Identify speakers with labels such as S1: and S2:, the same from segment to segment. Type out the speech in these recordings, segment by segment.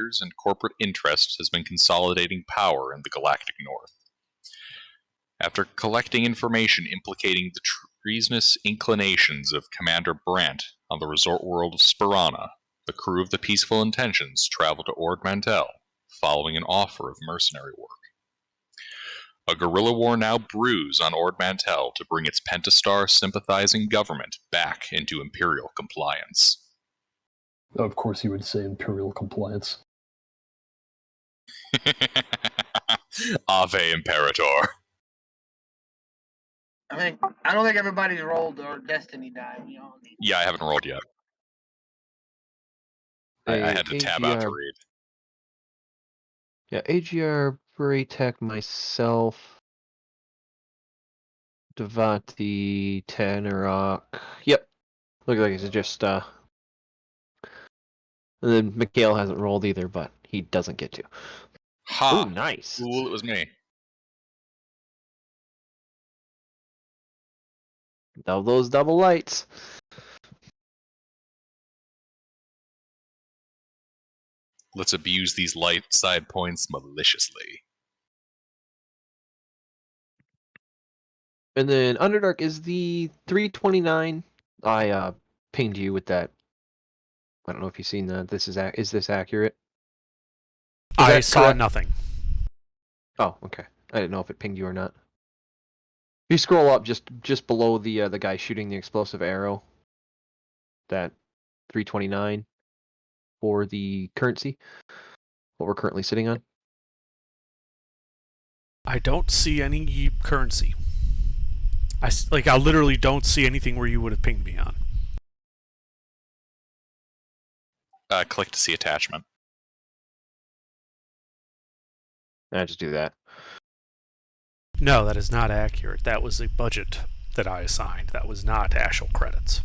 S1: leaders and corporate interests has been consolidating power in the galactic north. After collecting information implicating the treasonous inclinations of Commander Brandt on the resort world of Spirana, the crew of the Peaceful Intentions traveled to Ord Mantell, following an offer of mercenary work. A guerrilla war now brews on Ord Mantell to bring its Pentastar-sympathizing government back into Imperial compliance.
S2: Of course you would say Imperial compliance.
S1: Ave Imperator.
S3: I don't think everybody's rolled or Destiny died.
S1: Yeah, I haven't rolled yet. I had to tab out to read.
S4: Yeah, AGR, Braytech, myself, Devati, Tanarok. Yep. Looks like it's just, and then Mikhail hasn't rolled either, but he doesn't get to.
S1: Ha!
S4: Ooh, nice.
S1: Cool, it was me.
S4: All those double lights.
S1: Let's abuse these light side points maliciously.
S4: And then Underdark is the 329. I pinged you with that. I don't know if you've seen that. Is this accurate?
S5: I saw nothing.
S4: Oh, okay. I didn't know if it pinged you or not. If you scroll up just below the guy shooting the explosive arrow, that 329 for the currency, what we're currently sitting on.
S5: I don't see any currency. I literally don't see anything where you would have pinged me on.
S1: Click to see attachment.
S4: I just do that.
S5: No, that is not accurate. That was the budget that I assigned. That was not actual credits.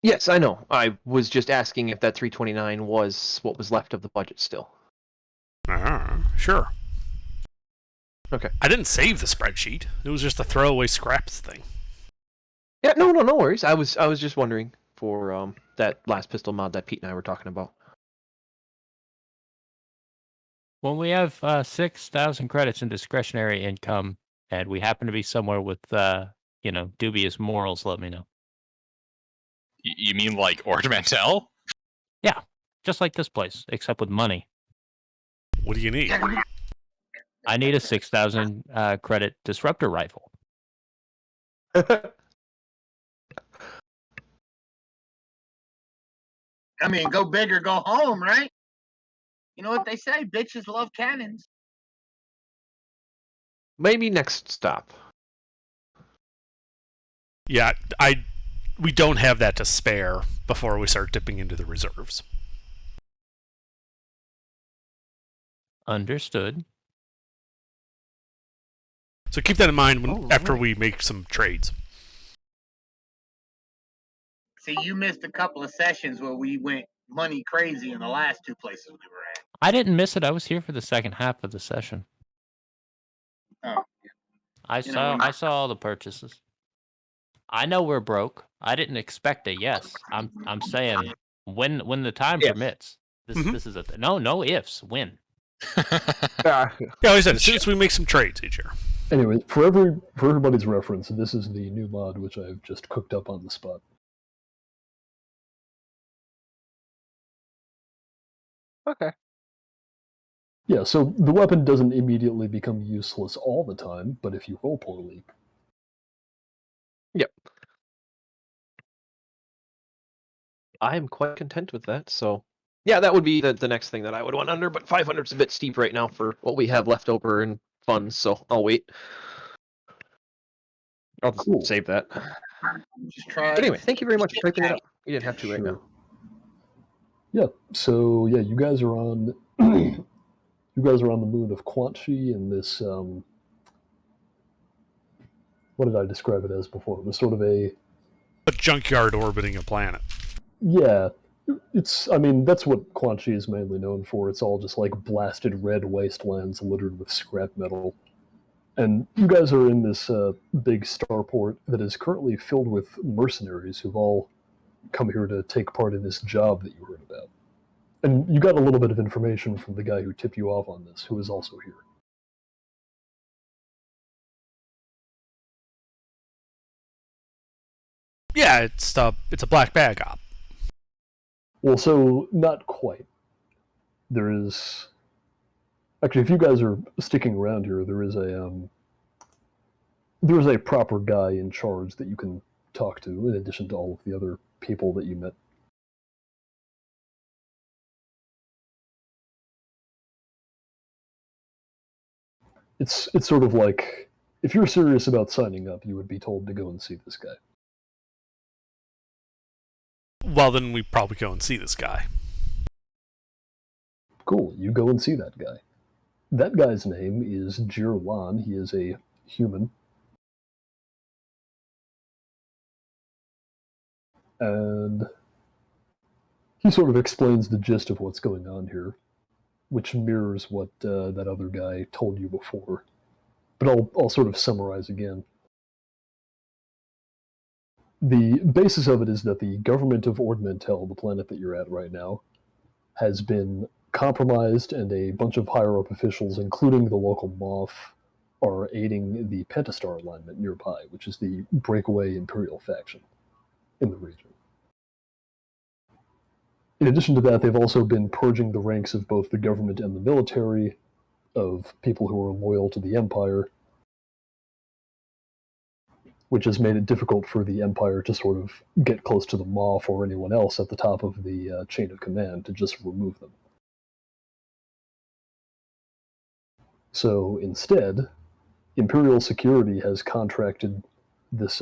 S4: Yes, I know. I was just asking if that 329 was what was left of the budget still.
S5: Sure.
S4: Okay.
S5: I didn't save the spreadsheet. It was just a throwaway scraps thing.
S4: Yeah, no worries. I was just wondering for that last pistol mod that Pete and I were talking about.
S6: When we have 6,000 credits in discretionary income, and we happen to be somewhere with dubious morals, let me know.
S1: You mean like Ord Mantell?
S6: Yeah, just like this place, except with money.
S5: What do you need?
S6: I need a 6,000 credit disruptor rifle.
S3: I mean, go big or go home, right? You know what they say, bitches love cannons.
S4: Maybe next stop.
S5: Yeah, we don't have that to spare before we start dipping into the reserves.
S6: Understood.
S5: So keep that in mind after we make some trades.
S3: See, you missed a couple of sessions where we went money crazy in the last two places we were at.
S6: I didn't miss it. I was here for the second half of the session.
S3: Oh.
S6: I saw all the purchases. I know we're broke. I didn't expect a yes. I'm saying when the time permits. This is no ifs. When.
S5: Yeah, like I said, as soon as we make some trades each year.
S2: Anyway, for everybody's reference, this is the new mod which I've just cooked up on the spot.
S4: Okay.
S2: Yeah, so the weapon doesn't immediately become useless all the time, but if you roll poorly.
S4: Yep. I'm quite content with that, so yeah, that would be the next thing that I would want under, but 500's a bit steep right now for what we have left over in funds, so I'll wait. I'll just save that.
S3: Just try.
S4: But anyway, thank you very much for typing it up. You didn't have to right now.
S2: Yeah, so yeah, you guys are on the moon of Quan Chi in this what did I describe it as before? It was sort of a
S5: junkyard orbiting a planet.
S2: Yeah. That's what Quan Chi is mainly known for. It's all just like blasted red wastelands littered with scrap metal. And you guys are in this big starport that is currently filled with mercenaries who've all come here to take part in this job that you heard about. And you got a little bit of information from the guy who tipped you off on this, who is also here.
S5: Yeah, it's a black bag op.
S2: Well, so not quite. There is actually, if you guys are sticking around here, there is a proper guy in charge that you can talk to, in addition to all of the other people that you met. It's sort of like, if you're serious about signing up, you would be told to go and see this guy.
S5: Well, then we probably go and see this guy.
S2: Cool, you go and see that guy. That guy's name is Jir Lan. He is a human. And he sort of explains the gist of what's going on here, which mirrors what that other guy told you before. But I'll sort of summarize again. The basis of it is that the government of Ord Mantell, the planet that you're at right now, has been compromised, and a bunch of higher-up officials, including the local Moff, are aiding the Pentastar alignment nearby, which is the breakaway Imperial faction in the region. In addition to that, they've also been purging the ranks of both the government and the military of people who are loyal to the Empire, which has made it difficult for the Empire to sort of get close to the Moff or anyone else at the top of the chain of command to just remove them. So instead, Imperial Security has contracted this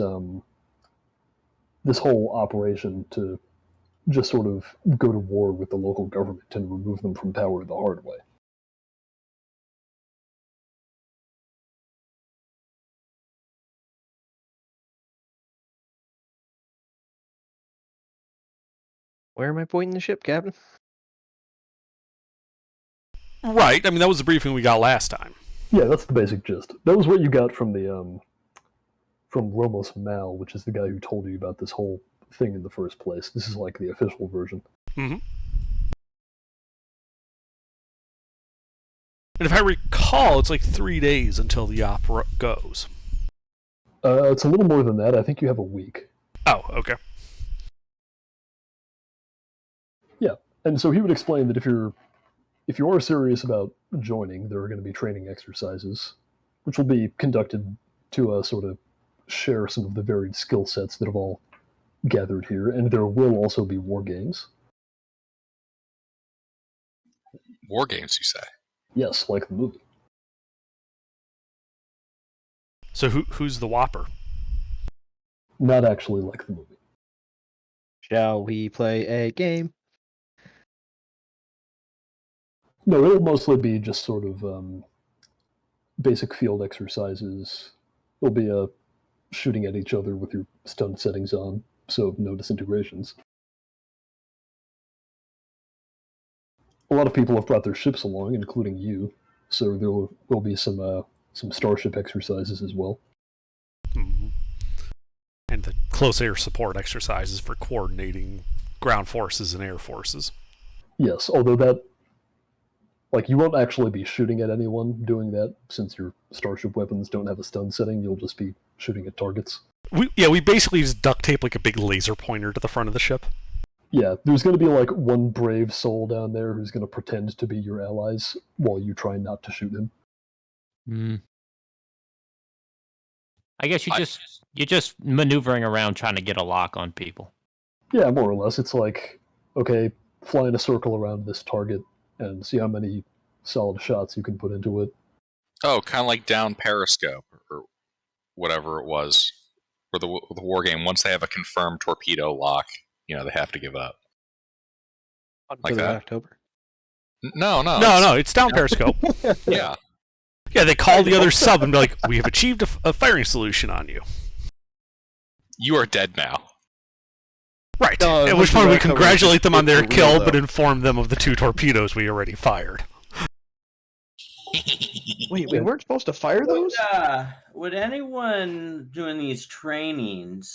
S2: this whole operation to just sort of go to war with the local government and remove them from power the hard way.
S4: Where am I pointing the ship, Captain?
S5: Right. I mean, that was the briefing we got last time.
S2: Yeah, that's the basic gist. That was what you got from the from Romos Mal, which is the guy who told you about this whole thing in the first place. This is like the official version.
S5: Mm-hmm. And if I recall, it's like 3 days until the opera goes.
S2: It's a little more than that. I think you have a week.
S5: Oh, okay.
S2: Yeah, and so he would explain that if you are serious about joining, there are going to be training exercises, which will be conducted to sort of share some of the varied skill sets that have all gathered here, and there will also be war games.
S1: War games, you say?
S2: Yes, like the movie.
S5: So who's the Whopper?
S2: Not actually like the movie.
S4: Shall we play a game?
S2: No, it'll mostly be just sort of basic field exercises. It'll be shooting at each other with your stun settings on, so no disintegrations. A lot of people have brought their ships along, including you, so there will be some starship exercises as well.
S5: Mm-hmm. And the close air support exercises for coordinating ground forces and air forces.
S2: Yes, although that, like, you won't actually be shooting at anyone doing that, since your starship weapons don't have a stun setting. You'll just be shooting at targets.
S5: We basically just duct tape like a big laser pointer to the front of the ship.
S2: Yeah, there's going to be like one brave soul down there who's going to pretend to be your allies while you try not to shoot him.
S6: I guess you're just maneuvering around trying to get a lock on people.
S2: Yeah, more or less. It's like, okay, fly in a circle around this target and see how many solid shots you can put into it.
S1: Oh, kind of like down Periscope or whatever it was, or the war game. Once they have a confirmed torpedo lock, they have to give up. Like that.
S4: October.
S1: No.
S5: No, it's down Periscope.
S1: Yeah.
S5: Yeah, they call the other sub and be like, "We have achieved a firing solution on you."
S1: You are dead now.
S5: Right.
S4: No,
S5: At which point we congratulate them on their
S4: it's
S5: kill,
S4: real,
S5: but
S4: though.
S5: inform them of the 2 torpedoes we already fired.
S4: Wait, we weren't supposed to fire those?
S7: Would anyone doing these trainings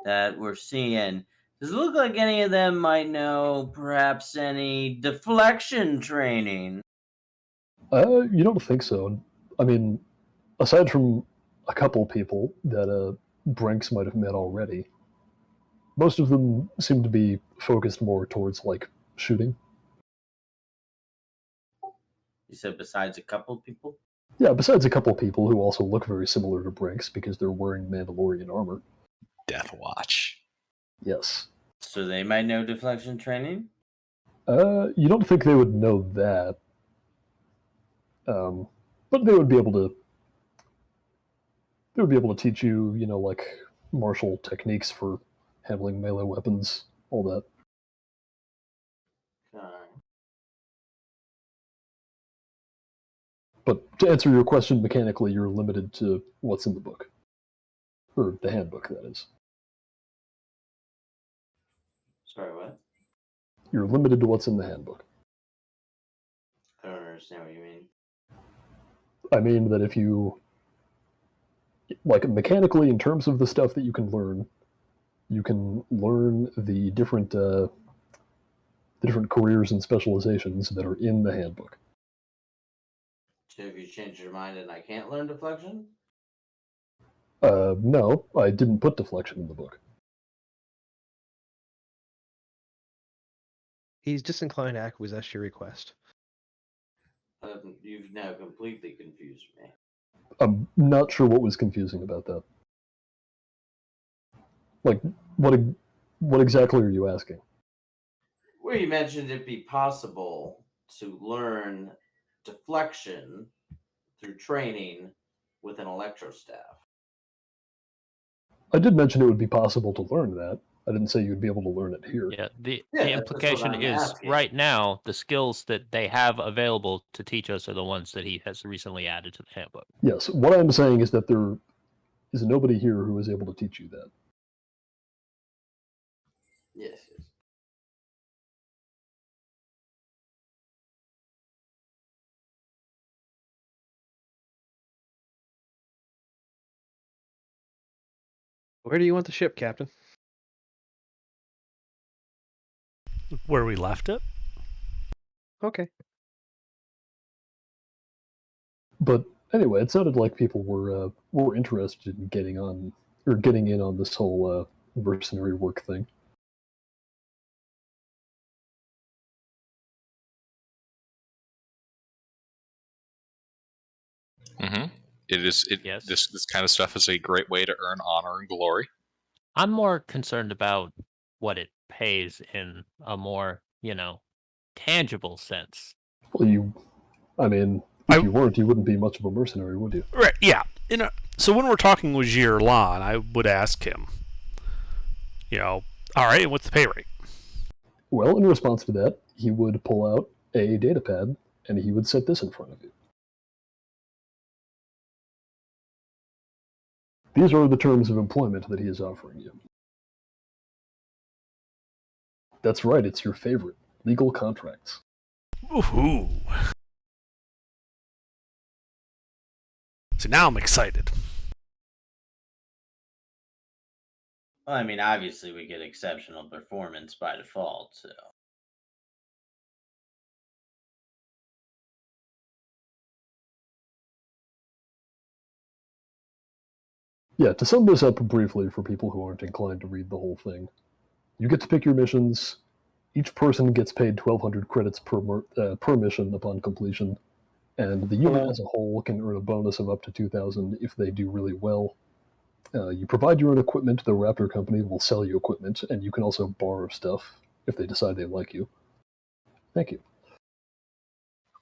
S7: that we're seeing Does it look like any of them might know perhaps any deflection training?
S2: You don't think so? I mean, aside from a couple people that Brinks might have met already, most of them seem to be focused more towards like shooting.
S7: You said besides a couple people?
S2: Yeah, besides a couple people who also look very similar to Brinks because they're wearing Mandalorian armor.
S1: Death Watch.
S2: Yes.
S7: So they might know deflection training?
S2: You don't think they would know that. But they would be able to teach you, like martial techniques for handling melee weapons, all that. But to answer your question mechanically, you're limited to what's in the book. Or the handbook, that is.
S7: Sorry, what?
S2: You're limited to what's in the handbook.
S7: I don't understand what you mean.
S2: I mean that if you, like mechanically, in terms of the stuff that you can learn the different careers and specializations that are in the handbook.
S7: So have you changed your mind and I can't learn deflection?
S2: No, I didn't put deflection in the book.
S4: He's disinclined to acquiesce your request.
S7: You've now completely confused me.
S2: I'm not sure what was confusing about that. Like, what exactly are you asking?
S7: Where you mentioned it'd be possible to learn deflection through training with an electrostaff.
S2: I did mention it would be possible to learn that. I didn't say you'd be able to learn it here.
S6: Yeah, the
S7: Yeah, that's what
S6: implication
S7: I'm
S6: is
S7: asking.
S6: right now the skills that they have available to teach us are the ones that he has recently added to the handbook.
S2: Yes, what I'm saying is that there is nobody here who is able to teach you that.
S7: Yes.
S4: Where do you want the ship, Captain?
S5: Where we left it?
S4: Okay.
S2: But anyway, it sounded like people were interested in getting in on this whole mercenary work thing.
S1: Mm-hmm.
S6: Yes.
S1: This kind of stuff is a great way to earn honor and glory.
S6: I'm more concerned about what it pays in a more, tangible sense.
S2: Well, if you weren't, you wouldn't be much of a mercenary, would you?
S5: Right, yeah. So when we're talking with Jir Lan, I would ask him, all right, what's the pay rate?
S2: Well, in response to that, he would pull out a data pad and he would set this in front of you. These are the terms of employment that he is offering you. That's right, it's your favorite. Legal contracts.
S5: Woohoo! So now I'm excited.
S7: Well, I mean, obviously we get exceptional performance by default, so.
S2: Yeah, to sum this up briefly for people who aren't inclined to read the whole thing, you get to pick your missions. Each person gets paid 1,200 credits per mission upon completion, and the unit as a whole can earn a bonus of up to 2,000 if they do really well. You provide your own equipment, the Raptor Company will sell you equipment, and you can also borrow stuff if they decide they like you. Thank you.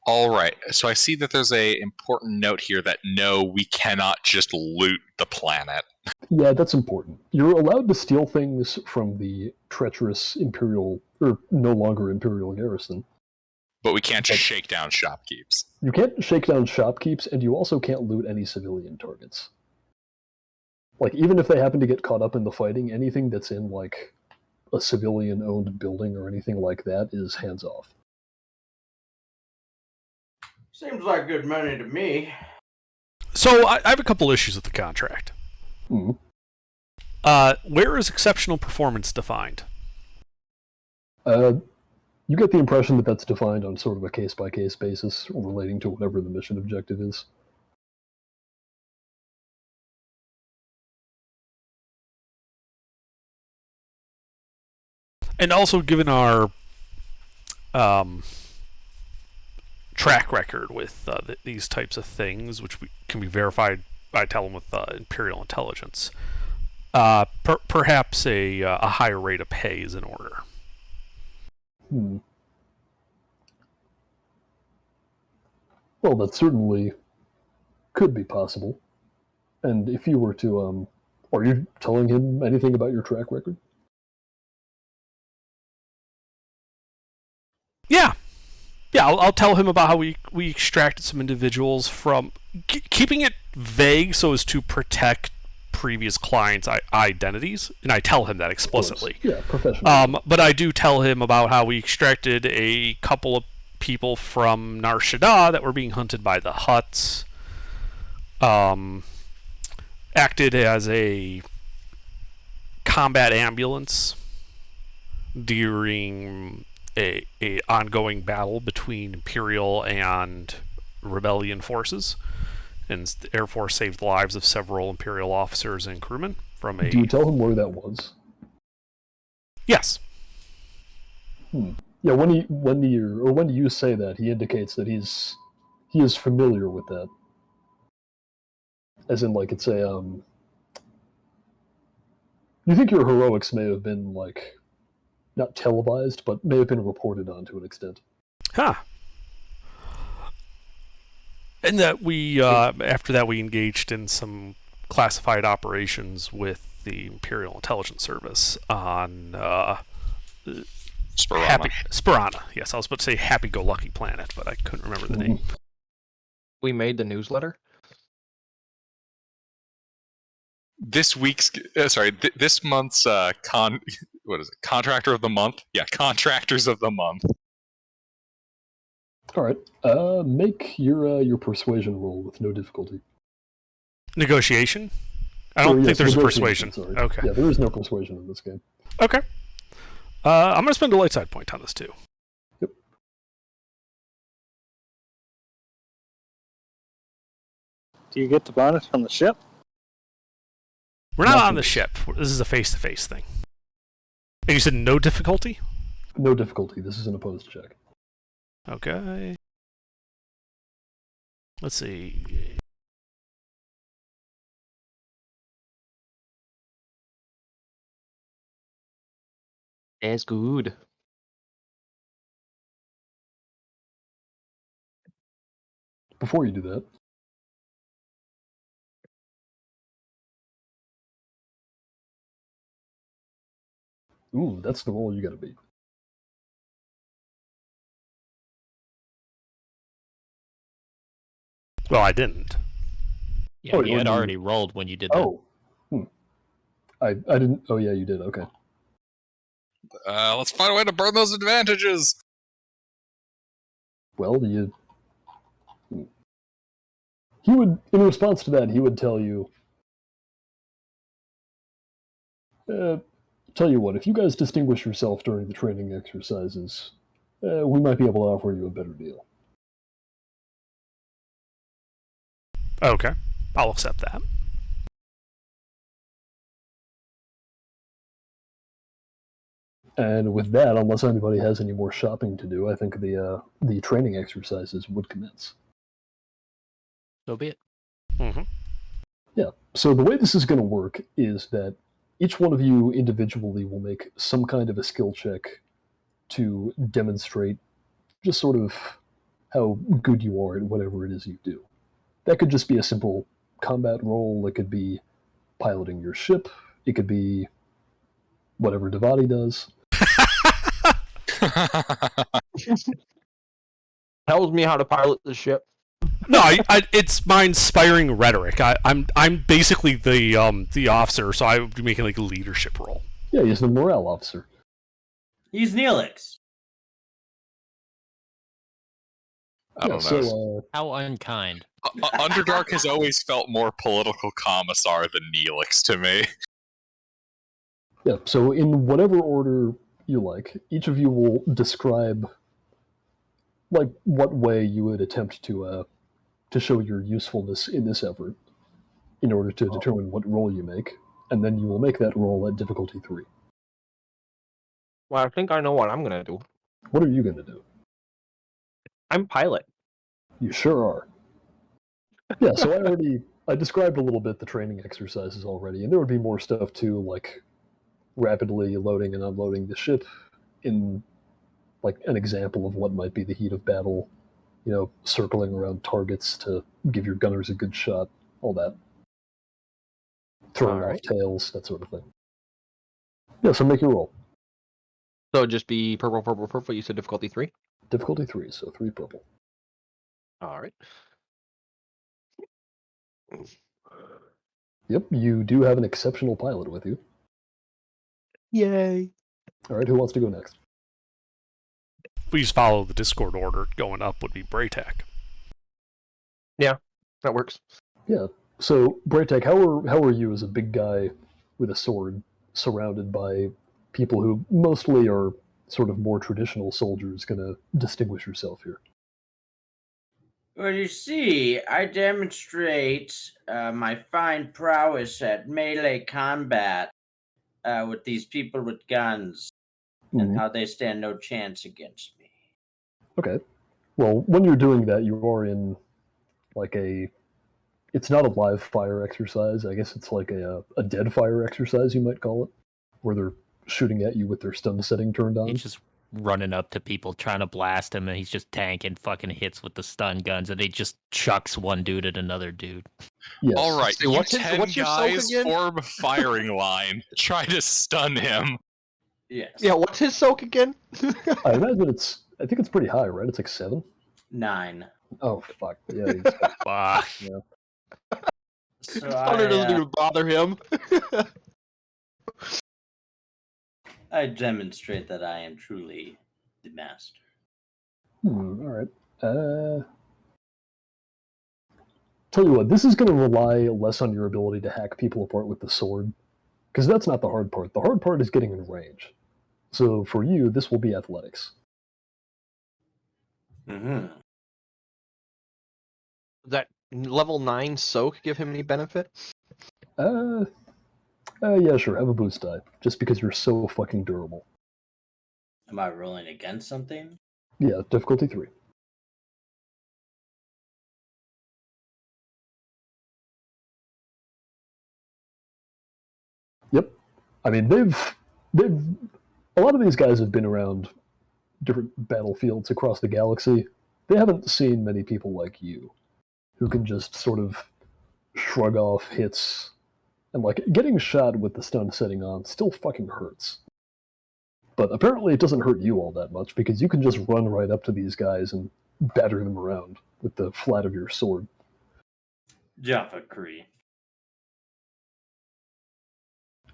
S1: All right, so I see that there's a important note here that no, we cannot just loot the planet.
S2: Yeah, that's important. You're allowed to steal things from the treacherous Imperial, or no longer Imperial garrison.
S1: But we can't just shake down shopkeeps.
S2: You can't shake down shopkeeps, and you also can't loot any civilian targets. Like, even if they happen to get caught up in the fighting, anything that's in, like, a civilian-owned building or anything like that is hands-off.
S7: Seems like good money to me.
S5: So I have a couple issues with the contract.
S2: Mm.
S5: Where is exceptional performance defined?
S2: You get the impression that that's defined on sort of a case-by-case basis relating to whatever the mission objective is.
S5: And also, given our track record with these types of things, which can be verified by telling with Imperial intelligence, perhaps a higher rate of pay is in order.
S2: Well, that certainly could be possible. And if you were to, are you telling him anything about your track record?
S5: Yeah. I'll tell him about how we extracted some individuals from keeping it vague so as to protect previous clients' identities, and I tell him that explicitly.
S2: Yeah, professional.
S5: But I do tell him about how we extracted a couple of people from Nar Shaddaa that were being hunted by the Hutts. Acted as a combat ambulance during a ongoing battle between Imperial and Rebellion forces, and the Air Force saved the lives of several Imperial officers and crewmen from a...
S2: Do you tell him where that was?
S5: Yes.
S2: Yeah, when you say that, he indicates that he is familiar with that. As in, like, it's a, you think your heroics may have been, like, not televised, but may have been reported on to an extent.
S5: Huh. And that we, after that, we engaged in some classified operations with the Imperial Intelligence Service on Sperana. Yes, I was about to say Happy-Go-Lucky Planet, but I couldn't remember the name.
S4: We made the newsletter.
S1: This month's contractor of the month? Yeah, contractors of the month.
S2: All right. Make your persuasion roll with no difficulty.
S5: Negotiation? I don't think there's a persuasion.
S2: Sorry.
S5: Okay.
S2: Yeah, there is no persuasion in this game.
S5: Okay. I'm going to spend a light side point on this too.
S2: Yep.
S8: Do you get the bonus from the ship?
S5: We're not on the ship. This is a face-to-face thing. And you said no difficulty?
S2: No difficulty. This is an opposed check.
S5: Okay. Let's see.
S4: That's good.
S2: Before you do that, ooh, that's the roll you gotta beat.
S5: Well, I didn't.
S6: Yeah,
S2: Oh,
S6: you had
S2: you-
S6: already rolled when you did that.
S2: Oh. I didn't. Oh, yeah, you did. Okay.
S1: Let's find a way to burn those advantages.
S2: Well, he would, in response to that, he would tell you, tell you what, if you guys distinguish yourself during the training exercises, we might be able to offer you a better deal.
S5: Okay. I'll accept that.
S2: And with that, unless anybody has any more shopping to do, I think the training exercises would commence.
S6: So be it.
S5: Mm-hmm.
S2: Yeah. So the way this is going to work is that each one of you individually will make some kind of a skill check to demonstrate just sort of how good you are at whatever it is you do. That could just be a simple combat roll. It could be piloting your ship. It could be whatever Devati does.
S4: Tells me how to pilot the ship.
S5: No, it's my inspiring rhetoric. I'm basically the officer, so I would be making like a leadership role.
S2: Yeah, he's the morale officer.
S7: He's Neelix.
S1: I don't know.
S2: So,
S6: How unkind.
S1: Underdark has always felt more political commissar than Neelix to me.
S2: yeah, so in whatever order you like. Each of you will describe like what way you would attempt to show your usefulness in this effort in order to determine what roll you make, and then you will make that roll at difficulty 3.
S4: Well, I think I know what I'm gonna do.
S2: What are you going to do?
S4: I'm pilot.
S2: You sure are. Yeah, so I described a little bit the training exercises already, and there would be more stuff too, like rapidly loading and unloading the ship in like an example of what might be the heat of battle, circling around targets to give your gunners a good shot, all that. Throwing off tails, that sort of thing. Yeah, so make your roll.
S4: So it'd just be purple, purple, purple. You said difficulty 3?
S2: Difficulty 3, so 3 purple.
S4: Alright.
S2: Yep, you do have an exceptional pilot with you.
S4: Yay.
S2: Alright, who wants to go next?
S5: Please follow the Discord order. Going up would be Braytac.
S4: That works.
S2: Yeah. So, Braytek, how are you as a big guy with a sword surrounded by people who mostly are sort of more traditional soldiers going to distinguish yourself here?
S7: Well, you see, I demonstrate my fine prowess at melee combat with these people with guns and how they stand no chance against me.
S2: Okay. Well, when you're doing that, you are in like it's not a live fire exercise. I guess it's like a dead fire exercise, you might call it, where they're shooting at you with their stun setting turned on.
S6: He's just running up to people trying to blast him, and he's just tanking fucking hits with the stun guns, and he just chucks one dude at another dude.
S2: Yes.
S1: All right,
S4: Say, what's your soak
S1: guys
S4: again?
S1: form a firing line. Try to stun him.
S7: Yes.
S4: Yeah, what's his soak again?
S2: I imagine I think it's pretty high, right? It's like 7?
S7: 9.
S2: Oh, fuck. Yeah.
S5: Fuck.
S2: Yeah.
S7: So
S4: Thunder doesn't even bother him.
S7: I demonstrate that I am truly the master.
S2: All right. Tell you what, this is going to rely less on your ability to hack people apart with the sword, because that's not the hard part. The hard part is getting in range. So for you, this will be athletics.
S7: Mm-hmm.
S4: That level 9 soak give him any benefit?
S2: Yeah, sure. Have a boost die, just because you're so fucking durable.
S7: Am I rolling against something?
S2: Yeah, difficulty 3. Yep. I mean, a lot of these guys have been around different battlefields across the galaxy. They haven't seen many people like you, who can just sort of shrug off hits, and like getting shot with the stun setting on still fucking hurts. But apparently it doesn't hurt you all that much, because you can just run right up to these guys and batter them around with the flat of your sword.
S7: Jaffa Cree.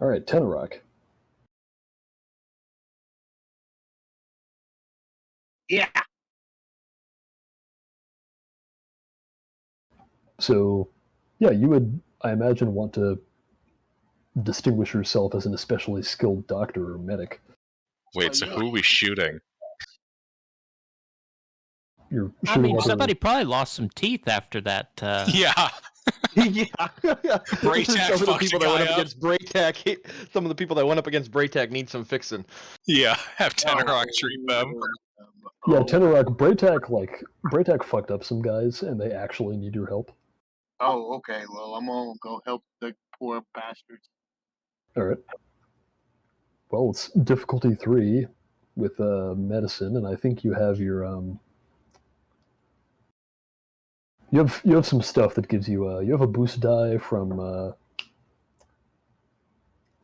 S2: Alright, Tenorok.
S3: Yeah.
S2: So, yeah, you would, I imagine, want to distinguish yourself as an especially skilled doctor or medic.
S1: Wait, so who are we shooting?
S2: You're
S6: I
S2: shooting
S6: mean,
S2: at
S6: somebody probably lost some teeth after that.
S1: Yeah.
S4: Yeah.
S1: Braytac
S4: some of the
S1: fucked
S4: people
S1: a
S4: that went
S1: guy
S4: up
S1: up.
S4: against Braytac. Some of the people that went up against Braytac need some fixing.
S1: Yeah, have Tenorok treat them.
S2: Yeah, Tenorok, Braytac fucked up some guys, and they actually need your help.
S3: Oh, okay. Well, I'm gonna go help the poor bastards.
S2: Alright. Well, it's difficulty 3 with medicine, and I think you have your you have some stuff that gives you you have a boost die from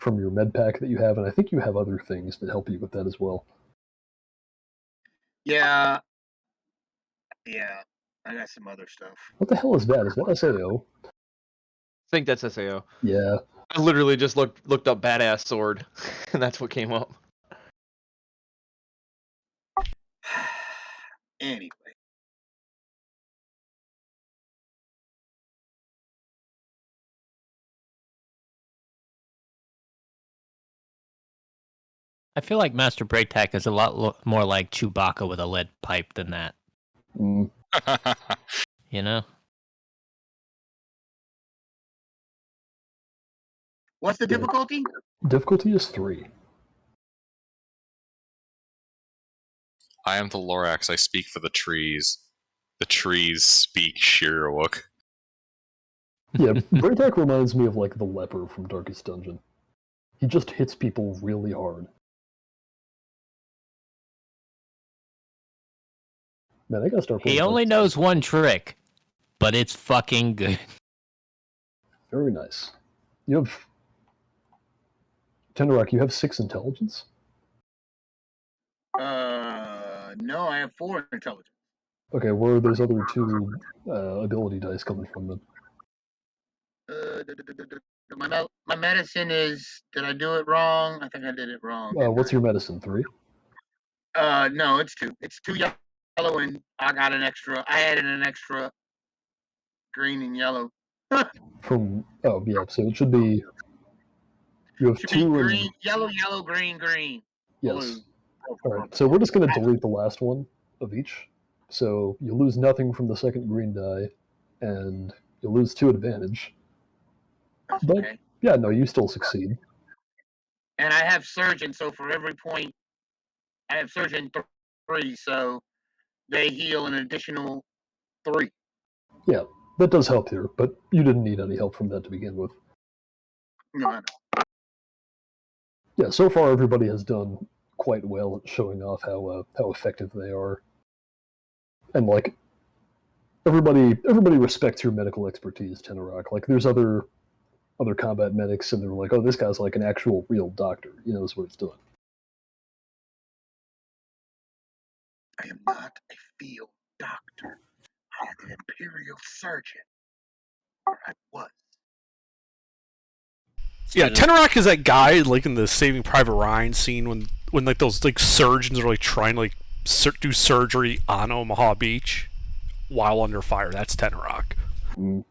S2: your med pack that you have, and I think you have other things that help you with that as well.
S3: Yeah. Yeah. I got some other stuff.
S2: What the hell is that? Is that SAO?
S4: I think that's SAO.
S2: Yeah.
S4: I literally just looked up badass sword, and that's what came up.
S3: Anyway.
S6: I feel like Master Braytac is a lot more like Chewbacca with a lead pipe than that.
S2: Mm.
S6: You know?
S3: What's the difficulty?
S2: Difficulty is 3.
S1: I am the Lorax. I speak for the trees. The trees speak Shirowuk.
S2: Yeah, Braytac reminds me of like the leper from Darkest Dungeon. He just hits people really hard. Man, I gotta start playing.
S6: He only knows one trick, but it's fucking good.
S2: Very nice. You have Tenderock, you have 6 intelligence?
S3: No, I have 4 intelligence.
S2: Okay, where are those other 2 ability dice coming from then?
S3: My medicine is. Did I do it wrong? I think I did it wrong.
S2: What's your medicine? 3?
S3: No, it's 2. It's 2 yellow, and I got an extra. I added an extra green and yellow.
S2: From yeah, so it should be. You have
S3: Should
S2: 2
S3: be
S2: and
S3: green, yellow, green, green.
S2: yes.
S3: Blue.
S2: All right, so we're just gonna delete the last one of each. So you lose nothing from the second green die, and you lose 2 advantage. But
S3: Okay.
S2: yeah, no, you still succeed.
S3: And I have surgeon, so for every point, I have surgeon 3, so they heal an additional 3.
S2: Yeah, that does help here, but you didn't need any help from that to begin with.
S3: No,
S2: Yeah, so far everybody has done quite well at showing off how effective they are, and like everybody respects your medical expertise, Tenorock. Like there's other combat medics, and they're like, oh, this guy's like an actual real doctor. He knows what he's doing.
S3: I am not a field doctor. I am an imperial surgeon. Or I was.
S5: Yeah, Tenorock is that guy like in the Saving Private Ryan scene when like those like surgeons are like trying to like do surgery on Omaha Beach while under fire. That's Tenorock.
S2: Mm.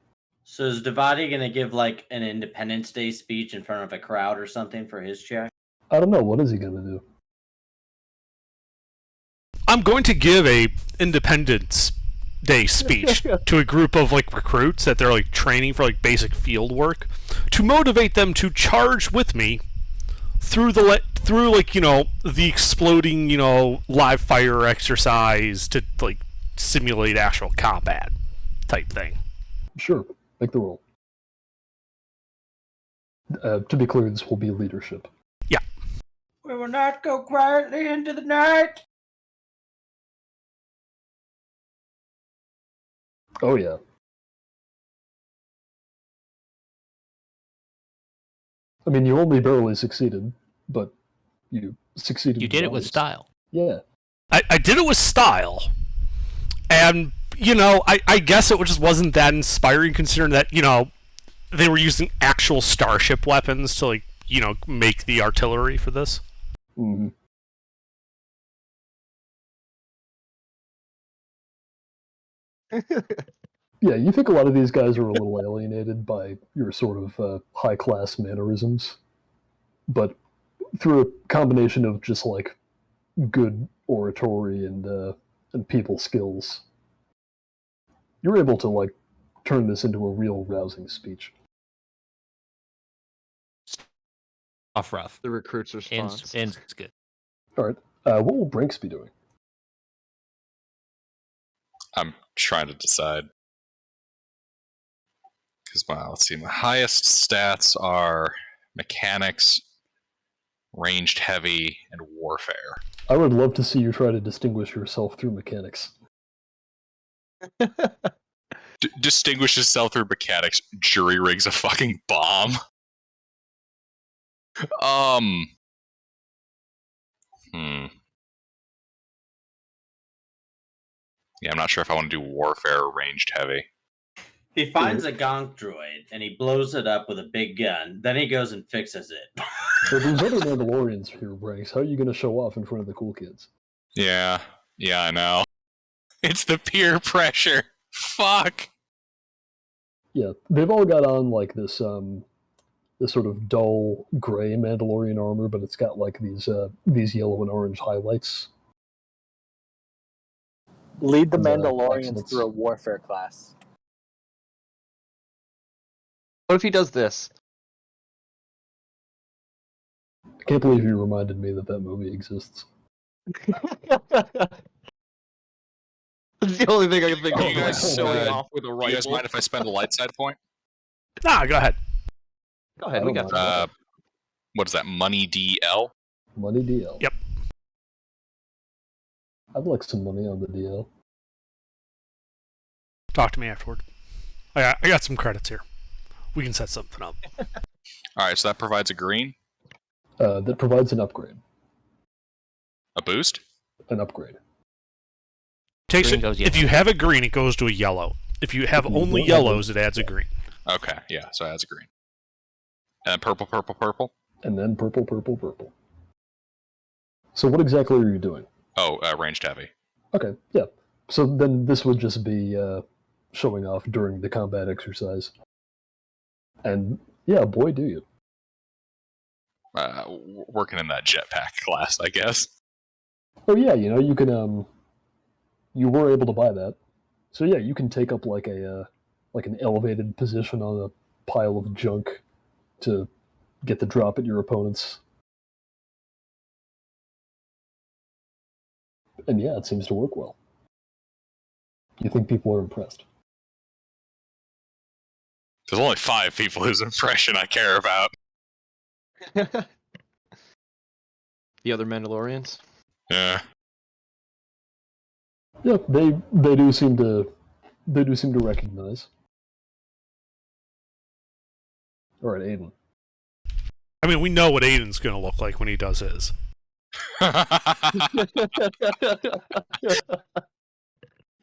S7: So is Devati gonna give like an Independence Day speech in front of a crowd or something for his check?
S2: I don't know, what is he gonna do?
S5: I'm going to give a Independence Day speech to a group of like recruits that they're like training for like basic field work to motivate them to charge with me through like, you know, the exploding, you know, live fire exercise to like simulate actual combat type thing.
S2: Sure, make the roll. To be clear, this will be leadership.
S5: Yeah.
S7: We will not go quietly into the night.
S2: Oh yeah. I mean, you only barely succeeded, but you succeeded.
S6: You did it with style.
S2: Yeah.
S5: I did it with style, and you know, I guess it just wasn't that inspiring considering that, you know, they were using actual starship weapons to like, you know, make the artillery for this.
S2: Mm-hmm. Yeah, you think a lot of these guys are a little alienated by your sort of high-class mannerisms, but through a combination of just like good oratory and people skills, you're able to like turn this into a real rousing speech.
S6: Off rough.
S4: The recruit's response.
S6: And it's good.
S2: All right, what will Brinks be doing?
S1: I'm trying to decide. Because, let's see, my highest stats are mechanics, ranged heavy, and warfare.
S2: I would love to see you try to distinguish yourself through mechanics.
S1: Distinguish yourself through mechanics. Jury rigs a fucking bomb. Yeah, I'm not sure if I want to do warfare or ranged heavy.
S7: He finds a gonk droid and he blows it up with a big gun. Then he goes and fixes it.
S2: So there's other Mandalorians here, Brinks. How are you going to show off in front of the cool kids?
S1: Yeah, I know. It's the peer pressure. Fuck.
S2: Yeah, they've all got on like this this sort of dull gray Mandalorian armor, but it's got like these yellow and orange highlights.
S8: Lead the
S2: And,
S8: Mandalorians
S2: accents.
S8: through a warfare class.
S4: What if he does this?
S2: I can't believe you reminded me that movie exists.
S4: That's the only thing I can think
S1: Are
S4: of.
S1: you guys,
S4: Showing off with a
S1: Do
S4: rifle.
S1: you guys mind if I spend a light side point?
S5: Nah, go ahead.
S4: Go ahead,
S2: I
S4: we
S2: don't
S4: got
S2: mind.
S4: that.
S1: What is that? Money DL?
S2: Money DL.
S5: Yep.
S2: I'd like some money on the DL.
S5: Talk to me afterward. I got some credits here. We can set something up.
S1: Alright, so that provides a green,
S2: That provides an upgrade.
S1: a boost.
S2: An upgrade.
S5: Takes
S6: Green
S5: it,
S6: goes
S5: if
S6: yellow.
S5: you have a green, it goes to a yellow. If you have
S2: If you
S5: only
S2: don't have
S5: yellows, it adds a green.
S1: Okay, yeah, so it has a green. And purple, purple, purple.
S2: And then purple, purple, purple. So what exactly are you doing?
S1: Oh, ranged heavy.
S2: Okay, yeah. So then this would just be showing off during the combat exercise. And yeah, boy, do you.
S1: Working in that jetpack class, I guess.
S2: Oh yeah, you can you were able to buy that. So yeah, you can take up like an elevated position on a pile of junk to get the drop at your opponents. And yeah, it seems to work well. You think people are impressed?
S1: There's only 5 people whose impression I care about.
S4: The other Mandalorians.
S1: Yeah.
S2: Yeah, they do seem to recognize. All right, Aiden.
S5: I mean, we know what Aiden's going to look like when he does his.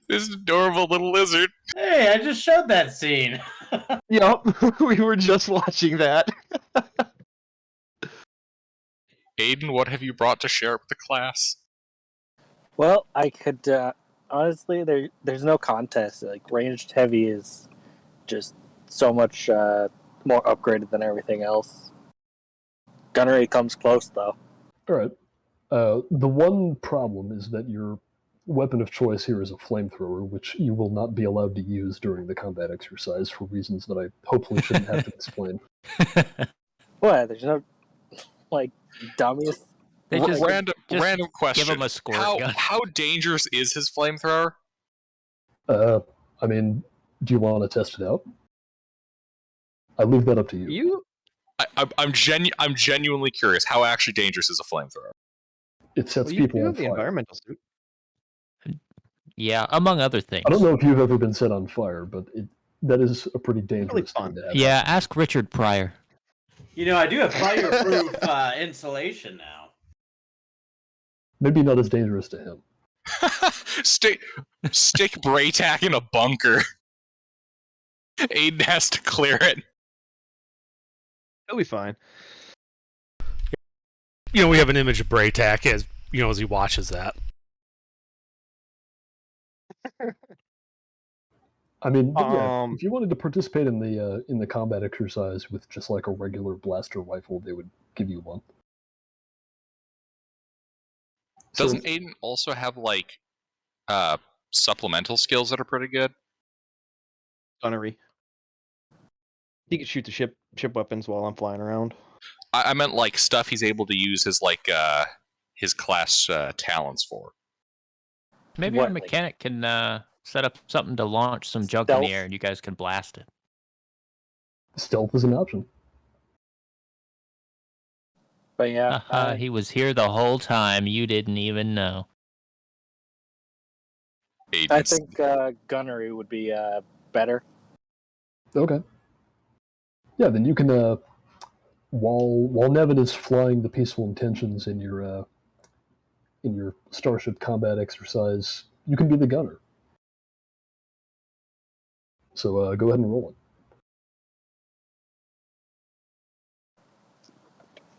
S1: This adorable little lizard.
S7: Hey, I just showed that scene.
S4: Yep, we were just watching that.
S1: Aiden, what have you brought to share with the class?
S8: Well, I could honestly, there's no contest. Like ranged heavy is just so much more upgraded than everything else. Gunnery comes close though.
S2: All right. The one problem is that your weapon of choice here is a flamethrower, which you will not be allowed to use during the combat exercise for reasons that I hopefully shouldn't have to explain.
S8: What? There's no like dummies.
S6: They just
S1: Random question.
S6: give him a squirt gun.
S1: How dangerous is his flamethrower?
S2: I mean, do you want to test it out? I leave that up to you.
S4: You?
S1: I'm genuinely curious. How actually dangerous is a flamethrower?
S2: It sets
S4: You
S2: people
S4: do
S2: on
S4: have the
S2: fire.
S4: environmental suit.
S6: Yeah, among other things.
S2: I don't know if you've ever been set on fire, but that is a pretty dangerous
S4: fun.
S2: thing to have.
S6: Yeah, ask Richard Pryor.
S7: You know, I do have fireproof insulation now.
S2: Maybe not as dangerous to him.
S1: Stick Braytac in a bunker. Aiden has to clear it.
S4: He'll be fine.
S5: We have an image of Braytac as he watches that.
S2: I mean, yeah, if you wanted to participate in the combat exercise with just like a regular blaster rifle, they would give you one.
S1: Doesn't Aiden also have like supplemental skills that are pretty good?
S4: Gunnery. He can shoot the ship weapons while I'm flying around.
S1: I meant like stuff he's able to use his class talents for.
S6: Maybe
S8: What,
S6: our
S8: like-
S6: mechanic can set up something to launch some junk in the
S8: Stealth?
S6: air, and you guys can blast it.
S2: Stealth is an option.
S8: But yeah,
S6: He was here the whole time. You didn't even know.
S2: Uh,
S8: I
S1: Aiden's-
S8: think gunnery would be better.
S2: Okay. Yeah, then you can while Nevin is flying the Peaceful Intentions in your Starship combat exercise, you can be the gunner. So go ahead and roll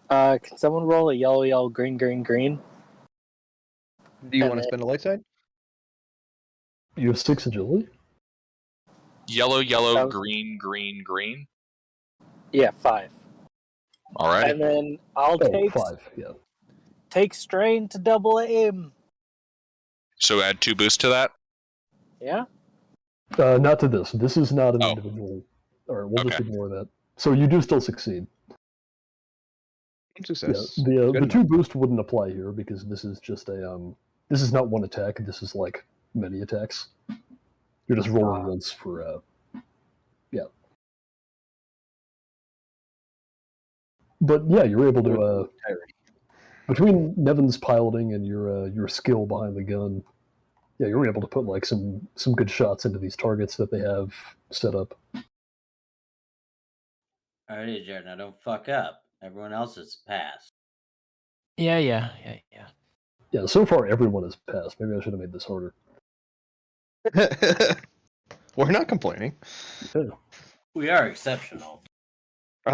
S2: it.
S8: Can someone roll a yellow, yellow, green, green, green?
S4: Do you
S8: And
S4: want to
S8: then-
S4: spend a light side?
S2: You have 6 agility.
S1: Yellow, yellow,
S8: Oh.
S1: green, green, green.
S8: Yeah, 5.
S1: Alrighty.
S8: And then I'll
S2: Oh,
S8: take
S2: 5, yeah.
S8: take strain to double aim.
S1: So add 2 boosts to that?
S8: Yeah.
S2: Not to this. This is not an
S1: Oh.
S2: individual. Alright, we'll just
S1: Okay.
S2: ignore that. So you do still succeed.
S4: Success.
S2: Yeah,
S4: Good
S2: the 2
S4: enough.
S2: boost wouldn't apply here because this is just a this is not one attack. This is like many attacks. You're just rolling once for yeah. But yeah, you're able to between Nevin's piloting and your skill behind the gun. Yeah, you're able to put like some good shots into these targets that they have set up.
S7: Alrighty, Jared. Now don't fuck up. Everyone else has passed.
S6: Yeah.
S2: Yeah, so far everyone has passed. Maybe I should have made this harder.
S4: We're not complaining.
S7: We are exceptional.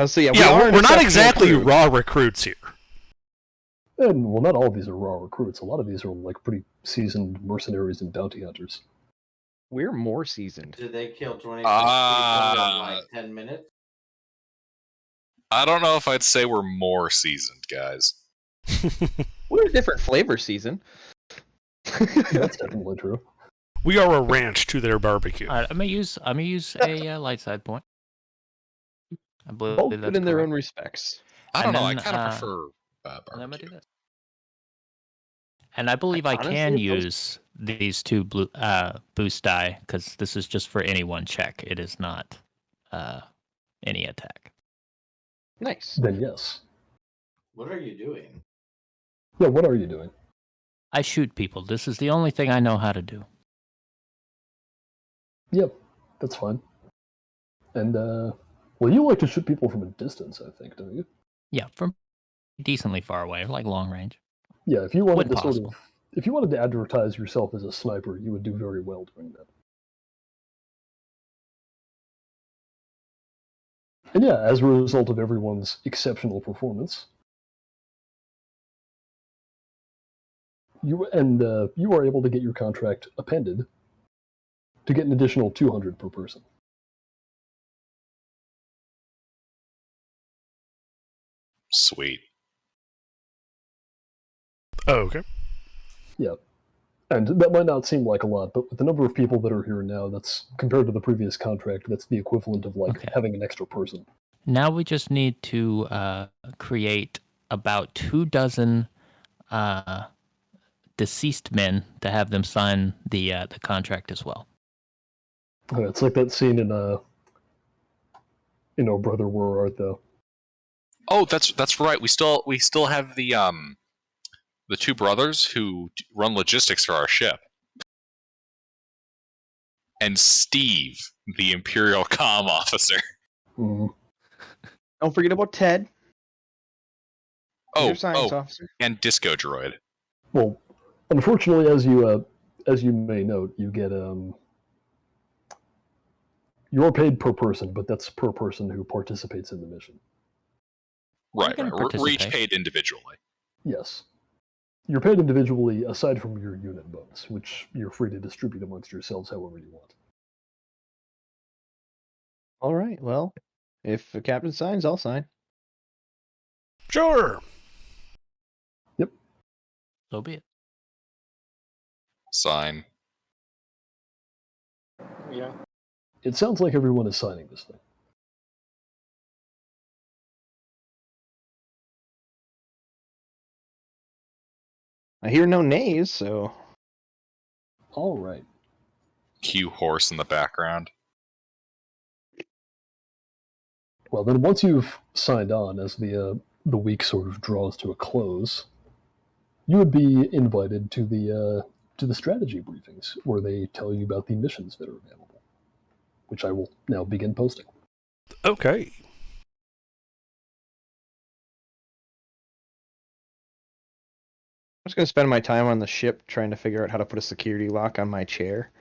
S4: So yeah,
S5: Yeah,
S4: we are an
S5: we're not
S4: exceptional
S5: exactly
S4: crew.
S5: raw recruits here.
S2: And well, not all of these are raw recruits. A lot of these are like pretty seasoned mercenaries and bounty hunters.
S4: We're more seasoned.
S7: Did they kill 26 people in like 10 minutes?
S1: I don't know if I'd say we're more seasoned, guys.
S4: We're a different flavor season.
S2: That's definitely true.
S5: We are a ranch to their barbecue.
S6: All right, I'm gonna use a light side point. I believe
S4: Both
S6: that's
S4: good in their
S6: correct.
S4: own respects.
S1: I
S6: And
S1: don't know. I
S6: then,
S1: kind of
S6: And
S1: prefer
S6: I'm gonna do
S1: barbecue.
S6: this. And I believe I
S4: Honestly,
S6: can
S4: those-
S6: use these 2 blue boost die because this is just for any one check. It is not any attack.
S4: Nice.
S2: Then yes.
S7: What are you doing?
S2: Yeah, what are you doing?
S6: I shoot people. This is the only thing I know how to do.
S2: Yep, that's fine. And well, you like to shoot people from a distance, I think, don't you?
S6: Yeah, from decently far away, like long range.
S2: Yeah, if you wanted
S6: When
S2: to
S6: possible.
S2: if you wanted to advertise yourself as a sniper, you would do very well doing that. And yeah, as a result of everyone's exceptional performance, you are able to get your contract appended to get an additional 200 per person.
S1: Sweet.
S5: Oh, okay.
S2: Yeah. And that might not seem like a lot, but with the number of people that are here now, that's compared to the previous contract, that's the equivalent of like
S6: Okay.
S2: having an extra person.
S6: Now we just need to create about 24 deceased men to have them sign the contract as well.
S2: It's like that scene in Oh Brother, Where Art Thou?
S1: Oh, that's right. We still have the 2 brothers who run logistics for our ship, and Steve, the Imperial comm officer.
S2: Mm-hmm.
S4: Don't forget about Ted. He's
S1: Oh,
S4: your science officer.
S1: and Disco Droid.
S2: Well, unfortunately, as you may note, you get you're paid per person, but that's per person who participates in the mission.
S1: Right.
S6: gonna
S1: We're each
S6: participate.
S1: paid individually.
S2: Yes. You're paid individually aside from your unit bonus, which you're free to distribute amongst yourselves however you want.
S4: All right. Well, if the captain signs, I'll sign.
S5: Sure.
S6: So be it.
S1: Sign.
S8: Yeah.
S2: It sounds like everyone is signing this thing.
S4: I hear no nays, so
S2: All right.
S1: Cue horse in the background.
S2: Well, then once you've signed on, as the week sort of draws to a close, you would be invited to the strategy briefings, where they tell you about the missions that are available, which I will now begin posting.
S5: Okay.
S4: I'm just gonna spend my time on the ship trying to figure out how to put a security lock on my chair.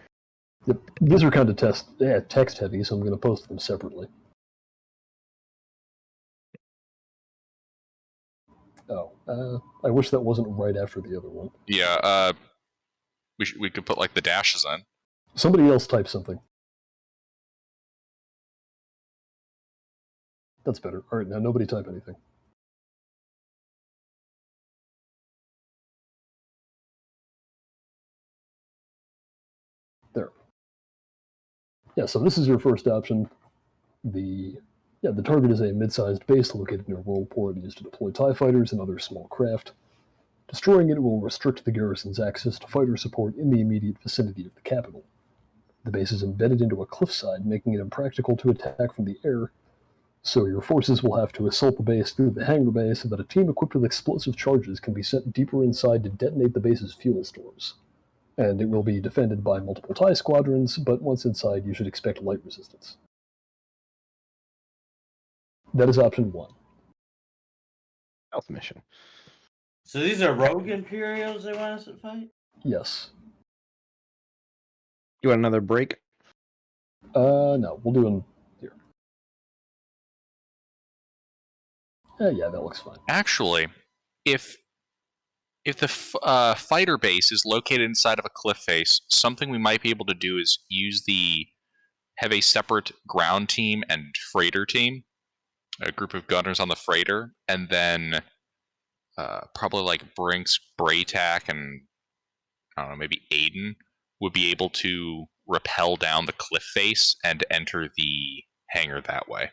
S2: Yep. These are kind of text heavy, so I'm going to post them separately. Oh, I wish that wasn't right after the other one.
S1: Yeah. We could put like the dashes in.
S2: Somebody else type something. That's better. All right, now nobody type anything. Yeah, so this is your first option. The target is a mid-sized base located near Worldport used to deploy TIE fighters and other small craft. Destroying it will restrict the garrison's access to fighter support in the immediate vicinity of the capital. The base is embedded into a cliffside, making it impractical to attack from the air, so your forces will have to assault the base through the hangar bay so that a team equipped with explosive charges can be sent deeper inside to detonate the base's fuel stores. And it will be defended by multiple TIE squadrons, but once inside you should expect light resistance. That is option 1.
S4: Stealth mission.
S7: So these are rogue Imperials they want us to fight?
S2: Yes.
S4: You want another break?
S2: No, we'll do them here. Yeah, that looks fine.
S1: Actually, if the fighter base is located inside of a cliff face, something we might be able to do is have a separate ground team and freighter team, a group of gunners on the freighter, and then probably like Brinks, Braytac, and I don't know, maybe Aiden would be able to rappel down the cliff face and enter the hangar that way.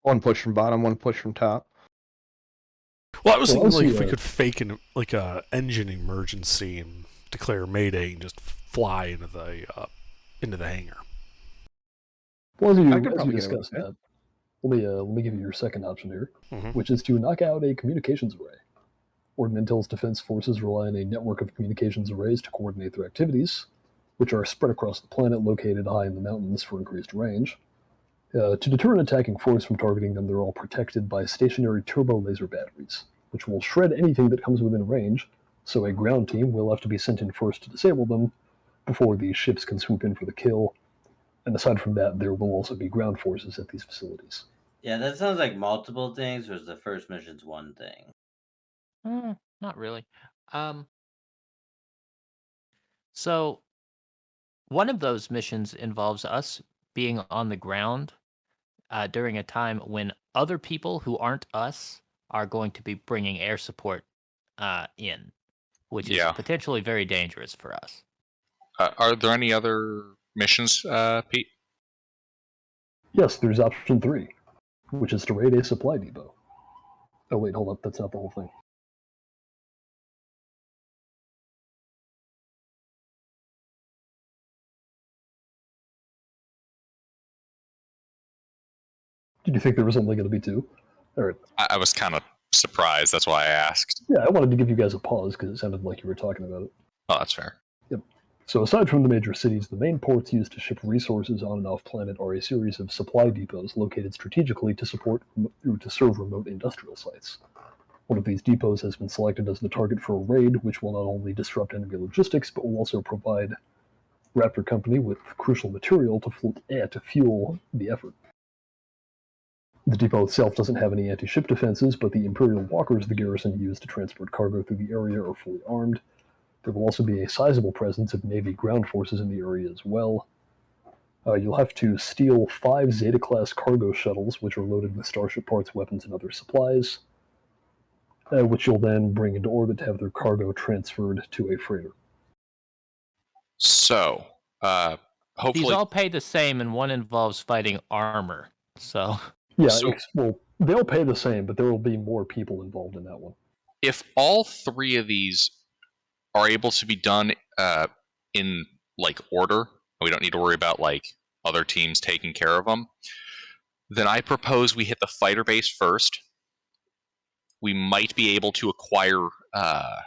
S4: One push from bottom, one push from top.
S5: Well, I was thinking like if we
S2: also,
S5: could fake a engine emergency and declare Mayday and just fly into the hangar.
S2: Well, as
S4: I
S2: you
S4: could probably get away
S2: discuss
S4: with
S2: that, let me give you your second option here,
S5: Mhm.
S2: which is to knock out a communications array. Intel's defense forces rely on a network of communications arrays to coordinate their activities, which are spread across the planet, located high in the mountains for increased range. To deter an attacking force from targeting them, they're all protected by stationary turbo laser batteries, which will shred anything that comes within range, so a ground team will have to be sent in first to disable them before these ships can swoop in for the kill. And aside from that, there will also be ground forces at these facilities.
S7: Yeah, that sounds like multiple things, whereas the first mission's one thing.
S6: Not really. So one of those missions involves us being on the ground during a time when other people who aren't us are going to be bringing air support in, which is
S1: Yeah.
S6: potentially very dangerous for us.
S1: Are there any other missions, Pete?
S2: Yes, there's option 3, which is to raid a supply depot. Oh wait, hold up, that's not the whole thing. Did you think there was only going to be 2? Or,
S1: I was kind of surprised. That's why I asked.
S2: yeah, I wanted to give you guys a pause because it sounded like you were talking about it.
S1: Oh, that's fair.
S2: So aside from the major cities, the main ports used to ship resources on and off planet are a series of supply depots located strategically to serve remote industrial sites. One of these depots has been selected as the target for a raid, which will not only disrupt enemy logistics, but will also provide Raptor Company with crucial material to fuel the effort. The depot itself doesn't have any anti-ship defenses, but the Imperial walkers the garrison used to transport cargo through the area are fully armed. There will also be a sizable presence of Navy ground forces in the area as well. You'll have to steal 5 Zeta-class cargo shuttles, which are loaded with Starship parts, weapons, and other supplies, which you'll then bring into orbit to have their cargo transferred to a freighter.
S1: So, hopefully,
S6: These all pay the same, and one involves fighting armor. So
S2: Yeah,
S1: So-
S2: well, they'll pay the same, but there will be more people involved in that one.
S1: if all 3 of these are able to be done in like order, we don't need to worry about like other teams taking care of them, then I propose we hit the fighter base first. We might be able to acquire a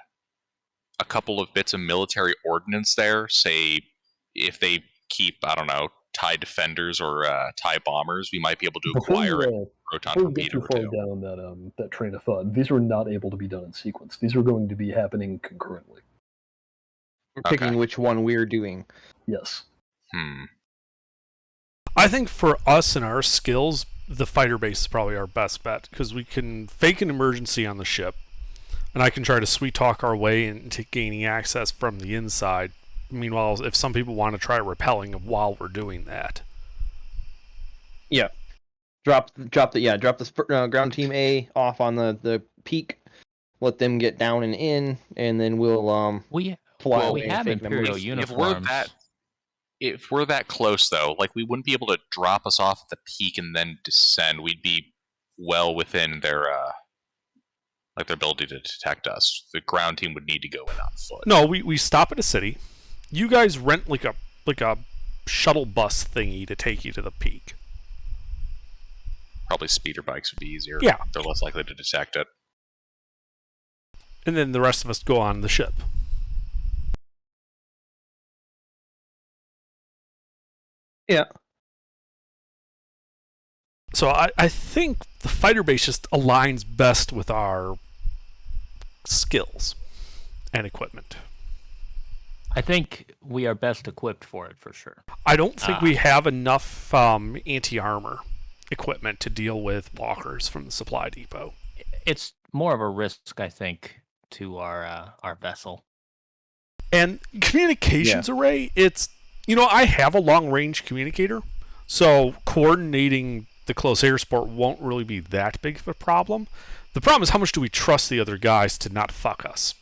S1: couple of bits of military ordnance there. Say, if they keep, I don't know, TIE Defenders or TIE Bombers, we might be able to acquire a proton
S2: Before we get
S1: torpedo
S2: too
S1: or
S2: far
S1: 2.
S2: down that train of thought, these are not able to be done in sequence. These are going to be happening concurrently.
S4: We're picking
S1: Okay.
S4: which one we're doing.
S2: Yes.
S5: I think for us and our skills, the fighter base is probably our best bet because we can fake an emergency on the ship, and I can try to sweet talk our way into gaining access from the inside. Meanwhile, if some people want to try repelling while we're doing that,
S4: Drop the ground team A off on the peak. Let them get down and in, and then we'll
S6: we
S4: fly
S1: Well,
S4: away
S6: we
S4: and
S6: have
S4: fake an
S6: Imperial
S4: emergency.
S1: If we're
S6: uniforms.
S1: that If we're that close, though, like, we wouldn't be able to drop us off at the peak and then descend. We'd be well within their ability to detect us. The ground team would need to go in on foot.
S5: No, we stop at a city. You guys rent like a shuttle bus thingy to take you to the peak.
S1: Probably speeder bikes would be easier.
S5: Yeah.
S1: They're less likely to detect it.
S5: And then the rest of us go on the ship.
S4: Yeah.
S5: So I think the fighter base just aligns best with our skills and equipment.
S6: I think we are best equipped for it for sure.
S5: I don't think we have enough anti-armor equipment to deal with walkers from the supply depot.
S6: It's more of a risk, I think, to our vessel.
S5: And communications array, it's, I have a long-range communicator, so coordinating the close air support won't really be that big of a problem. The problem is how much do we trust the other guys to not fuck us?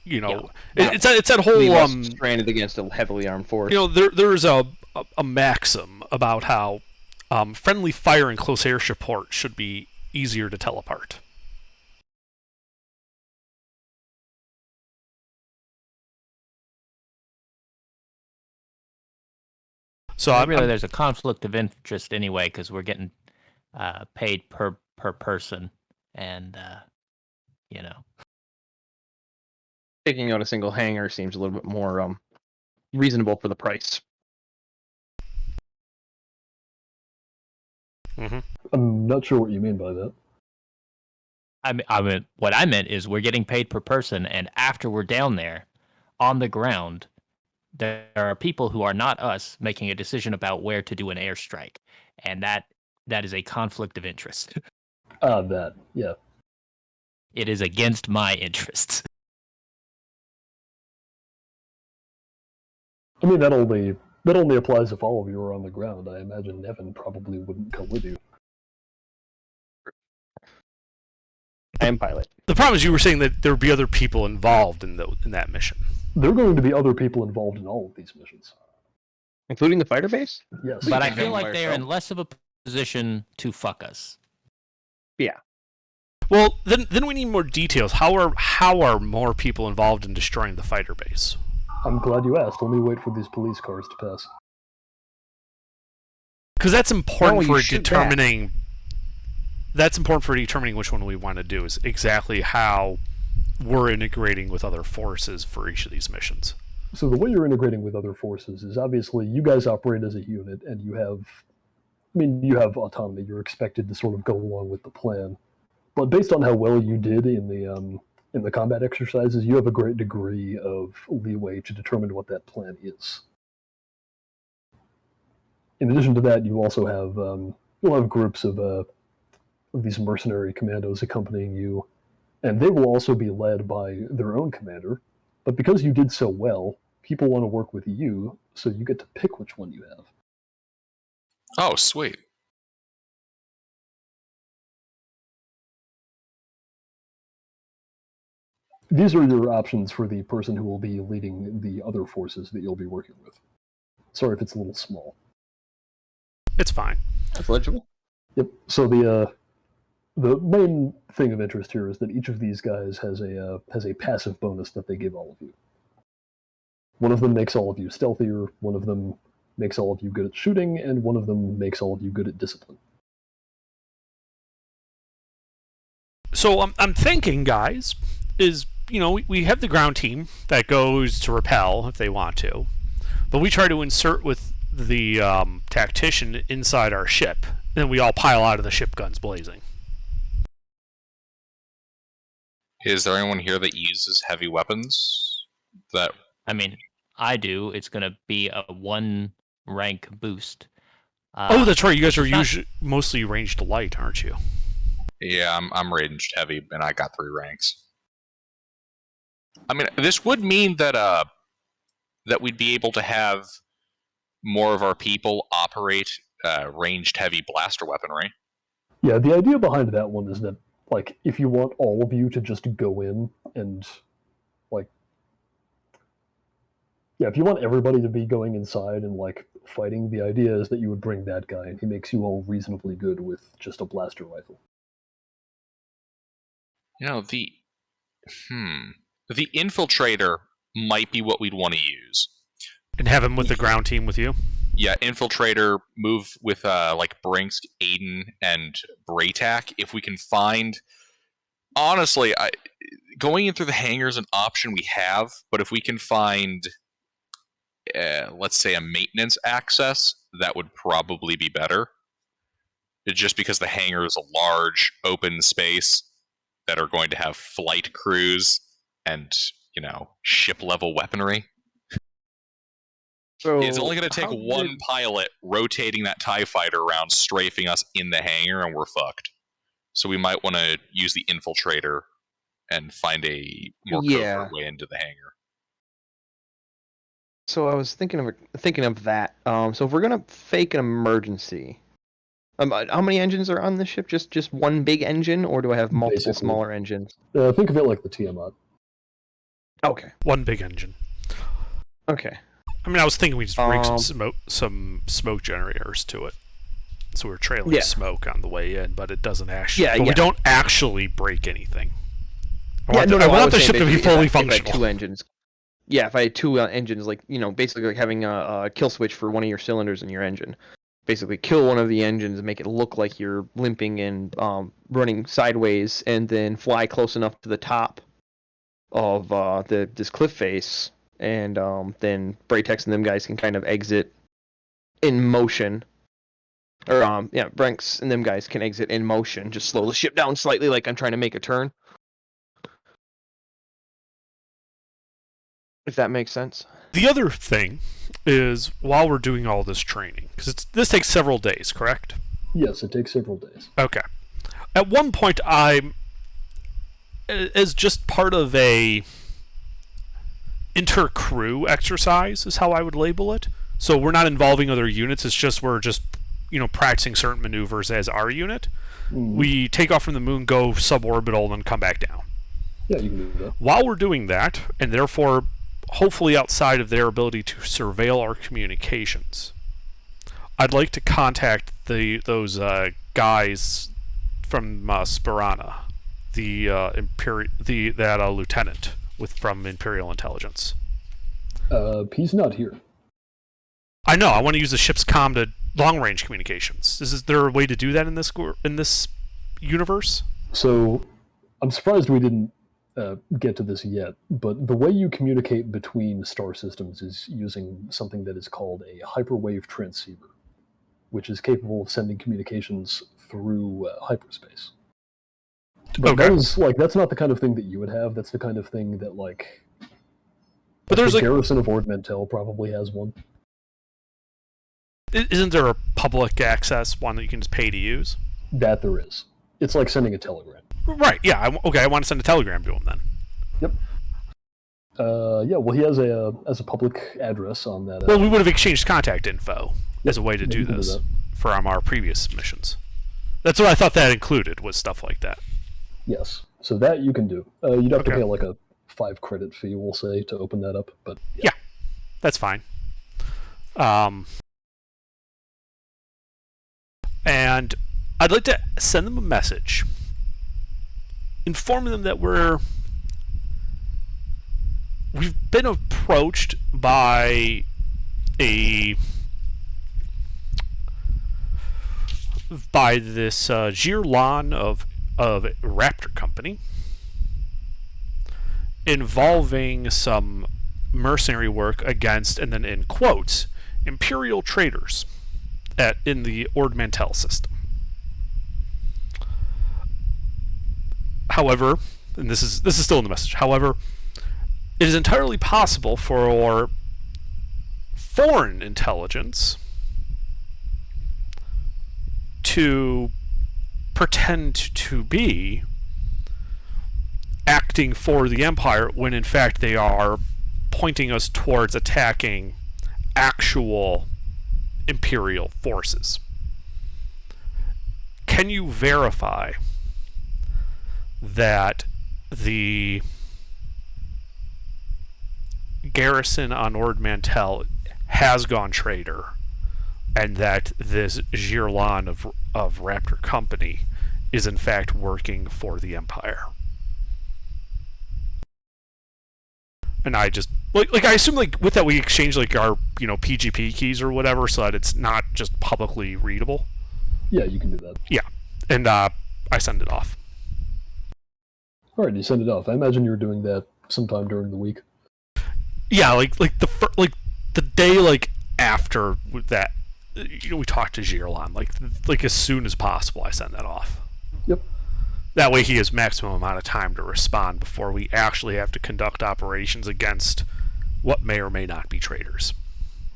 S5: It's that whole
S4: stranded against a heavily armed force.
S5: There's a maxim about how friendly fire and close air support should be easier to tell apart. So
S6: there's a conflict of interest anyway because we're getting paid per person, and
S4: taking out a single hangar seems a little bit more reasonable for the price.
S2: Mm-hmm. I'm not sure what you mean by that.
S6: I mean, what I meant is we're getting paid per person, and after we're down there, on the ground, there are people who are not us making a decision about where to do an airstrike, and that is a conflict of interest.
S2: That, yeah.
S6: It is against my interests.
S2: I mean, that only applies if all of you are on the ground. I imagine Nevin probably wouldn't come with you.
S4: I am pilot.
S5: The problem is you were saying that there would be other people involved in that mission.
S2: There are going to be other people involved in all of these missions.
S4: Including the fighter base?
S2: Yes.
S6: But I feel like they are in less of a position to fuck us.
S4: Yeah.
S5: Well, then we need more details. How are more people involved in destroying the fighter base?
S2: I'm glad you asked. Let me wait for these police cars to pass.
S5: Because that's important for determining. That's important for determining which one we want to do. Is exactly how we're integrating with other forces for each of these missions.
S2: So the way you're integrating with other forces is obviously you guys operate as a unit, and you have autonomy. You're expected to sort of go along with the plan. But based on how well you did in the combat exercises, you have a great degree of leeway to determine what that plan is. In addition to that, you also have you'll have groups of these mercenary commandos accompanying you, and they will also be led by their own commander. But because you did so well, people want to work with you, so you get to pick which one you have.
S1: Oh, sweet.
S2: These are your options for the person who will be leading the other forces that you'll be working with. Sorry if it's a little small.
S5: It's fine.
S4: That's legible.
S2: Yep. So the main thing of interest here is that each of these guys has a passive bonus that they give all of you. One of them makes all of you stealthier, one of them makes all of you good at shooting, and one of them makes all of you good at discipline.
S5: So I'm thinking, guys, is, we have the ground team that goes to repel if they want to, but we try to insert with the tactician inside our ship, and we all pile out of the ship, guns blazing.
S1: Is there anyone here that uses heavy weapons?
S6: I mean, I do. It's going to be a 1 rank boost.
S5: That's right. You guys are mostly ranged light, aren't you?
S1: Yeah, I'm ranged heavy, and I got 3 ranks. I mean, this would mean that we'd be able to have more of our people operate ranged heavy blaster weaponry.
S2: Yeah, the idea behind that one is that, like, if you want all of you to just go in and, like, Yeah, if you want everybody to be going inside and like fighting, the idea is that you would bring that guy, and he makes you all reasonably good with just a blaster rifle.
S1: You know, the infiltrator might be what we'd want to use.
S5: And have him with the ground team with you.
S1: Yeah, infiltrator, move with like Brinks, Aiden, and Braytak. If we can find, honestly, going in through the hangar is an option we have, but if we can find, let's say, a maintenance access, that would probably be better. Just because the hangar is a large open space that are going to have flight crews and, you know, ship level weaponry.
S4: So
S1: It's only going to take one pilot rotating that TIE fighter around, strafing us in the hangar, and we're fucked. So we might want to use the infiltrator and find a more covert way into the hangar.
S4: So I was thinking of that. So if we're gonna fake an emergency, how many engines are on the ship? Just one big engine, or do I have multiple
S2: Basically.
S4: smaller engines?
S2: Think of it like the Tiamat.
S4: Okay.
S5: One big engine.
S4: Okay.
S5: I mean, I was thinking we just rig some smoke generators to it, so we're trailing smoke on the way in, but it doesn't actually.
S4: Yeah,
S5: but we don't actually break anything. I
S4: I
S5: want the ship to be fully
S4: if I had
S5: functional.
S4: 2 engines. Yeah, if I had 2 engines, like, you know, basically like having a kill switch for one of your cylinders in your engine. Basically, kill one of the engines and make it look like you're limping and running sideways, and then fly close enough to the top of this cliff face, and then Braytex and them guys can kind of exit in motion. Or Brinks and them guys can exit in motion. Just slow the ship down slightly, like I'm trying to make a turn. If that makes sense.
S5: The other thing is, while we're doing all this training, because this takes several days, correct?
S2: Yes, it takes several days.
S5: Okay. At one point, as just part of a inter-crew exercise, is how I would label it. So we're not involving other units. It's just we're just practicing certain maneuvers as our unit.
S2: Mm-hmm.
S5: We take off from the moon, go suborbital, and then come back down.
S2: Yeah, you can do that.
S5: While we're doing that, and therefore hopefully outside of their ability to surveil our communications, I'd like to contact those guys from Spirana, that lieutenant from Imperial Intelligence.
S2: He's not here.
S5: I know. I want to use the ship's comm to long-range communications. Is there a way to do that in this universe?
S2: So, I'm surprised we didn't get to this yet, but the way you communicate between star systems is using something that is called a hyperwave transceiver, which is capable of sending communications through hyperspace. But that's not the kind of thing that you would have. That's the kind of thing that
S5: but there's
S2: the garrison of Ord Mantell probably has one.
S5: Isn't there a public access one that you can just pay to use?
S2: That there is. It's like sending a telegram.
S5: Right, yeah. I want to send a telegram to him then.
S2: Yep. Yeah, well, he has a public address on that.
S5: Well, we would have exchanged contact info as a way to do this
S2: do
S5: from our previous missions. That's what I thought that included, was stuff like that.
S2: Yes, so that you can do. You'd have to pay like a 5 credit fee, we'll say, to open that up, but
S5: yeah that's fine. And I'd like to send them a message informing them that we've been approached by this Jirlan of Raptor Company involving some mercenary work against, and then in quotes, Imperial traders in the Ord Mantell system. However, and this is still in the message, however, it is entirely possible for foreign intelligence to pretend to be acting for the Empire when in fact they are pointing us towards attacking actual Imperial forces. Can you verify that the garrison on Ord Mantell has gone traitor, and that this Girlan of Raptor Company is in fact working for the Empire. And I just like I assume like with that we exchange like our PGP keys or whatever so that it's not just publicly readable.
S2: Yeah, you can do that.
S5: Yeah, and I send it off.
S2: All right, you send it off. I imagine you were doing that sometime during the week.
S5: Yeah, like the day like after that, we talked to Girlan like as soon as possible. I send that off.
S2: Yep.
S5: That way he has maximum amount of time to respond before we actually have to conduct operations against what may or may not be traitors.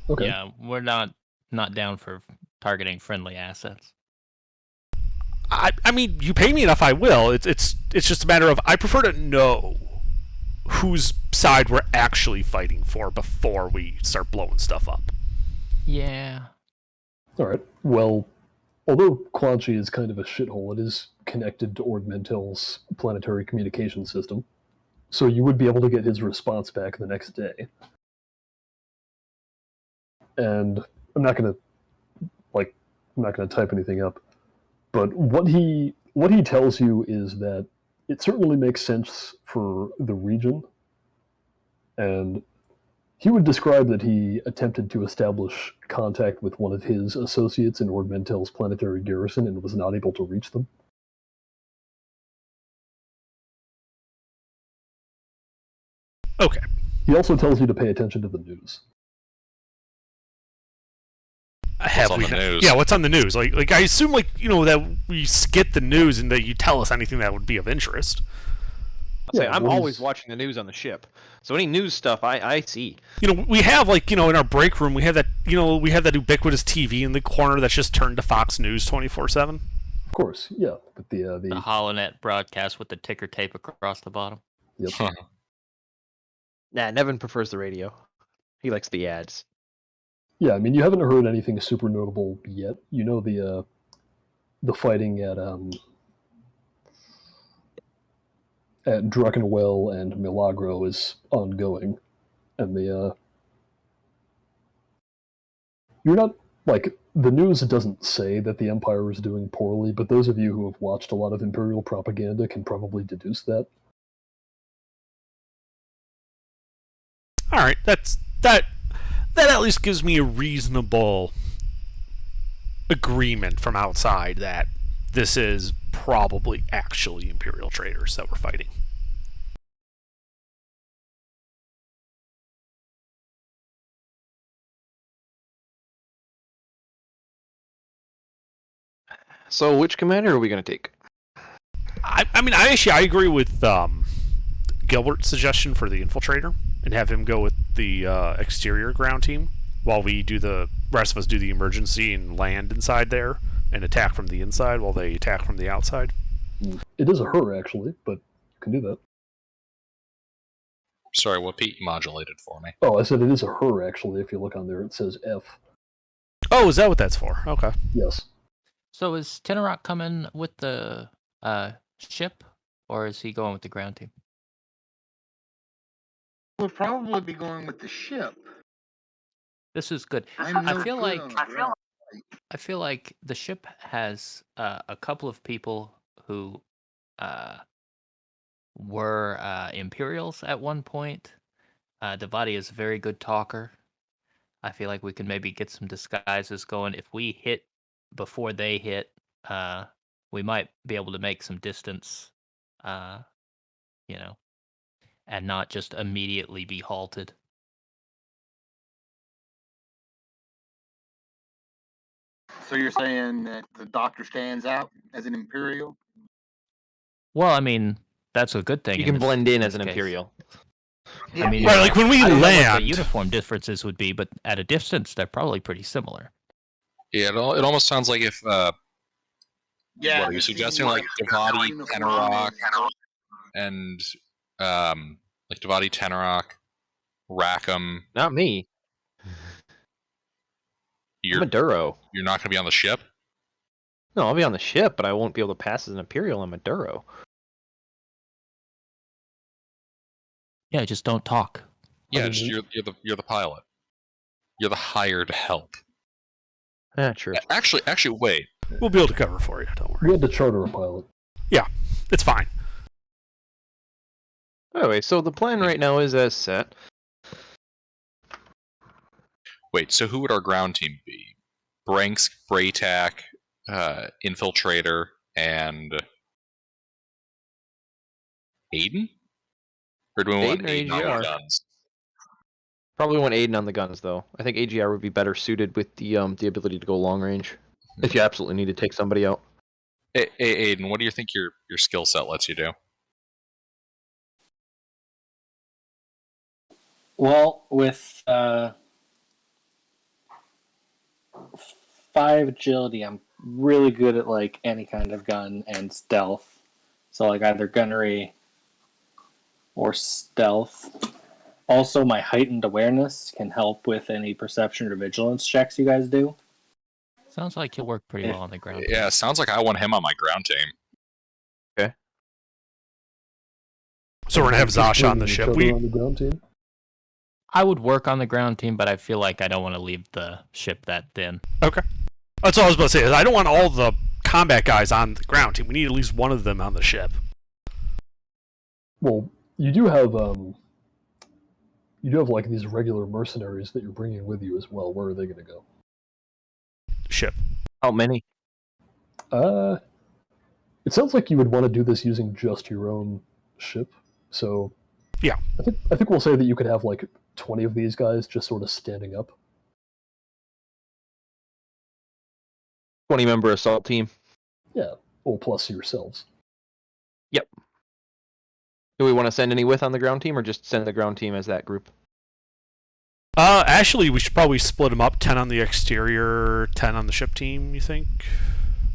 S2: Okay.
S6: Yeah, we're not down for targeting friendly assets.
S5: I mean, you pay me enough, I will. It's just a matter of I prefer to know whose side we're actually fighting for before we start blowing stuff up.
S6: Yeah.
S2: All right. Well, although Quan Chi is kind of a shithole, it is connected to Ord Mantell's planetary communication system, so you would be able to get his response back the next day. And I'm not gonna type anything up, but what he tells you is that it certainly makes sense for the region, and he would describe that he attempted to establish contact with one of his associates in Ord Mantell's planetary garrison and was not able to reach them.
S5: Okay.
S2: He also tells you to pay attention to the news.
S5: Have
S1: on
S5: we
S1: the news?
S5: Yeah, what's on the news? Like I assume that we skip the news and that you tell us anything that would be of interest.
S2: Yeah,
S4: I'm
S2: what
S4: always
S2: is-
S4: watching the news on the ship, so any news stuff I see.
S5: We have in our break room we have that ubiquitous TV in the corner that's just turned to Fox News 24/7.
S2: Of course, yeah. But
S6: The HoloNet broadcast with the ticker tape across the bottom.
S2: Yep.
S1: Huh.
S4: Nah, Nevin prefers the radio. He likes the ads.
S2: Yeah, I mean, you haven't heard anything super notable yet. You know the fighting at Druckenwell and Milagro is ongoing, and you're not the news doesn't say that the Empire is doing poorly, but those of you who have watched a lot of Imperial propaganda can probably deduce that.
S5: All right, that at least gives me a reasonable agreement from outside that this is probably actually Imperial traitors that we're fighting.
S4: So, which commander are we going to take?
S5: I mean, I agree with Gilbert's suggestion for the infiltrator and have him go with the exterior ground team while the rest of us do the emergency and land inside there and attack from the inside while they attack from the outside.
S2: It is a her, actually, but you can do that.
S1: Sorry, what Pete modulated for me?
S2: Oh, I said it is a her, actually. If you look on there, it says F.
S5: Oh, is that what that's for? Okay.
S2: Yes.
S6: So is Tenorok coming with the ship, or is he going with the ground team?
S3: We'll probably be going with the ship.
S6: This is good.
S3: I'm no
S6: I feel
S3: good
S6: like
S3: on the ground.
S6: I feel like the ship has a couple of people who were Imperials at one point. Devati is a very good talker. I feel like we can maybe get some disguises going. If we hit before they hit, we might be able to make some distance, and not just immediately be halted.
S3: So you're saying that the Doctor stands out as an Imperial?
S6: Well, I mean, that's a good thing.
S4: You can blend in as an
S6: case.
S4: Imperial.
S6: I mean,
S5: Right, like when we
S6: I don't know what
S5: land.
S6: the uniform differences would be, but at a distance, they're probably pretty similar.
S1: Yeah, it almost sounds like if
S3: Yeah.
S1: what are you suggesting? Like Devati, Tenorok, and like Devati, Tenorok, Rackham.
S4: Not me.
S1: You're
S4: Maduro.
S1: you're not going to be on the ship.
S4: No, I'll be on the ship, but I won't be able to pass as an Imperial on Maduro.
S6: Yeah, just don't talk.
S1: Yeah,
S2: mean,
S1: just you're the pilot. You're the hired help.
S4: Yeah, true.
S1: Actually, wait.
S5: We'll be able to cover for you. Don't
S2: We
S5: worry.
S2: had to charter a pilot.
S5: It's fine.
S4: Anyway, so the plan right now is as set.
S1: Wait, so who would our ground team be? Branks, Braytac, Infiltrator, and Aiden? Or do we want
S4: Aiden
S1: Aiden
S4: or
S1: on
S4: AGR?
S1: the guns?
S4: Probably want Aiden on the guns though. I think AGR would be better suited with the ability to go long range. If you absolutely need to take somebody out.
S1: Hey, Aiden, what do you think your skill set lets you do?
S8: Well, with 5 agility, I'm really good at like any kind of gun and stealth. So like either gunnery or stealth. Also, my heightened awareness can help with any perception or vigilance checks you guys do.
S6: Sounds like he'll work pretty well on the ground.
S1: Yeah, sounds like I want him on my ground team.
S5: So we're gonna have Zasha on the
S2: Each
S5: ship.
S2: other on the ground team.
S6: I would work on the ground team, but I feel like I don't want to leave the ship that thin.
S5: Okay. That's all I was about to say. Is I don't want all the combat guys on the ground team. We need at least one of them on the ship.
S2: Well, you do have like these regular mercenaries that you're bringing with you as well. Where are they going to go?
S5: Ship.
S4: How many?
S2: It sounds like you would want to do this using just your own ship. So
S5: Yeah.
S2: I think we'll say that you could have like 20 of these guys just sort of standing up.
S4: 20-member assault team.
S2: Yeah, well, plus yourselves.
S4: Do we want to send any with on the ground team, or just send the ground team as that group?
S5: Actually, we should probably split them up. 10 on the exterior, 10 on the ship team. You think?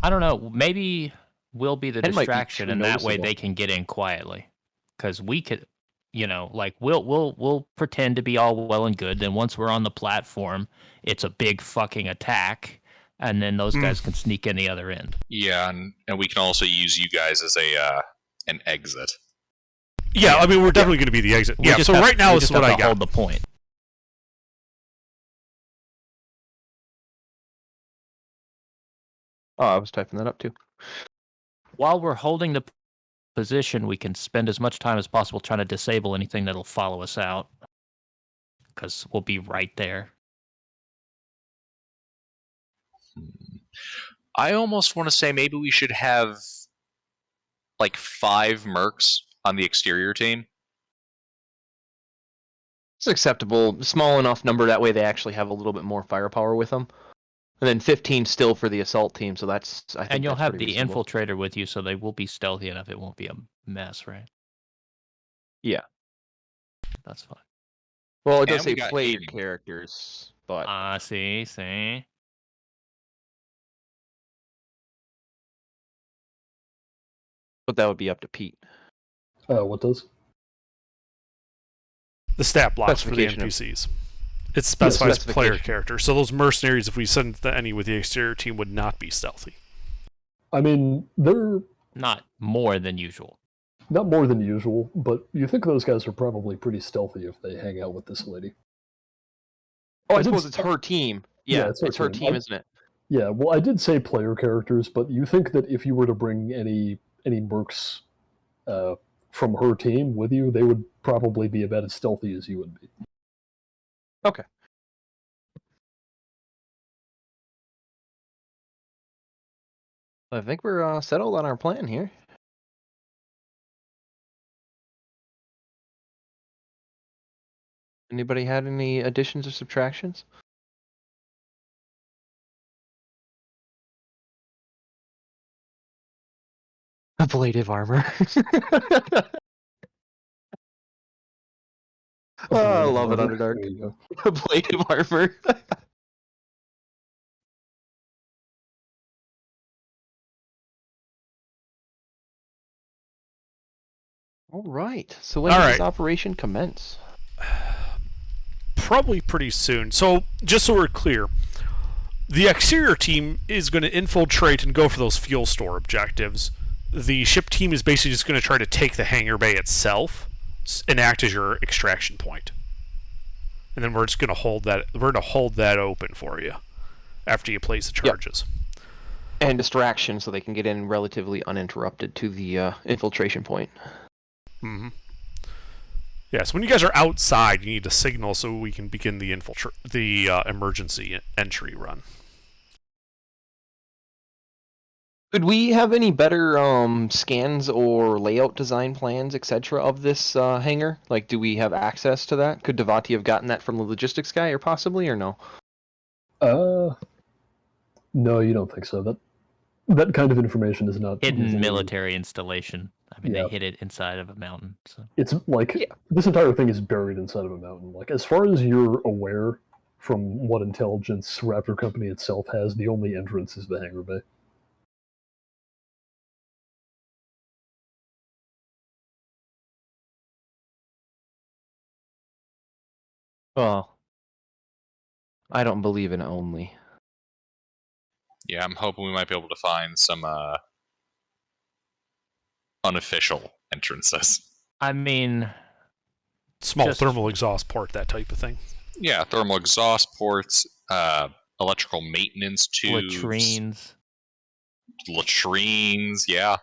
S6: I don't know. Maybe we'll be the
S4: It might be
S6: distraction,
S4: too
S6: and that way
S2: noticeable.
S6: they can get in quietly. Because we could, like we'll pretend to be all well and good. Then once we're on the platform, it's a big fucking attack, and then those guys can sneak in the other end.
S1: Yeah, and we can also use you guys as an exit.
S5: Yeah, I mean, we're definitely going to be the exit.
S6: We
S5: Yeah,
S6: just
S5: so
S6: have-
S5: right now
S6: we
S5: this is
S6: just
S5: what
S6: have
S5: I
S6: to
S5: got.
S6: hold the point.
S4: Oh, I was typing that up too.
S6: While we're holding the position, we can spend as much time as possible trying to disable anything that'll follow us out. Because we'll be right there.
S1: I almost want to say maybe we should have like 5 mercs on the exterior team.
S4: It's acceptable. Small enough number, that way they actually have a little bit more firepower with them. And then 15 still for the assault team, so that's, I think
S6: And you'll
S4: that's
S6: have
S4: pretty
S6: the
S4: reasonable.
S6: infiltrator with you, so they will be stealthy enough. It won't be a mess, right?
S4: Yeah.
S6: That's fine.
S4: Well, it does
S1: And we
S4: say
S1: got
S4: played
S1: Aiden.
S4: characters, but
S6: See.
S4: that would be up to Pete.
S2: What does?
S5: The stat blocks for the
S4: Specification of-
S5: NPCs. It specifies player
S4: specification.
S5: characters. So those mercenaries, if we send any with the exterior team, would not be stealthy.
S2: I mean, they're
S6: Not more than usual.
S2: not more than usual, but you think those guys are probably pretty stealthy if they hang out with this lady.
S4: Oh,
S2: I
S4: I
S2: did
S4: suppose
S2: s-
S4: it's her team.
S2: Yeah,
S4: Yeah,
S2: it's
S4: it's
S2: her
S4: her
S2: team.
S4: team, isn't it?
S2: Yeah, well, I did say player characters, but you think that if you were to bring any mercs from her team with you, they would probably be about as stealthy as you would be.
S4: Okay. I think we're settled on our plan here. Anybody had any additions or subtractions? Ablative armor. Oh, I love it, Underdark.
S2: There you go.
S4: Ablative armor. All right. So when
S5: All
S4: does this
S5: right.
S4: operation commence?
S5: Probably pretty soon. So, just so we're clear, the exterior team is going to infiltrate and go for those fuel store objectives. The ship team is basically just going to try to take the hangar bay itself and act as your extraction point. and then we're just gonna hold that. We're gonna hold that open for you after you place the charges.
S4: And distraction, so they can get in relatively uninterrupted to the infiltration point.
S5: Mm-hmm. Yeah, so when you guys are outside, you need to signal so we can begin the emergency entry run.
S4: Could we have any better scans or layout design plans, etc., of this hangar? Like, do we have access to that? Could Devati have gotten that from the logistics guy, or possibly, or no?
S2: No, you don't think so. That kind of information is not
S6: Hidden
S2: easily-
S6: military installation. I mean,
S2: Yeah.
S6: they hid it inside of a mountain. So
S2: It's like this entire thing is buried inside of a mountain. Like, as far as you're aware, from what intelligence Raptor Company itself has, the only entrance is the hangar bay.
S4: Well, I don't believe in only.
S1: Yeah, I'm hoping we might be able to find some unofficial entrances.
S6: I mean,
S5: Small
S6: Just-
S5: thermal exhaust port, that type of thing.
S1: Yeah, thermal exhaust ports, electrical maintenance tubes, latrines. Yeah,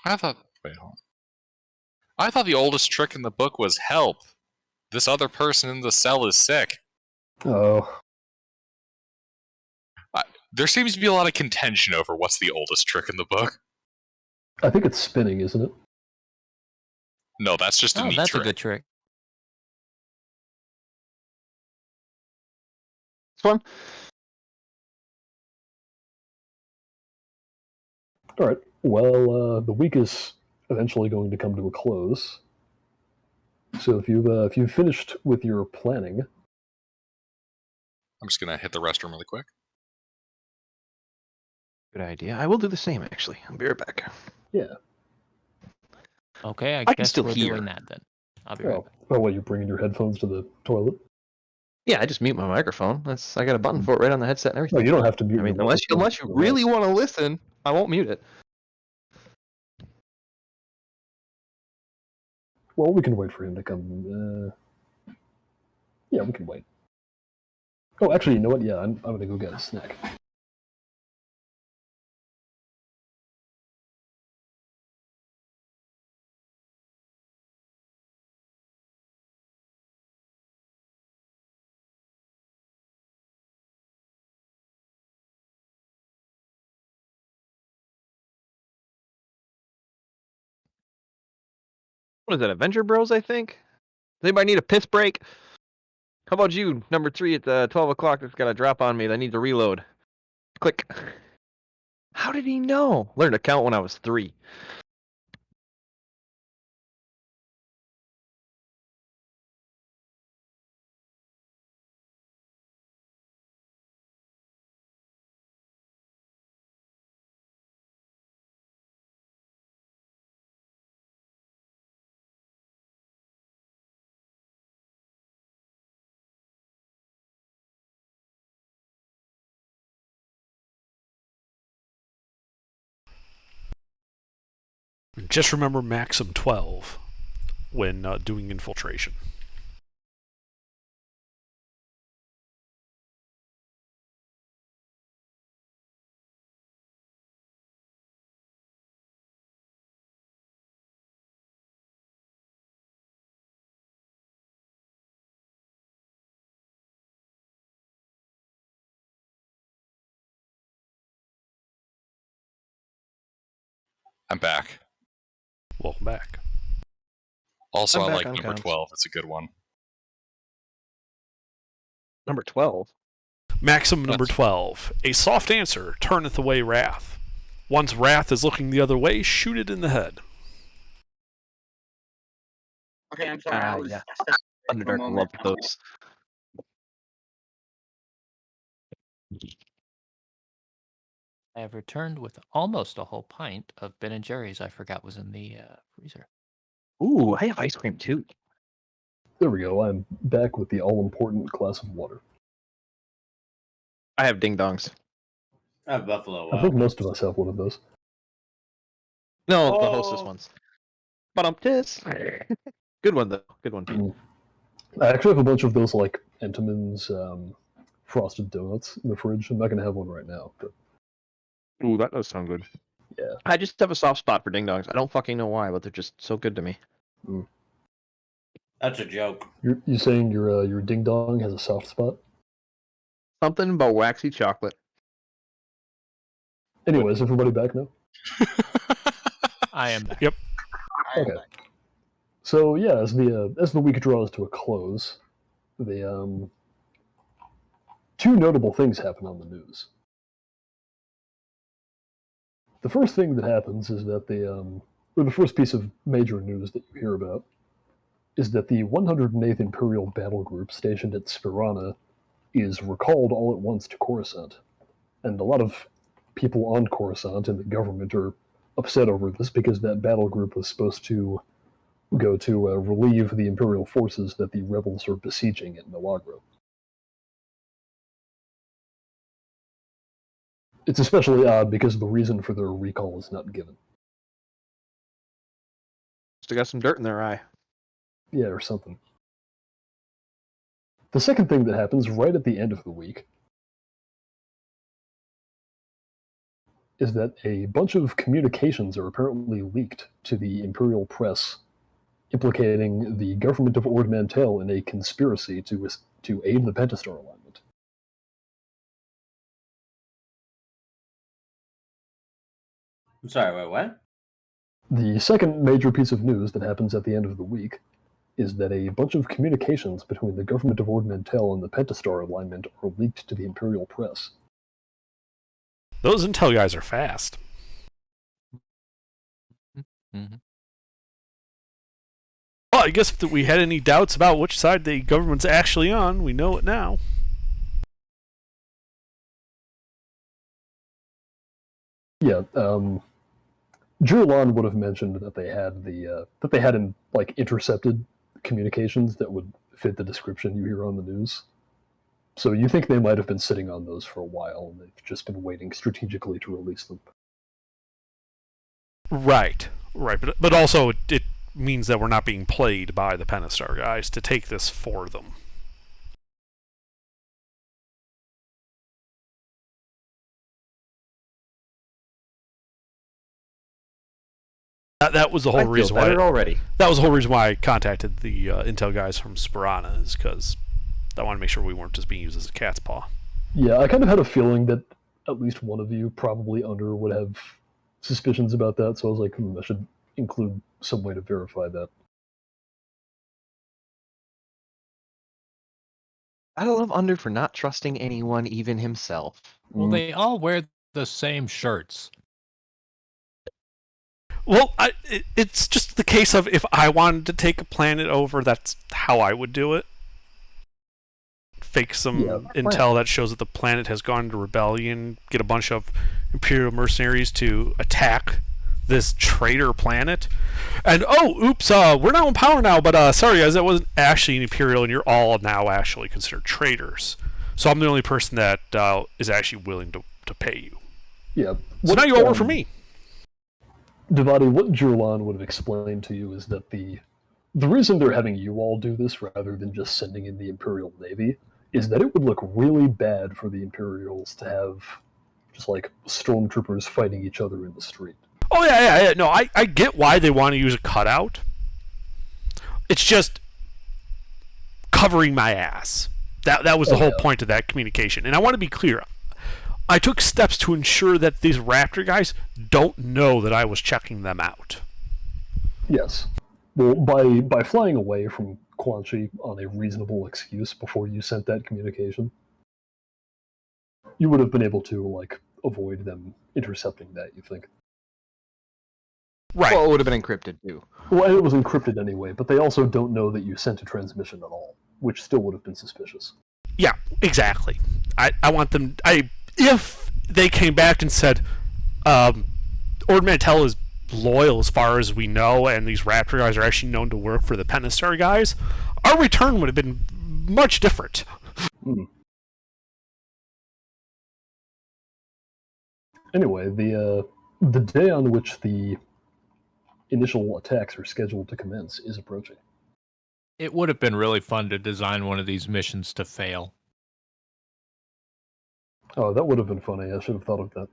S1: I thought. Wait, hold on. I thought the oldest trick in the book was help. This other person in the cell is sick.
S2: Oh,
S1: There seems to be a lot of contention over what's the oldest trick in the book.
S2: I think it's spinning, isn't it?
S1: No, that's just a neat
S6: that's
S1: trick.
S6: a good trick.
S4: This one?
S2: All right. Well, the week is eventually going to come to a close. So if you've finished with your planning,
S1: I'm just gonna hit the restroom really quick.
S4: Good idea. I will do the same, actually. I'll be right back.
S2: yeah.
S6: Okay, I
S4: can
S6: guess
S4: still
S6: we're
S4: hear.
S6: doing that then. I'll be right
S2: Oh,
S6: back.
S2: what? You're bringing your headphones to the toilet?
S4: Yeah, I just mute my microphone. I got a button for it right on the headset and
S2: No,
S4: everything.
S2: you don't have to mute.
S4: I mean,
S2: your
S4: unless
S2: microphone.
S4: you really want to listen, I won't mute it.
S2: Well, we can wait for him to come. Yeah, we can wait. Oh, actually, you know what? Yeah, I'm gonna go get a snack.
S4: What is that, Avenger Bros, I think? Does anybody need a piss break? How about you, number 3 at 12 o'clock that's got a drop on me that needs a reload? Click. How did he know? Learned to count when I was 3.
S5: Just remember Maxim 12 when doing infiltration.
S1: I'm back.
S5: Welcome back.
S1: Also,
S4: I'm
S1: I
S4: back
S1: like
S4: on
S1: number
S4: comms.
S1: 12. It's a good one.
S4: Number 12?
S5: Maxim number
S1: That's-
S5: 12. A soft answer turneth away wrath. Once wrath is looking the other way, shoot it in the head.
S3: Okay, I'm sorry. I was
S4: Yeah.
S3: stepping away for a
S4: Underdark
S3: moment.
S4: loved those.
S6: I have returned with almost a whole pint of Ben and Jerry's. I forgot was in the freezer.
S4: Ooh, I have ice cream too.
S2: There we go. I'm back with the all-important glass of water.
S4: I have ding dongs.
S7: I have Buffalo
S2: I
S7: Wild
S2: think most of
S7: Wings.
S2: us have one of those.
S4: No, the
S7: Oh.
S4: hostess ones. But I'm pissed. Good one though. Good one, Pete.
S2: I actually have a bunch of those like Entenmann's frosted donuts in the fridge. I'm not gonna have one right now, but
S4: Ooh, that does sound good.
S2: Yeah.
S4: I just have a soft spot for ding dongs. I don't fucking know why, but they're just so good to me.
S7: That's a joke.
S2: you're saying your ding dong has a soft spot?
S4: Something about waxy chocolate.
S2: Anyways, everybody back now?
S6: I am back.
S5: Yep.
S2: Okay. So yeah, as the week draws to a close, the two notable things happen on the news. The first thing that happens is that the first piece of major news that you hear about is that the 108th Imperial Battle Group stationed at Spirana is recalled all at once to Coruscant, and a lot of people on Coruscant and the government are upset over this because that battle group was supposed to go to relieve the Imperial forces that the rebels are besieging at Milagro. It's especially odd because the reason for their recall is not given.
S4: Still got some dirt in their eye.
S2: Yeah, or something. The second thing that happens right at the end of the week is that a bunch of communications are apparently leaked to the Imperial press implicating the government of Ord Mantell in a conspiracy to aid the Pentastar alignment.
S7: I'm sorry, wait, what?
S2: The second major piece of news that happens at the end of the week is that a bunch of communications between the government of Ord Mantell and the Pentastar alignment are leaked to the Imperial press.
S5: Those intel guys are fast.
S6: Mm-hmm.
S5: Well, I guess if we had any doubts about which side the government's actually on, we know it now.
S2: Yeah, Jurlan would have mentioned that they had intercepted communications that would fit the description you hear on the news. So you think they might have been sitting on those for a while, and they've just been waiting strategically to release them.
S5: Right. But also it means that we're not being played by the Pentastar guys to take this for them. That was the whole reason why.
S4: Already.
S5: That was the whole reason why I contacted the intel guys from Spirana, is because I wanted to make sure we weren't just being used as a cat's paw.
S2: Yeah, I kind of had a feeling that at least one of you, probably Under, would have suspicions about that, so I was like, I should include some way to verify that.
S4: I love Under for not trusting anyone, even himself.
S6: Well, they all wear the same shirts.
S5: Well, it's just the case of if I wanted to take a planet over, that's how I would do it. Fake some intel that shows that the planet has gone into rebellion, get a bunch of Imperial mercenaries to attack this traitor planet, and oops, we're now in power now, but sorry guys, that wasn't actually an Imperial, and you're all now actually considered traitors. So I'm the only person that is actually willing to pay you.
S2: Yeah.
S5: So now you all work for me.
S2: Devati, what Jurlan would have explained to you is that the reason they're having you all do this rather than just sending in the Imperial Navy is that it would look really bad for the Imperials to have just like stormtroopers fighting each other in the street.
S5: Oh yeah. No, I get why they want to use a cutout. It's just covering my ass. That was the whole point of that communication. And I want to be clear. I took steps to ensure that these Raptor guys don't know that I was checking them out.
S2: Yes. Well, by flying away from Quan Chi on a reasonable excuse before you sent that communication, you would have been able to, avoid them intercepting that, you think?
S5: Right.
S4: Well, it would have been encrypted, too.
S2: Well, it was encrypted anyway, but they also don't know that you sent a transmission at all, which still would have been suspicious.
S5: Yeah, exactly. I want them... If they came back and said, Ord Mantell is loyal as far as we know, and these Raptor guys are actually known to work for the Pentastar guys, our return would have been much different.
S2: Anyway, the day on which the initial attacks are scheduled to commence is approaching.
S6: It would have been really fun to design one of these missions to fail.
S2: Oh, that would have been funny. I should have thought of that.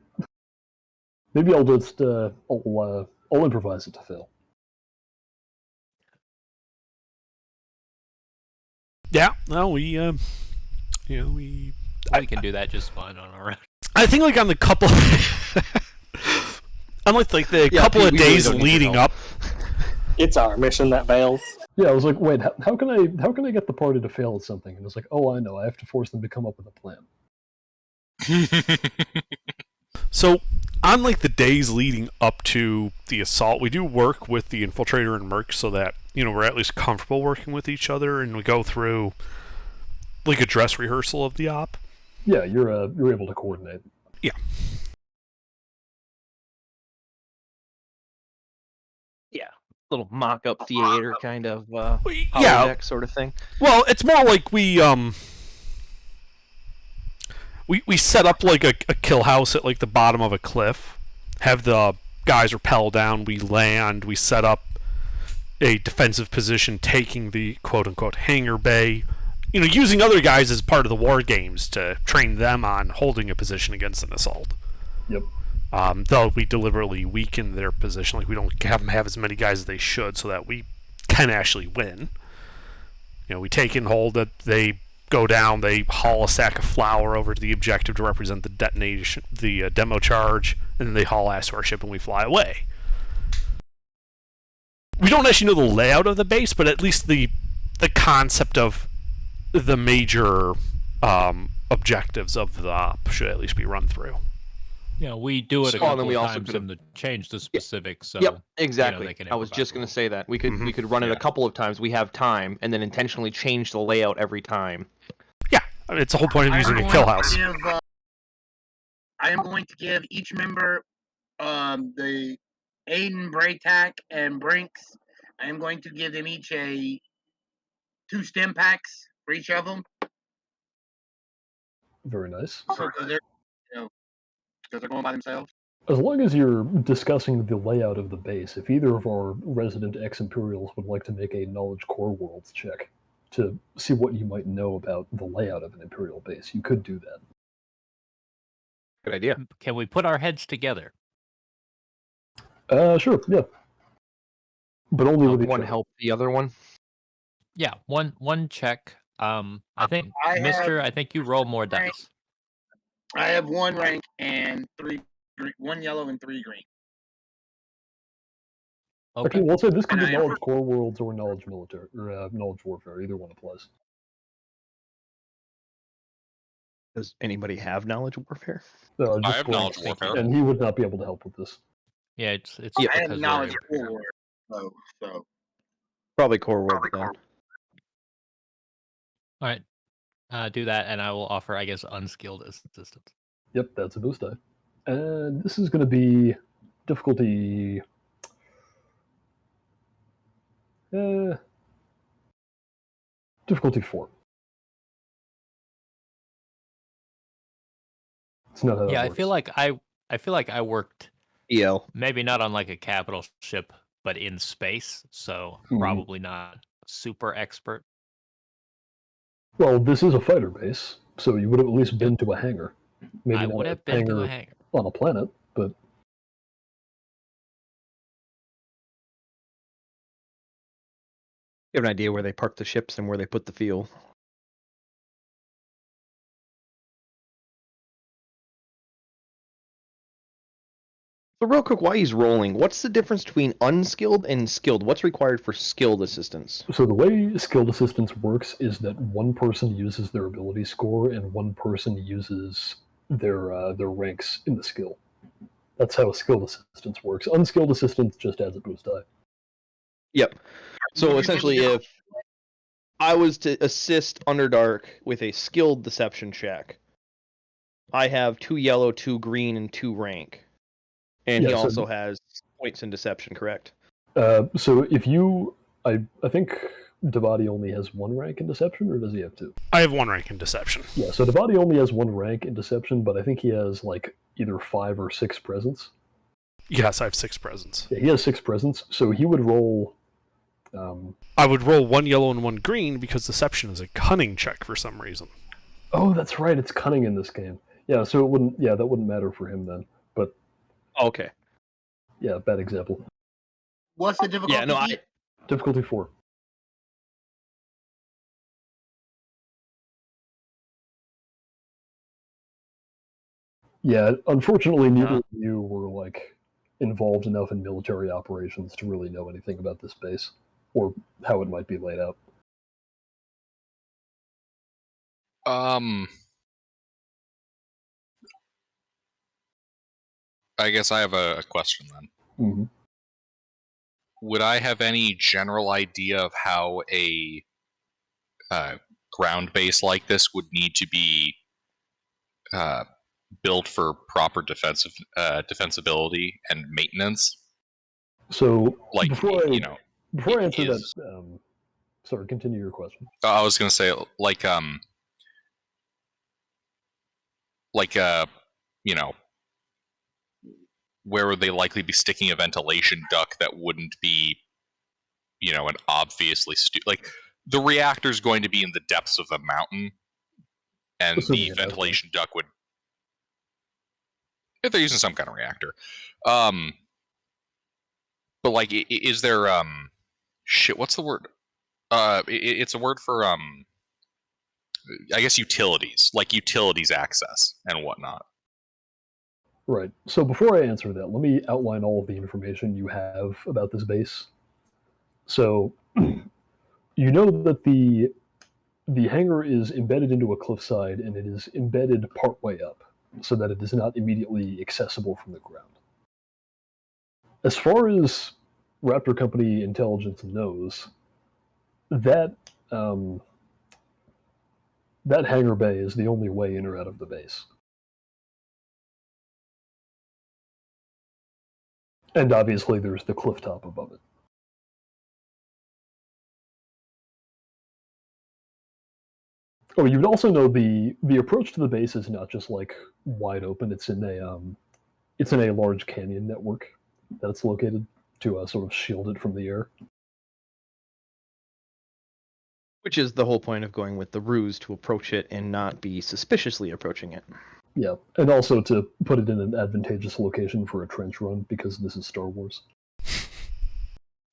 S2: Maybe I'll just I'll improvise it to fail.
S5: Yeah, no, we
S6: We can do that just fine on our own.
S5: I think like on the couple, unlike like the couple of days leading up.
S8: It's our mission that fails.
S2: Yeah, I was like, wait, how can I get the party to fail at something? And I was like, oh, I know, I have to force them to come up with a plan.
S5: So, on like the days leading up to the assault, we do work with the Infiltrator and Merc so that, we're at least comfortable working with each other, and we go through like a dress rehearsal of the op.
S2: Yeah, you're able to coordinate.
S5: Yeah.
S4: Yeah, little mock-up theater kind of
S5: Yeah.
S4: holodeck sort of thing.
S5: Well, it's more like we set up like a kill house at like the bottom of a cliff, have the guys rappel down, we land, we set up a defensive position taking the quote-unquote hangar bay, using other guys as part of the war games to train them on holding a position against an assault.
S2: Yep.
S5: Though we deliberately weaken their position, like we don't have them have as many guys as they should so that we can actually win. We take in hold that they go down, they haul a sack of flour over to the objective to represent the detonation, the demo charge, and then they haul ass to our ship and we fly away. We don't actually know the layout of the base, but at least the concept of the major objectives of the op should at least be run through.
S6: We do it a
S4: So, and
S6: couple
S4: then we
S6: of
S4: also
S6: times
S4: could've-
S6: and to change the specifics. So,
S4: Yep, exactly.
S6: they can
S4: I was just going to say that we could
S5: Mhm.
S4: we could run it a
S6: Yeah.
S4: couple of times. We have time, and then intentionally change the layout every time.
S5: Yeah, it's the whole point of using a kill house.
S3: I am going to give each member, the Aiden, Braytac, and Brinks. I am going to give them each 2 stem packs for each of them.
S2: Very nice.
S3: So they're, because they're going by themselves.
S2: As long as you're discussing the layout of the base, if either of our resident ex-Imperials would like to make a Knowledge Core Worlds check to see what you might know about the layout of an Imperial base, you could do that.
S4: Good idea.
S6: Can we put our heads together?
S2: Sure, yeah. But only with each
S4: One
S2: other.
S4: help the other one.
S6: Yeah, one check. I think
S3: I
S6: Mister,
S3: have-
S6: I think you roll more dice.
S3: I have 1 rank and 3 green, 1 yellow and 3 green.
S2: Okay,
S6: Okay.
S2: well, so this could
S3: And
S2: be
S3: I have-
S2: Knowledge Core Worlds or Knowledge Military, or Knowledge Warfare. Either one applies.
S4: Does anybody have knowledge warfare?
S2: Just
S1: I have
S2: Gordon,
S1: knowledge warfare.
S2: and he would not be able to help with this.
S6: Yeah, it's
S4: Yeah.
S3: I have
S6: because
S3: knowledge
S6: we're
S3: war, so
S4: Probably core world then.
S6: All right. Do that, and I will offer, I guess, unskilled assistance.
S2: Yep, that's a boost die. And this is going to be difficulty. Difficulty 4. It's not how that
S6: Yeah,
S2: works.
S6: I feel like I worked
S4: EL.
S6: maybe not on like a capital ship, but in space, so
S2: Mhm.
S6: probably not super expert.
S2: Well, this is a fighter base, so you would have at least been to a hangar. Maybe
S6: I
S2: not
S6: would
S2: a
S6: have been to a
S2: hangar
S6: hangar.
S2: on a planet, but
S4: You have an idea where they park the ships and where they put the fuel. So real quick, while he's rolling, what's the difference between unskilled and skilled? What's required for skilled assistance?
S2: so the way skilled assistance works is that one person uses their ability score and one person uses their ranks in the skill. That's how skilled assistance works. Unskilled assistance just adds a boost die.
S4: Yep. So essentially, if I was to assist Underdark with a skilled deception check,
S9: I have 2 yellow, 2 green, and 2 rank. And he
S2: Yeah, so-
S9: also has points in deception, correct?
S2: So if you, I think Devati only has 1 rank in deception, or does he have 2?
S5: I have 1 rank in deception.
S2: Yeah, so Devati only has 1 rank in deception, but I think he has like either 5 or 6 presence.
S5: Yes, I have 6 presents.
S2: Yeah, he has 6 presence, so he would roll.
S5: I would roll 1 yellow and 1 green because deception is a cunning check for some reason.
S2: Oh, that's right. It's cunning in this game. Yeah, so it wouldn't. Yeah, that wouldn't matter for him then. But
S9: Okay.
S2: yeah, bad example.
S3: What's the difficulty?
S9: Yeah, no,
S2: Difficulty 4. Yeah, unfortunately, neither of you were like involved enough in military operations to really know anything about this base or how it might be laid out.
S1: I guess I have a question then.
S2: Mm-hmm.
S1: Would I have any general idea of how a ground base like this would need to be built for proper defensibility and maintenance?
S2: So,
S1: Like,
S2: before I answer
S1: is-
S2: that, sorry, continue your question.
S1: I was going to say, where would they likely be sticking a ventilation duct that wouldn't be, an obviously like the reactor's going to be in the depths of the mountain, and
S2: Assuming
S1: the
S2: it has
S1: ventilation duct would, if they're using some kind of reactor. But like, is there shit? What's the word? It's a word for I guess utilities, like utilities access and whatnot.
S2: Right. So before I answer that, let me outline all of the information you have about this base. So, you know that the hangar is embedded into a cliffside, and it is embedded partway up, so that it is not immediately accessible from the ground. As far as Raptor Company intelligence knows, that that hangar bay is the only way in or out of the base. And obviously there's the cliff top above it. Oh, you'd also know the approach to the base is not just like wide open. It's in a large canyon network that it's located to sort of shield it from the air.
S9: Which is the whole point of going with the ruse, to approach it and not be suspiciously approaching it.
S2: Yeah, and also to put it in an advantageous location for a trench run, because this is Star Wars.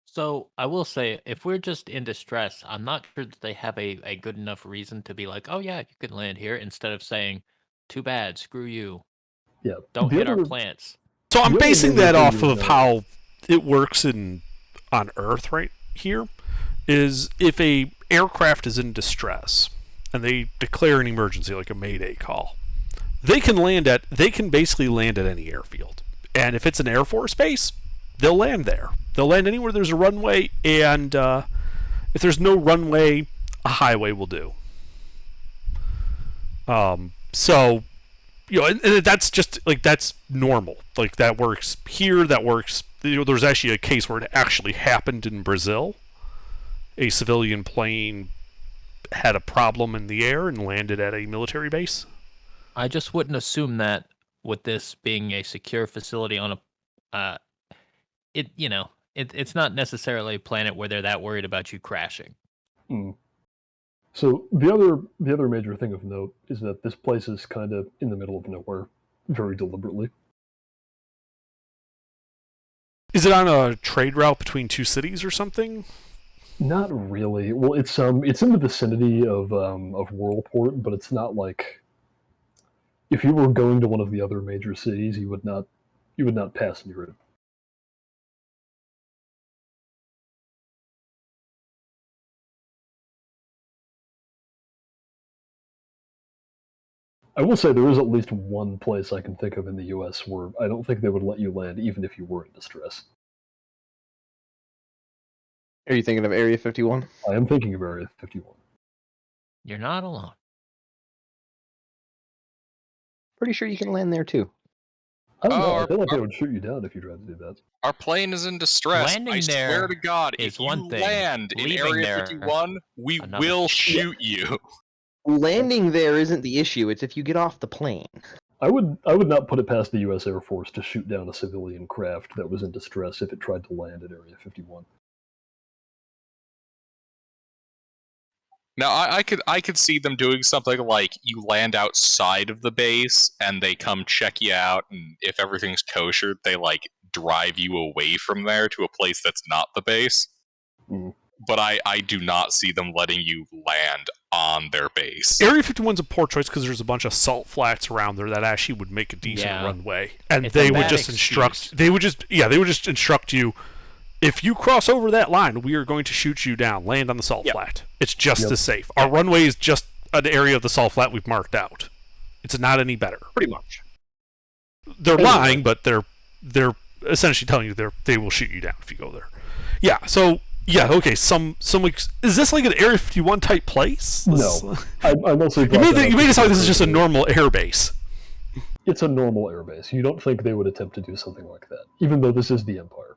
S6: So I will say, if we're just in distress, I'm not sure that they have a good enough reason to be like, oh yeah, you can land here, instead of saying, too bad, screw you.
S2: Yeah.
S6: Don't hit our plants.
S5: So I'm
S2: The other
S5: basing
S2: thing
S5: that
S2: that
S5: off
S2: you
S5: of
S2: know-
S5: how it works on Earth right here. Is if a aircraft is in distress and they declare an emergency, like a Mayday call, they can basically land at any airfield. And if it's an Air Force base, they'll land there. They'll land anywhere there's a runway, and if there's no runway, a highway will do. So, and that's just like, that's normal. Like, that works here. That works. There's actually a case where it actually happened in Brazil. A civilian plane had a problem in the air and landed at a military base.
S6: I just wouldn't assume that with this being a secure facility on a, it's not necessarily a planet where they're that worried about you crashing.
S2: So the other major thing of note is that this place is kind of in the middle of nowhere, very deliberately.
S5: Is it on a trade route between two cities or something?
S2: Not really. Well, it's in the vicinity of Whirlport, but it's not like, if you were going to one of the other major cities, you would not pass near it. I will say there is at least one place I can think of in the U.S. where I don't think they would let you land even if you were in distress.
S9: Are you thinking of Area 51?
S2: I am thinking of Area 51.
S6: You're not alone.
S9: Pretty sure you can land there too.
S2: I don't know.
S1: Oh,
S2: I feel like they would shoot you down if you tried to do that.
S1: Our plane is in distress.
S6: Landing
S1: I swear
S6: there
S1: to God,
S6: is
S1: if you
S6: one thing.
S1: land in
S6: Leaving
S1: Area
S6: there,
S1: 51, we
S6: another.
S1: will shoot you.
S9: Landing there isn't the issue. It's if you get off the plane.
S2: I would not put it past the U.S. Air Force to shoot down a civilian craft that was in distress if it tried to land at Area 51.
S1: Now, I could see them doing something like you land outside of the base and they come check you out, and if everything's kosher, they like drive you away from there to a place that's not the base.
S2: Mm.
S1: But I do not see them letting you land on their base.
S5: Area 51's a poor choice because there's a bunch of salt flats around there that actually would make a decent
S6: Yeah.
S5: runway, and
S6: It's a
S5: they would
S6: bad
S5: just instruct.
S6: excuse.
S5: They would just instruct you. If you cross over that line, we are going to shoot you down. Land on the salt
S9: Yep.
S5: flat. It's just
S2: Yep.
S5: as safe. Our runway is just an area of the salt flat we've marked out. It's not any better.
S9: Pretty much.
S5: They're
S2: Anyway.
S5: lying, but they're essentially telling you they will shoot you down if you go there. Yeah. So yeah. Okay. Some is this like an Area 51 type place?
S2: No. I mostly
S5: You
S2: brought
S5: made
S2: that
S5: you
S2: up
S5: made it sound like this is
S2: because
S5: just a normal air base.
S2: It's a normal airbase. You don't think they would attempt to do something like that, even though this is the Empire.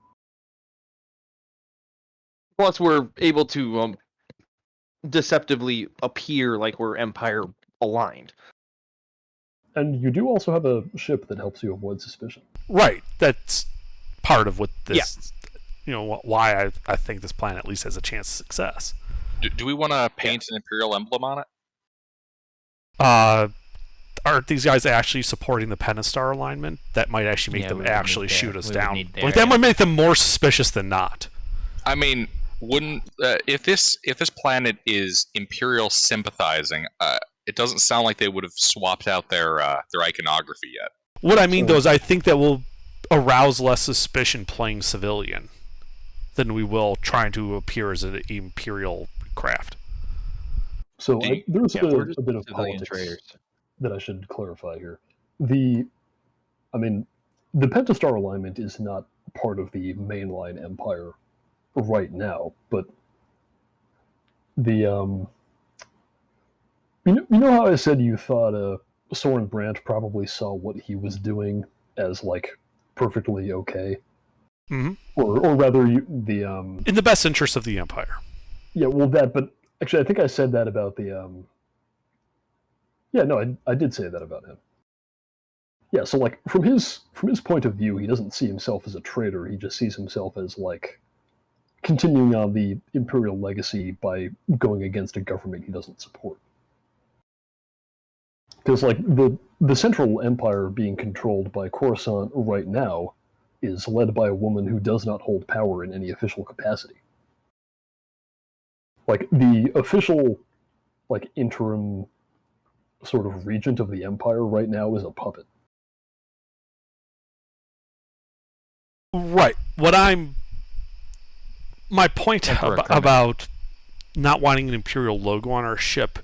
S9: Plus, we're able to deceptively appear like we're Empire aligned.
S2: And you do also have a ship that helps you avoid suspicion.
S5: Right. That's part of what this. You know why I think this plan at least has a chance of success.
S1: Do we want to paint an Imperial emblem on it?
S5: Aren't these guys actually supporting the Pentastar alignment? That might actually make
S6: Yeah,
S5: them
S6: we would
S5: actually
S6: need their-
S5: shoot us
S6: we would
S5: down.
S6: need their,
S5: Like that
S6: yeah.
S5: might make them more suspicious than not.
S1: I mean, wouldn't if this planet is Imperial sympathizing, it doesn't sound like they would have swapped out their iconography yet.
S5: What I mean though is I think that will arouse less suspicion playing civilian than we will trying to appear as an Imperial craft.
S2: So there's
S9: we're
S2: a
S9: just
S2: bit of
S9: civilian
S2: politics
S9: traders.
S2: that I should clarify here. The Pentastar alignment is not part of the mainline Empire right now, but the you know how I said you thought Soren Brandt probably saw what he was doing as like perfectly okay,
S5: Mhm.
S2: or rather
S5: In the best interest of the Empire.
S2: yeah, well that, but actually I think I said that about the yeah, no, I did say that about him. Yeah, so like from his point of view, he doesn't see himself as a traitor. He just sees himself as like continuing on the imperial legacy by going against a government he doesn't support. Because like the Central Empire being controlled by Coruscant right now is led by a woman who does not hold power in any official capacity. Like the official like interim sort of regent of the Empire right now is a puppet.
S5: Right. My point
S6: Emperor
S5: about not wanting an Imperial logo on our ship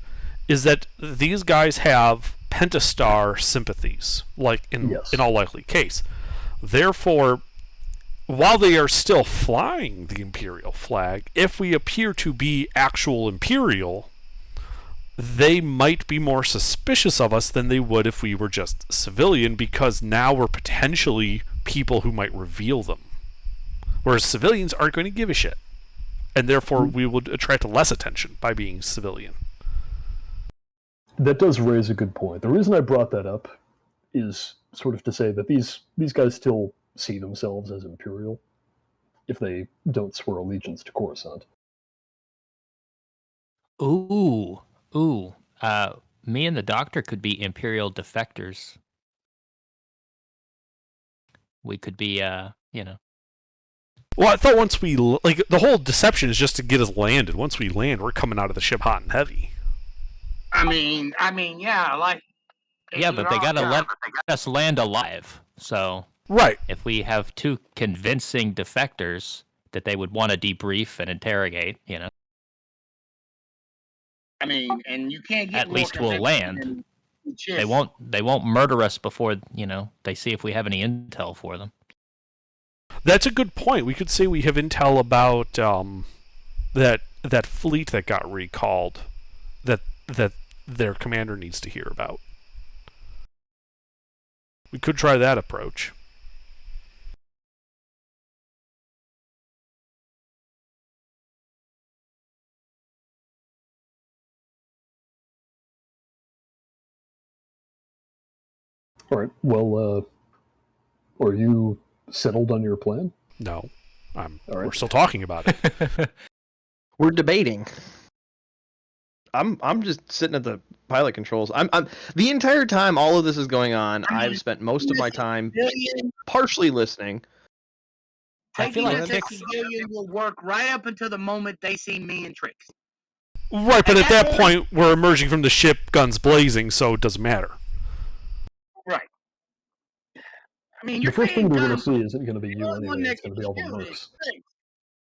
S5: is that these guys have Pentastar sympathies, like in all likely case. Therefore, while they are still flying the Imperial flag, if we appear to be actual Imperial, they might be more suspicious of us than they would if we were just civilian, because now we're potentially people who might reveal them. Whereas civilians aren't going to give a shit. And therefore we would attract less attention by being civilian.
S2: That does raise a good point. The reason I brought that up is sort of to say that these guys still see themselves as Imperial if they don't swear allegiance to Coruscant.
S6: Ooh. Me and the Doctor could be Imperial defectors. We could be,
S5: Well, I thought once we like the whole deception is just to get us landed. Once we land, we're coming out of the ship hot and heavy.
S3: I mean, yeah, like.
S6: yeah, but they gotta let us land alive. So
S5: Right.
S6: if we have two convincing defectors that they would want to debrief and interrogate,
S3: I mean, and you can't get
S6: At
S3: more
S6: least we'll
S3: convincing
S6: land.
S3: than just-
S6: they won't murder us before they see if we have any intel for them.
S5: That's a good point. We could say we have intel about that fleet that got recalled that their commander needs to hear about. We could try that approach.
S2: All right. Well, are you settled on your plan?
S5: No.
S2: All right.
S5: We're still talking about it.
S9: We're debating. I'm just sitting at the pilot controls. I'm the entire time all of this is going on, I've spent most of my time partially listening.
S6: I feel like
S3: Taking the
S6: Tix-
S3: civilian will work right up until the moment they see me and Trix.
S5: Right, but at that point, we're emerging from the ship, guns blazing, so it doesn't matter.
S3: Right. I mean,
S2: The
S3: you're
S2: first thing
S3: paying
S2: we're going to
S3: Tom.
S2: see isn't going to be you
S3: You're the one
S2: anyway.
S3: that
S2: It's going
S3: can
S2: to be all the
S3: do
S2: mercs.
S3: this.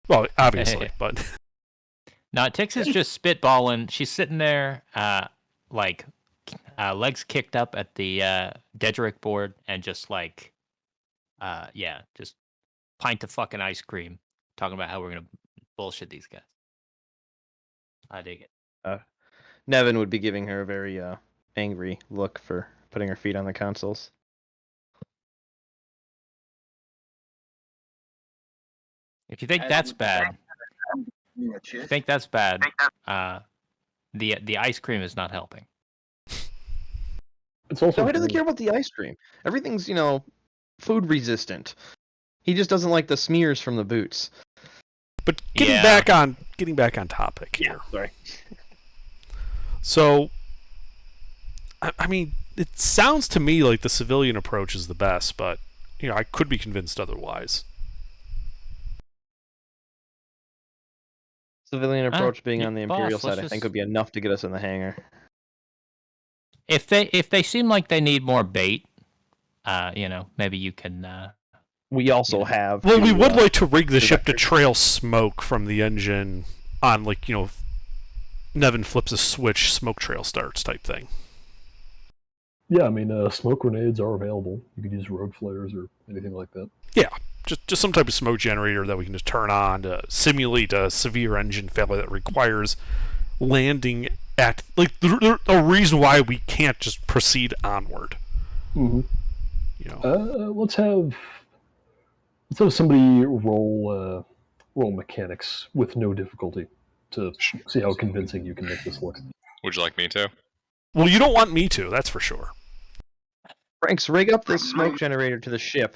S5: Well, obviously, but
S6: No, Tix is just spitballing. She's sitting there, legs kicked up at the Dedrick board, and just just pint of fucking ice cream, talking about how we're gonna bullshit these guys. I dig it.
S9: Nevin would be giving her a very angry look for putting her feet on the consoles.
S6: If you think that's bad, the ice cream is not helping.
S2: It's also
S9: So he doesn't
S2: cool.
S9: care about the ice cream. Everything's, food resistant. He just doesn't like the smears from the boots.
S5: But getting
S6: Yeah.
S5: back on topic here.
S9: Sorry.
S5: So, I mean, it sounds to me like the civilian approach is the best, but I could be convinced otherwise.
S9: Civilian approach being
S6: yeah,
S9: on the
S6: boss,
S9: Imperial
S6: let's
S9: side, I think,
S6: just-
S9: would be enough to get us in the hangar.
S6: If they seem like they need more bait, maybe you can.
S9: We also have.
S5: Well, we
S9: to,
S5: would like to rig the ship to
S9: vector.
S5: trail smoke from the engine on, Nevin flips a switch, smoke trail starts type thing.
S2: Yeah, I mean, smoke grenades are available. You could use road flares or anything like that.
S5: Yeah, just some type of smoke generator that we can just turn on to simulate a severe engine failure that requires landing at a reason why we can't just proceed onward.
S2: Mm-hmm. Let's have somebody roll mechanics with no difficulty to see how convincing you can make this look.
S1: Would you like me to?
S5: Well, you don't want me to, that's for sure.
S9: Franks, rig up this smoke generator to the ship.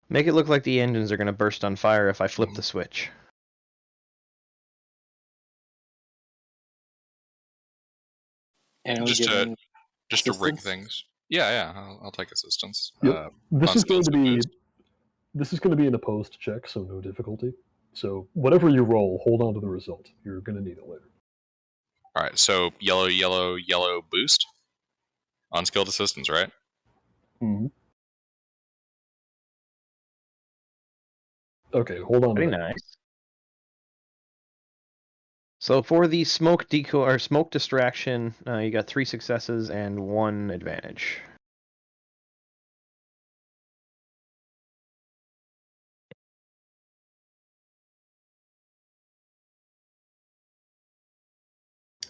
S9: Make it look like the engines are going to burst on fire if I flip the switch.
S8: And we
S1: Just
S8: give
S1: to
S8: him
S1: rig
S8: assistance?
S1: things. Yeah, I'll take assistance.
S2: Yep. This is going
S1: Constance
S2: to be
S1: boost.
S2: an opposed check, so no difficulty. So whatever you roll, hold on to the result. You're going to need it later.
S1: All right, so yellow boost. Unskilled assistance, right?
S2: Mm-hmm. Okay, hold on.
S9: Pretty nice. So for the smoke decoy or smoke distraction, you got 3 successes and 1 advantage.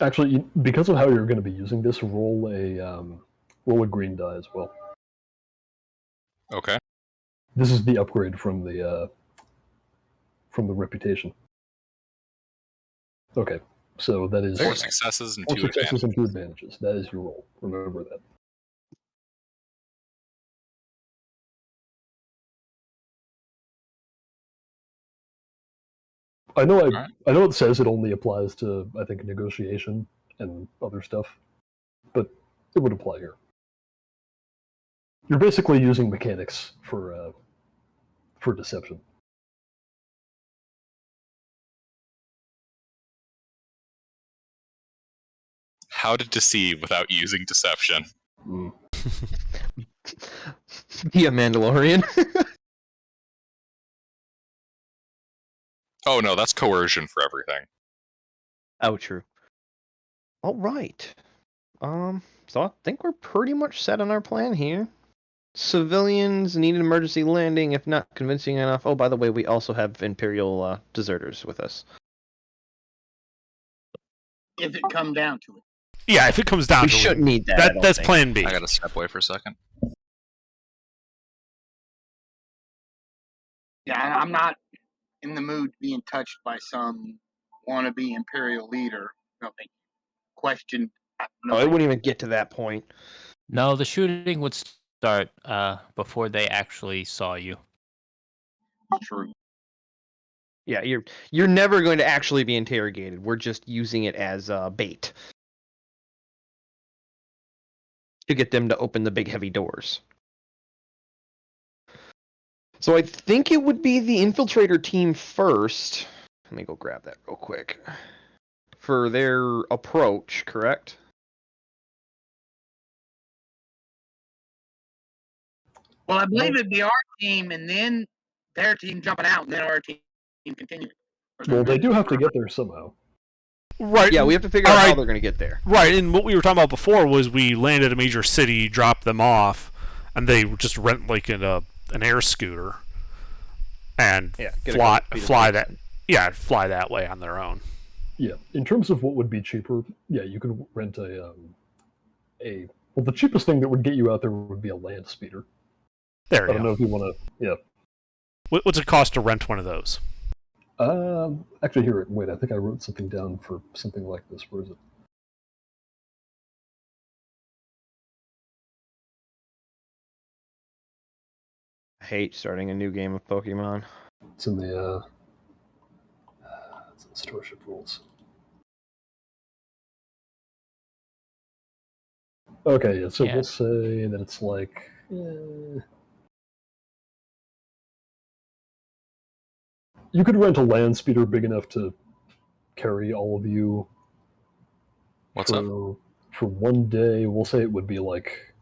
S2: Actually, because of how you're going to be using this, roll a green die as well.
S1: Okay.
S2: This is the upgrade from the reputation. Okay, so that is
S1: 4 successes and
S2: 4
S1: 2
S2: successes
S1: advantages.
S2: and 2 advantages. That is your roll. Remember that. I know it says it only applies to, I think, negotiation and other stuff, but it would apply here. You're basically using mechanics for deception.
S1: How to deceive without using deception.
S9: Be a Mandalorian.
S1: Oh no, that's coercion for everything.
S9: Oh, true. All right. So I think we're pretty much set on our plan here. Civilians need an emergency landing, if not convincing enough. Oh, by the way, we also have Imperial deserters with us.
S3: If it come down to it.
S5: Yeah, if it comes down
S9: We
S5: to
S9: shouldn't
S5: it,
S9: need that. I don't
S5: that's
S9: think.
S5: plan B.
S1: I gotta step away for a second.
S3: I'm not in the mood being touched by some wannabe imperial leader. Nothing questioned.
S9: Oh, it wouldn't even get to that point.
S6: No, the shooting would start before they actually saw you.
S3: True.
S9: Yeah, you're never going to actually be interrogated. We're just using it as bait to get them to open the big heavy doors. So I think it would be the infiltrator team first. Let me go grab that real quick. For their approach, correct?
S3: Well, I believe it'd be our team, and then their team jumping out, and then our team continuing.
S2: Well, they do have to get there somehow.
S5: Right.
S9: Yeah, we have to figure out how they're going to get there.
S5: Right, and what we were talking about before was we land at a major city, drop them
S9: off,
S5: and they just rent like an air scooter and
S9: Yeah, get a
S5: fly
S9: couple feet of
S5: fly
S9: space.
S5: that fly that way on their own.
S2: Yeah, in terms of what would be cheaper, yeah, you could rent well, the cheapest thing that would get you out there would be a land speeder.
S5: There
S2: I
S5: you
S2: don't know
S5: go.
S2: if you want to, yeah.
S5: What's it cost to rent one of those?
S2: Actually, here, wait, I think I wrote something down for something like this. Where is it?
S9: I hate starting a new game of Pokemon.
S2: It's in the Starship rules. Okay, yeah, so
S6: Yeah.
S2: we'll say that it's like... you could rent a land speeder big enough to carry all of you
S1: What's up?
S2: for one day. We'll say it would be like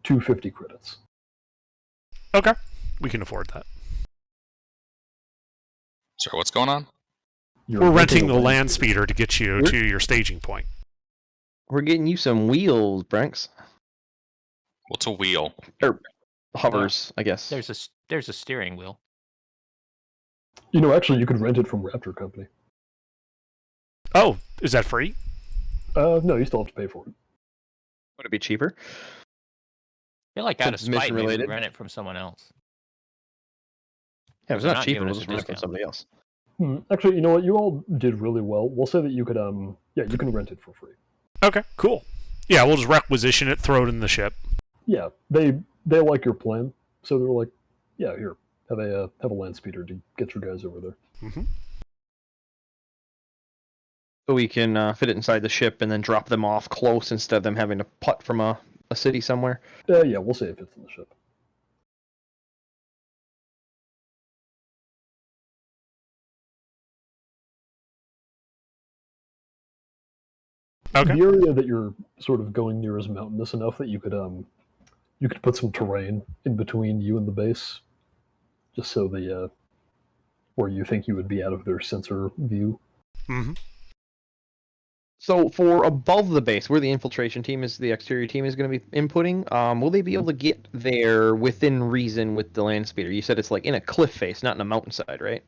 S2: 250 credits.
S5: Okay, we can afford that.
S1: Sorry, what's going on?
S2: You're
S5: We're renting
S2: a
S5: the land speeder to get you to your staging point.
S9: We're getting you some wheels, Branks.
S1: What's a wheel?
S9: Or hovers, I guess.
S6: There's a steering wheel.
S2: You know, actually, you could rent it from Raptor Company.
S5: Oh, is that free?
S2: No, you still have to pay for it.
S9: Would it be cheaper?
S6: I feel like out of
S9: Since mission
S6: spite, maybe
S9: related.
S6: rent it from someone else.
S9: Yeah, if it's
S6: They're
S9: not
S6: not
S9: cheaper,
S6: giving
S9: we'll
S6: us a
S9: just rent it from
S6: discount.
S9: somebody else.
S2: Actually, you know what? You all did really well. We'll say that you could, yeah, you can rent it for free.
S5: Okay, cool. Yeah, we'll just requisition it, throw it in the ship.
S2: Yeah, they like your plan, so they're like, yeah, here, have a land speeder to get your guys over there.
S5: Mm-hmm.
S9: So we can fit it inside the ship and then drop them off close instead of them having to putt from a city somewhere.
S2: Yeah, we'll say it fits in the ship.
S5: Okay.
S2: The area that you're sort of going near is mountainous enough that you could put some terrain in between you and the base, just so the where you think you would be out of their sensor view.
S5: Mm-hmm.
S9: So for above the base, where the infiltration team is, the exterior team is going to be inputting, will they be able to get there within reason with the land speeder? You said it's like in a cliff face, not in a mountainside, right?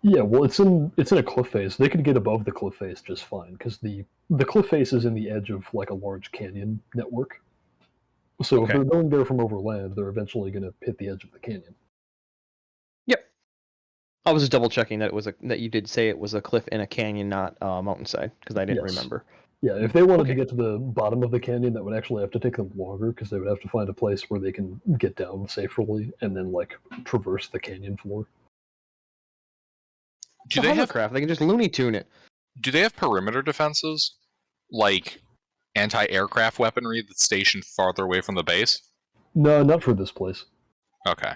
S2: Yeah, well, it's in a cliff face. They could get above the cliff face just fine because the cliff face is in the edge of like a large canyon network. So
S9: Okay.
S2: if they're going there from overland, they're eventually going to hit the edge of the canyon.
S9: Yep. I was just double checking that that you did say it was a cliff in a canyon, not mountainside, because I didn't
S2: Yes.
S9: remember.
S2: Yeah, if they wanted
S9: Okay.
S2: to get to the bottom of the canyon, that would actually have to take them longer because they would have to find a place where they can get down safely and then like traverse the canyon floor.
S1: Do
S9: It's a
S1: they have
S9: hovercraft. They can just Looney Tune it.
S1: perimeter defenses? Like anti-aircraft weaponry that's stationed farther away from the base?
S2: No, not for this place.
S1: Okay.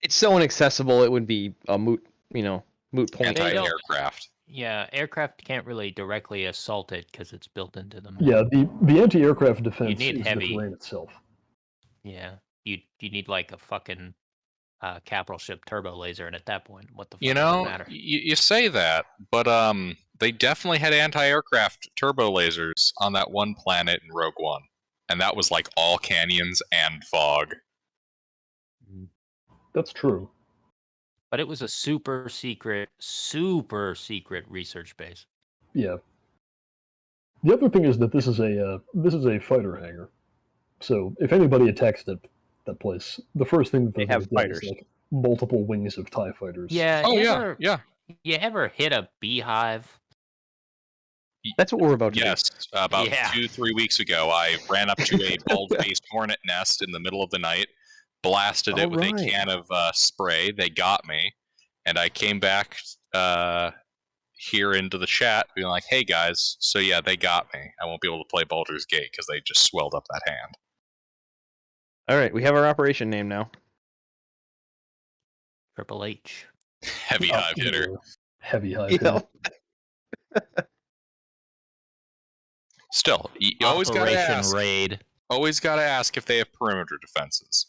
S9: It's so inaccessible. It would be a moot point.
S6: They don't-
S1: Anti-aircraft.
S6: Yeah, aircraft can't really directly assault it because it's built into them.
S2: Yeah, the anti-aircraft defense
S6: need
S2: is
S6: heavy.
S2: the terrain itself.
S6: Yeah, you need like a fucking capital ship turbo laser, and at that point, what the fuck
S1: You
S6: does it
S1: know,
S6: matter?
S1: you say that, but they definitely had anti-aircraft turbo lasers on that one planet in Rogue One, and that was like all canyons and fog.
S2: That's true.
S6: But it was a super secret research base.
S2: Yeah. The other thing is that this is a fighter hangar. So if anybody attacks that place, the first thing that
S9: They
S2: they're
S9: have
S2: gonna do is,
S9: fighters.
S2: like, multiple wings of TIE fighters.
S6: Yeah.
S1: Oh
S6: you
S1: yeah,
S6: ever,
S1: yeah.
S6: You ever hit a beehive?
S9: That's what we're about to do.
S1: Yes, about
S6: Yeah.
S1: 2-3 weeks ago, I ran up to a bulb-faced hornet nest in the middle of the night, blasted it with a
S9: Alright.
S1: can of spray. They got me, and I came back here into the chat, being like, "Hey guys, so yeah, they got me. I won't be able to play Baldur's Gate because they just swelled up that hand."
S9: All right, we have our operation name now.
S6: Triple H.
S1: Heavy hive hitter.
S2: Heavy hive
S9: Yeah.
S2: hitter.
S1: Still, you always gotta
S6: Operation
S1: ask.
S6: Raid.
S1: Always gotta ask if they have perimeter defenses.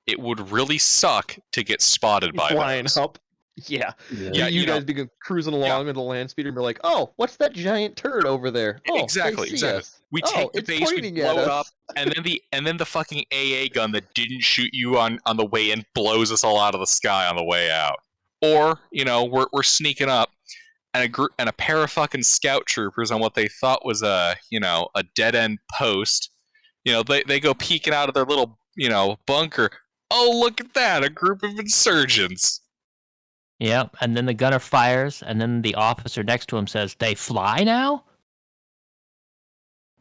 S1: It would really suck to get spotted by
S9: Flying
S1: those.
S9: up. Yeah.
S1: Yeah,
S9: you
S1: you know-
S9: guys be cruising along with the land speeder and be like, oh, what's that giant turd over there? Oh,
S1: Exactly,
S9: they see
S1: exactly.
S9: us.
S1: We
S9: Oh,
S1: take the
S9: it's
S1: base, we
S9: pointing at
S1: blow it
S9: us."
S1: up, and then the fucking AA gun that didn't shoot you on the way in blows us all out of the sky on the way out. Or, you know, we're sneaking up, and a pair of fucking scout troopers on what they thought was a dead end post. You know, they go peeking out of their little bunker. Oh, look at that! A group of insurgents.
S6: Yep. And then the gunner fires, and then the officer next to him says, "They fly now?"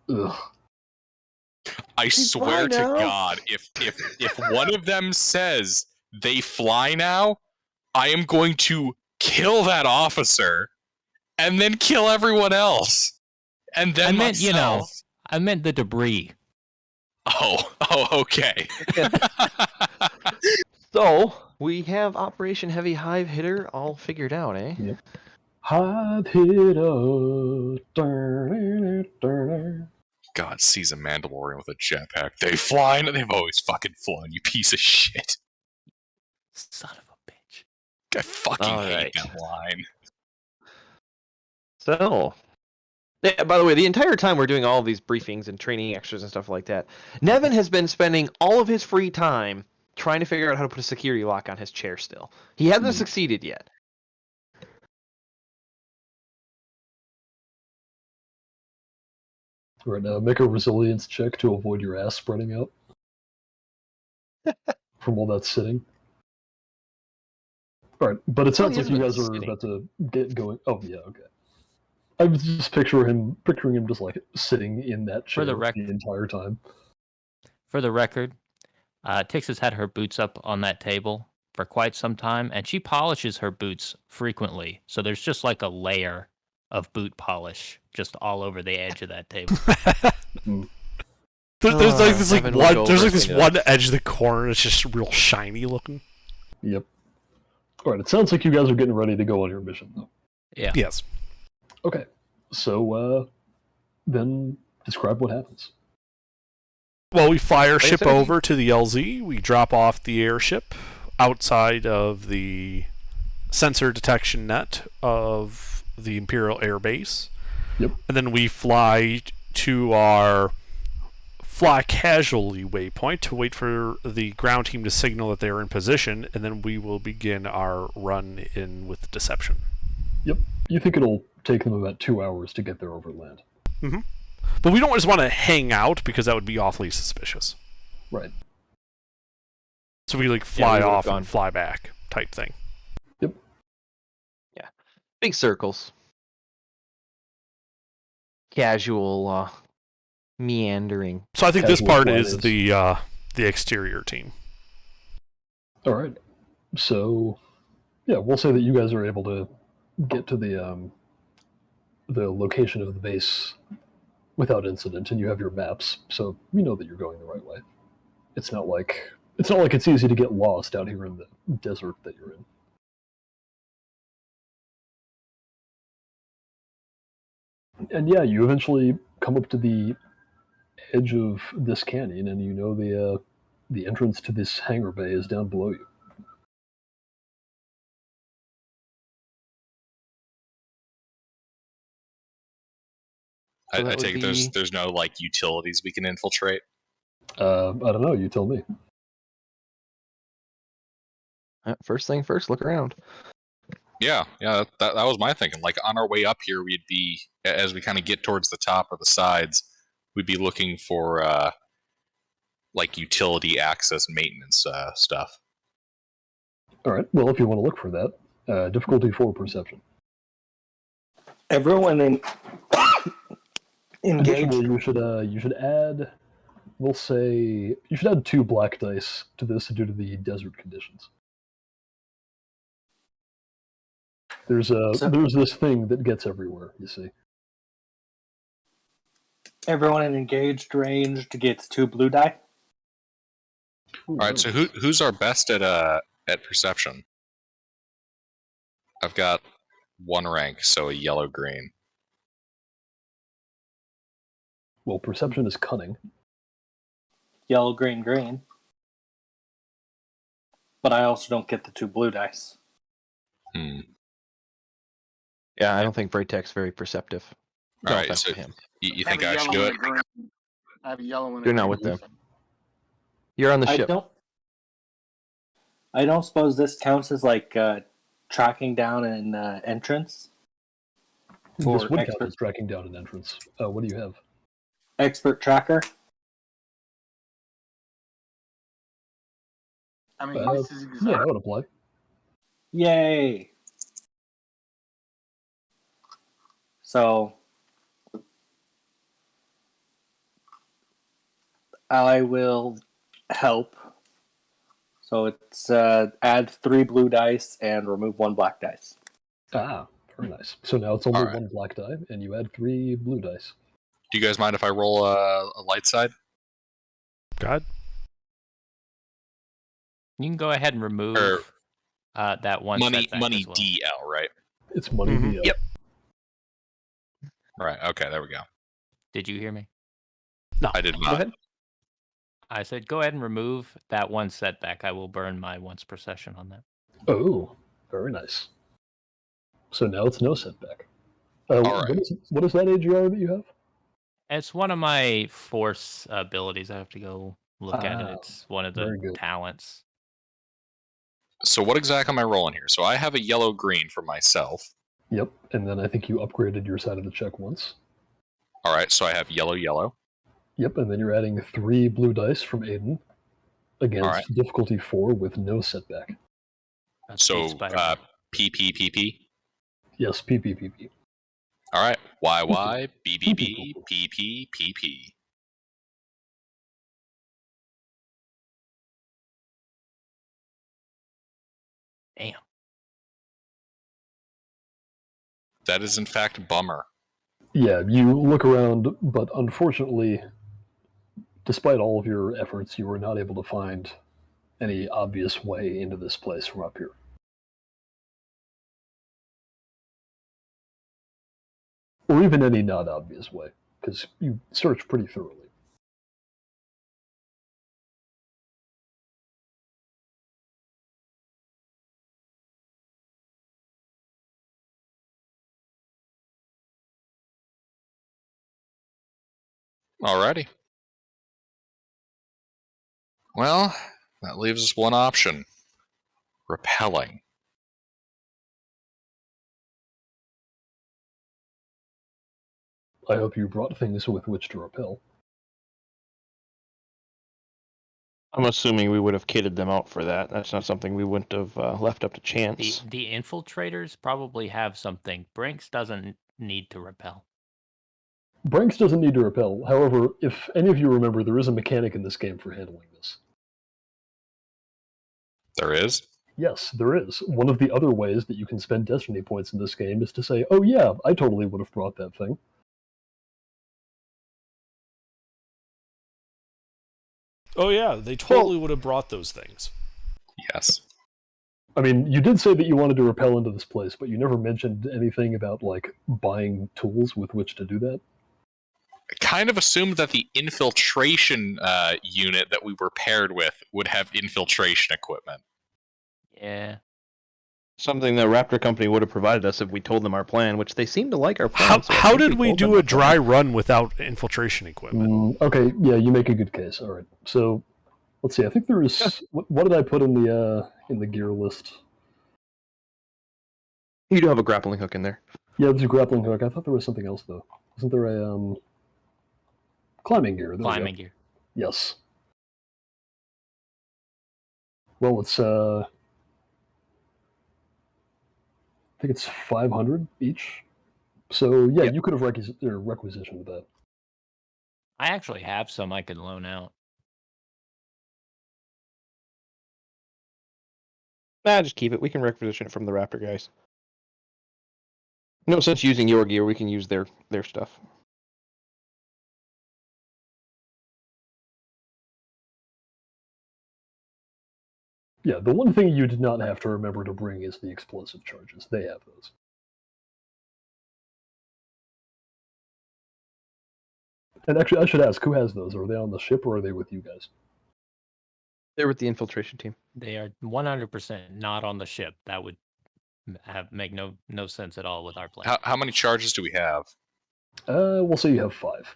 S2: Ugh.
S1: I swear to
S9: fly now?
S1: God, if one of them says they fly now, I am going to kill that officer and then kill everyone else. And then
S6: I meant,
S1: myself.
S6: I meant the debris.
S1: Oh, okay.
S9: So, we have Operation Heavy Hive Hitter all figured out, eh?
S2: Yep. Hive hitter. Dun-dun-dun-dun-dun.
S1: God sees a Mandalorian with a jetpack. They fly, and they've always fucking flown, you piece of shit.
S6: Son of a bitch.
S1: I fucking
S9: All
S1: hate
S9: right.
S1: that line.
S9: So, yeah, by the way, the entire time we're doing all of these briefings and training extras and stuff like that, Nevin has been spending all of his free time trying to figure out how to put a security lock on his chair still. He hasn't succeeded yet.
S2: Right now, make a resilience check to avoid your ass spreading out from all that sitting. All right, but it sounds
S9: he
S2: like you
S9: hasn't
S2: guys
S9: been
S2: are
S9: sitting.
S2: about to get going. Oh yeah, okay. I was just picturing him just like sitting in that chair
S6: the
S2: the entire time.
S6: For the record, Tix has had her boots up on that table for quite some time, and she polishes her boots frequently. So there's just like a layer of boot polish just all over the edge of that table.
S5: There's like this
S9: Evan will go
S5: there's
S9: over
S5: like this
S9: and clean it
S5: one edge of the corner that's just real shiny looking.
S2: Yep. All right, it sounds like you guys are getting ready to go on your mission, though.
S6: Yeah.
S5: Yes.
S2: Okay, so then describe what happens.
S5: Well, we fire
S9: Like I
S5: ship
S9: said,
S5: over to the LZ. We drop off the airship outside of the sensor detection net of the Imperial Air Base.
S2: Yep.
S5: And then we fly to our fly casualty waypoint to wait for the ground team to signal that they're in position, and then we will begin our run in with deception.
S2: Yep. You think it'll take them about 2 hours to get there over land.
S5: But we don't just want to hang out because that would be awfully suspicious.
S2: Right.
S5: So we like
S9: Yeah,
S5: fly
S9: we would've
S5: off
S9: gone.
S5: and fly back type thing.
S9: Big circles. Casual, meandering.
S5: So I think this
S2: Casual
S5: part
S2: flight
S5: is
S2: is-
S5: the exterior team.
S2: All right. So, yeah, we'll say that you guys are able to get to the location of the base without incident, and you have your maps, so you know that you're going the right way. It's not like it's easy to get lost out here in the desert that you're in. And yeah, you eventually come up to the edge of this canyon, and you know the entrance to this hangar bay is down below you.
S9: So
S1: I
S9: that
S1: take
S9: would
S1: it
S9: be-
S1: there's no like utilities we can infiltrate.
S2: I don't know. You tell me.
S9: First thing first, look around.
S1: Yeah, that was my thinking. Like on our way up here, we'd be as we kind of get towards the top or the sides, we'd be looking for like utility access maintenance stuff.
S2: All right. Well, if you want to look for that, difficulty 4 perception.
S8: Everyone engaged.
S2: Additionally, you should add. We'll say you should add 2 black dice to this due to the desert conditions. There's this thing that gets everywhere. You see.
S8: Everyone in engaged range gets 2 blue die.
S1: All right. So who's our best at perception? I've got 1 rank, so a yellow green.
S2: Well, perception is cunning.
S8: Yellow, green, green. But I also don't get the 2 blue dice.
S4: Yeah, I don't think Braytek's very perceptive.
S1: All
S4: No
S1: right,
S4: offense
S1: so
S4: to him.
S1: you
S3: I have
S1: think
S3: a
S1: I should
S3: yellow
S1: do
S3: and
S1: it?
S3: a green. I have a yellow and a
S4: You're not
S3: green.
S4: with them. You're on the ship.
S8: I don't suppose this counts as like tracking down an entrance.
S2: This
S8: For
S2: would count
S8: expert
S2: as tracking down an entrance. What do you have?
S8: expert tracker.
S3: I mean, this is
S2: Yeah,
S3: exactly.
S2: that would apply.
S8: Yay! So I will help. So it's add 3 blue dice and remove 1 black dice.
S2: Ah, very nice. So now it's only
S1: Alright.
S2: 1 black die, and you add 3 blue dice.
S1: Do you guys mind if I roll a light side?
S5: God.
S6: You can go ahead and remove
S1: Or
S6: that one
S1: money
S6: setback
S1: money
S6: as well.
S1: DL, right?
S2: It's money
S5: Mhm.
S2: DL.
S1: Yep. Right. Okay. There we go.
S6: Did you hear me?
S1: I did
S4: Go
S1: not.
S4: ahead.
S6: I said go ahead and remove that 1 setback. I will burn my once per session on that.
S2: Oh, very nice. So now it's no setback.
S1: Alright.
S2: What is that AGR that you have?
S6: It's one of my force abilities. I have to go look at it.
S2: Ah,
S6: It's one of
S2: very
S6: the
S2: good.
S6: talents.
S1: So what exactly am I rolling here? So I have a yellow green for myself.
S2: Yep, and then I think you upgraded your side of the check once.
S1: All right. So I have yellow yellow.
S2: Yep, and then you're adding 3 blue dice from Aiden against
S1: Alright.
S2: difficulty 4 with no setback.
S6: That's
S1: So
S6: Speed Spider-Man.
S1: PP.
S2: Yes, PPPP.
S1: All right. YY BBB PP.
S6: Damn.
S1: That is in fact a bummer.
S2: Yeah, you look around, but unfortunately, despite all of your efforts, you were not able to find any obvious way into this place from up here. Or even any not obvious way, because you searched pretty thoroughly.
S1: Alrighty. Well, that leaves us one option. Repelling.
S2: I hope you brought things with which to repel.
S9: I'm assuming we would have kitted them out for that. That's not something we wouldn't have left up to
S6: The
S9: chance.
S6: the infiltrators probably have something. Brinks doesn't need to repel.
S2: Branks doesn't need to repel. However, if any of you remember, there is a mechanic in this game for handling this.
S1: There is?
S2: Yes, there is. One of the other ways that you can spend Destiny points in this game is to say, oh yeah, I totally would have brought that thing.
S5: Oh yeah, they totally would have brought those things.
S1: Yes.
S2: I mean, you did say that you wanted to repel into this place, but you never mentioned anything about, like, buying tools with which to do that.
S1: I kind of assumed that the infiltration unit that we were paired with would have infiltration equipment.
S6: Yeah.
S9: Something that Raptor Company would have provided us if we told them our plan, which they seem to like our plan. so I
S5: How
S9: think
S5: did we
S9: told them
S5: do
S9: our
S5: a
S9: plan.
S5: dry run without infiltration equipment?
S2: Okay, yeah, you make a good case. All right, so let's see. I think there is. What did I put in the gear list?
S4: You do have a grappling hook in there.
S2: Yeah, there's a grappling hook. I thought there was something else though. Wasn't there a climbing gear? There we go.
S6: Climbing gear.
S2: Yes. Well, it's think it's 500 each. So yeah,
S9: Yep.
S2: you could have requisitioned that.
S6: I actually have some I could loan out.
S9: Nah, just keep it. We can requisition it from the Raptor guys. No sense using your gear. We can use their stuff.
S2: Yeah, the one thing you did not have to remember to bring is the explosive charges. They have those. And actually, I should ask, who has those? Are they on the ship or are they with you guys?
S9: They're with the infiltration team.
S6: They are 100% not on the ship. That would make no sense at all with our plan.
S1: How many charges do we have?
S2: We'll say you have 5.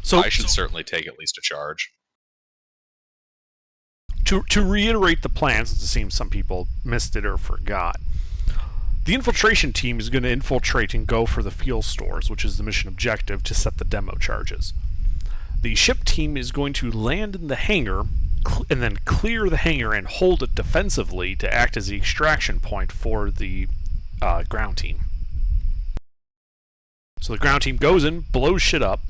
S5: So
S1: I should certainly take at least a charge.
S5: to reiterate the plan, since it seems some people missed it or forgot, the infiltration team is going to infiltrate and go for the fuel stores, which is the mission objective, to set the demo charges. The ship team is going to land in the hangar and then clear the hangar and hold it defensively to act as the extraction point for the ground team. So the ground team goes in, blows shit up,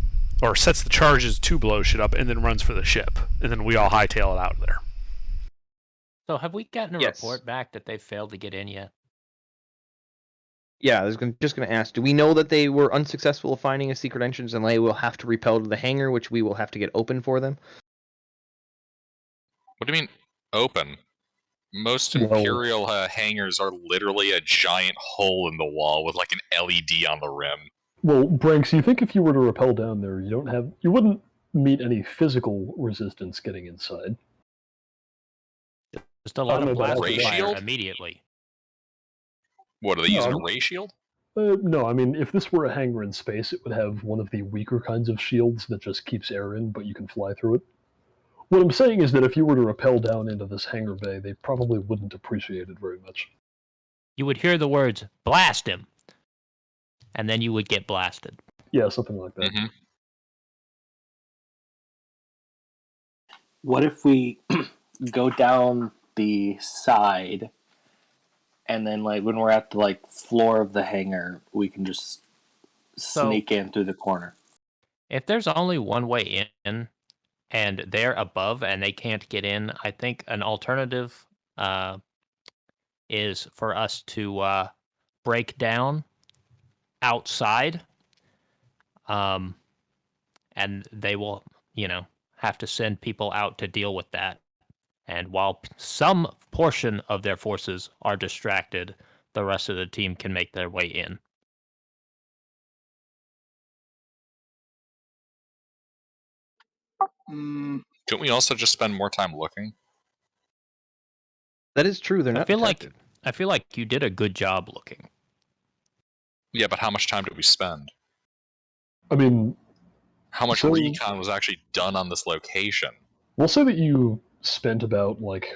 S5: or sets the charges to blow shit up, and then runs for the ship. And then we all hightail it out of there.
S6: So have we gotten a
S9: Yes.
S6: report back that they failed to get in yet?
S9: Yeah, I was just going to ask, do we know that they were unsuccessful at finding a secret entrance and they will have to repel to the hangar, which we will have to get open for them?
S1: What do you mean, open? Most
S2: Well-
S1: Imperial hangars are literally a giant hole in the wall with like an LED on the rim.
S2: Well, Branks, you think if you were to rappel down there, you wouldn't meet any physical resistance getting inside.
S6: Just a lot
S2: know
S6: of
S2: about
S6: blast
S1: ray
S6: fire
S1: shield?
S6: immediately.
S1: What, are they using
S2: No.
S1: a ray shield?
S2: No, I mean, if this were a hangar in space, it would have one of the weaker kinds of shields that just keeps air in, but you can fly through it. What I'm saying is that if you were to rappel down into this hangar bay, they probably wouldn't appreciate it very much.
S6: You would hear the words, blast him. And then you would get blasted.
S2: Yeah, something like that.
S1: Hmm.
S8: What if we go down the side, and then like when we're at the like floor of the hangar, we can just sneak in through the corner?
S6: If there's only one way in and they're above and they can't get in, I think an alternative is for us to break down outside, and they will, have to send people out to deal with that. And while some portion of their forces are distracted, the rest of the team can make their way in.
S3: Mm,
S1: Couldn't we also just spend more time looking?
S9: That is true. They're not detected.
S6: I feel like you did a good job looking.
S1: Yeah, but how much time did we spend?
S2: I mean,
S1: How much
S2: So-
S1: recon was actually done on this location?
S2: we'll say that you spent about, like...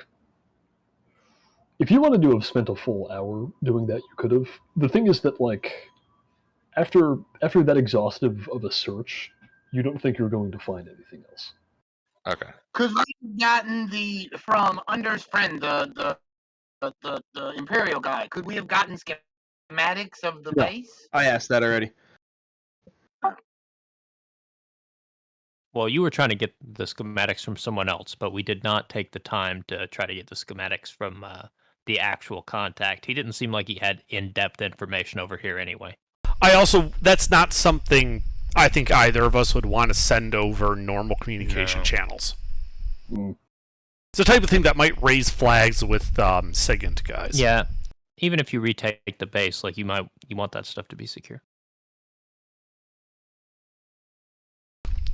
S2: If you wanted to have spent a full hour doing that, you could have. The thing is that, like, after that exhaustive of a search, you don't think you're going to find anything else.
S1: Okay.
S3: Could we have gotten from Under's friend, the Imperial guy? Could we have gotten schematics of the
S2: Yeah.
S3: base?
S9: I asked that already.
S6: Well, you were trying to get the schematics from someone else, but we did not take the time to try to get the schematics from the actual contact. He didn't seem like he had in-depth information over here anyway.
S5: That's not something I think either of us would want to send over normal communication
S6: No.
S5: channels.
S2: Mm.
S5: It's the type of thing that might raise flags with SIGINT guys.
S6: Yeah, even if you retake the base, like you want that stuff to be secure.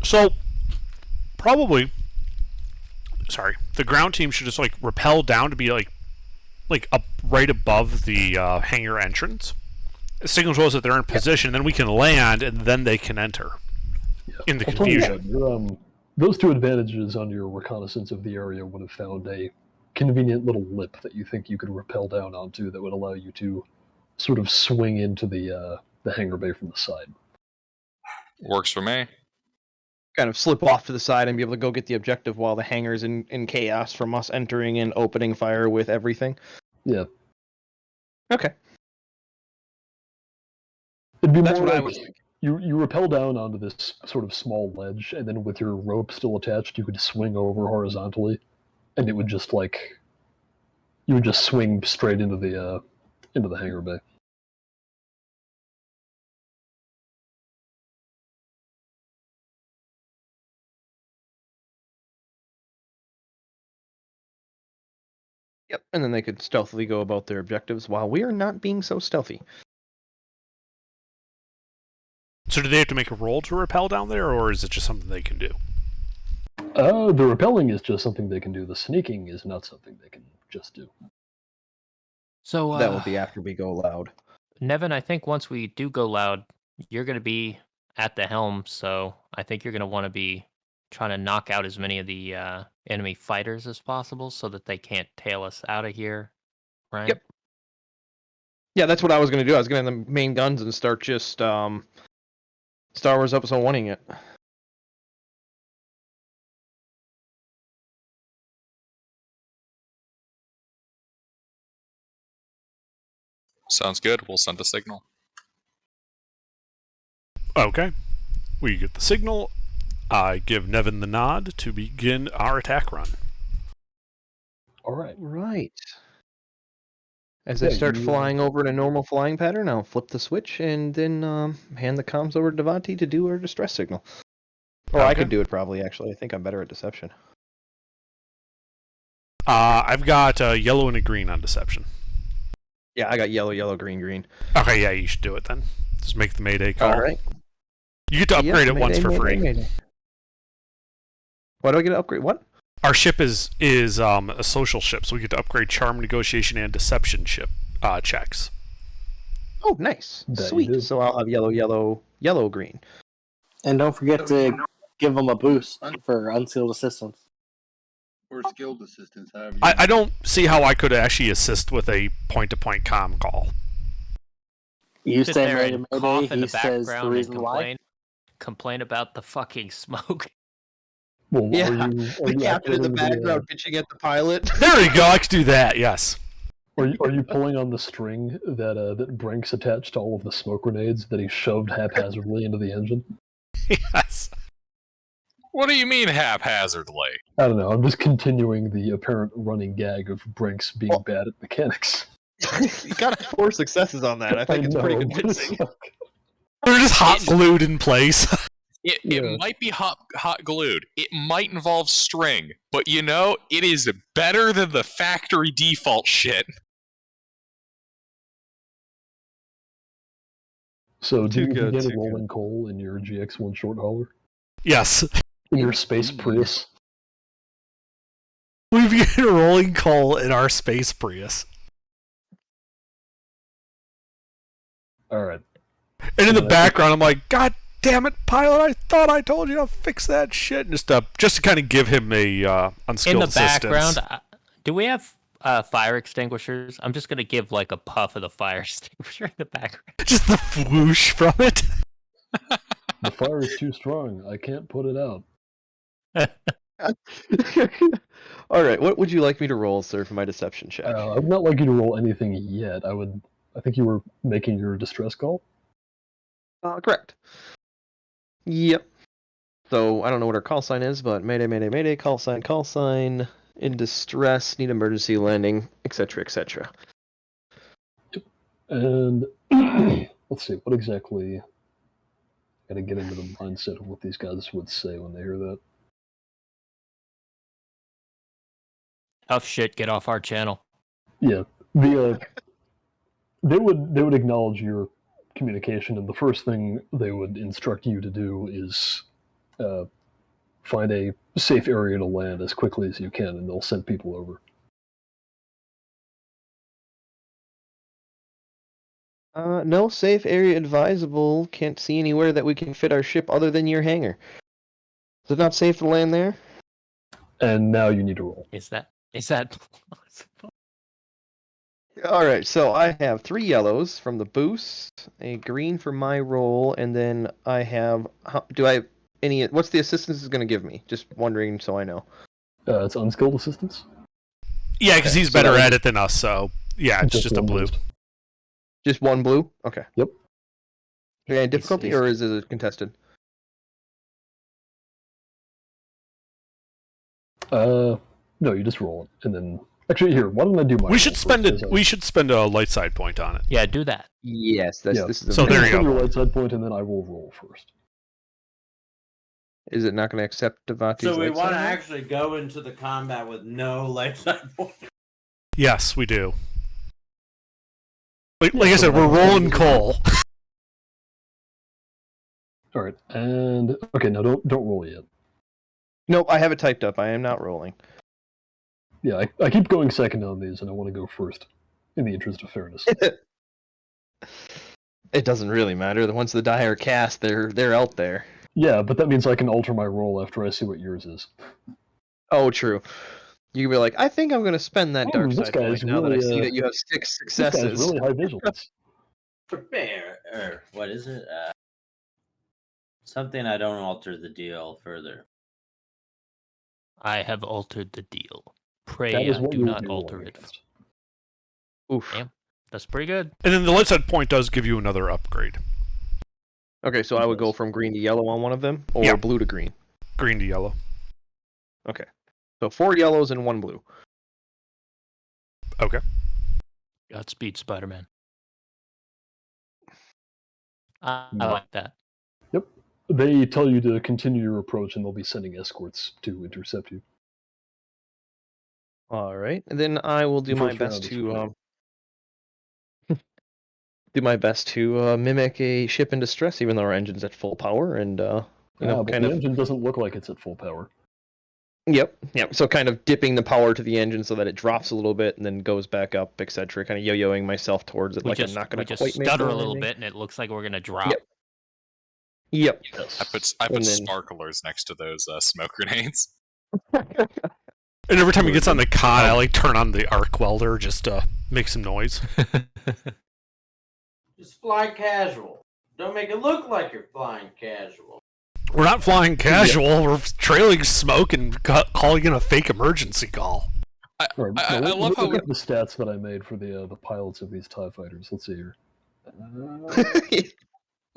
S5: So, probably, the ground team should just like rappel down to be like up right above the hangar entrance. It signals to us that they're in position, then we can land, and then they can enter.
S2: Yeah.
S5: In the
S2: I'll tell you
S5: confusion.
S2: what, those two advantages on your reconnaissance of the area would have found a convenient little lip that you think you could rappel down onto that would allow you to sort of swing into the hangar bay from the side.
S1: Works for me.
S9: Kind of slip off to the side and be able to go get the objective while the hangar's in chaos from us entering and opening fire with everything.
S2: Yeah.
S9: Okay.
S2: It'd be
S9: That's
S2: more
S9: what I
S2: like
S9: was thinking.
S2: you rappel down onto this sort of small ledge, and then with your rope still attached, you could swing over horizontally, and it would just like you would just swing straight into the hangar bay.
S9: Yep, and then they could stealthily go about their objectives while we are not being so stealthy.
S5: So do they have to make a roll to rappel down there, or is it just something they can do?
S2: The rappelling is just something they can do. The sneaking is not something they can just do.
S6: So
S9: That will be after we go loud.
S6: Nevin, I think once we do go loud, you're going to be at the helm, so I think you're going to want to be trying to knock out as many of the enemy fighters as possible so that they can't tail us out of here, right?
S9: Yep. Yeah, that's what I was going to do. I was going to have the main guns and start just Star Wars Episode 1-ing it.
S1: Sounds good. We'll send a signal.
S5: Okay. We get the signal. I give Nevin the nod to begin our attack run.
S2: All right.
S9: Right. As
S2: Yeah,
S9: I start
S2: you,
S9: flying over in a normal flying pattern, I'll flip the switch and then hand the comms over to Devontae to do our distress signal. Or I
S5: Okay.
S9: could do it probably, actually. I think I'm better at deception.
S5: I've got a yellow and a green on deception.
S9: Yeah, I got yellow, yellow, green, green.
S5: Okay, yeah, you should do it then. Just make the Mayday call.
S9: All right.
S5: You get to upgrade it once for free.
S9: Mayday. Why do I get to upgrade? What?
S5: Our ship is a social ship, so we get to upgrade charm, negotiation, and deception ship checks.
S9: Oh, nice.
S2: That you
S9: Sweet.
S2: do.
S9: So I'll have yellow, yellow, yellow, green.
S8: And don't forget to give them a boost for unsealed assistance.
S10: Or skilled assistance, however you
S5: I don't see how I could actually assist with a point-to-point comm call.
S8: You
S6: Sit
S8: say
S6: there
S8: Mayday,
S6: and
S8: Mayday,
S6: cough in
S8: he
S6: the
S8: says the
S6: background and
S8: reason why.
S6: complain about the fucking smoke.
S2: Well,
S9: Yeah,
S2: are you
S9: the captain in the
S2: uploading
S9: background pitching at the pilot.
S5: There you go. I could do that. Yes.
S2: Are you pulling on the string that Brinks attached to all of the smoke grenades that he shoved haphazardly into the engine?
S5: Yes.
S1: What do you mean haphazardly?
S2: I don't know. I'm just continuing the apparent running gag of Brinks being bad at mechanics.
S9: You got 4 successes on that. I think it's pretty
S2: know, but it's
S9: convincing.
S2: like-
S5: They're just hot glued in place.
S1: It
S2: Yeah.
S1: might be hot glued. It might involve string, but you know, it is better than the factory default shit.
S2: So, do
S9: Too
S2: you
S9: good,
S2: begin
S9: too
S2: rolling coal in your GX1 short hauler?
S5: Yes.
S2: In your space Prius?
S5: We begin rolling coal in our space Prius.
S2: Alright.
S5: And in the
S2: Yeah.
S5: background, I'm like, God damn it, pilot! I thought I told you to fix that shit. And just to kind of give him a unskilled
S6: In the
S5: assistance.
S6: background, do we have fire extinguishers? I'm just gonna give like a puff of the fire extinguisher in the background.
S5: Just the whoosh from it.
S2: The fire is too strong. I can't put it out.
S9: All right, what would you like me to roll, sir, for my deception check?
S2: I would not like you to roll anything yet. I think you were making your distress call?
S9: Correct. Yep. So I don't know what our call sign is, but Mayday, Mayday, Mayday, call sign, in distress, need emergency landing, etc., etc.
S2: And let's see, what exactly... Gotta get into the mindset of what these guys would say when they hear that.
S6: Tough shit. Get off our channel.
S2: Yeah, they would acknowledge your communication, and the first thing they would instruct you to do is find a safe area to land as quickly as you can, and they'll send people over.
S9: No safe area advisable. Can't see anywhere that we can fit our ship other than your hangar. Is it not safe to land there?
S2: And now you need to roll.
S6: Is that?
S9: All right, so I have 3 yellows from the boost, a green for my roll, and then I have. Do I have any? What's the assistance is going to give me? Just wondering, so I know.
S2: It's unskilled assistance.
S5: Yeah, because
S9: Okay,
S5: he's
S9: so
S5: better
S9: that
S5: at
S9: was-
S5: it than us. So yeah, it's just a
S2: one
S5: blue.
S2: boost.
S9: Just one blue? Okay.
S2: Yep.
S9: Okay, difficulty, or is it contested?
S2: No, you just roll it, and then actually here. Why don't I do my?
S5: We should
S2: roll
S5: spend
S2: first,
S5: it. We should spend a light side point on it.
S6: Yeah, do that.
S9: Yes, this is.
S5: So there you
S2: Spend
S5: go.
S2: your light side point, and then I will roll first.
S9: Is it not going to accept Devati's
S7: So we
S9: light
S7: want to
S9: side roll?
S7: actually go into the combat with no light side point.
S5: Yes, we do. Like I said, we're rolling coal.
S2: All right, and okay, now don't roll yet.
S9: Nope, I have it typed up. I am not rolling.
S2: Yeah, I keep going second on these, and I want to go first, in the interest of fairness.
S9: It doesn't really matter. Once the die are cast, they're out there.
S2: Yeah, but that means I can alter my roll after I see what yours is.
S9: Oh, true. You can be like, I think I'm going to spend that dark
S2: this
S9: side
S2: guy's
S9: point now that I
S2: really,
S9: see that you have 6
S2: This
S9: successes.
S2: guy's really high vigilance.
S7: Prepare, or what is it? Something I don't alter the deal further.
S6: I have altered the deal. Pray
S2: That is
S6: I
S2: what
S6: do
S2: you will
S6: not
S2: be
S6: alter
S2: rolling
S6: it.
S2: against.
S9: Oof.
S6: Damn. That's pretty good.
S5: And then the light side point does give you another upgrade.
S9: Okay, so I would go from green to yellow on one of them, or
S5: Yeah.
S9: blue to green.
S5: Green to yellow.
S9: Okay. So 4 yellows and 1 blue.
S5: Okay.
S6: Godspeed, Spider-Man. I
S2: Yeah.
S6: like that.
S2: Yep. They tell you to continue your approach, and they'll be sending escorts to intercept you.
S9: All right, and then I will do
S2: The
S9: my
S2: first
S9: best
S2: round is
S9: to do my best to mimic a ship in distress, even though our engine's at full power, and
S2: But
S9: kind
S2: the
S9: of.
S2: engine doesn't look like it's at full power.
S9: Yep. So kind of dipping the power to the engine so that it drops a little bit and then goes back up, etc. Kind of yo-yoing myself towards it,
S6: We
S9: like
S6: just,
S9: I'm not
S6: we
S9: going to
S6: just
S9: quite make
S6: stutter
S9: the
S6: a little
S9: landing.
S6: bit, and it looks like we're gonna drop.
S9: Yep.
S2: Yes.
S1: I put
S9: And then-
S1: sparklers next to those smoke grenades.
S5: And every time he gets on the con, I like turn on the arc welder just to make some noise.
S7: Just fly casual. Don't make it look like you're flying casual.
S5: We're not flying casual. We're trailing smoke and calling in a fake emergency call.
S2: All right,
S1: I
S2: now,
S1: love how
S2: look at the stats that I made for the pilots of these TIE fighters. Let's see here.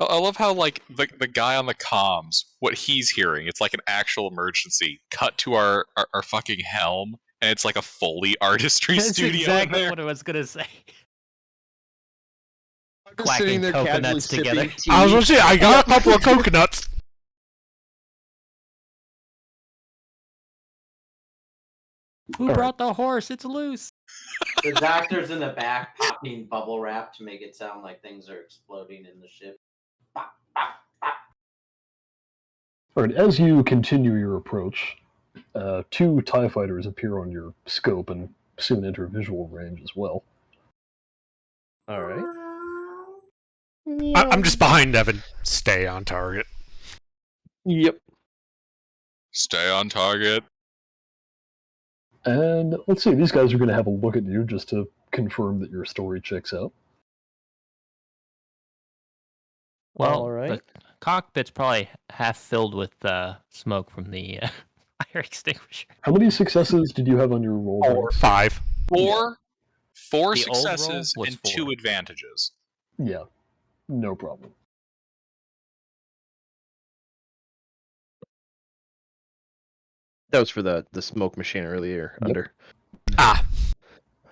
S1: I love how like the guy on the comms, what he's hearing, it's like an actual emergency. Cut to our fucking helm, and it's like a Foley artistry
S6: That's
S1: studio
S6: exactly
S1: in there.
S6: what I was gonna say.
S9: Just
S6: Quacking
S9: sitting there casually
S6: coconuts together.
S9: sipping tea.
S5: I was gonna say, I got a couple of coconuts.
S6: Who brought the horse? It's loose.
S7: The doctor's in the back popping bubble wrap to make it sound like things are exploding in the ship. Pop, pop, pop.
S2: All right, as you continue your approach, 2 TIE fighters appear on your scope and soon enter visual range as well.
S9: All right.
S5: I'm just behind Evan. Stay on target.
S9: Yep.
S1: Stay on target.
S2: And let's see, these guys are going to have a look at you just to confirm that your story checks out.
S6: Well,
S9: All right.
S6: the cockpit's probably half filled with smoke from the fire extinguisher.
S2: How many successes did you have on your roll? Vince?
S5: 5.
S1: Four
S6: The old roll
S1: successes
S6: was
S1: and
S6: 4.
S1: 2 advantages.
S2: Yeah, no problem.
S9: That was for the smoke machine earlier.
S2: Yep.
S9: Under.
S5: Ah,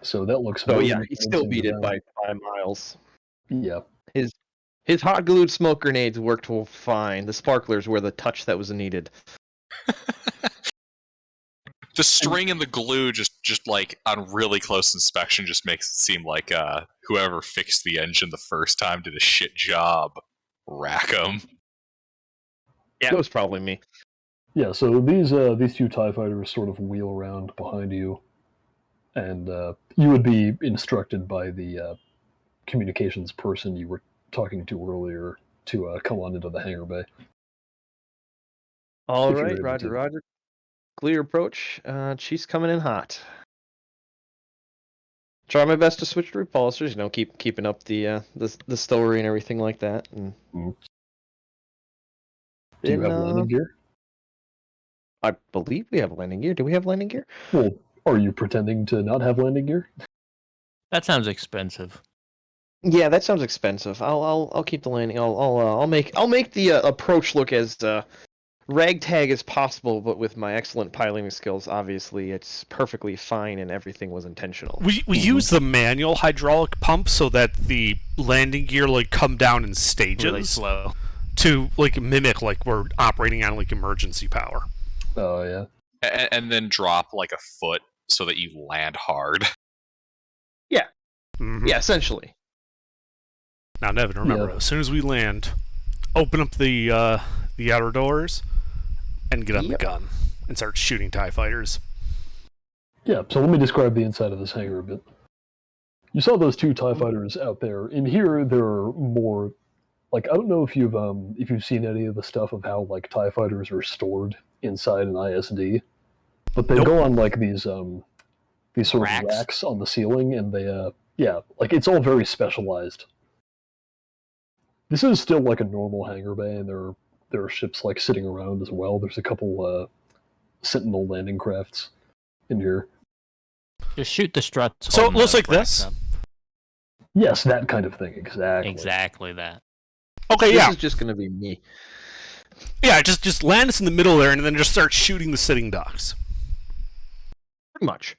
S2: So that looks.
S9: So
S2: very
S9: yeah, he still
S2: convincing
S9: beat
S2: to
S9: it
S2: them.
S9: by 5 miles.
S2: Yeah.
S9: His hot glued smoke grenades worked fine. The sparklers were the touch that was needed.
S1: The string and the glue just like on really close inspection just makes it seem like whoever fixed the engine the first time did a shit job. Rack 'em.
S9: Yeah, it was probably me.
S2: Yeah, so these 2 TIE fighters sort of wheel around behind you, and you would be instructed by the communications person you were talking to earlier to come on into the hangar bay.
S9: All
S2: If you're
S9: right,
S2: able
S9: Roger,
S2: to.
S9: Roger. Clear approach. She's coming in hot. Try my best to switch to repulsors. Keeping up the story and everything like that. And
S2: Do you have landing gear?
S9: I believe we have landing gear. Do we have landing gear?
S2: Well, are you pretending to not have landing gear?
S6: That sounds expensive.
S9: Yeah, that sounds expensive. I'll keep the landing. I'll make the approach look as ragtag as possible, but with my excellent piloting skills, obviously it's perfectly fine and everything was intentional.
S5: We use the manual hydraulic pump so that the landing gear like come down in stages
S6: Really slow.
S5: to like mimic like we're operating on like emergency power.
S2: Oh yeah.
S1: And then drop like a foot so that you land hard.
S5: Mhm.
S9: Yeah, essentially.
S5: Now, Nevin, remember,
S2: Yeah.
S5: as soon as we land, open up the outer doors and get on
S9: Yep.
S5: the gun and start shooting TIE fighters.
S2: Yeah, so let me describe the inside of this hangar a bit. You saw those two TIE fighters out there. In here, there are more. Like, I don't know if you've seen any of the stuff of how like TIE fighters are stored inside an ISD, but they
S5: Nope.
S2: go on like these sort of racks on the ceiling, and they like it's all very specialized. This is still like a normal hangar bay, and there are ships like sitting around as well. There's a couple Sentinel landing crafts in here.
S6: Just shoot the struts.
S5: So it
S6: holding
S5: looks
S6: the
S5: like this?
S6: racks up.
S2: Yes, that kind of thing, exactly.
S6: Exactly that.
S5: Okay,
S9: This
S5: yeah.
S9: is just gonna be me.
S5: Yeah, just land us in the middle there and then just start shooting the sitting ducks.
S9: Pretty much.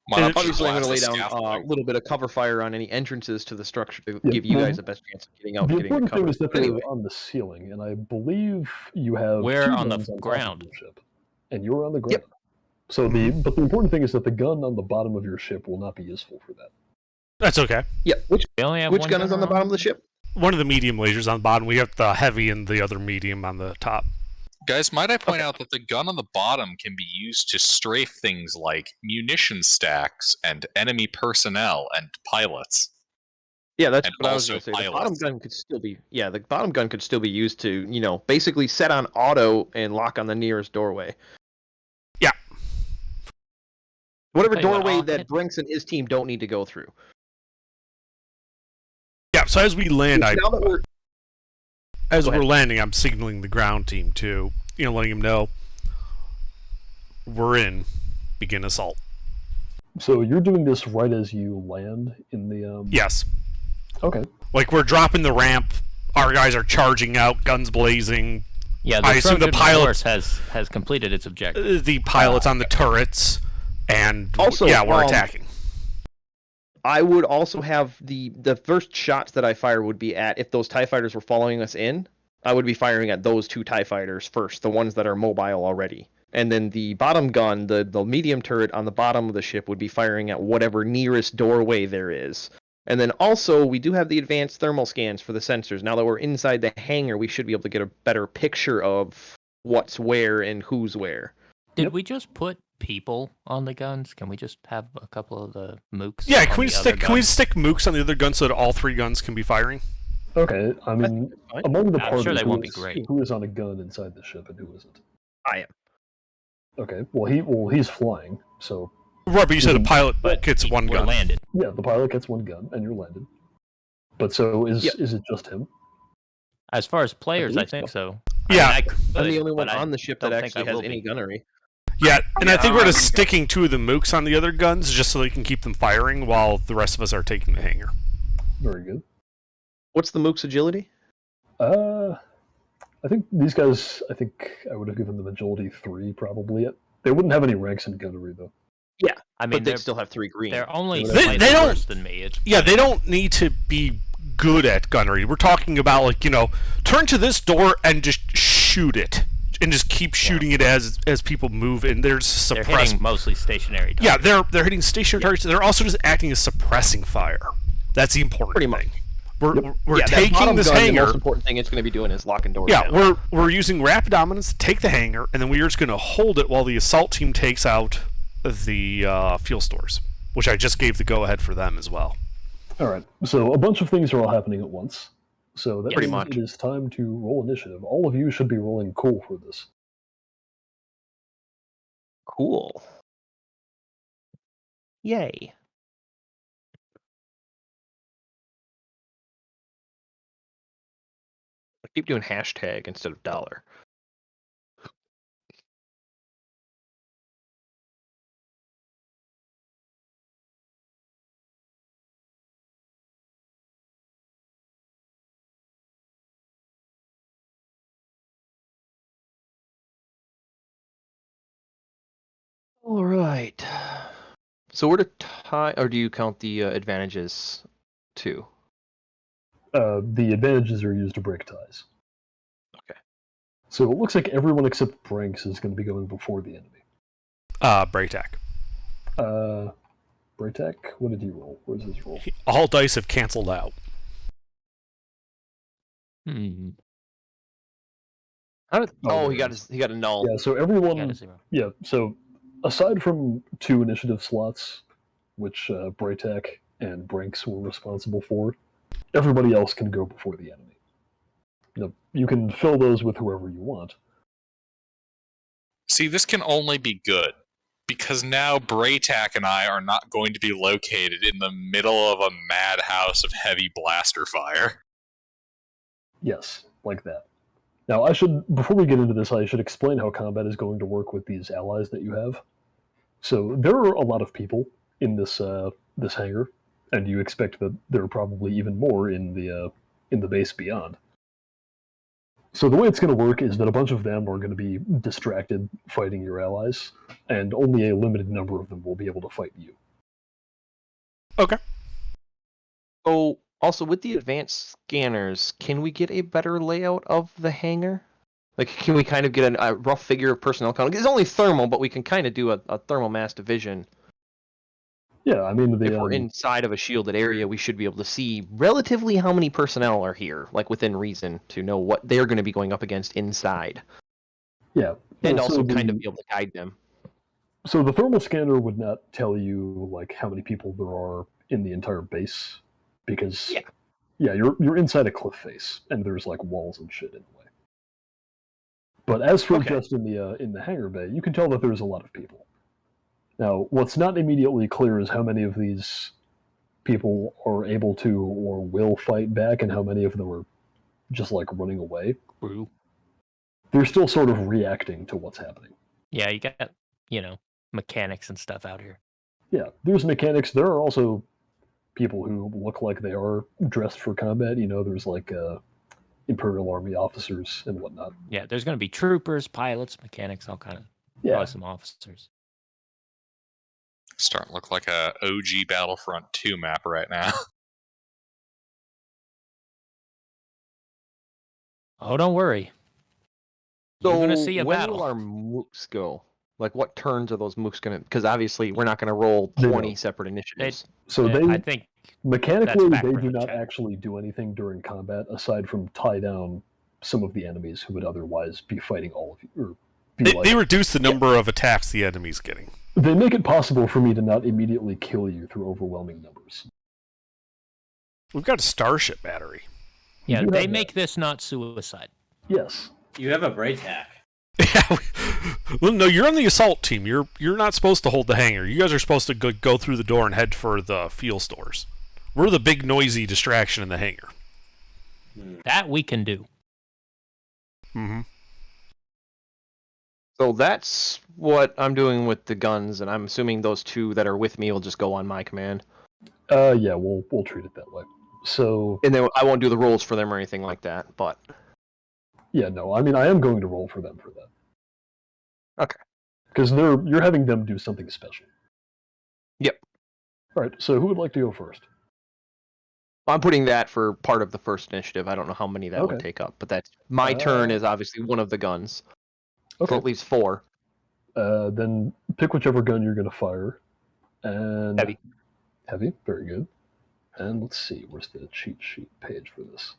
S1: Why not
S9: Obviously, I'm
S1: blast
S9: going to
S1: the
S9: lay down a
S1: scaffolding?
S9: little bit of cover fire on any entrances to the structure to
S2: Yeah,
S9: give you
S2: well,
S9: guys the best chance of getting out
S2: The
S9: and getting the
S2: important thing
S9: cover.
S2: is that they're
S9: Anyway,
S2: on the ceiling, and I believe you have
S6: We're
S2: two
S6: on the
S2: guns on top
S6: ground.
S2: of your ship, and you're on the ground. So but the important thing is that the gun on the bottom of your ship will not be useful for that.
S5: That's okay.
S9: yeah, which
S6: We only have
S9: which
S6: one
S9: gun is on the
S6: gunner
S9: bottom of the ship?
S5: One of the medium lasers on the bottom. We have the heavy and the other medium on the top.
S1: Guys, might I point out that the gun on the bottom can be used to strafe things like munition stacks and enemy personnel and pilots.
S9: Yeah, that's
S1: And
S9: what I was
S1: also
S9: going to say. The bottom
S1: pilots.
S9: gun could still be the bottom gun could still be used to, basically set on auto and lock on the nearest doorway.
S5: Yeah.
S9: Whatever
S6: Tell you what,
S9: doorway
S6: I'll
S9: that
S6: hit-
S9: Brinks and his team don't need to go through.
S5: Yeah, so as we land,
S9: Now that we're
S5: as
S9: Go
S5: we're
S9: ahead.
S5: landing, I'm signaling the ground team too. Letting them know we're in. Begin assault.
S2: So you're doing this right as you land in the.
S5: Yes.
S2: Okay.
S5: Like we're dropping the ramp. Our guys are charging out, guns blazing.
S6: Yeah,
S5: I
S6: the
S5: assume the
S6: Trojan
S5: pilots-
S6: horse has completed its objective.
S5: The pilots on the turrets, and
S9: Also,
S5: yeah, we're attacking.
S9: I would also have the first shots that I fire would be at if those TIE fighters were following us in. I would be firing at those two TIE fighters first, the ones that are mobile already. And then the bottom gun, the medium turret on the bottom of the ship would be firing at whatever nearest doorway there is. And then also, we do have the advanced thermal scans for the sensors. Now that we're inside the hangar, we should be able to get a better picture of what's where and who's where.
S6: Did
S2: Yep.
S6: we just put people on the guns? Can we just have a couple of the mooks?
S5: Yeah,
S6: on
S5: can we
S6: the other
S5: stick
S6: guns?
S5: stick mooks on the other gun so that all three guns can be firing?
S2: Okay. I mean,
S9: that's fine.
S2: among the
S6: I'm
S2: party,
S6: sure they
S2: who
S6: won't be
S2: is-
S6: great.
S2: Who is on a gun inside the ship and who isn't?
S9: I am.
S2: Okay. Well, he's flying, so
S5: Right, but you said a
S2: Mhm.
S5: pilot
S6: But
S5: gets one
S6: we're
S5: gun.
S6: landed.
S2: yeah, the pilot gets one gun and you're landed. But so is
S9: Yep.
S2: is it just him?
S6: As far as players, I
S9: believe
S6: think so.
S5: Yeah.
S6: I could,
S9: I'm the only one
S6: but I
S9: on the ship that
S6: don't think
S9: actually
S6: I
S9: has
S6: will
S9: any
S6: be.
S9: gunnery.
S5: Yeah, and I think we're just sticking two of the mooks on the other guns just so they can keep them firing while the rest of us are taking the hangar.
S2: Very good.
S9: What's the Mook's agility?
S2: I think these guys. I think I would have given them agility 3 probably. They wouldn't have any ranks in gunnery though.
S6: I mean,
S9: But
S6: they're,
S9: they'd still have 3 green.
S6: they're only
S2: They
S6: slightly
S5: don't-
S6: worse than me. It's
S5: Yeah, they don't need to be good at gunnery. We're talking about like, turn to this door and just shoot it. And just keep shooting it as people move and there's
S6: they're
S5: suppress.
S6: hitting mostly stationary.
S5: Yeah,
S6: targets.
S5: they're hitting stationary targets. They're also just acting as suppressing fire. That's the important
S9: Pretty
S5: thing.
S9: much.
S5: We're
S9: Yeah, that
S5: taking
S9: bottom
S5: this
S9: gun, The
S5: hangar.
S9: most important thing it's going to be doing is locking doors
S5: Yeah,
S9: down.
S5: we're using rapid dominance to take the hangar, and then we're just going to hold it while the assault team takes out the fuel stores, which I just gave the go-ahead for them as well.
S2: All right. So a bunch of things are all happening at once. So that
S9: Pretty
S2: means
S9: much.
S2: it is time to roll initiative. All of you should be rolling cool for this.
S9: Cool. Yay. I keep doing hashtag instead of dollar. All right. So we're to tie, or do you count the advantages too?
S2: The advantages are used to break ties.
S9: Okay.
S2: So it looks like everyone except Branks is going to be going before the enemy.
S5: Braytac.
S2: Braytac, what did he roll? Where's his roll?
S5: All dice have canceled out.
S9: How did,
S2: Oh,
S9: he got a null.
S2: Yeah, so
S6: Got
S2: everyone.
S6: a 0.
S2: Yeah, so aside from 2 initiative slots, which Braytac and Branks were responsible for, everybody else can go before the enemy. You can fill those with whoever you want.
S1: See, this can only be good, because now Braytac and I are not going to be located in the middle of a madhouse of heavy blaster fire.
S2: Yes, like that. Now, before we get into this, I should explain how combat is going to work with these allies that you have. So there are a lot of people in this hangar, and you expect that there are probably even more in the base beyond. So the way it's going to work is that a bunch of them are going to be distracted fighting your allies, and only a limited number of them will be able to fight you.
S5: Okay.
S9: So, also with the advanced scanners, can we get a better layout of the hangar? Like, can we kind of get a rough figure of personnel count? It's only thermal, but we can kind of do a thermal mass division.
S2: Yeah, I mean,
S9: If we're inside of a shielded area, we should be able to see relatively how many personnel are here, like within reason, to know what they're going to be going up against inside.
S2: Yeah.
S9: And
S2: Well,
S9: also kind of be able to guide them.
S2: So the thermal scanner would not tell you like how many people there are in the entire base, because you're inside a cliff face and there's like walls and shit in the way. But as for just in the hangar bay, you can tell that there's a lot of people. Now, what's not immediately clear is how many of these people are able to or will fight back, and how many of them are just like running away.
S6: True.
S2: They're still sort of reacting to what's happening.
S6: Yeah, you got, mechanics and stuff out here.
S2: Yeah, there's mechanics. There are also people who look like they are dressed for combat. There's like Imperial Army officers and whatnot.
S6: Yeah, there's going to be troopers, pilots, mechanics, all kind of awesome officers.
S1: Starting to look like a OG Battlefront 2 map right now.
S6: Oh, don't worry.
S9: So
S6: You're going to see a
S9: when
S6: battle.
S9: will our mooks go? Like, what turns are those mooks going to... Because obviously, we're not going to roll 20 separate initiatives.
S6: I think
S2: mechanically,
S6: that's
S2: they do
S6: background
S2: not
S6: check.
S2: actually do anything during combat, aside from tie down some of the enemies who would otherwise be fighting all of you. Or
S5: They reduce the number of attacks the enemy's getting.
S2: They make it possible for me to not immediately kill you through overwhelming numbers.
S5: We've got a starship battery.
S6: Yeah, they make this not suicide.
S2: Yes.
S7: You have a Braytac.
S5: Yeah. Well, no, you're on the assault team. You're not supposed to hold the hangar. You guys are supposed to go through the door and head for the fuel stores. We're the big noisy distraction in the hangar.
S6: That we can do.
S5: Mm-hmm.
S9: So that's what I'm doing with the guns, and I'm assuming those 2 that are with me will just go on my command.
S2: Yeah, we'll treat it that way. So.
S9: And then I won't do the rolls for them or anything like that, but.
S2: Yeah, no, I mean, I am going to roll for them for that.
S9: Okay.
S2: Because you're having them do something special.
S9: Yep.
S2: All right, so who would like to go first?
S9: I'm putting that for part of the first initiative. I don't know how many that would take up, but that's my turn is obviously one of the guns.
S2: Okay.
S9: So at least 4.
S2: Then pick whichever gun you're going to fire. And
S9: Heavy.
S2: Heavy, very good. And let's see, where's the cheat sheet page for this?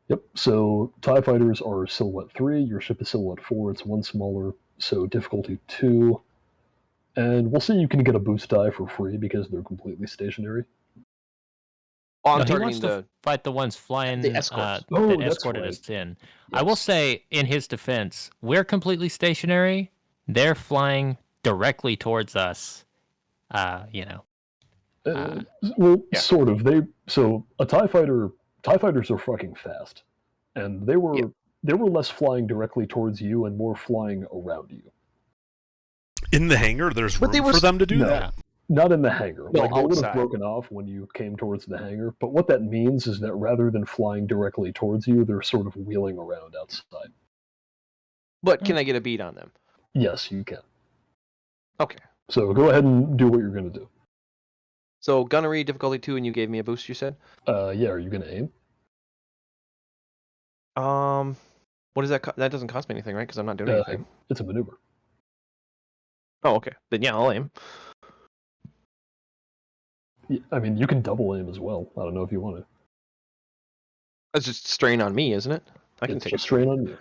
S2: Yep, so TIE Fighters are Silhouette 3, your ship is Silhouette 4, it's 1 smaller, so difficulty 2. And we'll see you can get a boost die for free because they're completely stationary.
S9: I'm
S6: he wants to fight the ones flying
S9: the escorts.
S6: that escorted us in. Yes. I will say, in his defense, we're completely stationary. They're flying directly towards us.
S2: Sort of. So a TIE Fighters are fucking fast, and they were less flying directly towards you and more flying around you.
S5: In the hangar, there's room for them to do that.
S2: Not in the hangar.
S4: No,
S2: Like, they would have
S4: outside.
S2: broken off when you came towards the hangar, but what that means is that rather than flying directly towards you, they're sort of wheeling around outside.
S4: But can I get a beat on them?
S2: Yes, you can.
S4: Okay.
S2: So go ahead and do what you're going to do.
S4: So gunnery difficulty 2, and you gave me a boost. You said.
S2: Yeah, are you going to aim?
S4: What does that? That doesn't cost me anything, right? Because I'm not doing anything.
S2: It's a maneuver.
S4: Oh, okay. Then yeah, I'll aim.
S2: Yeah, I mean, you can double aim as well. I don't know if you want to.
S4: That's just strain on me, isn't it? I can
S2: It's
S4: take a
S2: just strain on you.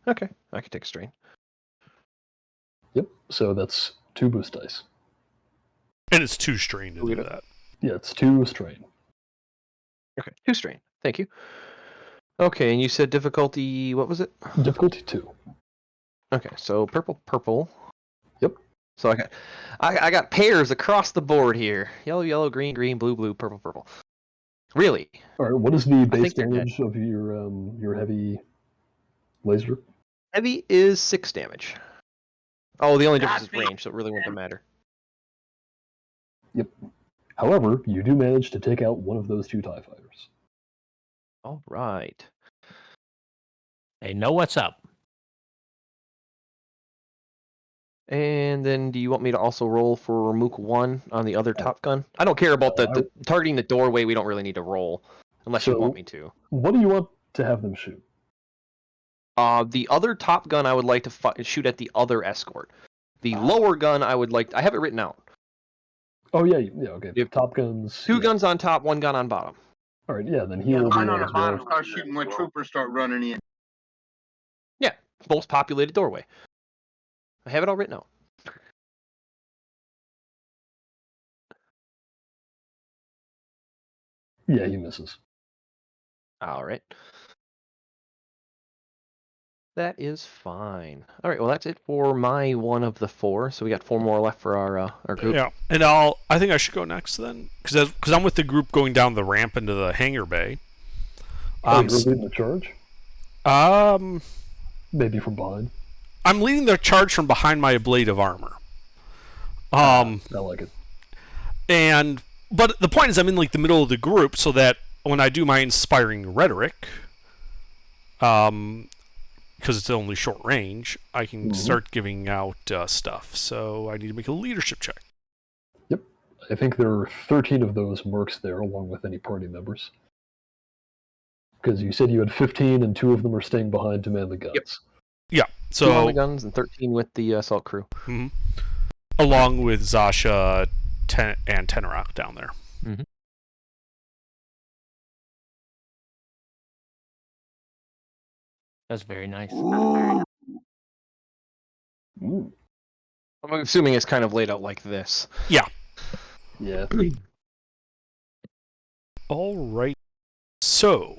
S4: Okay, I can take a strain.
S2: Yep. So that's 2 boost dice.
S5: And it's 2 strain to do that.
S2: Yeah, it's 2 strain.
S4: Okay, 2 strain. Thank you. Okay, and you said difficulty. What was it?
S2: Difficulty 2.
S4: Okay, so purple.
S2: Yep.
S4: So I got pairs across the board here. Yellow, green, blue, purple. Really?
S2: All right. What is the base
S4: think they're dead.
S2: damage of your heavy laser?
S4: Heavy is 6 damage. Oh, the only difference is
S3: Godspeed.
S4: range, so it really wouldn't matter.
S2: Yep. However, you do manage to take out one of those 2 TIE fighters.
S4: All right.
S6: They know what's up.
S4: And then do you want me to also roll for Mook 1 on the other Top Gun? I don't care about the targeting the doorway. We don't really need to roll unless you
S2: So-
S4: want me to.
S2: What do you want to have them shoot?
S4: The other Top Gun I would like to shoot at the other escort. The lower gun I would like. I have it written out.
S2: Oh yeah, okay.
S4: Yep.
S2: Top guns.
S4: 2
S2: yeah.
S4: guns on top, 1 gun on bottom.
S2: All right, yeah. Then he
S3: Yeah,
S2: will do
S3: mine on
S2: that
S3: the
S2: as well.
S3: bottom start shooting when troopers start running in.
S4: Most populated doorway. I have it all written out.
S2: Yeah, he misses.
S4: All right. That is fine. All right. Well, that's it for my one of the 4. So we got 4 more left for our group.
S5: Yeah, and I think I should go next then, because I'm with the group going down the ramp into the hangar bay.
S2: You're leading the charge? Maybe from behind.
S5: I'm leading the charge from behind my ablative armor.
S2: I like it.
S5: But the point is, I'm in like the middle of the group, so that when I do my inspiring rhetoric, because it's only short range, I can start giving out stuff. So I need to make a leadership check.
S2: Yep. I think there are 13 of those mercs there, along with any party members. Because you said you had 15, and 2 of them are staying behind to man the guns.
S4: Yep.
S5: Yeah.
S4: 2 on
S5: So
S4: the guns and 13 with the assault crew.
S5: along with Zasha and Tenrock down there.
S6: That's very nice.
S2: Ooh.
S4: I'm assuming it's kind of laid out like this.
S5: Yeah.
S2: Yeah.
S5: All right. So,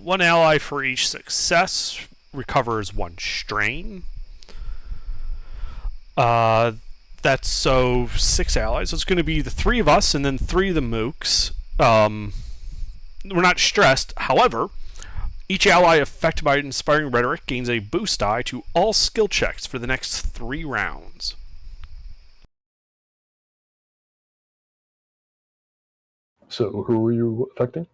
S5: one ally for each success recovers 1 strain. That's 6 allies. So it's going to be the 3 of us and then 3 of the mooks. We're not stressed. However, each ally affected by inspiring rhetoric gains a boost die to all skill checks for the next 3 rounds.
S2: So who are you affecting?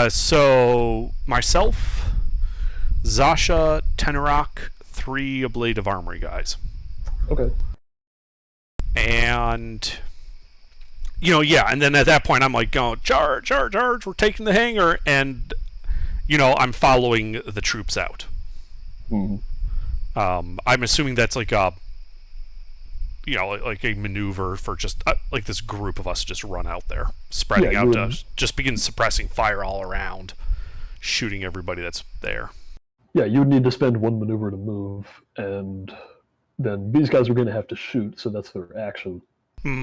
S5: So myself, Zasha, Tenrock, 3 ablative armory guys.
S2: Okay.
S5: And and then at that point I'm like going, charge, we're taking the hangar, and I'm following the troops out. I'm assuming that's like a like a maneuver for just like this group of us just run out there, spreading out to just begin suppressing fire all around, shooting everybody that's there.
S2: Yeah, you would need to spend 1 maneuver to move, and then these guys are going to have to shoot, so that's their action.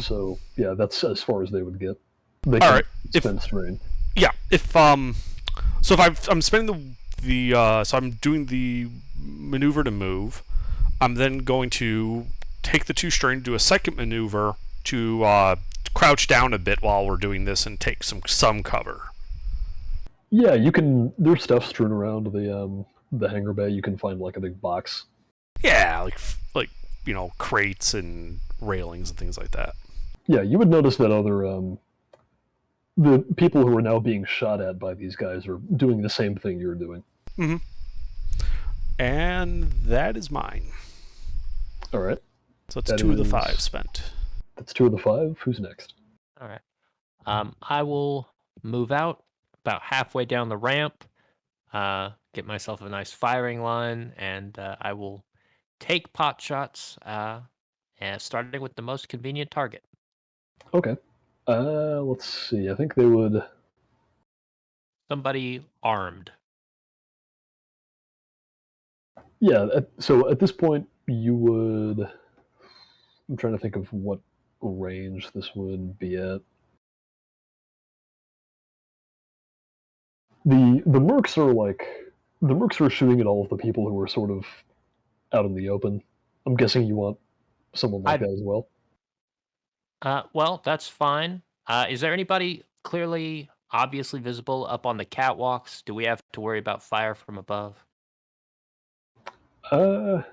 S2: So yeah, that's as far as they would get. They can spend strain.
S5: Yeah, if I'm spending so I'm doing the maneuver to move. I'm then going to take the 2 strain, do a second maneuver to crouch down a bit while we're doing this and take some cover.
S2: Yeah, you can. There's stuff strewn around the hangar bay. You can find like a big box.
S5: Yeah, like crates and railings and things like that.
S2: Yeah, you would notice that other the people who are now being shot at by these guys are doing the same thing you're doing.
S5: Mm-hmm. And that is mine.
S2: All right.
S5: So it's
S2: That
S5: 2 of the
S2: is-
S5: 5 spent.
S2: That's 2 of the 5. Who's next?
S6: All right. I will move out about halfway down the ramp, get myself a nice firing line, and I will take pot shots, and starting with the most convenient target.
S2: Okay. Let's see. I think they would.
S6: Somebody armed.
S2: Yeah. So at this point, you would. I'm trying to think of what range this would be at. The mercs are shooting at all of the people who are sort of out in the open. I'm guessing you want someone like that as well.
S6: Well, that's fine. Is there anybody clearly, obviously visible up on the catwalks? Do we have to worry about fire from above?
S2: You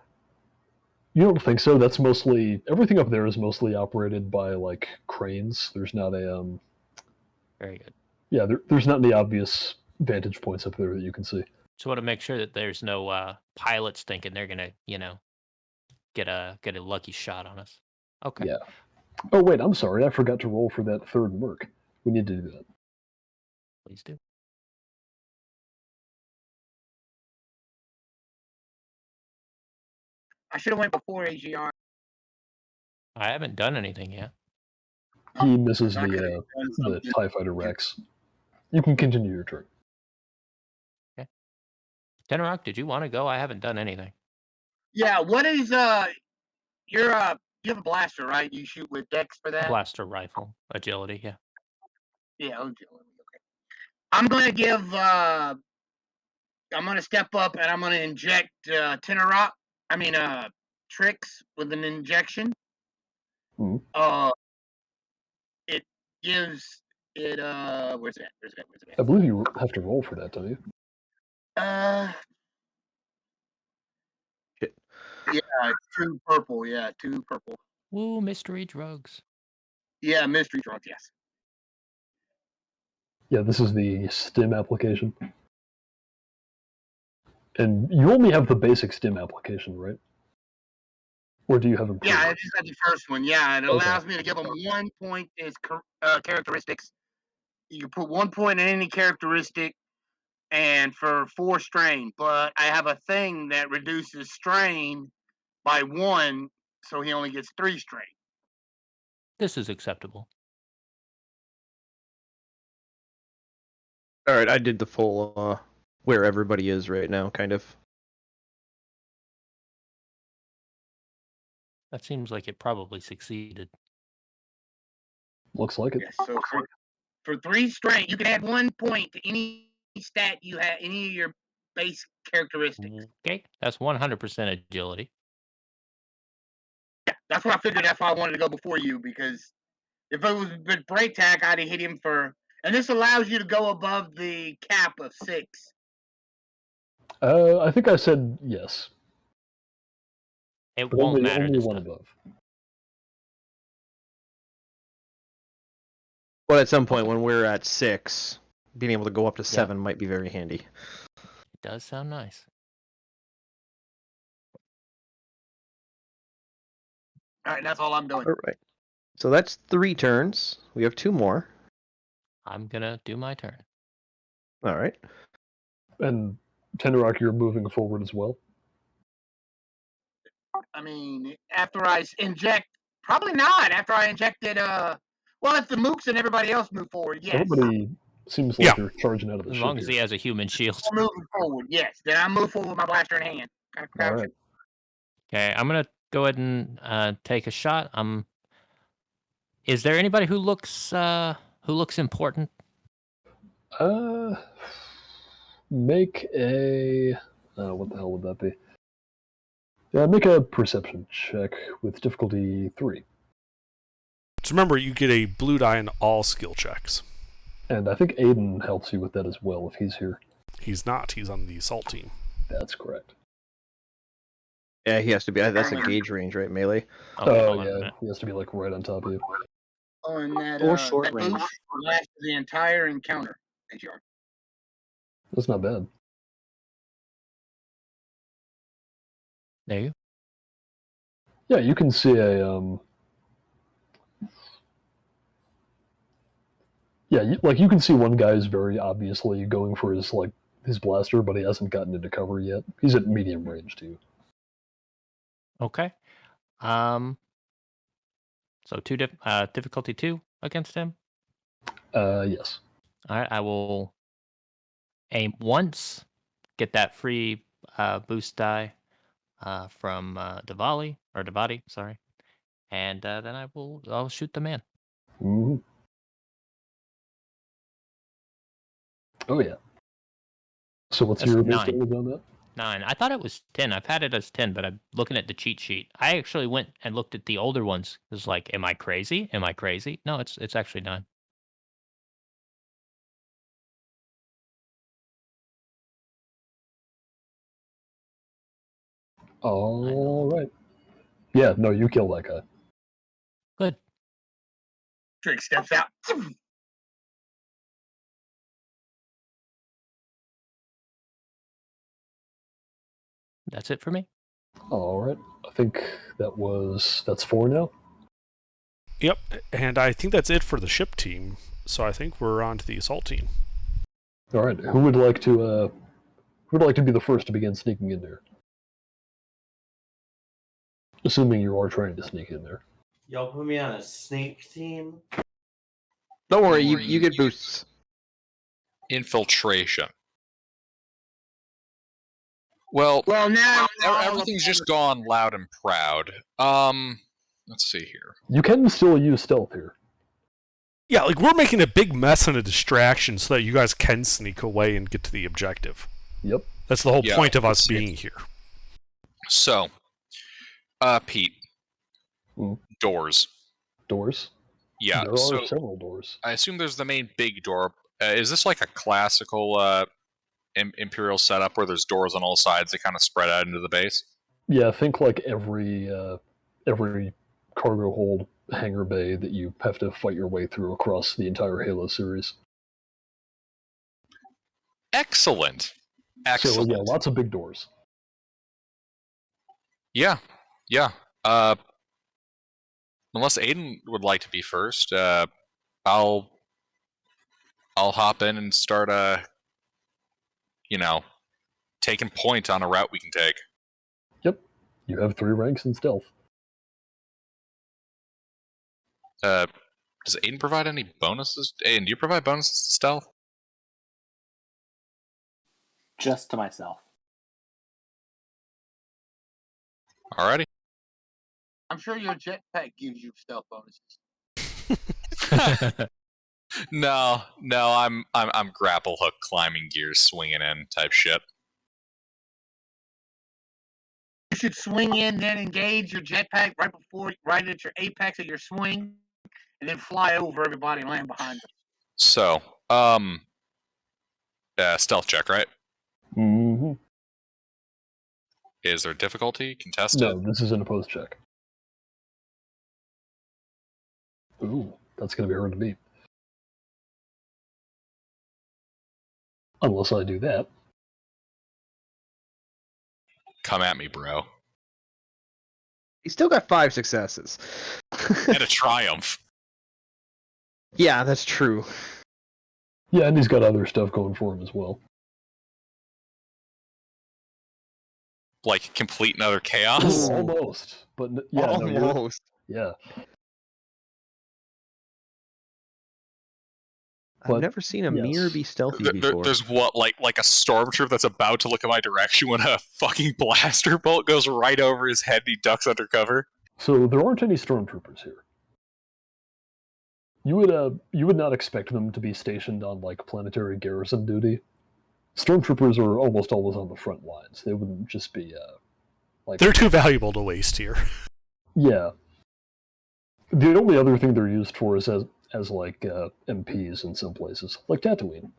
S2: don't think so? That's mostly everything up there is mostly operated by like cranes. There's not a
S6: Very good.
S2: Yeah, there's not any obvious vantage points up there that you can see.
S6: Just want to make sure that there's no pilots thinking they're gonna, get a lucky shot on us. Okay.
S2: Yeah. Oh wait, I'm sorry. I forgot to roll for that third merc. We need to do that.
S6: Please do.
S3: I should have went before AGR.
S6: I haven't done anything yet.
S2: He misses
S3: I could've
S2: the
S3: done something.
S2: TIE Fighter Rex. You can continue your turn.
S6: Tenorock, did you want to go? I haven't done anything.
S3: Yeah, what is you have a blaster, right? You shoot with Dex for that?
S6: Blaster rifle, agility, yeah.
S3: Yeah, okay. I'm gonna give I'm gonna step up and I'm gonna inject Trix with an injection.
S2: Mhm.
S3: It gives it where's it at?
S2: I believe you have to roll for that, don't you?
S9: Shit.
S3: Yeah, it's 2 purple. Yeah, 2 purple.
S6: Woo, mystery drugs.
S3: Yeah, mystery drugs. Yes.
S2: Yeah, this is the stim application. And you only have the basic stim application, right? Or do you have improved?
S3: Yeah, I just got the first one. Yeah, it
S2: Okay.
S3: allows me to give them 1 point as characteristics. You can put 1 point in any characteristic, and for 4 strain. But I have a thing that reduces strain by 1, so he only gets 3 strain.
S6: This is acceptable.
S9: All right, I did the full where everybody is right now, kind of.
S6: That seems like it probably succeeded.
S2: Looks like it.
S3: Yes. So for 3 strain, you can add 1 point to any stat you have, any of your base characteristics.
S6: Okay, that's 100% agility.
S3: Yeah, that's what I figured. That's why I wanted to go before you, because if it was with break tack, I'd have hit him for. And this allows you to go above the cap of 6.
S2: I think I said yes.
S6: It
S2: But
S6: won't matter
S2: only
S6: this
S2: one
S6: time.
S2: above.
S9: But at some point, when we're at 6, being able to go up to 7 might be very handy.
S6: It does sound nice.
S3: All right, that's all I'm doing.
S9: All right. So that's 3 turns. We have 2 more.
S6: I'm gonna do my turn.
S9: All right.
S2: And Tenderrock, you're moving forward as well.
S3: I mean, after I inject, probably not. After I injected, well, if the mooks and everybody else move forward, yes.
S2: Everybody seems like they're charging out of the
S6: As
S2: ship
S6: long as
S2: here.
S6: he has a human shield.
S3: I'm moving forward, yes. Then I move forward with my blaster in hand. Kind of
S2: All
S3: crouching.
S2: right.
S6: Okay, I'm gonna go ahead and take a shot. Is there anybody who looks important?
S2: Make a. What the hell would that be? Yeah, make a perception check with difficulty 3.
S5: So remember, you get a blue die in all skill checks.
S2: And I think Aiden helps you with that as well if he's here.
S5: He's not. He's on the assault team.
S2: That's correct.
S9: Yeah, he has to be. That's a gauge range, right? Melee.
S6: Okay,
S2: Oh
S6: hold on a
S2: yeah,
S6: minute.
S2: he has to be like right on top of you.
S3: Oh, and that
S8: Or short
S3: that
S8: range.
S3: boost lasts the entire encounter. AGR.
S2: That's not bad.
S6: There you.
S2: Yeah, you can see a Yeah, you can see one guy is very obviously going for his blaster, but he hasn't gotten into cover yet. He's at medium range too.
S6: Okay. So difficulty 2 against him.
S2: Yes.
S6: All right, I will aim once, get that free boost die from Diwali, sorry, and then I'll shoot the man.
S2: hmm Oh yeah. So what's
S6: That's
S2: your
S6: 9.
S2: base damage on that?
S6: 9. I thought it was 10. I've had it as 10, but I'm looking at the cheat sheet. I actually went and looked at the older ones. It was like, am I crazy? Am I crazy? No, it's actually 9.
S2: All right. Yeah, no, you kill that guy.
S6: Good.
S3: Drake steps out.
S6: That's it for me.
S2: All right. I think that's 4 now.
S5: Yep, and I think that's it for the ship team. So I think we're on to the assault team.
S2: All right. Who would like to be the first to begin sneaking in there? Assuming you are trying to sneak in there.
S7: Y'all put me on a snake team.
S9: Don't worry, you get boosts.
S1: Infiltration. Well,
S3: now
S1: everything's just gone loud and proud. Let's see here.
S2: You can still use stealth here.
S5: Yeah, like we're making a big mess and a distraction so that you guys can sneak away and get to the objective.
S2: Yep.
S5: That's the whole
S1: Yeah,
S5: point of us
S1: let's see.
S5: being here.
S1: So, Pete. Doors.
S2: Doors?
S1: Yeah,
S2: There are
S1: so
S2: several doors.
S1: I assume there's the main big door. Is this like a classical Imperial setup where there's doors on all sides that kind of spread out into the base?
S2: Yeah, think like every cargo hold hangar bay that you have to fight your way through across the entire Halo series.
S1: Excellent.
S2: So yeah, lots of big doors.
S1: Yeah. Unless Aiden would like to be first, I'll hop in and start taking point on a route we can take.
S2: Yep. You have 3 ranks in stealth.
S1: Does Aiden provide any bonuses? Aiden, do you provide bonuses to stealth?
S8: Just to myself.
S1: Alrighty.
S3: I'm sure your jetpack gives you stealth bonuses.
S1: No, I'm grapple hook climbing gears swinging in type shit.
S3: You should swing in, then engage your jetpack right at your apex of your swing, and then fly over everybody and land behind them.
S1: So, stealth check, right?
S2: Mm-hmm.
S1: Is there difficulty contested?
S2: No, this is an opposed check. Ooh, that's going to be hard to beat. Unless I do that.
S1: Come at me, bro.
S9: He's still got 5 successes.
S1: And a triumph.
S9: Yeah, that's true.
S2: Yeah, and he's got other stuff going for him as well.
S1: Like complete another chaos.
S2: Ooh, almost, but yeah,
S9: Almost.
S2: yeah.
S9: I've
S2: But,
S9: never seen a mirror be stealthy before.
S1: There's what, like a stormtrooper that's about to look in my direction when a fucking blaster bolt goes right over his head and he ducks under cover.
S2: So there aren't any stormtroopers here. You would not expect them to be stationed on like planetary garrison duty. Stormtroopers are almost always on the front lines. They wouldn't just be like
S5: They're too valuable to waste here.
S2: Yeah. The only other thing they're used for is as like MPs in some places, like Tatooine.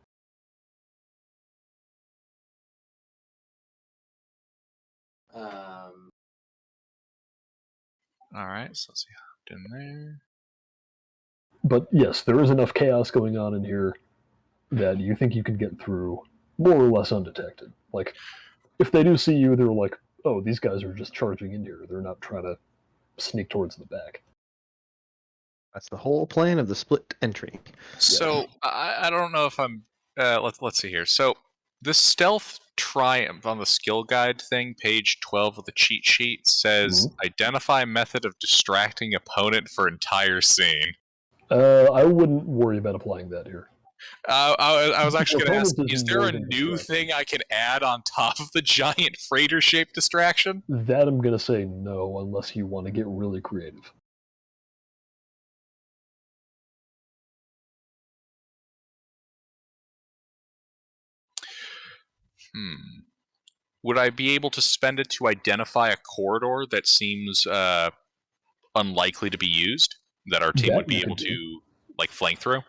S1: All right, so let's see how in there.
S2: But yes, there is enough chaos going on in here that you think you can get through more or less undetected. Like, if they do see you, they're like, oh, these guys are just charging in here. They're not trying to sneak towards the back.
S9: That's the whole plan of the split entry.
S1: So I don't know if I'm. Let's see here. So this stealth triumph on the skill guide thing, page 12 of the cheat sheet, says identify method of distracting opponent for entire scene.
S2: I wouldn't worry about applying that here.
S1: I was actually going to ask,
S2: Opponent
S1: is
S2: is
S1: there
S2: more
S1: a
S2: than
S1: new
S2: distracting.
S1: thing I can add on top of the giant freighter-shaped distraction?
S2: That I'm going to say no, unless you want to get really creative.
S1: Would I be able to spend it to identify a corridor that seems unlikely to be used, that our team
S2: That
S1: would be
S2: you
S1: able
S2: could do.
S1: to like flank through?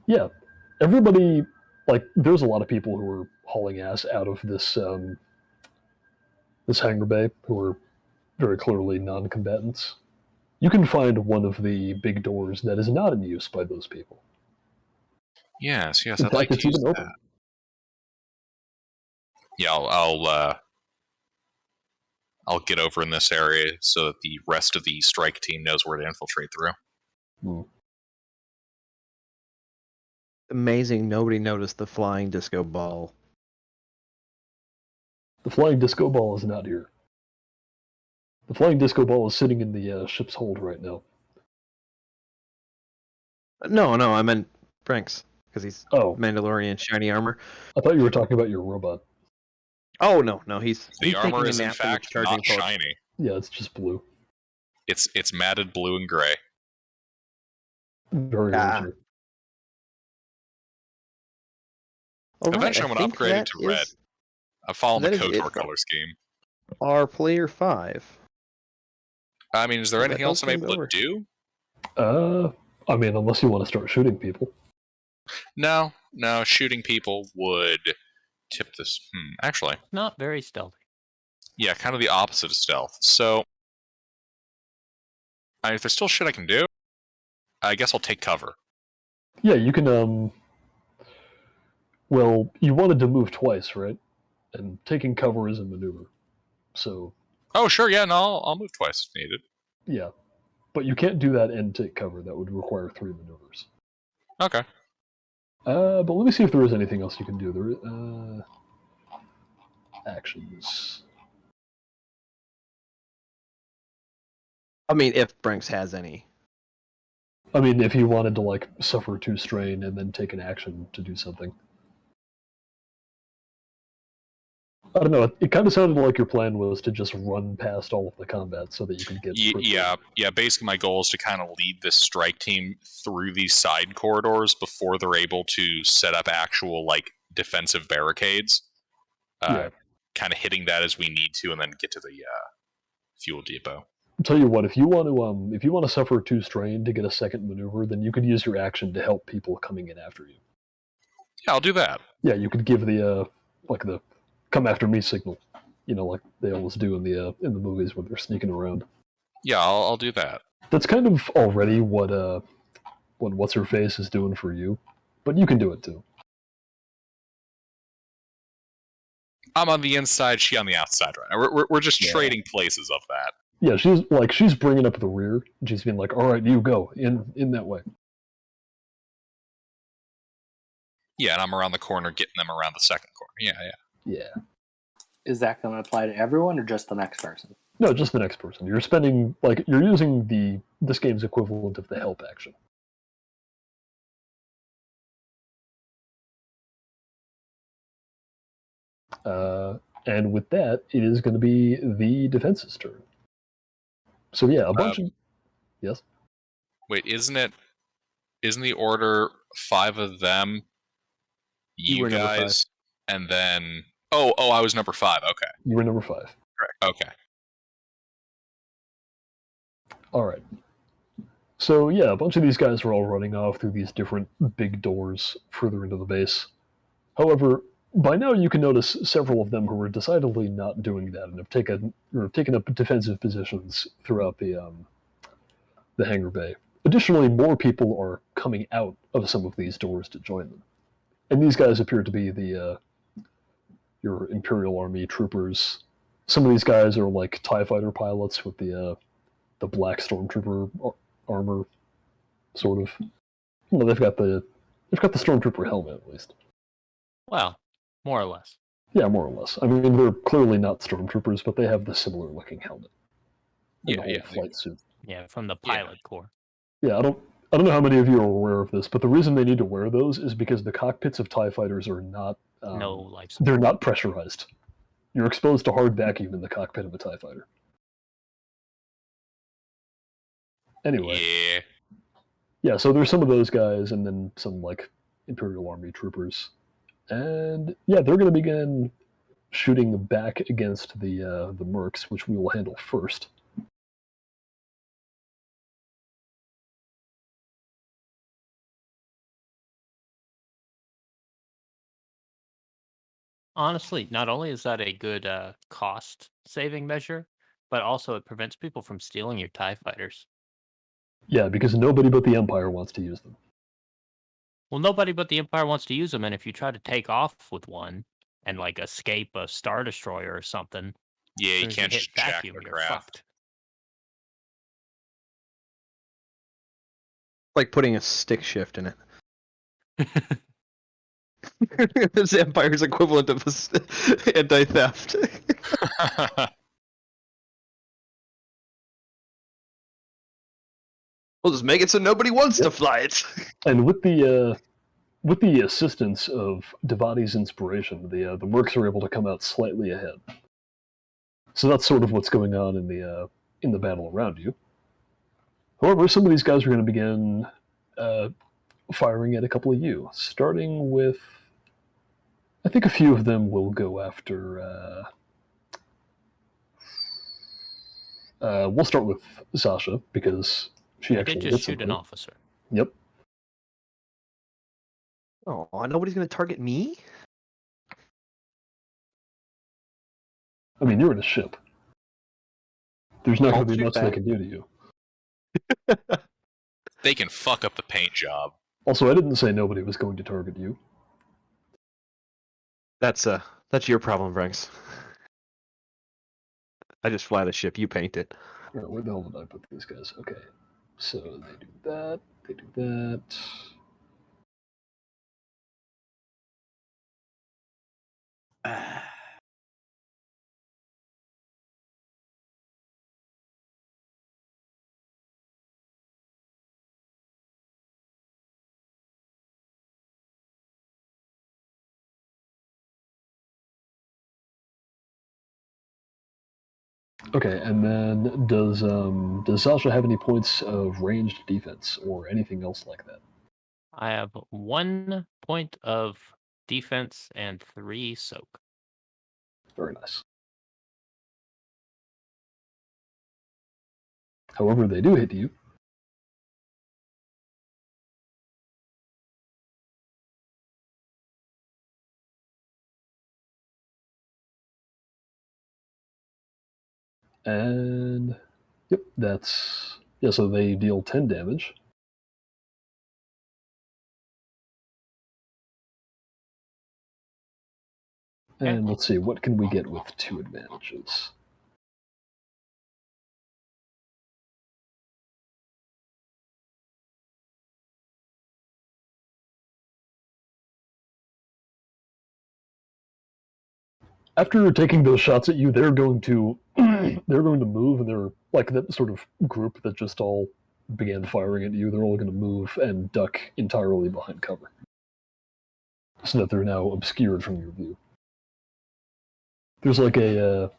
S2: Yeah, everybody, like, there's a lot of people who are hauling ass out of this this hangar bay who are very clearly non-combatants. You can find one of the big doors that is not in use by those people.
S1: Yes,
S2: In
S1: I'd
S2: fact,
S1: like to
S2: it's
S1: use
S2: even
S1: that.
S2: open.
S1: Yeah, I'll get over in this area so that the rest of the strike team knows where to infiltrate through.
S9: Amazing, nobody noticed the flying disco ball.
S2: The flying disco ball is not here. The flying disco ball is sitting in the ship's hold right now.
S9: No, I meant Frank's, because he's
S2: Oh,
S9: Mandalorian shiny armor.
S2: I thought you were talking about your robot.
S9: Oh no, he's
S1: The armor
S9: taking a
S1: is in
S9: nap in its
S1: fact
S9: charging
S1: not
S9: pouch.
S1: shiny.
S2: Yeah, it's just blue.
S1: It's matted blue and gray.
S2: Very
S9: Ah.
S2: original.
S9: All right,
S1: Eventually,
S9: I
S1: I'm going to
S9: think
S1: upgrade it
S9: that
S1: to red.
S9: is
S1: I'm following the
S9: that is it
S1: KOTOR
S9: for-
S1: color scheme.
S9: our player 5.
S1: I mean, is there
S9: That
S1: anything else I'm
S9: opens
S1: able
S9: over.
S1: to do?
S2: I mean, unless you want to start shooting people.
S1: No, shooting people would tip this. Actually,
S6: Not very stealthy.
S1: yeah, kind of the opposite of stealth. So, if there's still shit I can do, I guess I'll take cover.
S2: Yeah, you can, well, you wanted to move twice, right? And taking cover is a maneuver. So,
S1: Oh, sure, yeah, no, I'll move twice if needed.
S2: yeah. But you can't do that and take cover. That would require 3 maneuvers.
S1: Okay.
S2: But let me see if there is anything else you can do. There, actions.
S9: I mean, if Branks has any.
S2: I mean, if you wanted to, like, suffer 2 strain and then take an action to do something. I don't know, it kind of sounded like your plan was to just run past all of the combat so that you could get...
S1: Yeah, basically my goal is to kind of lead this strike team through these side corridors before they're able to set up actual, like, defensive barricades.
S2: Yeah.
S1: Kind of hitting that as we need to, and then get to the fuel depot.
S2: I'll tell you what, if you want to suffer 2 strain to get a second maneuver, then you could use your action to help people coming in after you.
S1: Yeah, I'll do that.
S2: Yeah, you could give the like the come after me signal, you know, like they always do in the movies when they're sneaking around.
S1: Yeah, I'll do that.
S2: That's kind of already what what's her face is doing for you, but you can do it too.
S1: I'm on the inside, she on the outside right now. We're just trading places of that.
S2: Yeah, she's bringing up the rear. And she's being like, all right, you go in that way.
S1: Yeah, and I'm around the corner, getting them around the second corner. Yeah.
S8: Is that going to apply to everyone or just the next person?
S2: No, just the next person. You're spending, like, you're using this game's equivalent of the help action. And with that, it is going to be the defense's turn. So yeah, a bunch of... Yes?
S1: Wait, isn't the order 5 of them, you
S9: were number
S1: guys, and then... Oh, I was number 5, okay.
S2: You were number 5.
S1: Correct. Okay.
S2: Alright. So yeah, a bunch of these guys are all running off through these different big doors further into the base. However, by now you can notice several of them who are decidedly not doing that and have taken up defensive positions throughout the hangar bay. Additionally, more people are coming out of some of these doors to join them, and these guys appear to be your Imperial Army troopers. Some of these guys are like TIE fighter pilots with the black stormtrooper armor, sort of. Well, they've got the stormtrooper helmet at least.
S6: Well, more or less.
S2: Yeah, more or less. I mean, they're clearly not stormtroopers, but they have the similar looking helmet. And the whole flight suit.
S6: Yeah, from the pilot corps.
S2: Yeah, I don't know how many of you are aware of this, but the reason they need to wear those is because the cockpits of TIE fighters are not
S6: No life support.
S2: they're not pressurized. You're exposed to hard vacuum in the cockpit of a TIE fighter. Anyway. Yeah, so there's some of those guys and then some like Imperial Army troopers. And yeah, they're going to begin shooting back against the mercs, which we will handle first.
S6: Honestly, not only is that a good cost-saving measure, but also it prevents people from stealing your TIE fighters.
S2: Yeah, because nobody but the Empire wants to use them.
S6: Well, nobody but the Empire wants to use them, and if you try to take off with one and like escape a Star Destroyer or something,
S1: yeah, you
S6: as
S1: can't
S6: hit
S1: just jack
S6: vacuum,
S1: the
S6: you're
S1: craft.
S6: fucked.
S9: Like putting a stick shift in it. This Empire's equivalent of anti-theft. We'll just make it so nobody wants to fly it.
S2: And with the assistance of Devati's inspiration, the mercs are able to come out slightly ahead. So that's sort of what's going on in the battle around you. However, some of these guys are going to begin firing at a couple of you, starting with. I think a few of them will go after. We'll start with Sasha because she
S6: I
S2: actually
S6: did
S2: hit
S6: just shoot an
S2: somebody.
S6: officer.
S2: Yep.
S9: Oh, nobody's gonna target me?
S2: I mean, you're in a ship. There's not going
S9: I'll
S2: to be
S9: shoot
S2: much they
S9: back.
S2: can do to you.
S1: They can fuck up the paint job.
S2: Also, I didn't say nobody was going to target you.
S9: That's your problem, Franks. I just fly the ship, you paint it.
S2: Alright, where the hell did I put these guys? Okay. So they do that, they do that. Okay, and then does Sasha have any points of ranged defense or anything else like that?
S6: I have 1 point of defense and 3 soak.
S2: Very nice. However, they do hit you. And yep, that's yeah, so they deal 10 damage. And let's see, what can we get with 2 advantages? After taking those shots at you, they're going to move, and they're like that sort of group that just all began firing at you. They're all going to move and duck entirely behind cover, so that they're now obscured from your view. There's like a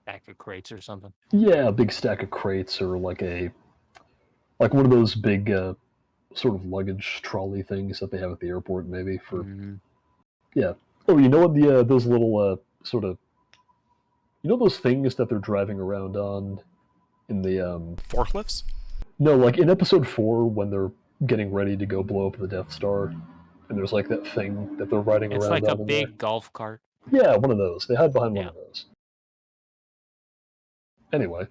S6: Stack of crates or something.
S2: yeah, a big stack of crates, or like one of those big sort of luggage trolley things that they have at the airport, maybe for. Yeah. Oh, you know what those little sort of, you know those things that they're driving around on in the
S5: Forklifts?
S2: No, like in episode 4 when they're getting ready to go blow up the Death Star, and there's like that thing that they're riding
S6: It's
S2: around
S6: like a
S2: out in there.
S6: big golf cart.
S2: Yeah, one of those. They hide behind one
S6: Yeah.
S2: of those. Anyway,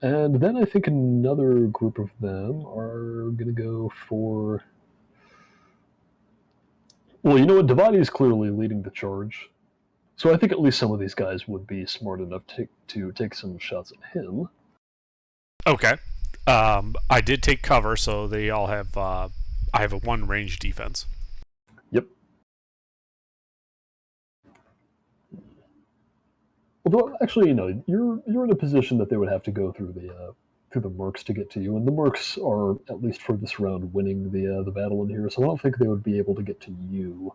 S2: and then I think another group of them are gonna go for. Well, you know what? Devati is clearly leading the charge, so I think at least some of these guys would be smart enough to take some shots at him.
S5: Okay. I did take cover, so they all have. I have a 1 range defense.
S2: Yep. Although, actually, you're in a position that they would have to go through the mercs to get to you, and the mercs are, at least for this round, winning the battle in here. So I don't think they would be able to get to you.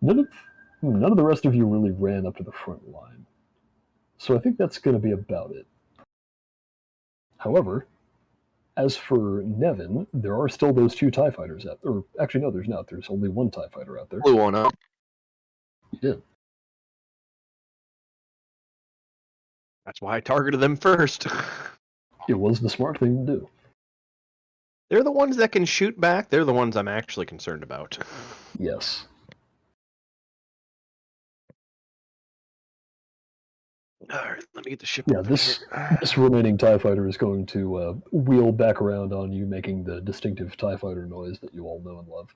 S2: None of the rest of you really ran up to the front line, so I think that's going to be about it. However, as for Nevin, there are still those 2 TIE fighters out there. Or actually, no, there's not. There's only 1 TIE fighter out there.
S4: Blew one up.
S2: You did.
S9: That's why I targeted them first.
S2: It was the smart thing to do.
S9: They're the ones that can shoot back. They're the ones I'm actually concerned about.
S2: Yes.
S9: All right, let me get the ship.
S2: Yeah,
S9: open
S2: this
S9: here.
S2: remaining TIE fighter is going to wheel back around on you, making the distinctive TIE fighter noise that you all know and love.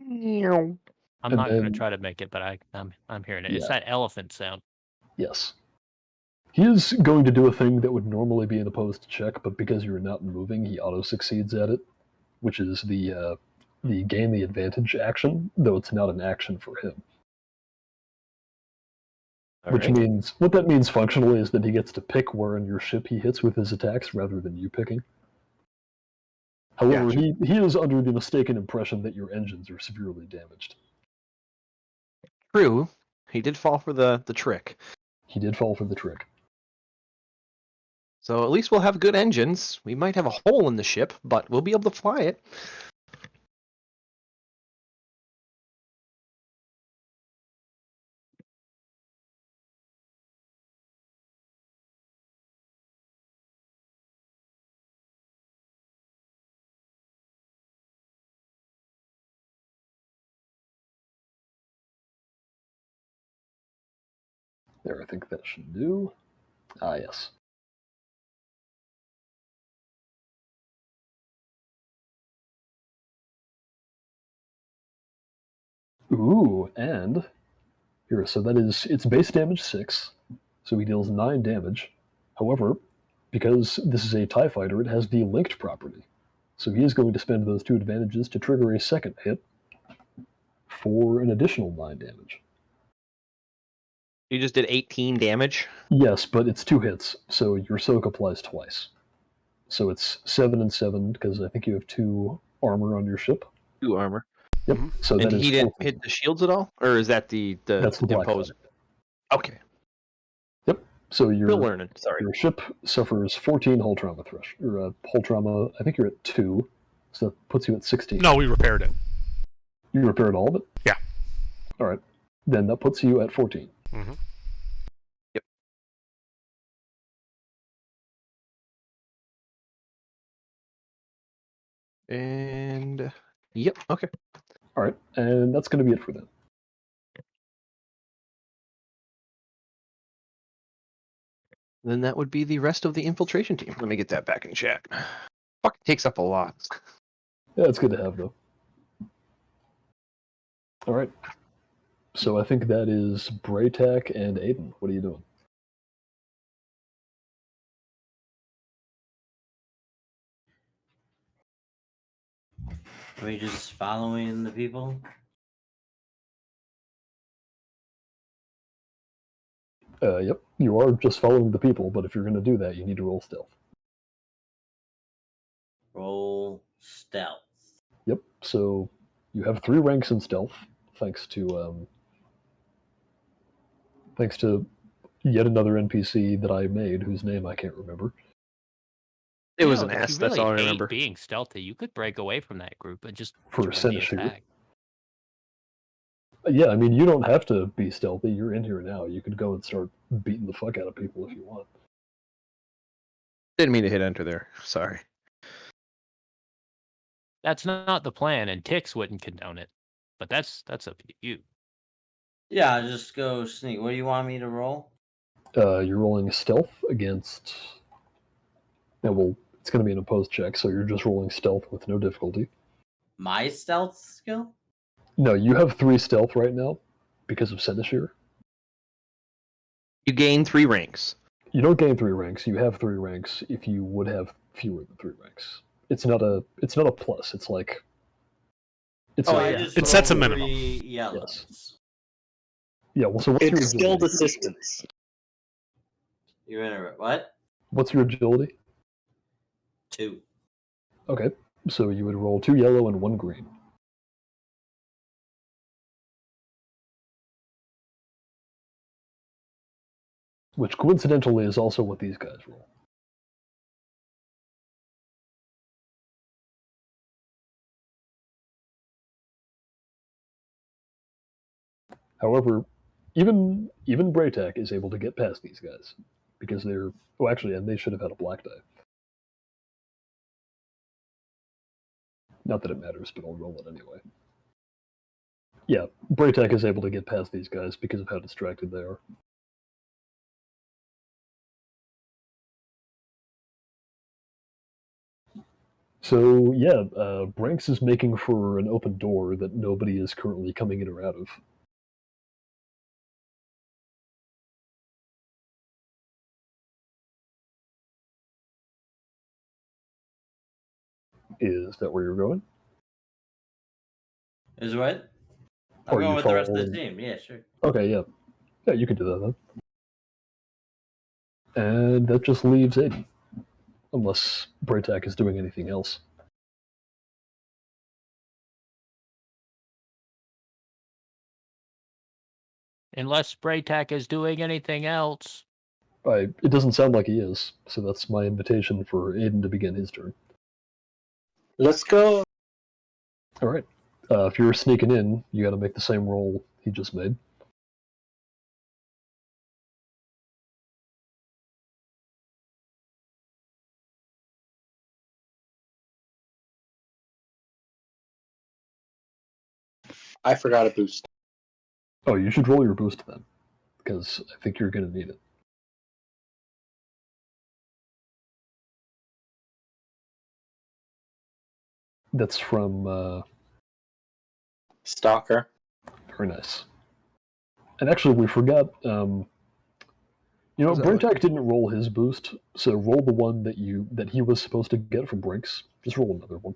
S6: I'm
S2: And
S6: not going to
S2: then-
S6: try to make it, but I'm hearing it. It's
S2: Yeah.
S6: that elephant sound.
S2: Yes. He is going to do a thing that would normally be an opposed check, but because you're not moving, he auto-succeeds at it, which is the gain the advantage action, though it's not an action for him. Which means, what that means functionally is that he gets to pick where on your ship he hits with his attacks rather than you picking. However,
S9: Gotcha.
S2: he is under the mistaken impression that your engines are severely damaged.
S9: True, he did fall for the trick.
S2: He did fall for the trick.
S9: So at least we'll have good engines. We might have a hole in the ship, but we'll be able to fly it.
S2: There, I think that should do. Ah, yes. Ooh, and here, so that is its base damage 6, so he deals 9 damage. However, because this is a TIE fighter, it has the linked property. So he is going to spend those 2 advantages to trigger a second hit for an additional 9 damage.
S9: You just did 18 damage.
S2: Yes, but it's 2 hits, so your soak applies twice. So it's 7 and 7, because I think you have 2 armor on your ship.
S9: 2 armor.
S2: Yep. So
S9: And
S2: that is
S9: he didn't
S2: 14.
S9: hit the shields at all? Or is that the
S2: That's the black
S9: imposer? Okay.
S2: Yep. So
S9: Still learning. Sorry.
S2: your ship suffers 14 hull trauma hull trauma. I think you're at 2, so that puts you at 16.
S5: No, we repaired it.
S2: You repaired all of it?
S5: Yeah.
S2: All right. Then that puts you at 14.
S5: Mm-hmm.
S9: Yep. And yep. Okay.
S2: All right. And that's going to be it for them.
S9: Then that would be the rest of the infiltration team. Let me get that back in chat. Fuck, it takes up a lot.
S2: Yeah, it's good to have, though. All right. So I think that is Braytak and Aiden. What are you doing?
S7: Are we just following the people?
S2: Yep. You are just following the people, but if you're going to do that, you need to roll stealth.
S7: Roll stealth.
S2: Yep. So you have 3 ranks in stealth, thanks to yet another NPC that I made, whose name I can't remember.
S9: It was
S6: You
S9: an
S6: know, if
S9: S.
S6: you
S9: That's
S6: really
S9: all I
S6: hate
S9: remember.
S6: being stealthy, you could break away from that group and just
S2: For
S6: join the
S2: Seneschal.
S6: attack.
S2: Yeah, I mean, you don't have to be stealthy. You're in here now. You could go and start beating the fuck out of people if you want.
S9: Didn't mean to hit enter there. Sorry.
S6: That's not the plan, and Tix wouldn't condone it. But that's up to you.
S7: Yeah, just go sneak. What do you want me to roll?
S2: You're rolling stealth against. Yeah, well, it's going to be an opposed check, so you're just rolling stealth with no difficulty.
S7: My stealth skill?
S2: No, you have 3 stealth right now because of Senashir.
S9: You gain 3 ranks.
S2: You don't gain 3 ranks. You have 3 ranks if you would have fewer than 3 ranks. It's not a plus. It's like. It's
S7: Oh,
S2: a,
S7: I
S2: yeah.
S7: just
S5: It sets a
S7: rolled
S5: minimum.
S7: 3 yellows.
S2: Yeah. Well, so what's your
S8: It's skilled
S2: agility?
S8: assistance.
S7: You're in what?
S2: What's your agility?
S7: 2.
S2: Okay, so you would roll 2 yellow and 1 green. Which coincidentally is also what these guys roll. However, even Braytac is able to get past these guys because they're actually, and they should have had a black die. Not that it matters, but I'll roll it anyway. Yeah, Braytac is able to get past these guys because of how distracted they are. So yeah, Branks is making for an open door that nobody is currently coming in or out of. Is that where you're going?
S7: Is what? I'm
S2: Or
S7: going
S2: you
S7: with the rest of the
S2: following-
S7: team. Yeah, sure.
S2: Okay, yeah. Yeah, you can do that then. And that just leaves Aiden. Unless Braytac is doing anything else.
S6: Unless Spraytac is doing anything else.
S2: It doesn't sound like he is, so that's my invitation for Aiden to begin his turn.
S8: Let's go.
S2: Alright. If you're sneaking in, you gotta make the same roll he just made.
S8: I forgot a boost.
S2: Oh, you should roll your boost then, because I think you're gonna need it. That's from,
S8: Stalker.
S2: very nice. And actually, we forgot,
S9: Was that
S2: Braytac didn't roll his boost, so roll the one that he was supposed to get from Brinks. Just roll another one.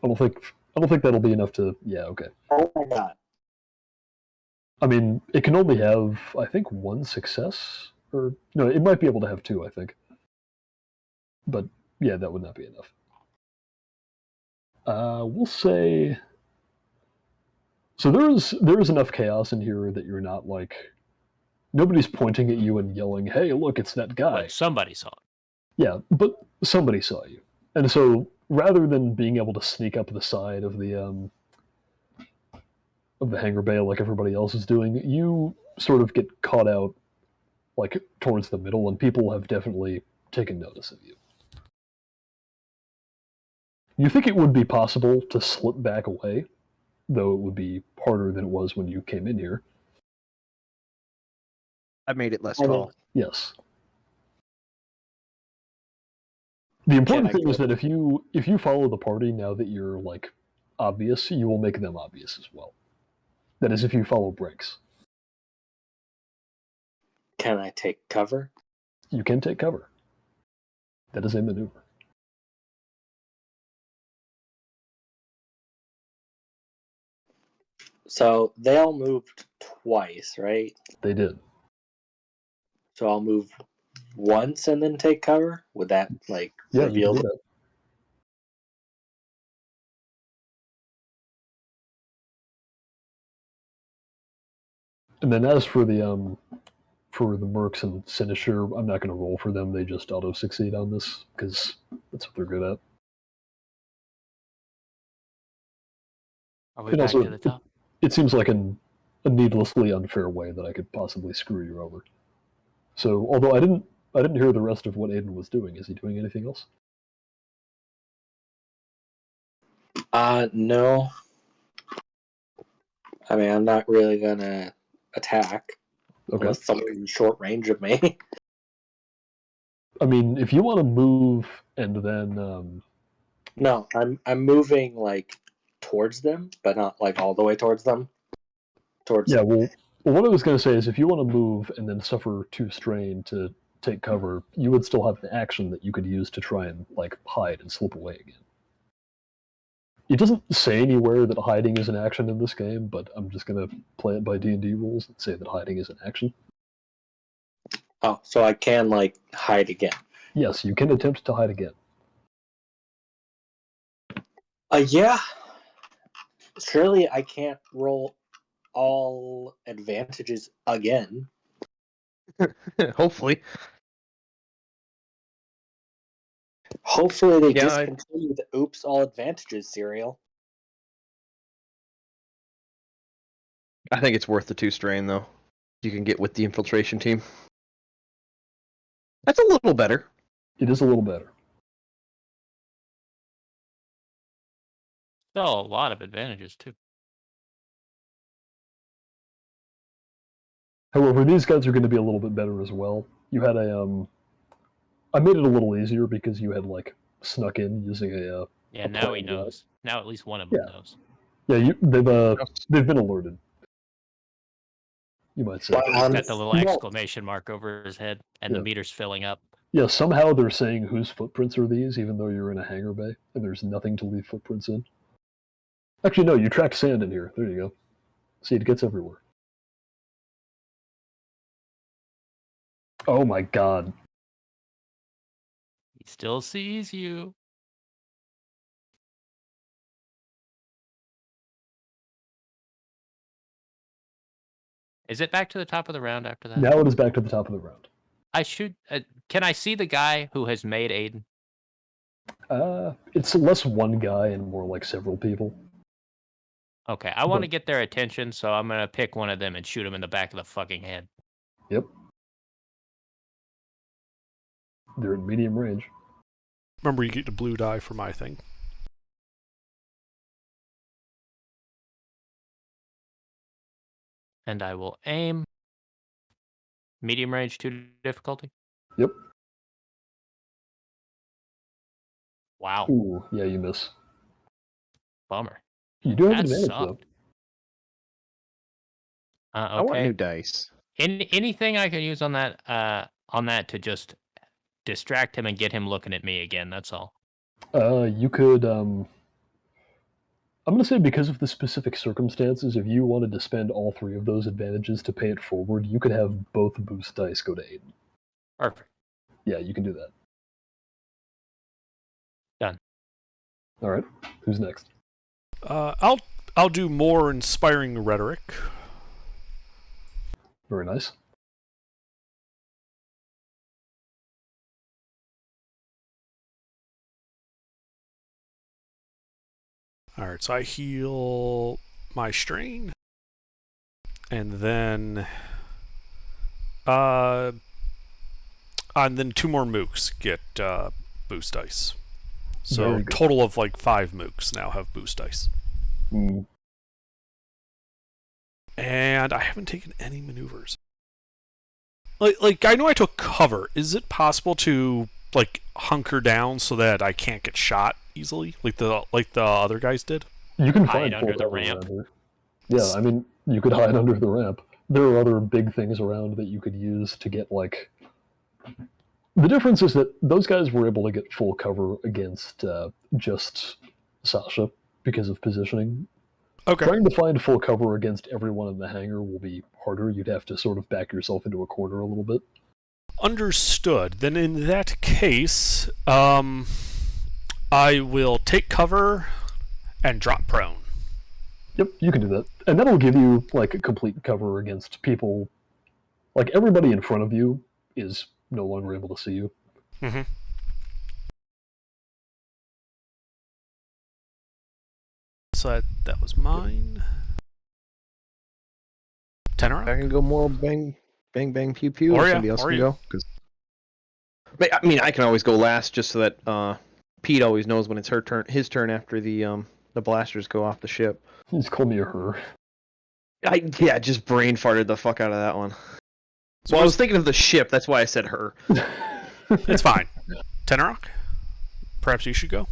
S2: I don't think that'll be enough to. Yeah, okay.
S8: Oh my god.
S2: I mean, it can only have, I think, 1 success, or no, it might be able to have 2. I think, but yeah, that would not be enough. We'll say. So there is enough chaos in here that you're not like. Nobody's pointing at you and yelling, "Hey, look, it's that guy."
S6: But somebody saw it.
S2: Yeah, but somebody saw you, and so rather than being able to sneak up the side of the hangar bay like everybody else is doing, you sort of get caught out like towards the middle, and people have definitely taken notice of you. You think it would be possible to slip back away, though it would be harder than it was when you came in here.
S9: I made it less
S8: I mean-
S9: tall.
S2: Yes. The important
S8: I
S2: thing is
S8: go-
S2: that if you follow the party now that you're like obvious, you will make them obvious as well. That is, if you follow Brinks.
S8: Can I take cover?
S2: You can take cover. That is a maneuver.
S8: So they all moved twice, right?
S2: They did.
S8: So I'll move once and then take cover? Would that like
S2: Yeah, you
S8: reveal
S2: can do that. And then as for the mercs and Sinister, I'm not going to roll for them. They just auto succeed on this because that's what they're good at.
S6: Are we
S2: And
S6: back
S2: also,
S6: to the top?
S2: it seems like a needlessly unfair way that I could possibly screw you over. So, although I didn't I didn't hear the rest of what Aiden was doing. Is he doing anything else?
S8: No. I mean, I'm not really gonna attack
S2: Okay.
S8: unless someone's in short range of me.
S2: I mean, if you want to move and then
S8: No, I'm moving like towards them, but not like all the way towards them. Towards
S2: yeah, well, what I was going to say is if you want to move and then suffer 2 strain to take cover, you would still have an action that you could use to try and like hide and slip away again. It doesn't say anywhere that hiding is an action in this game, but I'm just going to play it by D&D rules and say that hiding is an action.
S8: Oh, so I can like hide again.
S2: Yes, you can attempt to hide again.
S8: Yeah. Surely I can't roll all advantages again.
S9: Hopefully.
S8: Hopefully they
S9: Yeah,
S8: discontinue the oops all advantages serial.
S9: I think it's worth the 2 strain though. You can get with the infiltration team. That's a little better.
S2: It is a little better.
S6: Still a lot of advantages too.
S2: However, these guys are going to be a little bit better as well. You had a I made it a little easier because you had like snuck in using a
S6: Yeah,
S2: a
S6: now he
S2: plan route.
S6: knows. Now at least one of them knows.
S2: Yeah, they've been alerted. You might say.
S8: Well,
S6: He's got the little
S8: no.
S6: exclamation mark over his head, and
S2: Yeah.
S6: the meter's filling up.
S2: Yeah, somehow they're saying whose footprints are these, even though you're in a hangar bay and there's nothing to leave footprints in. Actually, no, you tracked sand in here. There you go. See, it gets everywhere. Oh my god.
S6: He still sees you. Is it back to the top of the round after that?
S2: Now it is back to the top of the round.
S6: I should. Can I see the guy who has made Aiden?
S2: It's less one guy and more like several people.
S6: Okay, I want to
S2: But-
S6: get their attention, so I'm gonna pick one of them and shoot him in the back of the fucking head.
S2: Yep. They're in medium range.
S5: Remember, you get a blue die for my thing.
S6: And I will aim. Medium range 2 difficulty.
S2: Yep.
S6: Wow,
S2: Ooh, yeah, you miss.
S6: bummer.
S2: You do have
S6: That
S2: advantage
S6: sucked.
S9: I want
S6: Okay.
S9: new dice.
S6: Anything I can use on that to just distract him and get him looking at me again. That's all.
S2: You could I'm gonna say because of the specific circumstances, if you wanted to spend all 3 of those advantages to pay it forward, you could have both boost dice go to Aiden.
S6: Perfect.
S2: Yeah, you can do that.
S6: Done.
S2: Alright. Who's next?
S5: I'll do more inspiring rhetoric.
S2: Very nice.
S5: Alright, so I heal my strain. And then and then 2 more mooks get boost dice. So
S2: Very good.
S5: total of like 5 mooks now have boost dice.
S2: Mm.
S5: And I haven't taken any maneuvers. Like I know I took cover. Is it possible to like hunker down so that I can't get shot easily, like the other guys did?
S2: You can
S6: Hide
S2: find
S6: under
S2: full
S6: the
S2: cover
S6: ramp.
S2: around here. Yeah, I mean, you could hide under the ramp. There are other big things around that you could use to get, like... The difference is that those guys were able to get full cover against just Sasha because of positioning.
S5: Okay.
S2: Trying to find full cover against everyone in the hangar will be harder. You'd have to sort of back yourself into a corner a little bit.
S5: Understood. Then in that case, I will take cover and drop prone.
S2: Yep, you can do that. And that'll give you, like, a complete cover against people... Like, everybody in front of you is no longer able to see you.
S5: Mm-hmm. So that was mine. Tenor.
S9: I can go more bang, bang, bang, pew, pew.
S5: Or
S9: Or
S5: yeah,
S9: somebody else
S5: or
S9: can
S5: you.
S9: go. Because But, I mean, I can always go last just so that Pete always knows when it's his turn after the blasters go off the ship.
S2: Just call me a her.
S9: Yeah, just brain farted the fuck out of that one.
S5: So
S9: Well, I was thinking of the ship. That's why I said her.
S5: It's fine. Tenorock, perhaps you should go.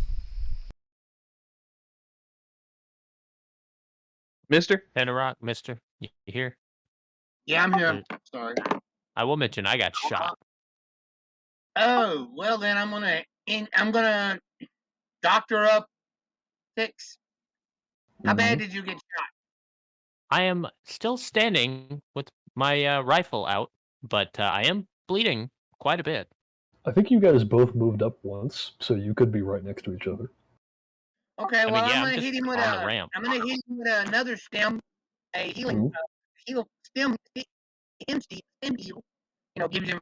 S9: Mister?
S6: Tenorock, mister, you here?
S3: Yeah, I'm here. Sorry.
S6: I will mention I got shot.
S3: Oh, well then I'm gonna doctor up 6. How bad did you get shot?
S6: I am still standing with my rifle out, but I am bleeding quite a bit.
S2: I think you guys both moved up once, so you could be right next to each other.
S3: Okay, well
S6: yeah,
S3: I'm
S6: I'm
S3: gonna
S6: just
S3: hit him with
S6: on the ramp.
S3: I'm gonna hit him with another stem, a healing stem heal. You know, gives him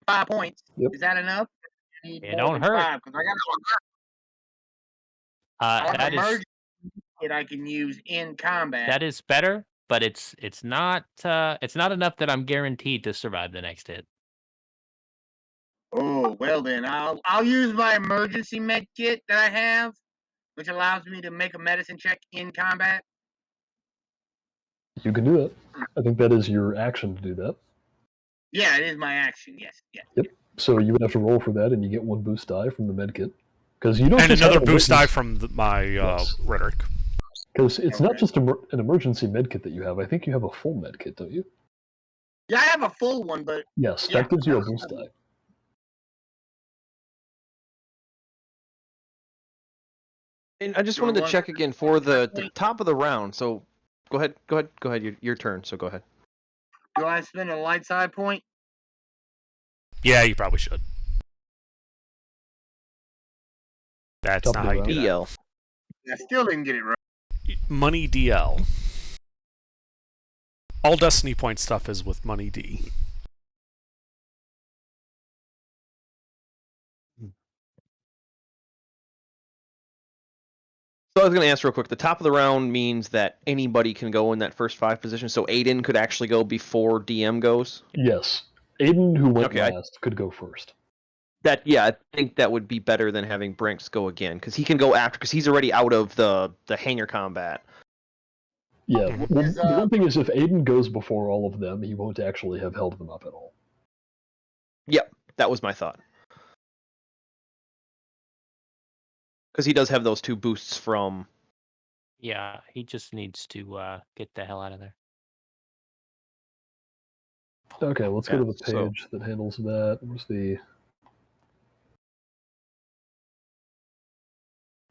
S3: 5 points.
S2: Yep.
S3: Is that enough?
S6: It don't hurt.
S3: 5, 'cause I got
S6: That
S3: an
S6: is
S3: emergency that I can use in combat.
S6: that is better, but it's not enough that I'm guaranteed to survive the next hit.
S3: Oh, well then, I'll use my emergency med kit that I have, which allows me to make a medicine check in combat.
S2: You can do that. I think that is your action to do that.
S3: Yeah, it is my action. Yes.
S2: Yep. So you would have to roll for that, and you get 1 boost die from the med kit. Because you don't
S5: And
S2: just
S5: another
S2: have
S5: boost die
S2: emergency-
S5: from my
S2: Yes.
S5: rhetoric.
S2: Because it's not
S3: Okay.
S2: just an emergency med kit that you have. I think you have a full med kit, don't you?
S3: Yeah, I have a full one, but
S2: Yes,
S3: Yeah.
S2: that gives you a boost die.
S9: And I just
S3: Doing
S9: wanted to
S3: what?
S9: check again for the top of the round. So go ahead. Your turn. So go ahead.
S3: do I spend a light side point?
S5: Yeah, you probably should. That's
S2: Top
S5: not
S2: of
S5: how you
S2: the
S5: do that.
S9: DL.
S3: I still didn't get it right.
S5: Money DL. All Destiny Point stuff is with Money D.
S9: So I was going to ask real quick. The top of the round means that anybody can go in that first 5 positions. So Aiden could actually go before DM goes.
S2: Yes. Aiden, who went
S9: Okay,
S2: last, could go first.
S9: I think that would be better than having Brinks go again because he can go after because he's already out of the hangar combat.
S2: Yeah.
S5: Mhm.
S2: Well,
S3: Is,
S2: the one thing is, if Aiden goes before all of them, he won't actually have held them up at all.
S9: Yep, that was my thought. Because he does have those 2 boosts from.
S6: Yeah, he just needs to get the hell out of there.
S2: Okay, let's
S9: Yeah,
S2: go to the
S9: so-
S2: page that handles that. Where's the...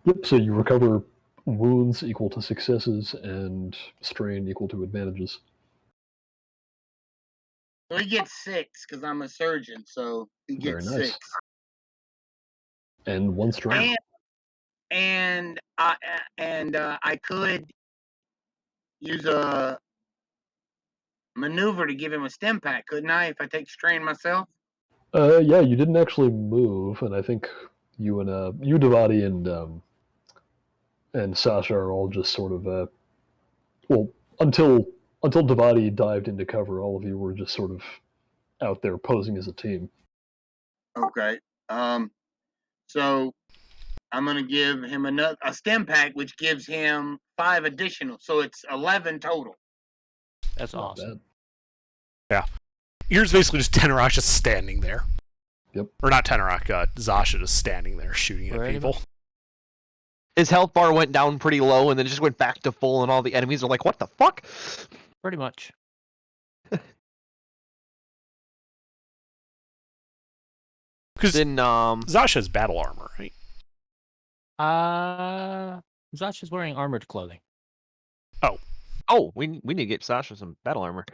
S2: Yep, so you recover wounds equal to successes and strain equal to advantages.
S3: So he gets 6 because I'm a surgeon, so he
S2: Very
S3: gets
S2: nice.
S3: 6.
S2: And 1 strain.
S3: And I could use a maneuver to give him a stem pack, couldn't I? If I take strain myself.
S2: Yeah, you didn't actually move, and I think you and Devati and Sasha are all just sort of well, until Devati dived into cover, all of you were just sort of out there posing as a team.
S3: Okay. So I'm gonna give him a stem pack, which gives him 5 additional, so it's 11 total.
S6: That's
S2: Not
S6: awesome.
S2: bad.
S5: Here's basically just Tenorock just standing there.
S2: Yep.
S5: Or not Tenorock, Zasha just standing there shooting at
S6: Right.
S5: people.
S9: His health bar went down pretty low and then it just went back to full, and all the enemies are like, "What the fuck?"
S6: Pretty much.
S5: Because
S9: Then
S5: Zasha has battle armor, right?
S6: Zasha's wearing armored clothing.
S9: oh, we need to get Sasha some battle armor.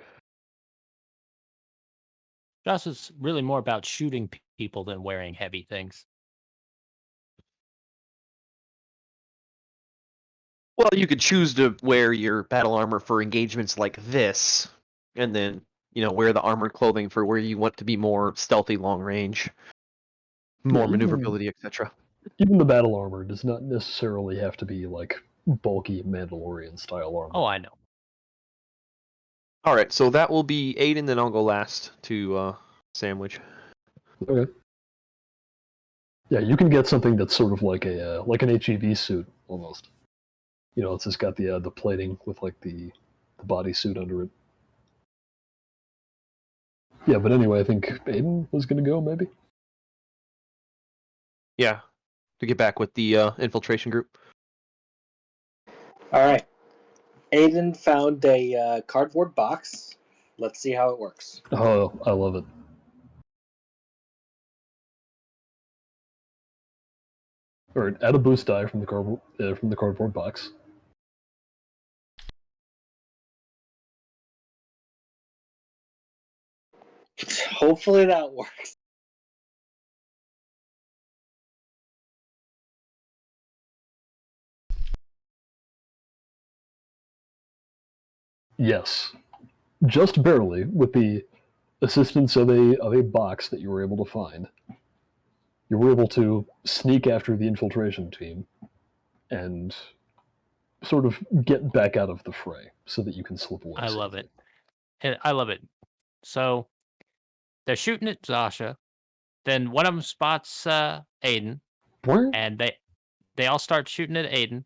S6: Zasha's really more about shooting people than wearing heavy things.
S9: Well, you could choose to wear your battle armor for engagements like this, and then wear the armored clothing for where you want to be more stealthy, long range, more
S2: Yeah,
S9: maneuverability, etc.
S2: Even the battle armor does not necessarily have to be like bulky Mandalorian style armor.
S6: Oh, I know.
S9: All right, so that will be Aiden. Then I'll go last to Sandwich.
S2: Okay. Yeah, you can get something that's sort of like a like an HEV suit almost. You know, it's just got the plating with like the bodysuit under it. Yeah, but anyway, I think Aiden was gonna go maybe.
S4: Yeah, to get back with the infiltration group.
S8: All right. Aiden found a cardboard box. Let's see how it works.
S2: Oh, I love it. All right, add a boost die from the cardboard box.
S8: Hopefully that works.
S2: Yes, just barely, with the assistance of a box that you were able to find. You were able to sneak after the infiltration team and sort of get back out of the fray so that you can slip away.
S6: I love
S2: safely.
S6: it. I love it. So they're shooting at Zasha. Then one of them spots Aiden,
S2: Where?
S6: and they all start shooting at Aiden.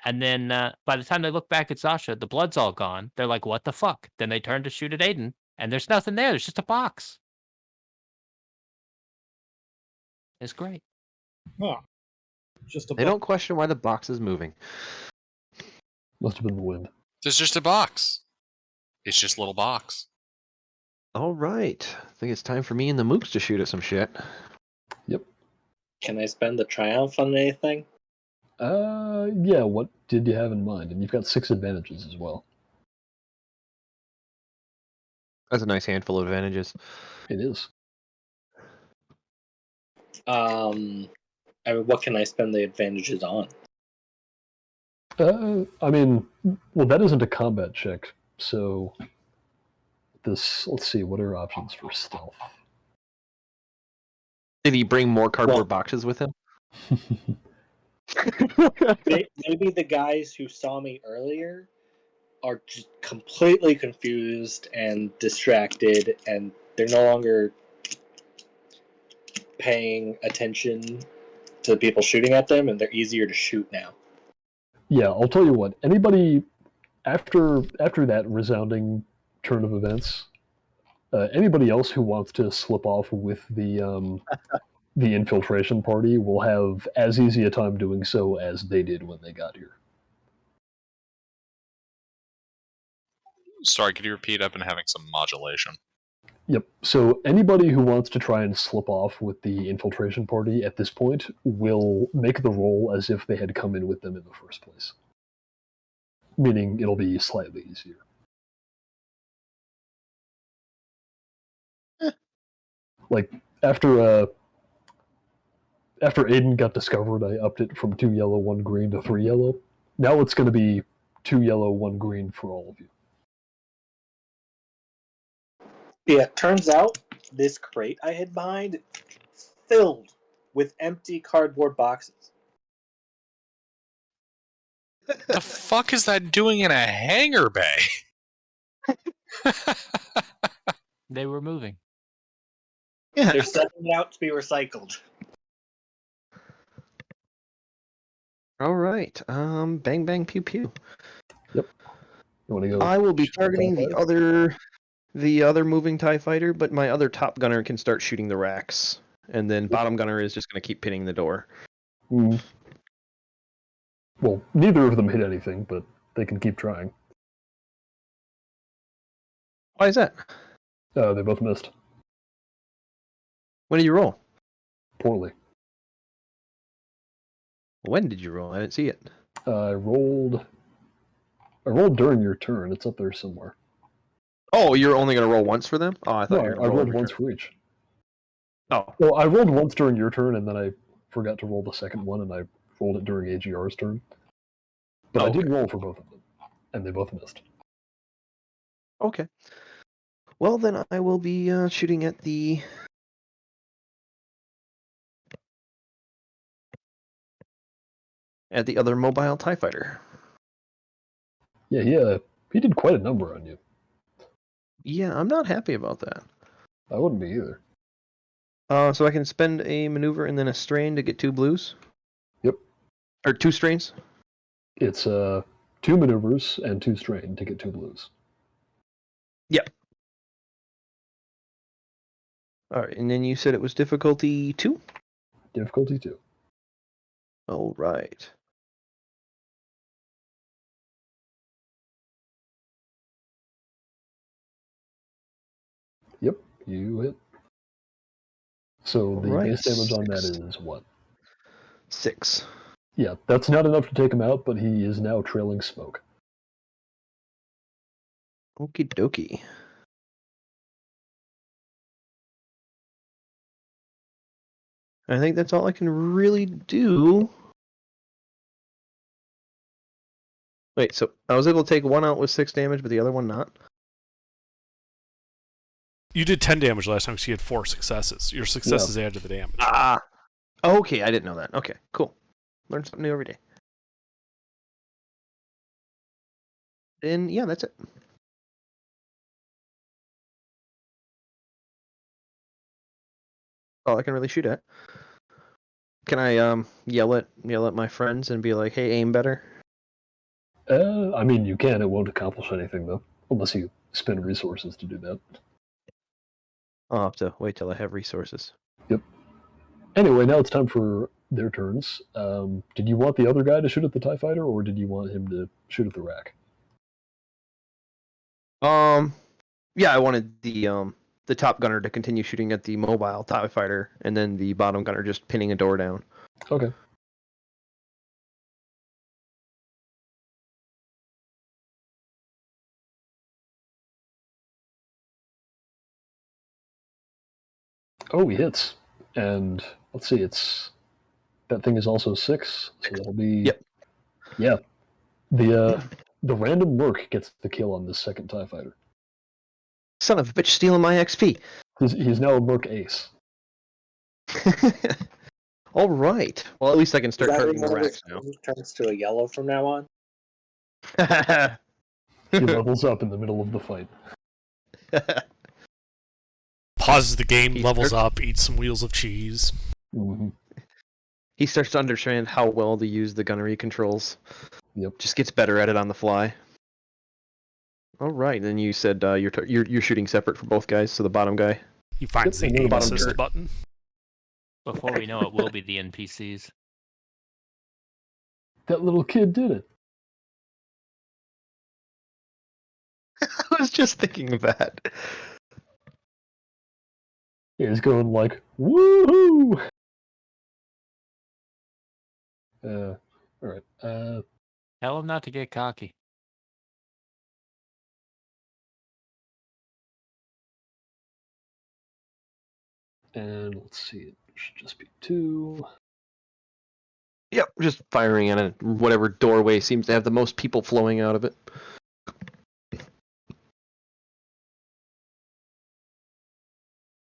S6: And then by the time they look back at Zasha, the blood's all gone. They're like, "What the fuck?" Then they turn to shoot at Aiden, and there's nothing there. There's just a box. It's great.
S11: Oh, just a
S4: They don't question why the box is moving.
S2: Must have been the wind.
S1: There's just a box. It's just a little box.
S4: All right, I think it's time for me and the mooks to shoot at some shit.
S2: Yep.
S8: Can I spend the triumph on anything?
S2: Yeah, what did you have in mind? And you've got 6 advantages as well.
S4: That's a nice handful of advantages.
S2: It is.
S8: I mean, what can I spend the advantages on?
S2: I mean, well, that isn't a combat check, so this. Let's see, what are options for stealth?
S4: Did he bring more cardboard
S8: Well-
S4: boxes with him?
S8: Maybe the guys who saw me earlier are just completely confused and distracted, and they're no longer paying attention to the people shooting at them, and they're easier to shoot now.
S2: Yeah, I'll tell you what. Anybody after that resounding turn of events, anybody else who wants to slip off with the infiltration party will have as easy a time doing so as they did when they got here.
S1: Sorry, could you repeat? I've been having some modulation.
S2: Yep. So anybody who wants to try and slip off with the infiltration party at this point will make the roll as if they had come in with them in the first place. Meaning it'll be slightly easier. Like after Aiden got discovered, I upped it from 2 yellow, 1 green to 3 yellow. Now it's going to be 2 yellow, 1 green for all of you.
S8: Yeah, turns out this crate I hid behind filled with empty cardboard boxes.
S1: The fuck is that doing in a hangar bay?
S6: They were moving.
S9: Yeah.
S8: They're sending it out to be recycled.
S4: All right. Bang bang pew pew.
S2: You want to go?
S4: I will be
S2: shoot the
S4: targeting
S2: TIE
S4: the other moving TIE fighter, but my other top gunner can start shooting the racks, and then bottom gunner is just going to keep pinning the door.
S2: Mm. Well, neither of them hit anything, but they can keep trying.
S4: Why is that?
S2: They both missed
S4: When did you roll?
S2: poorly.
S4: When did you roll? I didn't see it.
S2: I rolled during your turn. It's up there somewhere.
S4: Oh, you're only going to roll once for them? Oh, I thought
S2: No,
S4: you were
S2: I
S4: going to roll
S2: rolled
S4: every
S2: once
S4: turn.
S2: for each.
S4: Oh,
S2: Well, I rolled once during your turn, and then I forgot to roll the second one, and I rolled it during AGR's turn. But I did roll for both of them, and they both missed.
S4: okay. Well, then I will be shooting at the other mobile TIE fighter.
S2: Yeah, he did quite a number on you.
S4: Yeah, I'm not happy about that.
S2: I wouldn't be either.
S9: So I can spend a maneuver and then a strain to get 2 blues?
S2: Yep.
S9: Or 2 strains?
S2: It's 2 maneuvers and 2 strain to get 2 blues.
S9: Yep. Alright, and then you said it was difficulty 2?
S2: Difficulty 2.
S9: Alright.
S2: Yep, you hit. So the
S9: Alright,
S2: base damage on that
S9: 6.
S2: is what?
S9: 6.
S2: Yeah, that's not enough to take him out, but he is now trailing smoke.
S9: Okie dokie. I think that's all I can really do. Wait, so I was able to take one out with 6 damage, but the other one not?
S5: You did 10 damage last time because you had 4 successes. Your successes add to the damage.
S9: Ah! Okay, I didn't know that. Okay, cool. Learn something new every day. Then, yeah, that's it. All I can really shoot at. Can I yell at my friends and be like, "Hey, aim better"?
S2: I mean, you can. It won't accomplish anything, though, unless you spend resources to do that.
S9: I'll have to wait till I have resources.
S2: Yep. Anyway, now it's time for their turns. Did you want the other guy to shoot at the TIE fighter, or did you want him to shoot at the rack?
S9: Yeah, I wanted the top gunner to continue shooting at the mobile TIE fighter, and then the bottom gunner just pinning a door down.
S2: Okay. Oh, he hits. And let's see, that thing is also 6, so that'll be...
S9: Yep.
S2: Yeah. The random merc gets the kill on this second TIE fighter.
S9: Son of a bitch stealing my XP.
S2: He's now a merc ace.
S9: All right. Well, at least I can start
S8: Does that
S9: targeting the
S8: mean
S9: racks now.
S8: this turns to a yellow from now on?
S2: He levels up in the middle of the fight.
S5: Pauses the game, levels up, eats some wheels of cheese.
S2: Mm-hmm.
S9: He starts to understand how well to use the gunnery controls.
S2: Yep.
S9: Just gets better at it on the fly. All right. Then you said you're shooting separate for both guys. So the bottom guy.
S5: He finds
S2: Yep,
S5: the aim
S9: bottom
S5: assist
S9: turret.
S5: button.
S6: Before we know it, we'll be the NPCs.
S2: That little kid did it.
S9: I was just thinking of that.
S2: Yeah, he's going like, woohoo! Alright.
S6: Tell him not to get cocky.
S2: And let's see, it should just be 2.
S9: Yep, just firing at it. Whatever doorway seems to have the most people flowing out of it.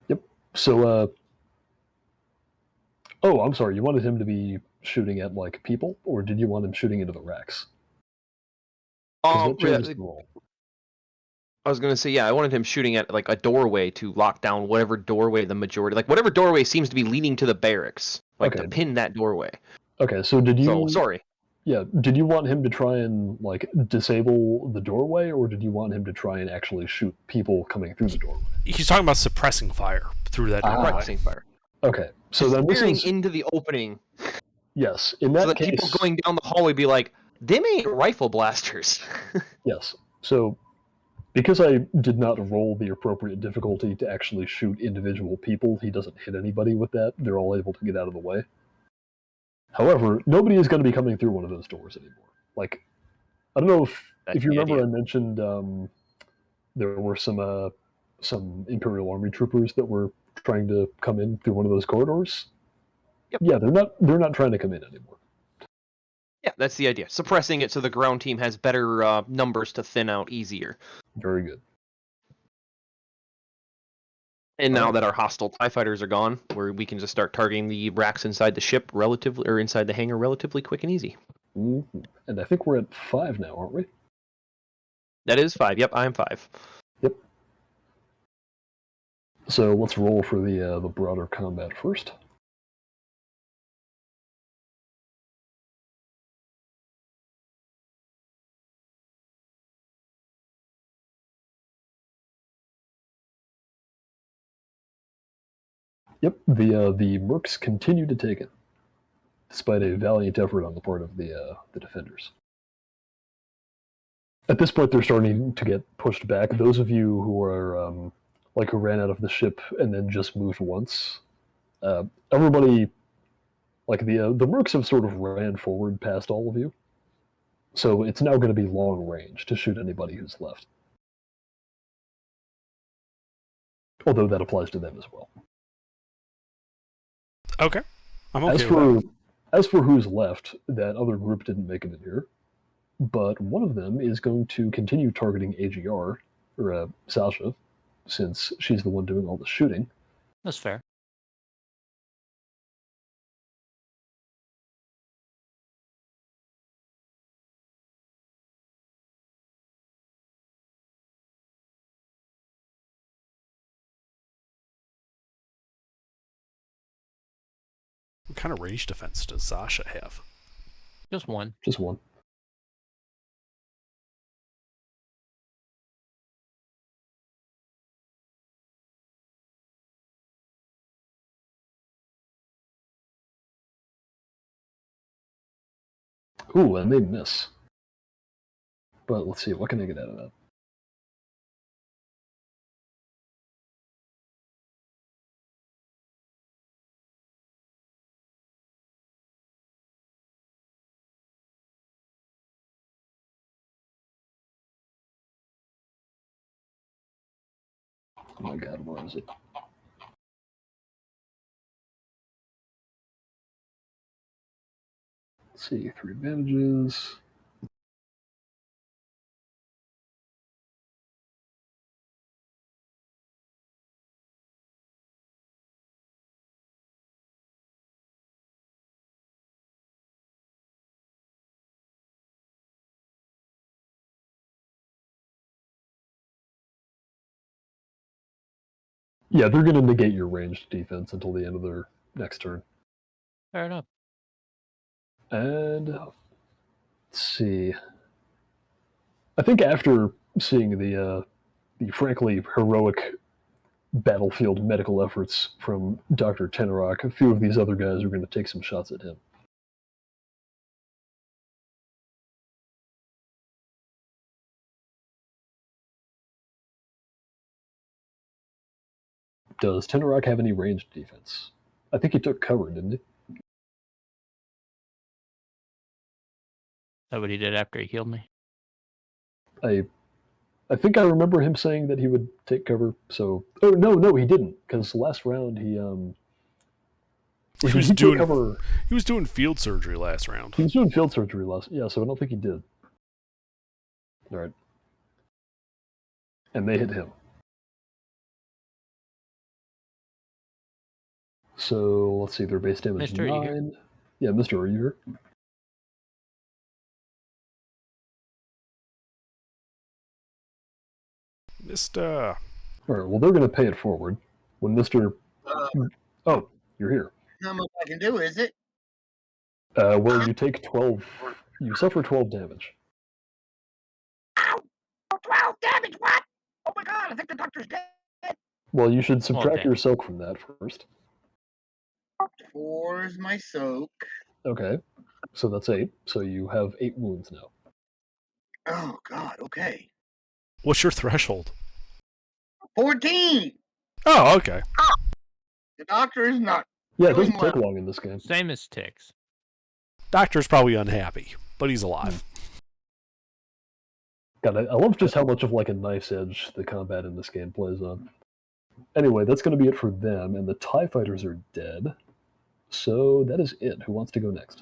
S2: Yep. So, oh, I'm sorry, you wanted him to be shooting at, like, people, or did you want him shooting into the racks? 'Cause that changes the roll.
S9: I was gonna say, yeah, I wanted him shooting at like a doorway to lock down whatever doorway the majority, like whatever doorway seems to be leading to the barracks, like to
S2: Okay.
S9: pin that doorway.
S2: Okay, so did you...
S9: So sorry.
S2: Yeah, did you want him to try and, like, disable the doorway, or did you want him to try and actually shoot people coming through the doorway?
S5: He's talking about suppressing fire through that doorway.
S9: Practicing fire.
S2: Okay, so then this
S9: Peering
S2: is...
S9: into the opening,
S2: Yes, in
S9: so
S2: that
S9: that
S2: case...
S9: people going down the hallway be like, "Them ain't rifle blasters."
S2: Yes, so because I did not roll the appropriate difficulty to actually shoot individual people, he doesn't hit anybody with that. They're all able to get out of the way. However, nobody is going to be coming through one of those doors anymore. Like, I don't know if you remember, I mentioned there were some Imperial Army troopers that were trying to come in through one of those corridors.
S9: Yep.
S2: Yeah, they're not trying to come in anymore.
S9: Yeah, that's the idea. Suppressing it so the ground team has better numbers to thin out easier.
S2: Very good.
S9: And now that our hostile TIE fighters are gone, where we can just start targeting the racks inside the ship relatively, or inside the hangar relatively quick and easy.
S2: Mm-hmm. And I think we're at 5 now, aren't we?
S9: That is 5. Yep, I am 5.
S2: Yep. So let's roll for the broader combat first. Yep, the mercs continue to take it, despite a valiant effort on the part of the defenders. At this point, they're starting to get pushed back. Those of you who are who ran out of the ship and then just moved once, everybody, like the mercs have sort of ran forward past all of you, so it's now going to be long range to shoot anybody who's left. Although that applies to them as well.
S5: Okay, I'm okay with that.
S2: As for who's left, that other group didn't make it in here, but one of them is going to continue targeting AGR, or Sasha, since she's the one doing all the shooting.
S6: That's fair.
S5: What kind of range defense does Sasha have?
S6: Just one.
S2: Just one. Ooh, and they miss. But let's see, what can I get out of that? Oh my god, where is it? Let's see, 3 advantages. Yeah, they're going to negate your ranged defense until the end of their next turn.
S6: Fair enough.
S2: And let's see. I think after seeing the frankly heroic battlefield medical efforts from Dr. Tenorock, a few of these other guys are going to take some shots at him. Does Tenorock have any ranged defense? I think he took cover, didn't he?
S6: Is that what he did after he healed me?
S2: I think I remember him saying that he would take cover. So, oh no, he didn't, because last round he
S5: He was doing field surgery last round.
S2: He was doing field surgery last. Yeah, so I don't think he did. All right, and they hit him. So let's see, their base damage
S6: Mister,
S2: 9. Yeah, Mister, are you here?
S5: Mister.
S2: All right, well, they're going to pay it forward. When Mister... oh, you're here.
S3: Not much I can do, is it?
S2: Well, you take 12... You suffer 12 damage.
S3: Ow! 12 damage, what? Oh my god, I think the doctor's dead.
S2: Well, you should subtract
S6: damn.
S2: your soak from that first.
S3: 4 is my soak.
S2: Okay, so that's 8. So you have 8 wounds now.
S3: Oh god, okay.
S5: What's your threshold?
S3: 14!
S5: Oh, okay.
S3: The doctor is not.
S2: Yeah, it
S3: doing
S2: doesn't take
S3: well.
S2: long in this game.
S6: Same as Tix.
S5: Doctor's probably unhappy, but he's alive.
S2: God, I love just how much of like a knife's edge the combat in this game plays on. Anyway, that's going to be it for them, and the TIE fighters are dead. So that is it. Who wants to go next?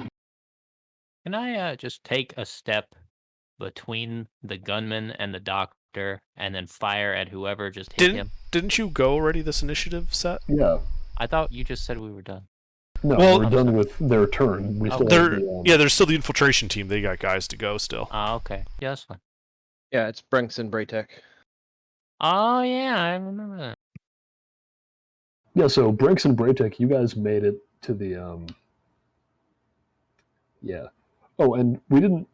S6: Can I just take a step between the gunman and the doctor and then fire at whoever just hit him?
S5: Didn't you go already this initiative set?
S2: Yeah.
S6: I thought you just said we were done.
S2: No,
S5: Well,
S2: we're done with their turn. We still have the,
S5: Yeah, there's still the infiltration team. They got guys to go still.
S6: Oh, okay. Yeah, that's fine.
S9: Yeah, it's Brinks and Braytek.
S6: Oh, yeah, I remember that.
S2: Yeah, so Brinks and Braytek, you guys made it to the yeah. Oh, and we didn't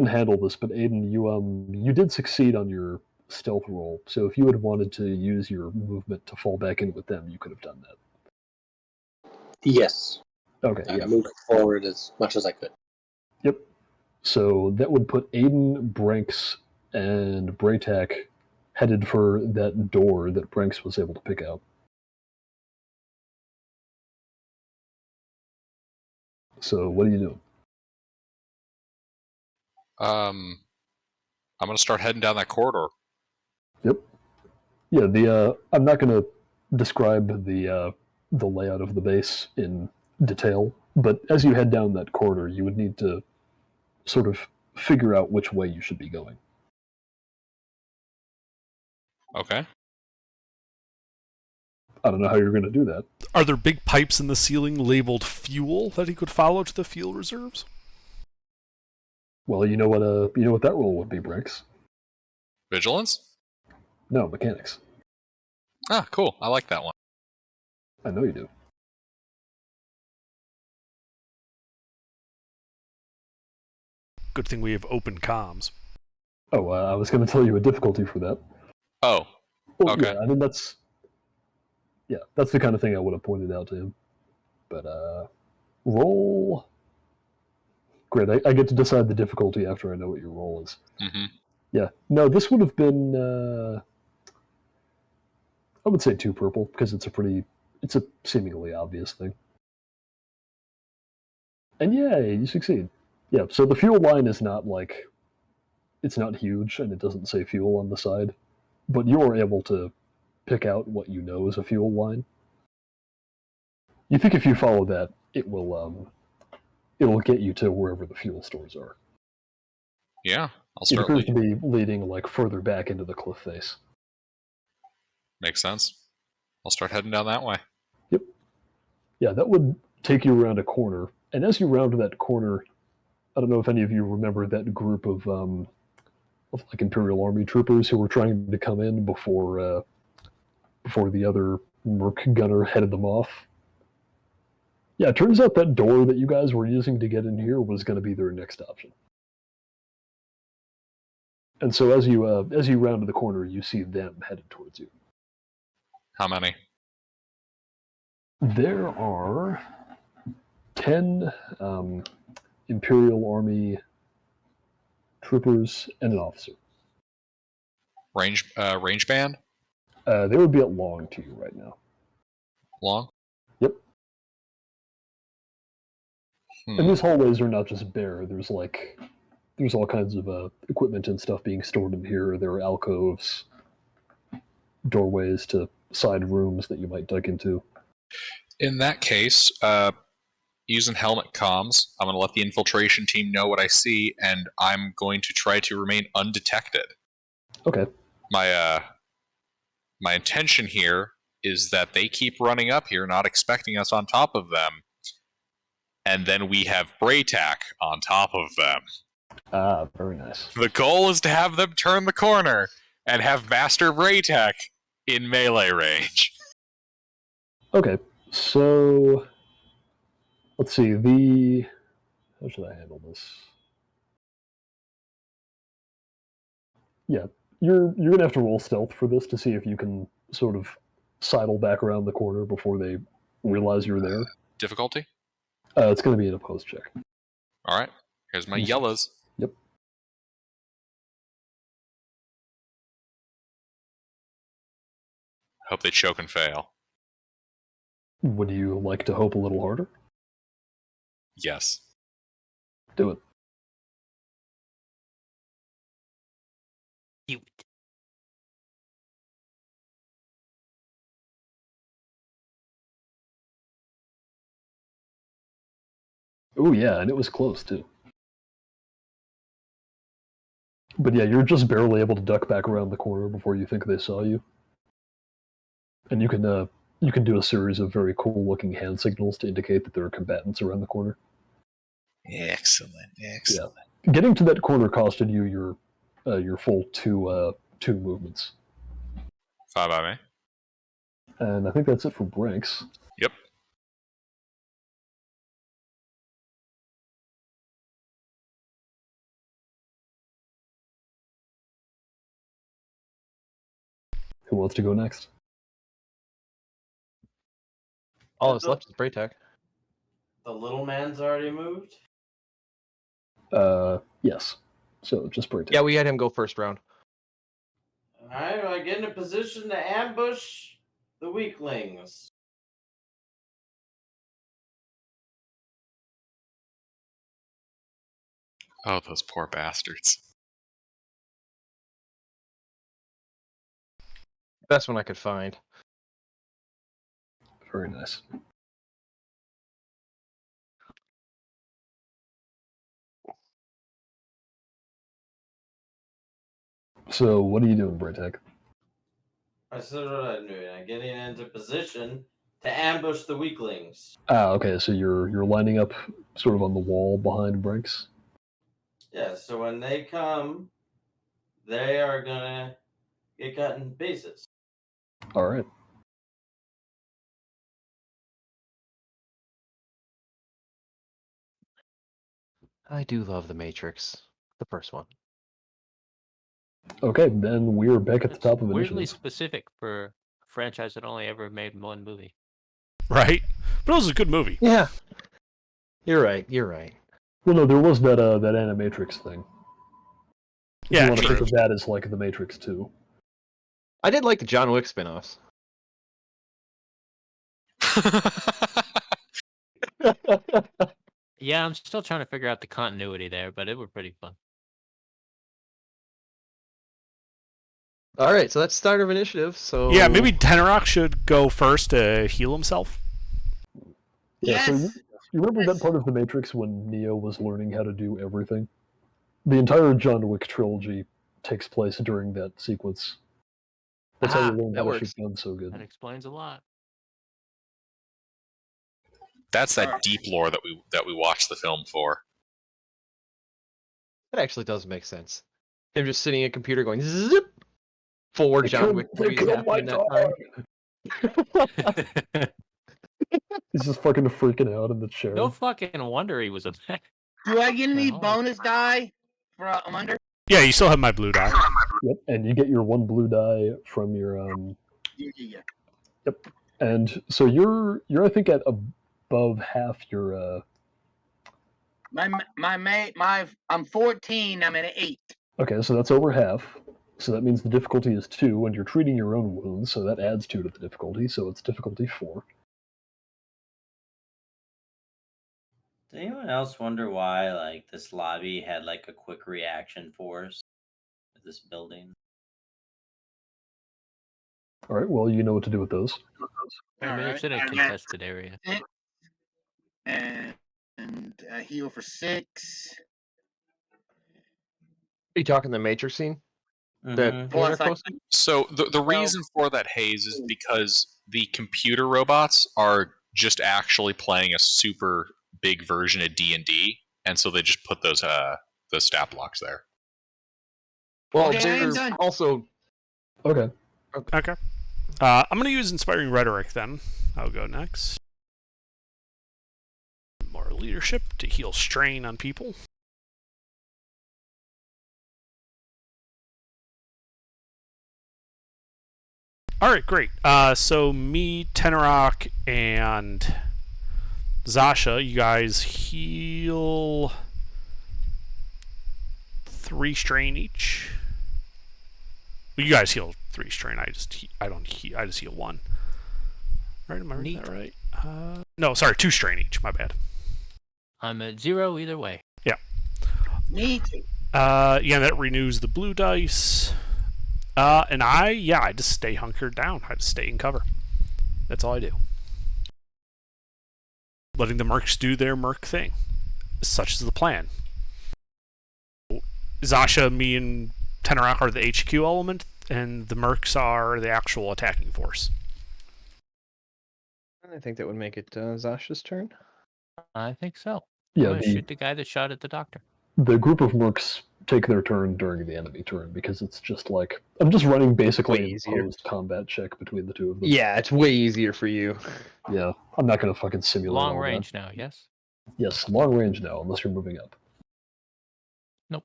S2: handle this, but Aiden, you did succeed on your stealth roll. So if you had wanted to use your movement to fall back in with them, you could have done that.
S8: Yes.
S2: Okay,
S8: I
S2: yeah.
S8: moved forward as much as I could.
S2: Yep. So that would put Aiden, Brinks, and Braytak headed for that door that Brinks was able to pick out. So what are you doing?
S1: I'm gonna start heading down that corridor.
S2: Yep. Yeah, I'm not going to describe the layout of the base in detail, but as you head down that corridor, you would need to sort of figure out which way you should be going.
S1: Okay.
S2: I don't know how you're going to do that.
S5: Are there big pipes in the ceiling labeled fuel that he could follow to the fuel reserves?
S2: Well, you know what that roll would be, Brinks.
S1: Vigilance?
S2: No, mechanics.
S1: Ah, cool. I like that one.
S2: I know you do.
S5: Good thing we have open comms.
S2: Oh, I was going to tell you a difficulty for that.
S1: Oh,
S2: Well,
S1: okay.
S2: Yeah, I mean that's the kind of thing I would have pointed out to him. But roll. Great, I get to decide the difficulty after I know what your roll is.
S1: Mm-hmm.
S2: Yeah, no, this would have been. I would say 2 purple because it's a seemingly obvious thing. And yay, you succeed. Yeah, so the fuel line is not it's not huge and it doesn't say fuel on the side, but you're able to pick out what you know is a fuel line. You think if you follow that, it'll get you to wherever the fuel stores are.
S1: Yeah, I'll
S2: It
S1: start.
S2: appears to be leading further back into the cliff face.
S1: Makes sense. I'll start heading down that way.
S2: Yep. Yeah, that would take you around a corner, and as you round that corner, I don't know if any of you remember that group of Imperial Army troopers who were trying to come in before the other Merc gunner headed them off. Yeah, it turns out that door that you guys were using to get in here was going to be their next option. And so as you round the corner, you see them headed towards you.
S1: How many?
S2: There are 10 Imperial Army troopers and an officer.
S1: Range band?
S2: They would be at long to you right now.
S1: Long?
S2: Yep. And these hallways are not just bare. There's all kinds of equipment and stuff being stored in here. There are alcoves, doorways to side rooms that you might duck into.
S1: In that case, using helmet comms, I'm going to let the infiltration team know what I see, and I'm going to try to remain undetected.
S2: Okay.
S1: My intention here is that they keep running up here, not expecting us on top of them, and then we have Braytak on top of them.
S2: Ah, very nice.
S1: The goal is to have them turn the corner and have Master Braytak in melee range.
S2: Okay, so let's see. How should I handle this? Yeah, you're gonna have to roll stealth for this to see if you can sort of sidle back around the corner before they realize you're there.
S1: Difficulty?
S2: It's gonna be an opposed check.
S1: All right. Here's my yellows.
S2: Yep.
S1: Hope they choke and fail.
S2: Would you like to hope a little harder?
S1: Yes.
S2: Do it.
S6: You.
S2: Oh yeah, and it was close too. But yeah, you're just barely able to duck back around the corner before you think they saw you. And you can do a series of very cool-looking hand signals to indicate that there are combatants around the corner.
S1: Excellent.
S2: Yeah. Getting to that corner costed you your full two movements.
S1: Fine by me.
S2: And I think that's it for Brinks.
S1: Yep.
S2: Who wants to go next?
S4: All that's left is Braytech.
S7: The little man's already moved?
S2: Yes. So just Braytech.
S4: Yeah, we had him go first round.
S7: Alright, I get in a position to ambush the weaklings.
S1: Oh, those poor bastards.
S4: Best one I could find.
S2: Very nice. So what are you doing, Braytech?
S7: I said what I'm doing. I'm getting into position to ambush the weaklings.
S2: Ah, okay. So you're lining up sort of on the wall behind Brinks.
S7: Yeah, so when they come, they are gonna get cut in pieces.
S2: All right.
S4: I do love the Matrix, the first one.
S2: Okay, then we're back at the
S6: It's
S2: top of
S6: weirdly
S2: initiative.
S6: specific for a franchise that only ever made one movie.
S5: Right? But it was a good movie.
S4: Yeah. You're right. You're right.
S2: Well, no, there was that Animatrix thing. If
S5: Yeah,
S2: you want to
S5: true.
S2: think of that as like the Matrix 2.
S4: I did like the John Wick spin-offs.
S6: Yeah, I'm still trying to figure out the continuity there, but it were pretty fun.
S4: All right, so that's start of initiative. So
S5: Yeah, maybe Tenorock should go first to heal himself.
S2: Yeah, so
S3: Yes.
S2: you remember that part of the Matrix when Neo was learning how to do everything? The entire John Wick trilogy takes place during that sequence. That's how you learn
S4: that
S2: how to
S4: works.
S2: shoot guns so good.
S6: That explains a lot.
S1: That's that deep lore that we watched the film for.
S4: That actually does make sense. Him just sitting at a computer going zip. 4 John Wick movies happened in that time.
S2: He's just fucking freaking out in the chair.
S6: No fucking wonder he was a
S3: Do I get any
S6: Oh.
S3: bonus die for under?
S5: Yeah, you still have my blue die.
S2: Yep, and you get your 1 blue die from your
S3: Yeah.
S2: Yep, and so you're I think at above half your
S3: I'm 14. I'm at 8.
S2: Okay, so that's over half. So that means the difficulty is 2, and you're treating your own wounds, so that adds 2 to the difficulty, so it's difficulty 4.
S7: Does anyone else wonder why, like, this lobby had like a quick reaction force at this building?
S2: All right, well, you know what to do with those.
S6: I mean, it's in a
S3: Alright, I got
S6: contested area.
S3: 6 and heal for 6.
S4: Are you talking the Matrix scene?
S7: Mhm.
S4: That
S3: Plus,
S4: Tanner posted?
S1: So the reason for that, Haze, is because the computer robots are just actually playing a super big version of D&D, and so they just put those stat blocks there.
S4: Well,
S3: Okay, I am
S4: there's
S3: done.
S4: also
S2: Okay.
S5: Okay. I'm going to use Inspiring Rhetoric then. I'll go next. More leadership to heal strain on people. Alright, great. So me, Tenorock, and Zasha, you guys heal 3 strain each. Well, you guys heal 3 strain. I just heal 1. Right? Am I reading that right? No, sorry, 2 strain each. My bad.
S6: I'm at 0 either way.
S5: Yeah.
S3: Me too.
S5: Yeah, that renews the blue dice. And I just stay hunkered down. I just stay in cover. That's all I do. Letting the mercs do their merc thing. Such is the plan. Zasha, me, and Tenorock are the HQ element, and the mercs are the actual attacking force.
S9: I think that would make it Zasha's turn.
S6: I think so.
S2: Yeah,
S6: I'm gonna shoot the guy that shot at the doctor.
S2: the group of mercs take their turn during the enemy turn, because it's just like I'm just running basically
S9: Way
S2: an
S9: easier.
S2: opposed combat check between the two of them.
S9: Yeah, it's way easier for you.
S2: Yeah, I'm not gonna fucking simulate
S6: Long
S2: all
S6: range now, yes?
S2: that. Yes, long range now, unless you're moving up.
S6: Nope.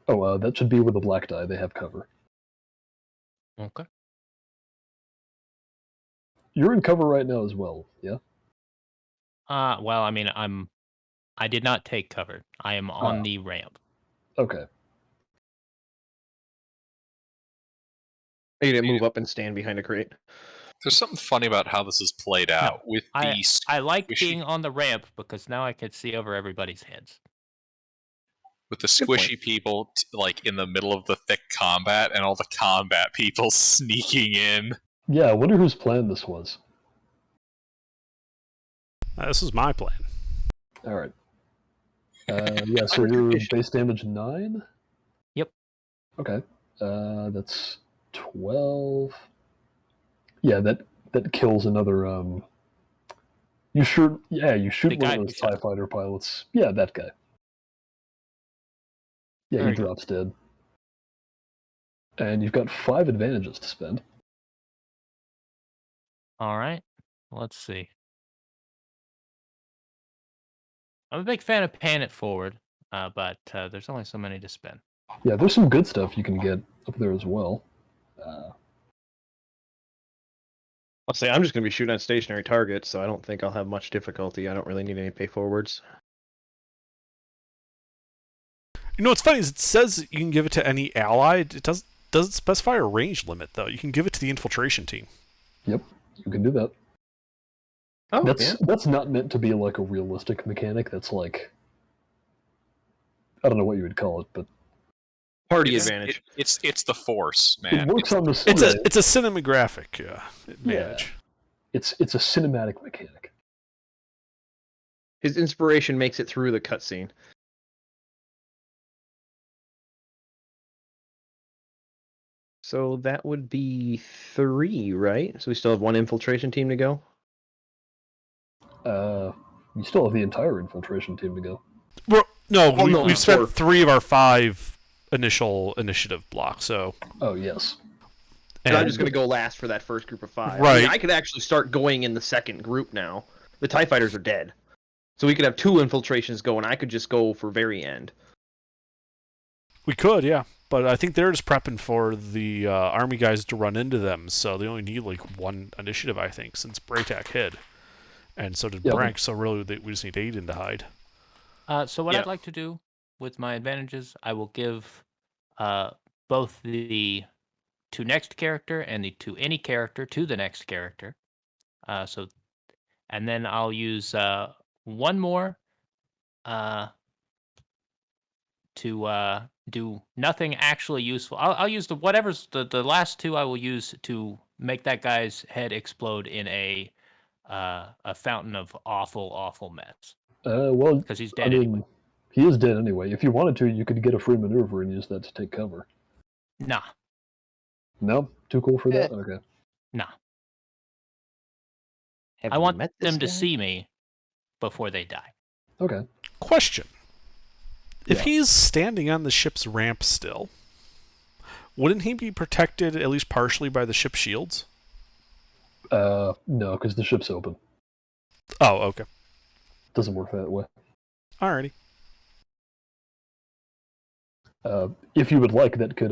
S2: Oh, that should be with the black die. They have cover.
S6: Okay.
S2: You're in cover right now as well, yeah?
S6: Well, I mean, I did not take cover. I am on
S2: Oh.
S6: the ramp.
S2: Okay.
S9: You didn't move up and stand behind a crate.
S1: There's something funny about how this is played out with the
S6: I like
S1: squishy-
S6: being on the ramp because now I can see over everybody's heads.
S1: with the
S9: Good point.
S1: squishy people like in the middle of the thick combat and all the combat people sneaking in.
S2: Yeah, I wonder whose plan this was.
S5: This was my plan.
S2: Alright. Yeah, so you're base damage 9?
S6: Yep.
S2: Okay. That's 12. Yeah, that kills another, You shoot
S6: The
S2: one
S6: guy
S2: of
S6: who
S2: those
S6: shot.
S2: TIE fighter pilots. Yeah, that guy. Yeah,
S6: Very
S2: he
S6: good.
S2: drops dead. And you've got 5 advantages to spend.
S6: All right. Let's see. I'm a big fan of paying it forward, but there's only so many to spend.
S2: Yeah, there's some good stuff you can get up there as well.
S9: I'll say I'm just going to be shooting at stationary targets, so I don't think I'll have much difficulty. I don't really need any pay forwards.
S5: You know what's funny is it says you can give it to any allied. It doesn't specify a range limit though. You can give it to the infiltration team.
S2: Yep, you can do that.
S9: Oh,
S2: That's not meant to be like a realistic mechanic. That's like, I don't know what you would call it, but
S9: party advantage.
S1: It's the Force, man.
S2: it works on the.
S5: It's a cinematographic advantage.
S2: It's a cinematic mechanic.
S9: His inspiration makes it through the cutscene. So that would be 3, right? So we still have 1 infiltration team to go?
S2: You still have the entire infiltration team to go.
S5: We've spent 3 of our 5 initial initiative blocks. So.
S2: Oh yes.
S9: And I'm just going to go last for that first group of 5.
S5: Right.
S9: I mean, I could actually start going in the second group now. The TIE fighters are dead. So we could have 2 infiltrations go, and I could just go for very end.
S5: We could, yeah. But I think they're just prepping for the army guys to run into them, so they only need like 1 initiative, I think, since Braytac hid. And so did Brank, so really we just need Aiden to hide.
S6: So what I'd like to do with my advantages, I will give both the to next character and the to any character to the next character. And then I'll use 1 more to do nothing actually useful. I'll use whatever's the last 2 I will use to make that guy's head explode in a fountain of awful mess.
S2: Well,
S6: because he's dead anyway.
S2: He is dead anyway. If you wanted to, you could get a free maneuver and use that to take cover.
S6: Nah.
S2: No? Too cool for that? Okay.
S6: Nah.
S9: Have
S6: I
S9: you
S6: want
S9: met this
S6: them to
S9: guy?
S6: see me before they die.
S2: Okay.
S5: Question. If he's standing on the ship's ramp still, wouldn't he be protected at least partially by the ship shields?
S2: No, because the ship's open.
S5: Oh, okay.
S2: Doesn't work that way.
S5: Alrighty.
S2: If you would like, that could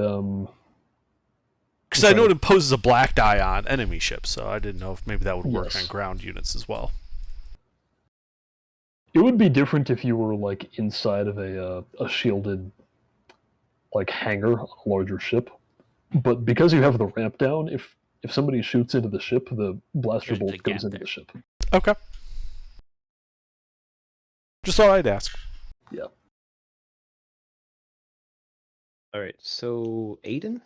S5: Because I know it imposes a black die on enemy ships, so I didn't know if maybe that would work
S2: Yes.
S5: on ground units as well.
S2: It would be different if you were like inside of a shielded like hangar on a larger ship. But because you have the ramp down, if somebody shoots into the ship, the blaster
S6: There's a
S2: bolt goes
S6: gap
S2: into the ship.
S5: Okay. Just thought I'd ask.
S2: Yeah.
S9: All right, so Aiden?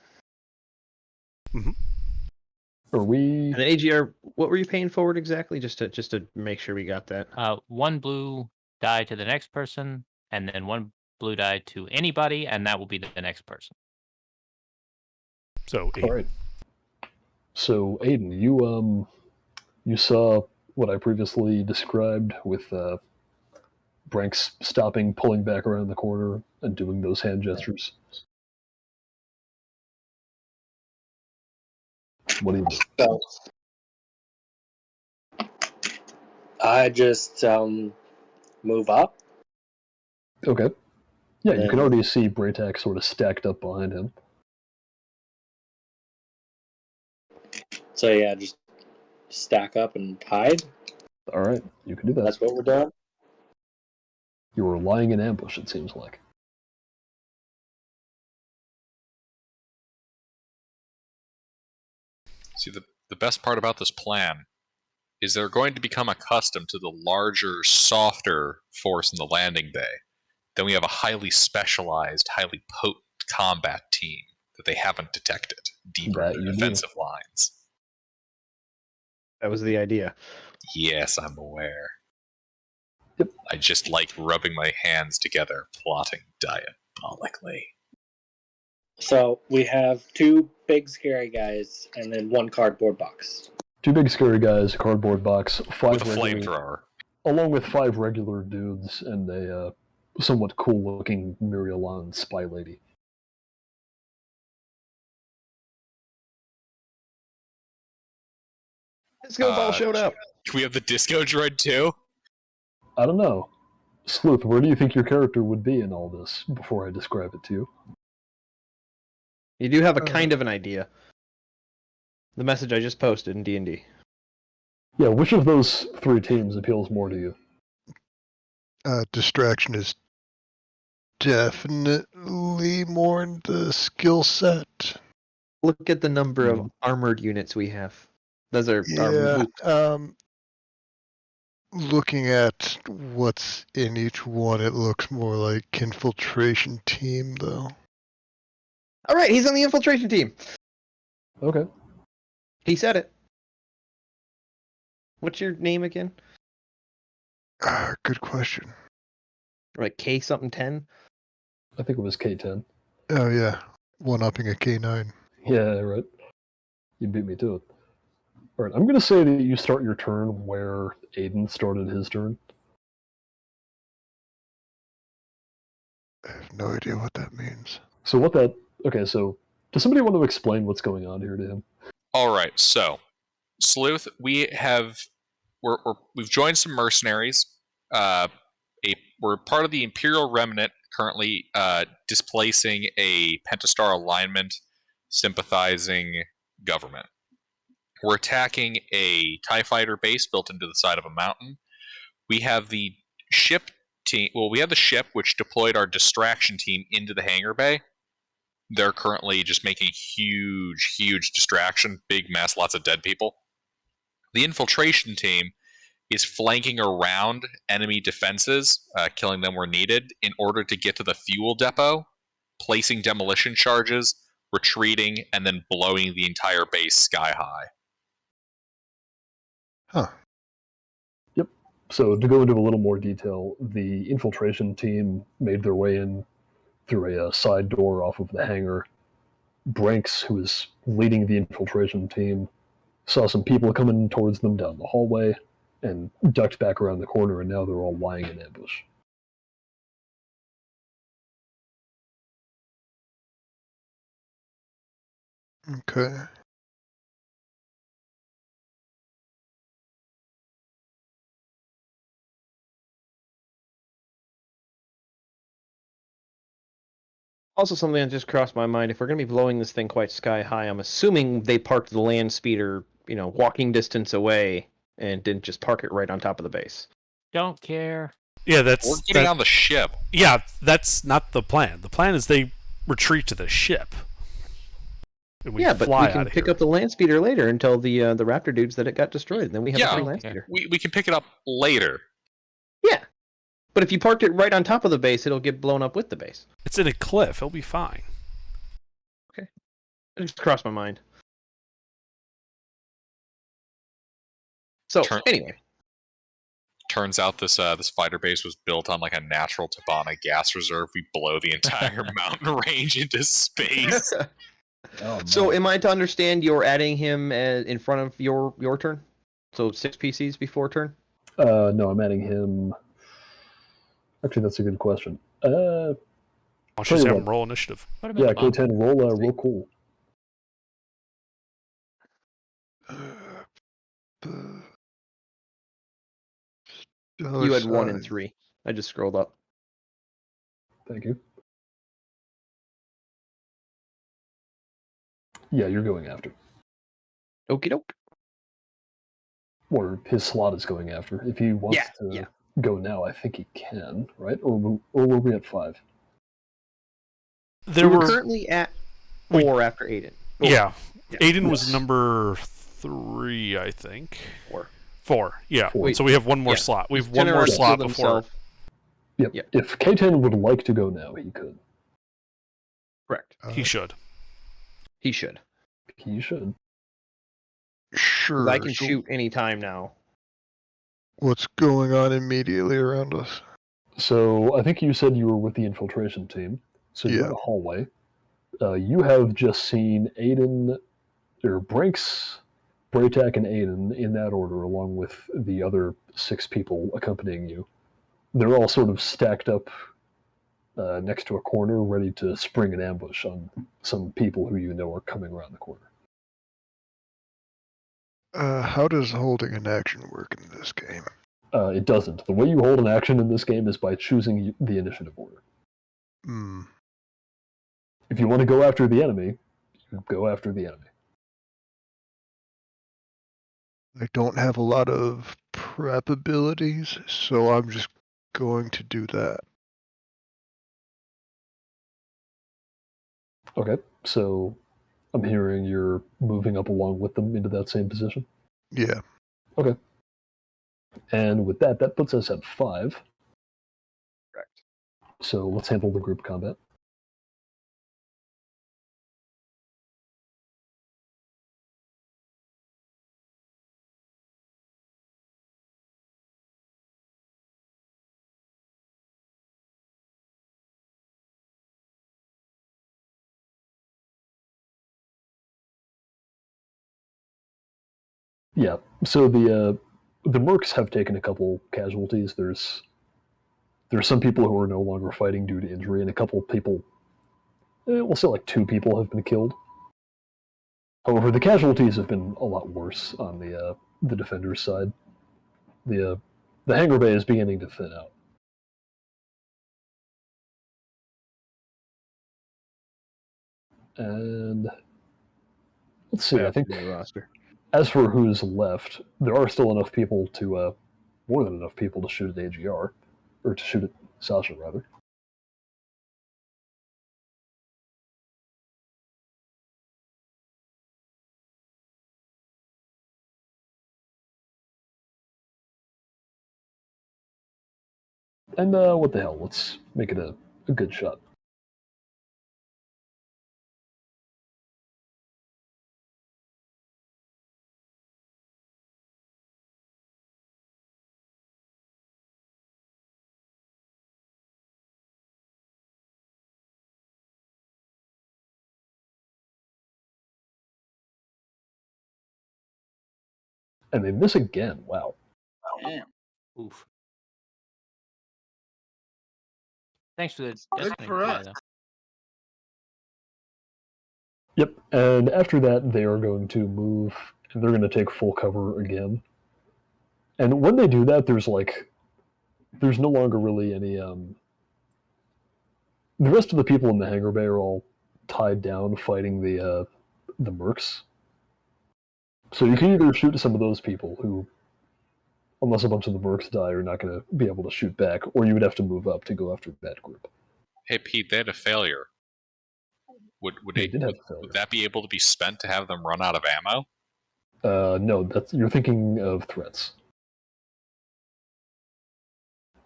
S2: Are we?
S9: And then AGR, what were you paying forward exactly? Just to make sure we got that.
S6: 1 blue die to the next person, and then 1 blue die to anybody, and that will be the next person.
S5: So,
S2: All right. So Aiden, you saw what I previously described with Brank's stopping, pulling back around the corner, and doing those hand gestures. What do you do?
S8: So I just move up.
S2: Okay. Yeah, you can
S8: Then-
S2: already see Braytak sort of stacked up behind him.
S8: So yeah, just stack up and hide.
S2: All right, you can do that.
S8: That's what we're doing.
S2: You were lying in ambush, it seems like.
S1: See, the best part about this plan is they're going to become accustomed to the larger, softer force in the landing bay. Then we have a highly specialized, highly potent combat team that they haven't detected deeper
S2: That
S1: in
S2: you
S1: the
S2: do.
S1: defensive lines.
S9: That was the idea.
S1: Yes, I'm aware.
S2: Yep.
S1: I just like rubbing my hands together, plotting diabolically.
S8: So we have 2 big scary guys and then 1 cardboard box.
S2: 2 big scary guys, a cardboard box, 5
S1: With a
S2: regular,
S1: flamethrower.
S2: along with 5 regular dudes and a somewhat cool-looking Mirialan spy lady.
S9: Disco Ball showed up.
S1: Can we have the disco droid too?
S2: I don't know. Sleuth, where do you think your character would be in all this before I describe it to you?
S9: You do have a kind of an idea. The message I just posted in D&D.
S2: Yeah, which of those 3 teams appeals more to you?
S12: Distraction is definitely more in the skill set.
S9: Look at the number of armored units we have. Those are
S12: Yeah. Looking at what's in each one, it looks more like infiltration team, though.
S9: All right, he's on the infiltration team.
S2: Okay.
S9: He said it. What's your name again?
S12: Good question.
S9: Like K something 10?
S2: I think it was K10.
S12: Oh yeah, one-upping a K9.
S2: Yeah, right. You beat me to it. Alright, I'm going to say that you start your turn where Aiden started his turn.
S12: I have no idea what that means.
S2: So what that... Okay, so does somebody want to explain what's going on here to him?
S1: All right, so Sleuth, we've joined some mercenaries. We're part of the Imperial Remnant, currently displacing a Pentastar alignment sympathizing government. We're attacking a TIE fighter base built into the side of a mountain. We have the ship team. Well, we have the ship which deployed our distraction team into the hangar bay. They're currently just making huge distraction, big mess, lots of dead people. The infiltration team is flanking around enemy defenses, killing them where needed, in order to get to the fuel depot, placing demolition charges, retreating, and then blowing the entire base sky high.
S12: Huh.
S2: Yep. So to go into a little more detail, the infiltration team made their way in through a side door off of the hangar. Branks, who is leading the infiltration team, saw some people coming towards them down the hallway and ducked back around the corner, and now they're all lying in ambush.
S12: Okay.
S9: Also, something that just crossed my mind. If we're going to be blowing this thing quite sky high, I'm assuming they parked the land speeder, walking distance away, and didn't just park it right on top of the base.
S6: Don't care.
S5: Yeah,
S1: We're getting on the ship.
S5: Yeah, that's not the plan. The plan is they retreat to the ship. And we
S9: Yeah, but
S5: fly
S9: we can
S5: out of
S9: pick
S5: here.
S9: up the land speeder later and tell the Raptor dudes that it got destroyed. Then we have
S1: Yeah,
S9: a free land speeder.
S1: We can pick it up later.
S9: Yeah, but if you parked it right on top of the base, it'll get blown up with the base.
S5: It's in a cliff. It'll be fine.
S9: It just crossed my mind. So anyway,
S1: Turns out this fighter base was built on like a natural Tabana gas reserve. We blow the entire mountain range into space.
S9: so am I to understand you're adding him in front of your turn? So 6 PCs before turn?
S2: No, I'm adding him Actually, that's a good question.
S5: Why don't you
S2: tell
S5: just
S2: you
S5: have
S2: what.
S5: him roll initiative?
S6: Put him in
S2: Yeah,
S6: the box.
S2: K10, roll cool.
S9: You had 1 and 3. I just scrolled up.
S2: Thank you. Yeah, you're going after.
S9: Okie doke.
S2: Or his slot is going after. If he wants to go now, I think he can, right? Or were we at 5?
S5: There
S9: we were
S5: were
S9: currently at 4 after Aiden.
S5: Yeah. Aiden was number 3, I think. 4, yeah.
S9: Wait,
S5: so we have one more slot. We have one more
S9: Generous
S5: slot
S9: killed
S5: before.
S9: himself.
S2: Yep. If K10 would like to go now, he could.
S9: Correct.
S5: He should.
S9: He should.
S2: He should.
S12: Sure.
S9: I can
S12: so
S9: shoot any time now.
S12: What's going on immediately around us?
S2: So I think you said you were with the infiltration team. So you're in a hallway. You have just seen Aiden, or Brinks, Braytak, and Aiden in that order, along with the other 6 people accompanying you. They're all sort of stacked up next to a corner, ready to spring an ambush on some people who you know are coming around the corner.
S12: How does holding an action work in this game?
S2: It doesn't. The way you hold an action in this game is by choosing the initiative order. If you want to go after the enemy, you go after the enemy.
S12: I don't have a lot of prep abilities, so I'm just going to do that.
S2: Okay, so I'm hearing you're moving up along with them into that same position?
S12: Yeah.
S2: Okay. And with that, that puts us at 5.
S9: Correct.
S2: So let's handle the group combat. Yeah, so the mercs have taken a couple casualties. There's some people who are no longer fighting due to injury, and a couple of people, we'll say like 2 people have been killed. However, the casualties have been a lot worse on the defenders' side. The hangar bay is beginning to thin out. And let's see, I think as for who's left, there are still enough people to, more than enough people to shoot at AGR, or to shoot at Sasha, rather. And what the hell, let's make it a good shot. And they miss again, wow.
S3: Damn.
S6: Oof. Thanks for the
S3: Good
S6: decimating
S3: for
S6: guy,
S3: us.
S6: though.
S2: Yep, and after that, they are going to move, and they're going to take full cover again. And when they do that, there's no longer really any, the rest of the people in the hangar bay are all tied down fighting the mercs. So you can either shoot some of those people who, unless a bunch of the mercs die, are not going to be able to shoot back, or you would have to move up to go after that group.
S1: Hey Pete, they had a failure. Would that be able to be spent to have them run out of ammo?
S2: No, you're thinking of threats.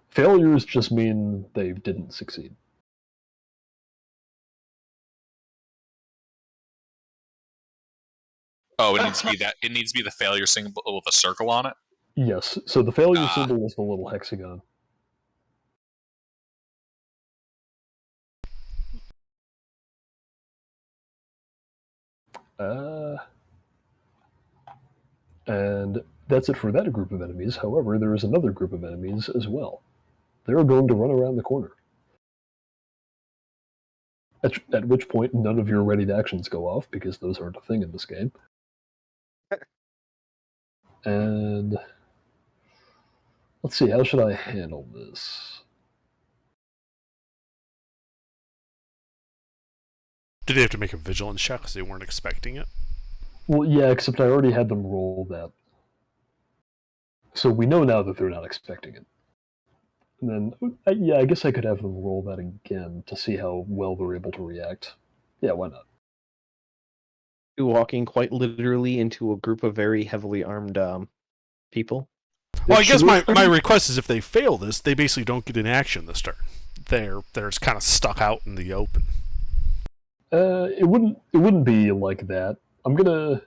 S2: Failures just mean they didn't succeed.
S1: Oh, it needs to be that. It needs to be the failure symbol with a circle on it.
S2: Yes. So the failure symbol is the little hexagon. And that's it for that group of enemies. However, there is another group of enemies as well. they're going to run around the corner. At which point, none of your readied actions go off, because those aren't a thing in this game. And let's see, how should I handle this?
S5: Did they have to make a vigilance check because they weren't expecting it?
S2: Well, yeah, except I already had them roll that. So we know now that they're not expecting it. And then, I guess I could have them roll that again to see how well they're able to react. Yeah, why not?
S9: Walking quite literally into a group of very heavily armed people.
S5: Well, I guess my request is if they fail this, they basically don't get an action this turn. They're just kind of stuck out in the open.
S2: It wouldn't be like that. I'm gonna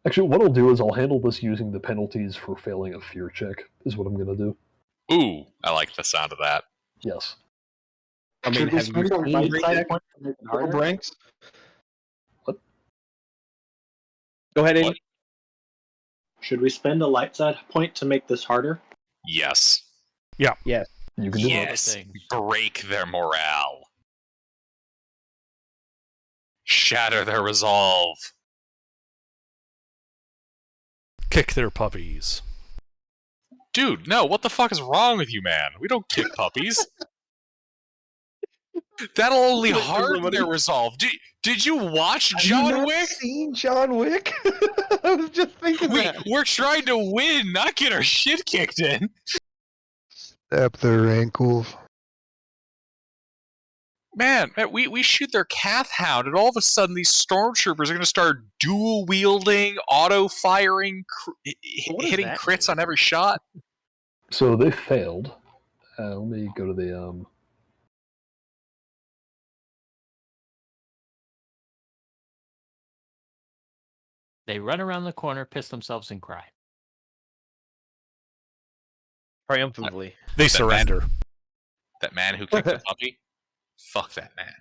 S2: actually, what I'll do is I'll handle this using the penalties for failing a fear check. Is what I'm gonna do.
S1: Ooh, I like the sound of that.
S2: Yes.
S9: I mean, have you seen Branks?
S2: What?
S9: Go ahead, Andy.
S1: What?
S13: Should we spend a light side point to make this harder?
S1: Yes.
S5: Yeah.
S9: Yes.
S2: You can do
S1: Yes. Break their morale. Shatter their resolve.
S5: Kick their puppies.
S1: Dude, no, what the fuck is wrong with you, man? We don't kick puppies. That'll only harden their resolve. Did you watch John Wick?
S9: Seen John Wick? I was just thinking that.
S1: We're trying to win, not get our shit kicked in.
S12: Stab their ankles.
S1: Man, we shoot their Cath Hound, and all of a sudden these stormtroopers are going to start dual wielding, auto firing, hitting crits on every shot.
S2: So they failed. Let me go to the
S6: They run around the corner, piss themselves, and cry.
S9: Triumphantly.
S5: They surrender.
S1: That man who kicked the puppy? Fuck that man.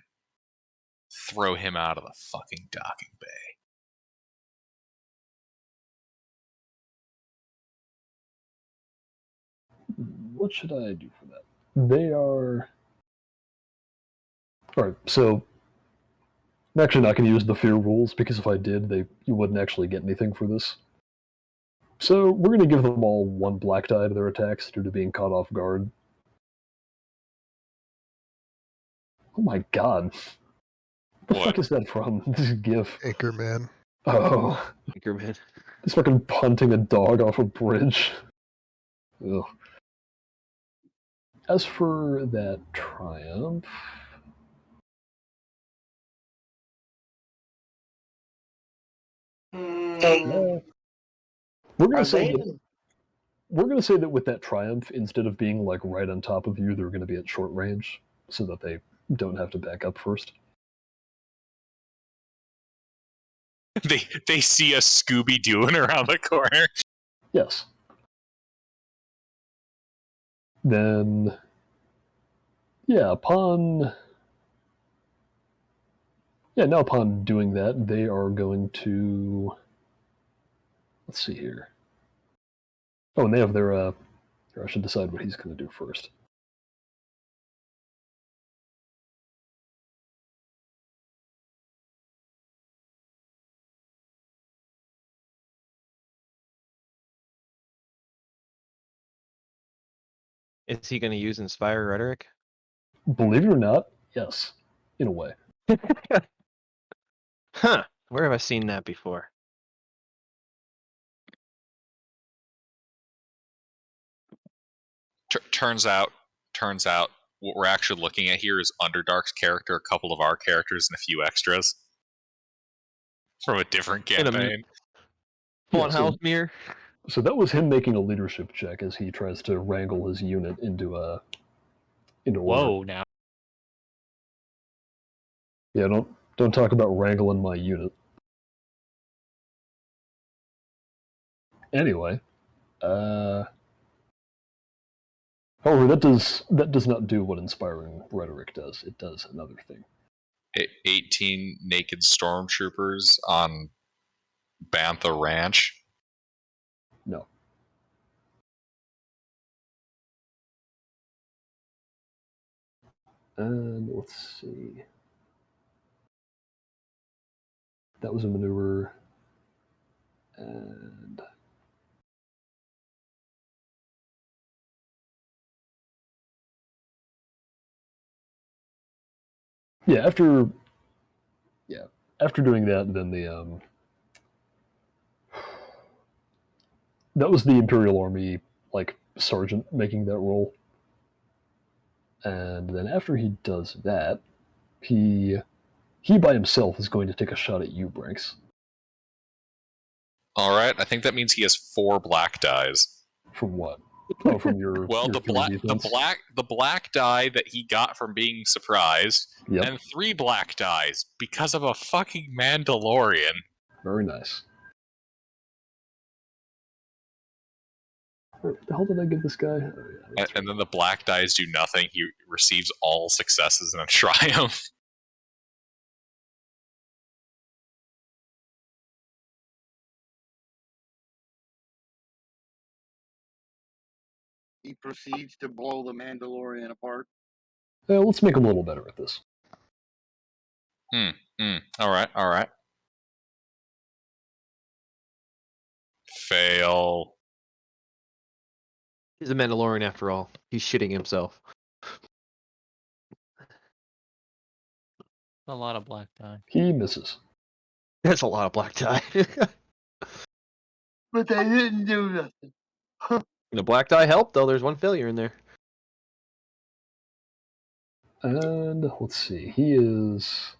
S1: Throw him out of the fucking docking bay.
S2: What should I do for that? They are... Alright, so... I'm actually not going to use the fear rules, because if I did, you wouldn't actually get anything for this. So, we're going to give them all 1 black die to their attacks due to being caught off guard. Oh my god. What the fuck is that from? This is GIF.
S12: Anchorman.
S2: Oh.
S9: Anchorman.
S2: He's fucking punting a dog off a bridge. Ugh. As for that triumph... we're gonna say that with that triumph, instead of being like right on top of you, they're gonna be at short range, so that they don't have to back up first.
S1: They see a Scooby-Dooing around the corner.
S2: Yes. Then, yeah, upon doing that, they are going to... Let's see here. Oh, and they have their... I should decide what he's going to do first.
S9: Is he going to use Inspire Rhetoric?
S2: Believe it or not, yes. In a way.
S9: Huh. Where have I seen that before?
S1: Turns out, what we're actually looking at here is Underdark's character, a couple of our characters, and a few extras from a different campaign.
S9: Full house mirror.
S2: So that was him making a leadership check as he tries to wrangle his unit into order.
S6: Whoa, now.
S2: Yeah, don't talk about wrangling my unit. Anyway, however, that does not do what Inspiring Rhetoric does. It does another thing.
S1: 18 naked stormtroopers on Bantha Ranch.
S2: No. And let's see. That was a maneuver. And yeah, after doing that, then the that was the Imperial Army like sergeant making that roll. And then after he does that, he by himself is going to take a shot at you, Branks.
S1: All right, I think that means he has 4 black dies.
S2: From what? Oh, from your
S1: Well,
S2: your
S1: the
S2: three
S1: black
S2: defense?
S1: the black die that he got from being surprised,
S2: Yep.
S1: and 3 black dies because of a fucking Mandalorian.
S2: Very nice. What the hell did I give this guy? Oh, yeah,
S1: And then the black dies do nothing. He receives all successes and a triumph.
S10: He proceeds to blow the Mandalorian apart.
S2: let's make him a little better at this.
S1: All right. Fail.
S4: He's a Mandalorian after all. He's shitting himself.
S6: A lot of black die.
S2: He misses.
S4: That's a lot of black die.
S10: But they didn't do nothing.
S4: The black die helped, though. There's one failure in there.
S2: And let's see. He is.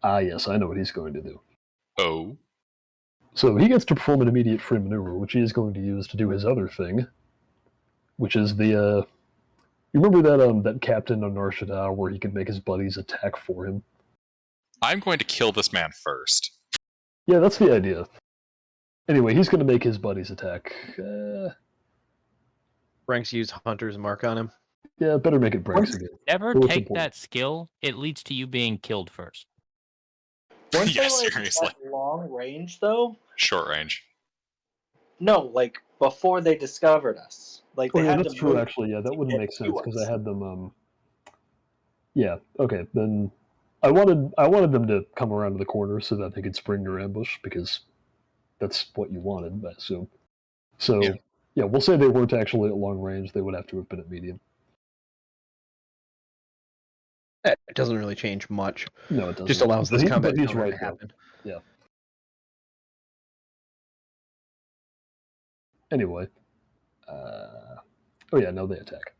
S2: Yes, I know what he's going to do.
S1: Oh.
S2: So he gets to perform an immediate free maneuver, which he is going to use to do his other thing, which is the. You remember that captain on Nar Shaddaa where he could make his buddies attack for him?
S1: I'm going to kill this man first.
S2: Yeah, that's the idea. Anyway, he's going to make his buddies attack.
S4: Branks used Hunter's mark on him.
S2: Yeah, better make it Branks again.
S6: Never
S2: What's the
S6: take
S2: point?
S6: that skill. It leads to you being killed first.
S8: Weren't
S1: Yeah,
S8: they like
S1: seriously.
S8: at long range though?
S1: Short range.
S8: No, like before they discovered us. Like they
S2: Oh, yeah,
S8: had
S2: that's
S8: to
S2: true,
S8: move
S2: actually. Yeah, that
S8: to
S2: wouldn't
S8: get
S2: make
S8: to
S2: sense because
S8: us.
S2: I had them. Yeah, okay, then I wanted them to come around to the corner so that they could spring your ambush because that's what you wanted, I assume. So, yeah, we'll say they weren't actually at long range. They would have to have been at medium.
S9: It doesn't really change much.
S2: No, it doesn't.
S9: Just allows this
S2: But
S9: combat
S2: he's
S9: encounter
S2: right,
S9: to
S2: though.
S9: happen.
S2: Yeah. Anyway. Oh yeah, no, they attack.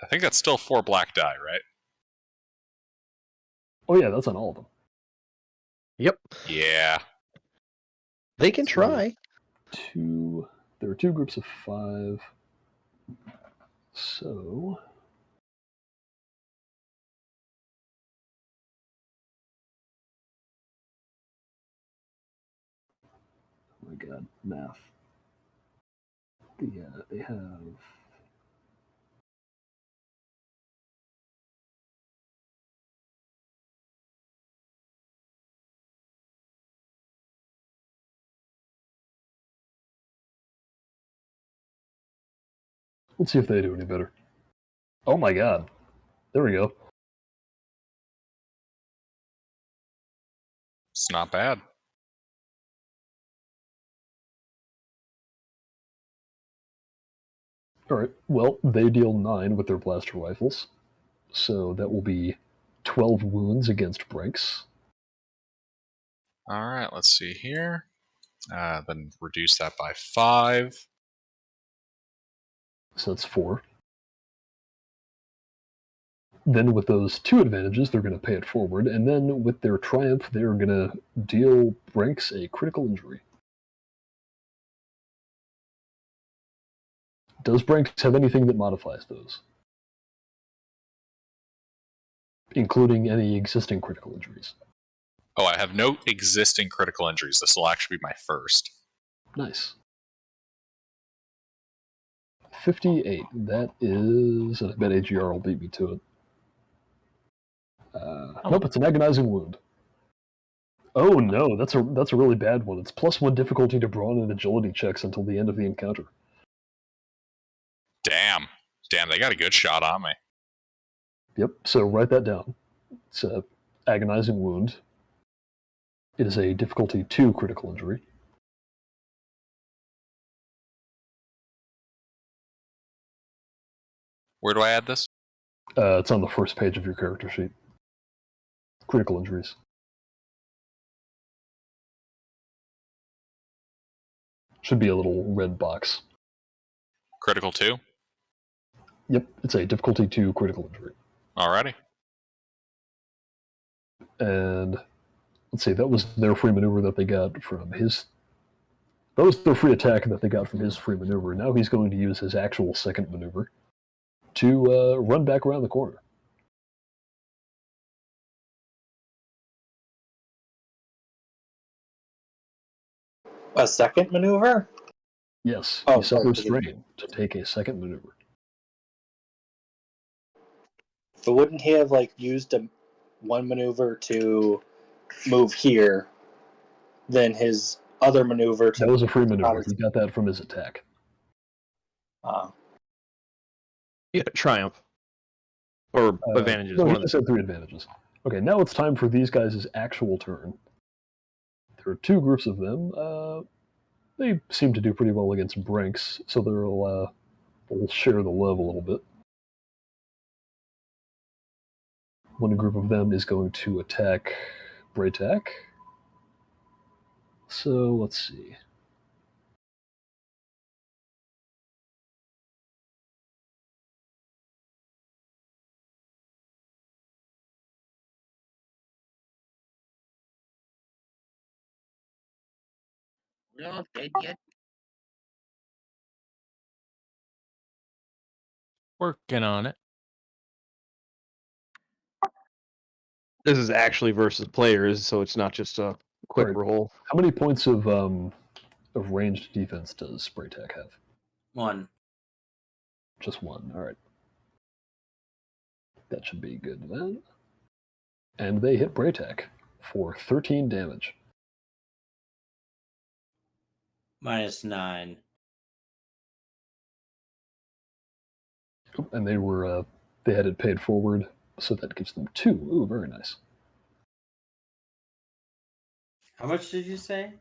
S1: I think that's still 4 black die, right?
S2: Oh yeah, that's on all of them.
S9: Yep.
S1: Yeah.
S9: They can try.
S2: There are 2 groups of 5. So oh my god, math. They have let's see if they do any better. Oh my god. There we go.
S1: It's not bad.
S2: Alright, well, they deal 9 with their blaster rifles. So that will be 12 wounds against Branks.
S1: Alright, let's see here. Then reduce that by 5.
S2: So that's 4. Then with those 2 advantages, they're going to pay it forward. And then with their triumph, they're going to deal Branks a critical injury. Does Branks have anything that modifies those? Including any existing critical injuries.
S1: Oh, I have no existing critical injuries. This will actually be my first.
S2: Nice. 58. That is... I bet AGR will beat me to it. Nope, it's an agonizing wound. Oh no, that's a really bad one. It's +1 difficulty to brawn and agility checks until the end of the encounter.
S1: Damn, they got a good shot on me.
S2: Yep, so write that down. It's a agonizing wound. It is a difficulty 2 critical injury.
S1: Where do I add this?
S2: It's on the first page of your character sheet. Critical injuries. Should be a little red box.
S1: Critical 2?
S2: Yep, it's a difficulty 2 critical injury.
S1: Alrighty.
S2: And let's see, that was their free maneuver that they got from his... That was their free attack that they got from his free maneuver. Now he's going to use his actual second maneuver to run back around the corner.
S8: A second maneuver?
S2: Yes,
S8: Oh,
S2: he suffers
S8: sorry.
S2: strain to take a second maneuver.
S8: But wouldn't he have used one maneuver to move here, then his other maneuver to...
S2: That was a free maneuver. He got that from his attack.
S9: You got a triumph. Or advantages.
S2: No,
S9: one
S2: he
S9: of
S2: just
S9: the...
S2: had 3 advantages. Okay, now it's time for these guys' actual turn. There are 2 groups of them. They seem to do pretty well against Brinks, so they'll share the love a little bit. One group of them is going to attack Braytak. So let's see.
S3: We're all dead yet?
S6: Working on it.
S9: This is actually versus players, so it's not just a quick
S2: Right.
S9: roll.
S2: How many points of ranged defense does Braytak have?
S7: 1.
S2: Just 1. All right. That should be good then. And they hit Braytak for 13 damage.
S7: -9.
S2: And they had it paid forward, so that gives them 2. Ooh, very nice.
S7: How much did you say?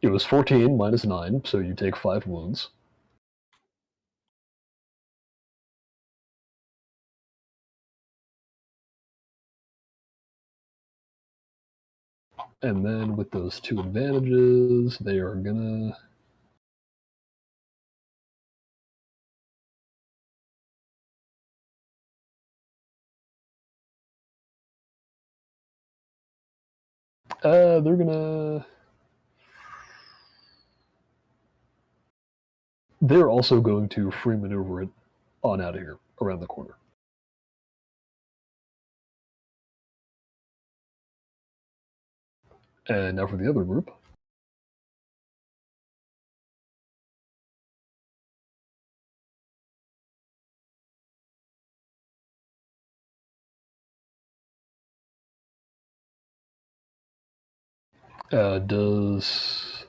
S2: It was 14 minus 9, so you take 5 wounds. And then with those 2 advantages, they are gonna... they're gonna... They're also going to free maneuver it on out of here, around the corner. And now for the other group. Does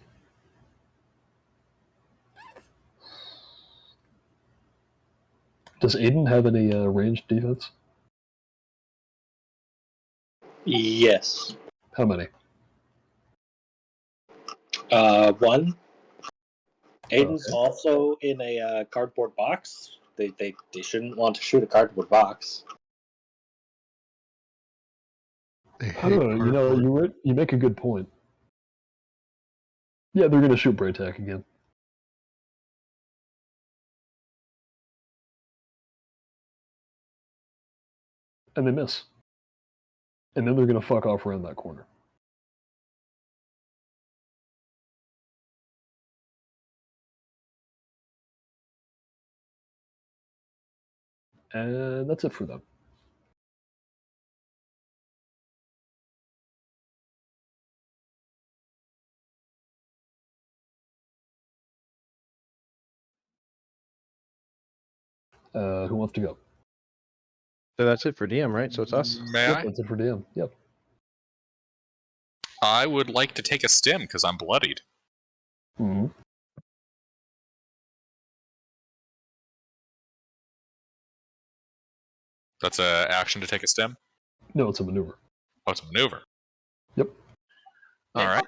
S2: Aiden have any ranged defense?
S8: Yes.
S2: How many?
S8: 1. Aiden's also in a cardboard box. They shouldn't want to shoot a cardboard box.
S2: I don't know. You make a good point. Yeah, they're gonna shoot Braytak again. And they miss. And then they're gonna fuck off around that corner. And that's it for them. Who wants to go?
S9: So that's it for DM, right? So it's us?
S1: May
S2: Yep,
S1: I?
S2: that's it for DM. Yep.
S1: I would like to take a stim because I'm bloodied.
S2: Mm-hmm.
S1: That's a action to take a stem?
S2: No, it's a maneuver.
S1: Oh, it's a maneuver.
S2: Yep.
S1: All right.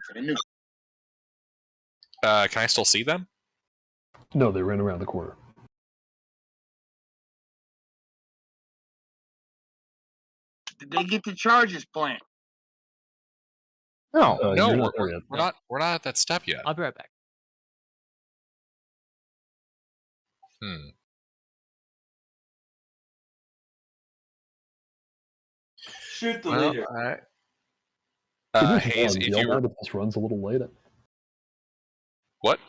S1: Can I still see them?
S2: No, they ran around the corner.
S3: Did they get the charges plant?
S1: No,
S2: you're not there yet.
S1: We're not at that step yet.
S6: I'll be right back.
S7: Shoot the leader.
S2: Hayes,
S1: if
S2: do y'all
S1: you
S2: mind if this runs a little late?
S1: what?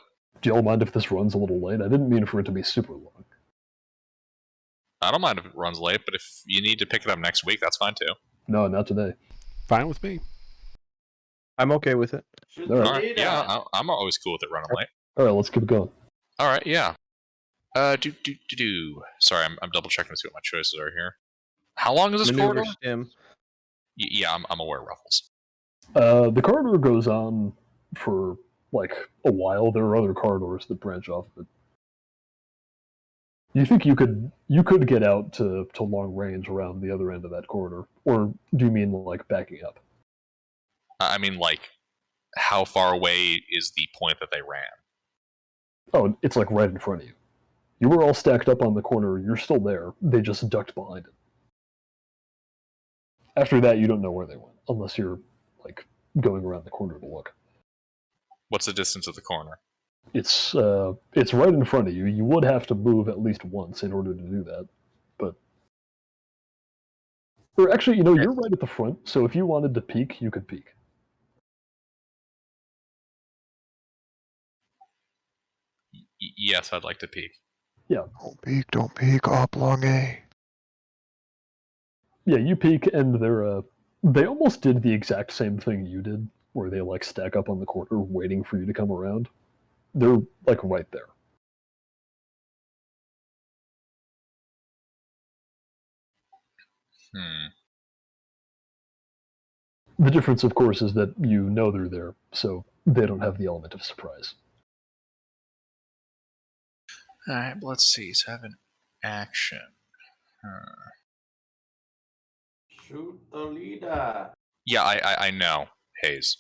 S2: Do y'all mind if this runs a little late? I didn't mean for it to be super long.
S1: I don't mind if it runs late, but if you need to pick it up next week, that's fine too.
S2: No, not today.
S5: Fine with me.
S9: I'm okay with it.
S2: All right.
S1: All right. Yeah, I'm always cool with it running late.
S2: All right, let's keep it going.
S1: All right, yeah. Sorry, I'm double checking to see what my choices are here. How long is this
S9: Maneuver
S1: corridor?
S9: stem.
S1: Yeah, I'm aware, Ruffles.
S2: The corridor goes on for like a while. There are other corridors that branch off of it. You think you could get out to long range around the other end of that corridor, or do you mean like backing up?
S1: I mean, like, how far away is the point that they ran?
S2: Oh, it's like right in front of you. You were all stacked up on the corner. You're still there. They just ducked behind it. After that, you don't know where they went, unless you're like going around the corner to look.
S1: What's the distance of the corner?
S2: It's right in front of you. You would have to move at least once in order to do that, or actually, you're right at the front. So if you wanted to peek, you could peek.
S1: Yes, I'd like to peek.
S2: Yeah.
S12: Don't peek, oblong A.
S2: Yeah, you peek, and they almost did the exact same thing you did, where they like stack up on the corner, waiting for you to come around. They're like right there. The difference, of course, is that you know they're there, so they don't have the element of surprise.
S1: All right, let's see. So I have an action.
S7: Shoot the leader.
S1: Yeah, I know, Hayes.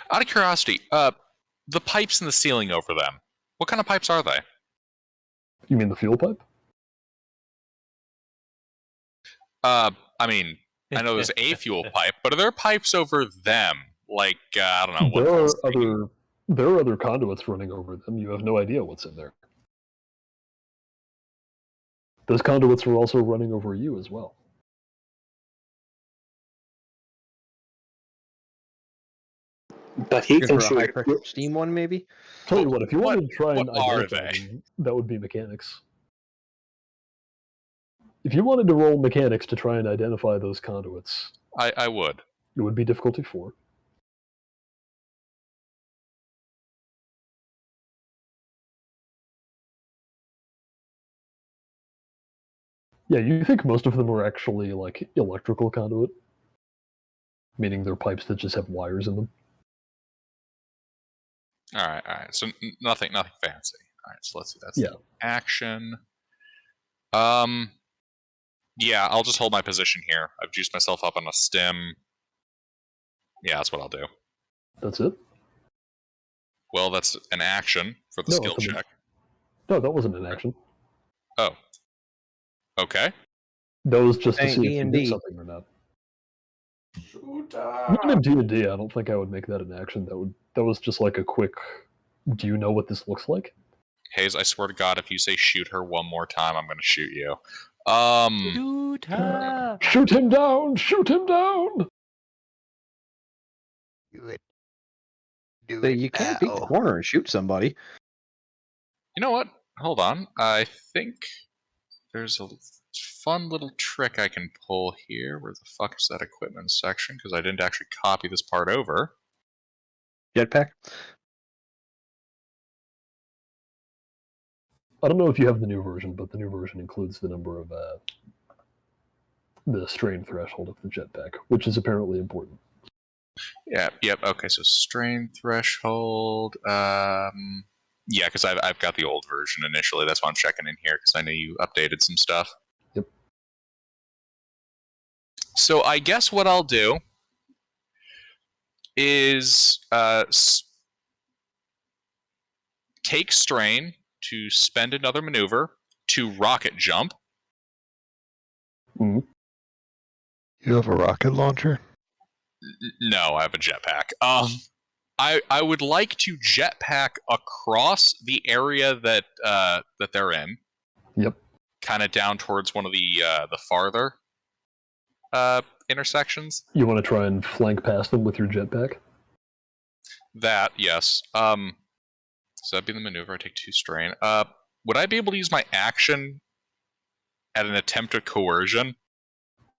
S1: Out of curiosity, the pipes in the ceiling over them, what kind of pipes are they?
S2: You mean the fuel pipe?
S1: I mean, I know there's a fuel pipe, but are there pipes over them? Like, I don't know. What
S2: there are other conduits running over them. You have no idea what's in there. Those conduits are also running over you as well.
S8: But he can
S9: For a high
S8: shoot.
S9: pressure steam one, maybe.
S2: Tell you what, if you wanted to try and
S1: what are
S2: identify
S1: they?
S2: them, that would be mechanics. If you wanted to roll mechanics to try and identify those conduits,
S1: I would.
S2: it would be difficulty 4. Yeah, you think most of them are actually like electrical conduit, meaning they're pipes that just have wires in them.
S1: All right. So nothing fancy. All right, so let's see. That's the action. Yeah, I'll just hold my position here. I've juiced myself up on a stem. Yeah, that's what I'll do.
S2: That's it?
S1: Well, that's an action for the skill check.
S2: No, that wasn't an action.
S1: Oh. Okay.
S2: That was just to
S9: Thank
S2: see if you
S9: D&D.
S2: did something or not.
S7: Shooter.
S2: Even in D&D, I don't think I would make that an action. That was just like a quick, do you know what this looks like?
S1: Hayes, I swear to God, if you say shoot her one more time, I'm going to shoot you.
S6: Shoot her!
S2: Shoot him down! Shoot him down!
S12: Do it.
S9: You can't peek the corner and shoot somebody.
S1: You know what? Hold on. I think there's a fun little trick I can pull here. Where the fuck is that equipment section? Because I didn't actually copy this part over.
S9: Jetpack.
S2: I don't know if you have the new version, but the new version includes the number of the strain threshold of the jetpack, which is apparently important.
S1: Yeah, yep, okay, so strain threshold, Yeah, because I've got the old version initially. That's why I'm checking in here, because I know you updated some stuff.
S2: Yep.
S1: So I guess what I'll do is take strain to spend another maneuver to rocket jump.
S2: Mm-hmm.
S12: You have a rocket launcher?
S1: No, I have a jetpack. I would like to jetpack across the area that that they're in.
S2: Yep.
S1: Kind of down towards one of the farther intersections.
S2: You want to try and flank past them with your jetpack?
S1: That, yes. So that'd be the maneuver. I take 2 strain. Would I be able to use my action at an attempt at coercion?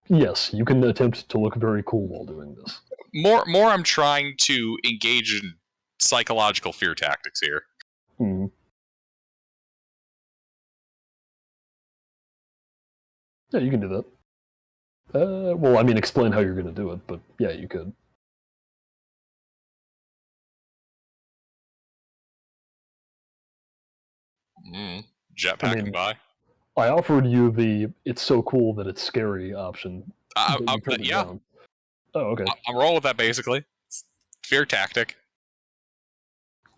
S2: Yes, you can attempt to look very cool while doing this.
S1: More I'm trying to engage in psychological fear tactics here.
S2: Hmm. Yeah, you can do that. Well, I mean, explain how you're going to do it, but yeah, you could.
S1: Jetpacking by.
S2: I offered you the "it's so cool that it's scary" option.
S1: Yeah.
S2: Down. Oh, okay.
S1: I'm rolling with that basically. It's fear tactic.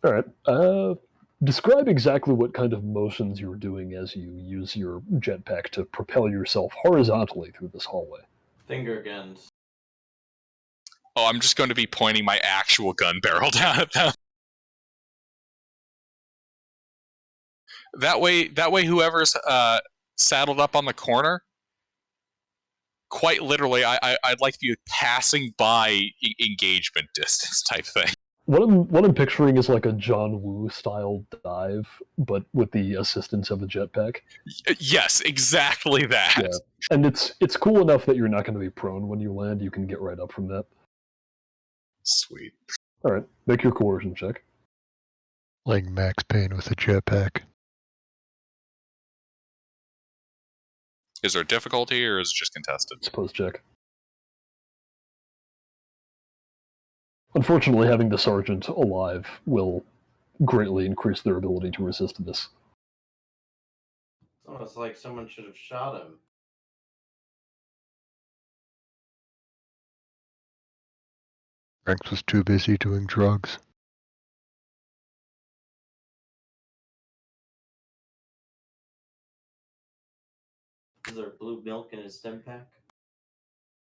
S2: All right. Describe exactly what kind of motions you're doing as you use your jetpack to propel yourself horizontally through this hallway.
S7: Finger guns.
S1: Oh, I'm just going to be pointing my actual gun barrel down at them. That way, whoever's saddled up on the corner, quite literally, I'd like to be passing by engagement distance type thing.
S2: What I'm picturing is like a John Woo style dive, but with the assistance of a jetpack.
S1: Yes, exactly that.
S2: Yeah. And it's cool enough that you're not going to be prone when you land. You can get right up from that.
S1: Sweet.
S2: All right, make your coercion check.
S12: Like Max Payne with a jetpack.
S1: Is there a difficulty, or is it just contested?
S2: Suppose check. Unfortunately, having the sergeant alive will greatly increase their ability to resist this.
S7: It's almost like someone should have shot him.
S12: Franks was too busy doing drugs.
S7: Is there blue milk in his stem pack?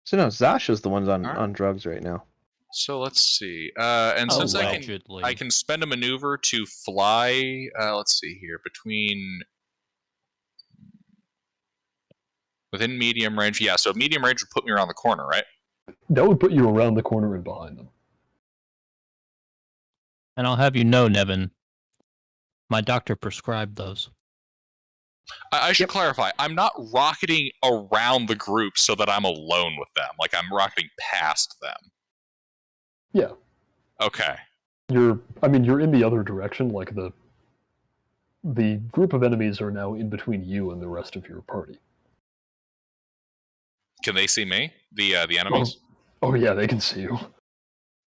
S9: So no, Zasha's the one's on drugs right now.
S1: So let's see. And since I can spend a maneuver to fly. Let's see here, within medium range. Yeah, so medium range would put me around the corner, right?
S2: That would put you around the corner and behind them.
S6: And I'll have you know, Nevin, my doctor prescribed those.
S1: I should clarify. I'm not rocketing around the group so that I'm alone with them. Like, I'm rocketing past them.
S2: Yeah.
S1: Okay.
S2: You're in the other direction. Like the group of enemies are now in between you and the rest of your party.
S1: Can they see me? The enemies?
S2: Oh yeah, they can see you.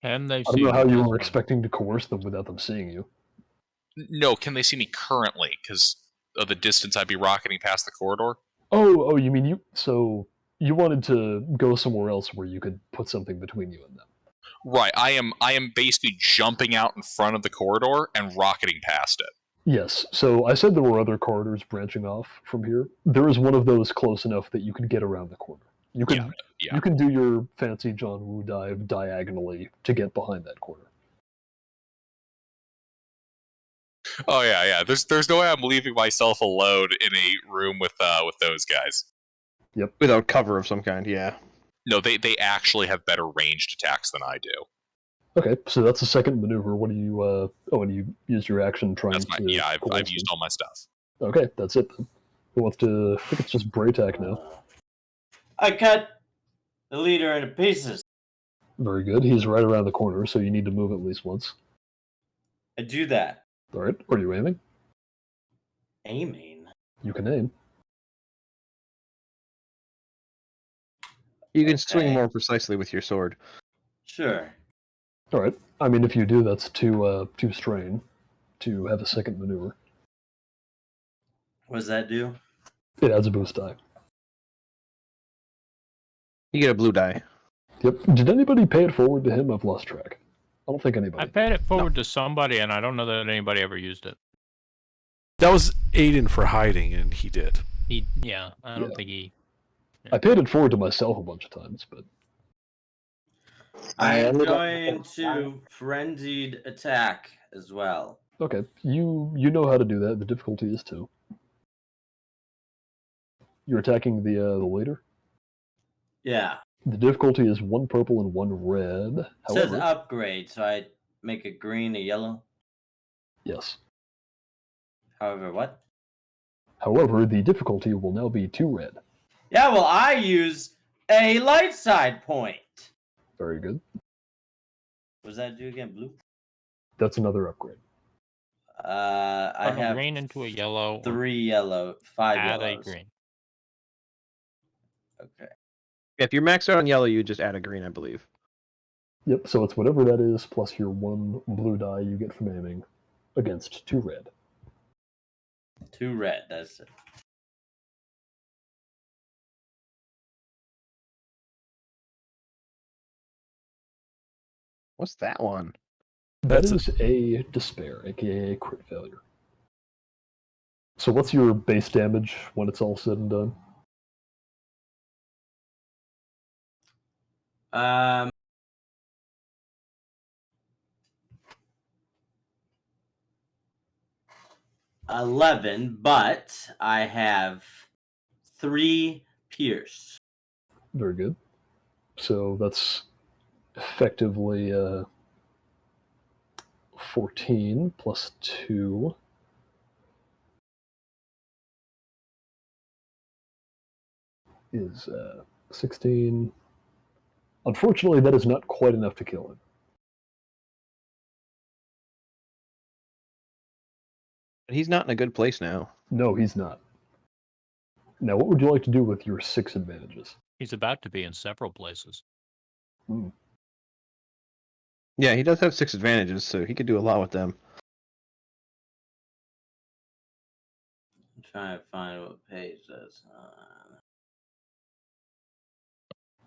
S6: And they
S2: I don't know how you were expecting to coerce them without them seeing you.
S1: No, can they see me currently? Because of the distance I'd be rocketing past the corridor?
S2: Oh, you mean you wanted to go somewhere else where you could put something between you and them.
S1: Right, I am basically jumping out in front of the corridor and rocketing past it.
S2: Yes, so I said there were other corridors branching off from here. There is one of those close enough that you could get around the corner. You can do your fancy John Woo dive diagonally to get behind that corner.
S1: Oh yeah. There's no way I'm leaving myself alone in a room with those guys.
S2: Yep.
S9: Without cover of some kind, yeah.
S1: No, they actually have better ranged attacks than I do.
S2: Okay, so that's the second maneuver. What do you and you use your action trying to...
S1: Yeah, I've used all my stuff.
S2: Okay, that's it then. Who wants to... I think it's just Braytak now.
S7: I cut the leader into pieces.
S2: Very good. He's right around the corner, so you need to move at least once.
S7: I do that.
S2: Alright, are you aiming?
S7: Aiming?
S2: You can aim.
S9: You can swing more precisely with your sword.
S7: Sure.
S2: Alright. I mean, if you do, that's two strain. to have a second maneuver.
S7: What does that do?
S2: It adds a boost die.
S9: You get a blue die.
S2: Yep. Did anybody pay it forward to him? I've lost track. I don't think
S6: I
S2: anybody.
S6: paid it forward to somebody, and I don't know that anybody ever used it.
S5: That was Aiden for hiding, and he did.
S6: I don't think he.
S2: I paid it forward to myself a bunch of times, but
S7: I am
S8: ended up-
S7: going to frenzied attack as well.
S2: okay. You know how to do that. The difficulty is 2. You're attacking the leader.
S7: Yeah.
S2: The difficulty is 1 purple and 1 red.
S7: It says
S2: However,
S7: upgrade, so I make a green, a yellow.
S2: yes.
S7: However, what?
S2: However, the difficulty will now be 2 red.
S7: Yeah, well, I use a light side point.
S2: Very good.
S7: What does that do again? Blue?
S2: That's another upgrade.
S7: I
S6: Turn a
S7: have
S6: green into a yellow.
S7: 3 yellow, 5
S6: Add
S7: yellows.
S6: a green.
S7: Okay.
S9: If you're maxed out on yellow, you just add a green, I believe.
S2: Yep, so it's whatever that is plus your 1 blue die you get from aiming against 2 red.
S7: 2 red, that's it.
S9: What's that one?
S2: That is a despair, aka a crit failure. So what's your base damage when it's all said and done?
S7: Um, $11, but I have 3 pierce.
S2: Very good. So that's effectively 14 plus 2. Is 16. Unfortunately, that is not quite enough to kill him.
S9: But he's not in a good place now.
S2: No, he's not. Now, what would you like to do with your 6 advantages?
S6: He's about to be in several places.
S9: Yeah, he does have 6 advantages, so he could do a lot with them.
S7: I'm trying to find what page that's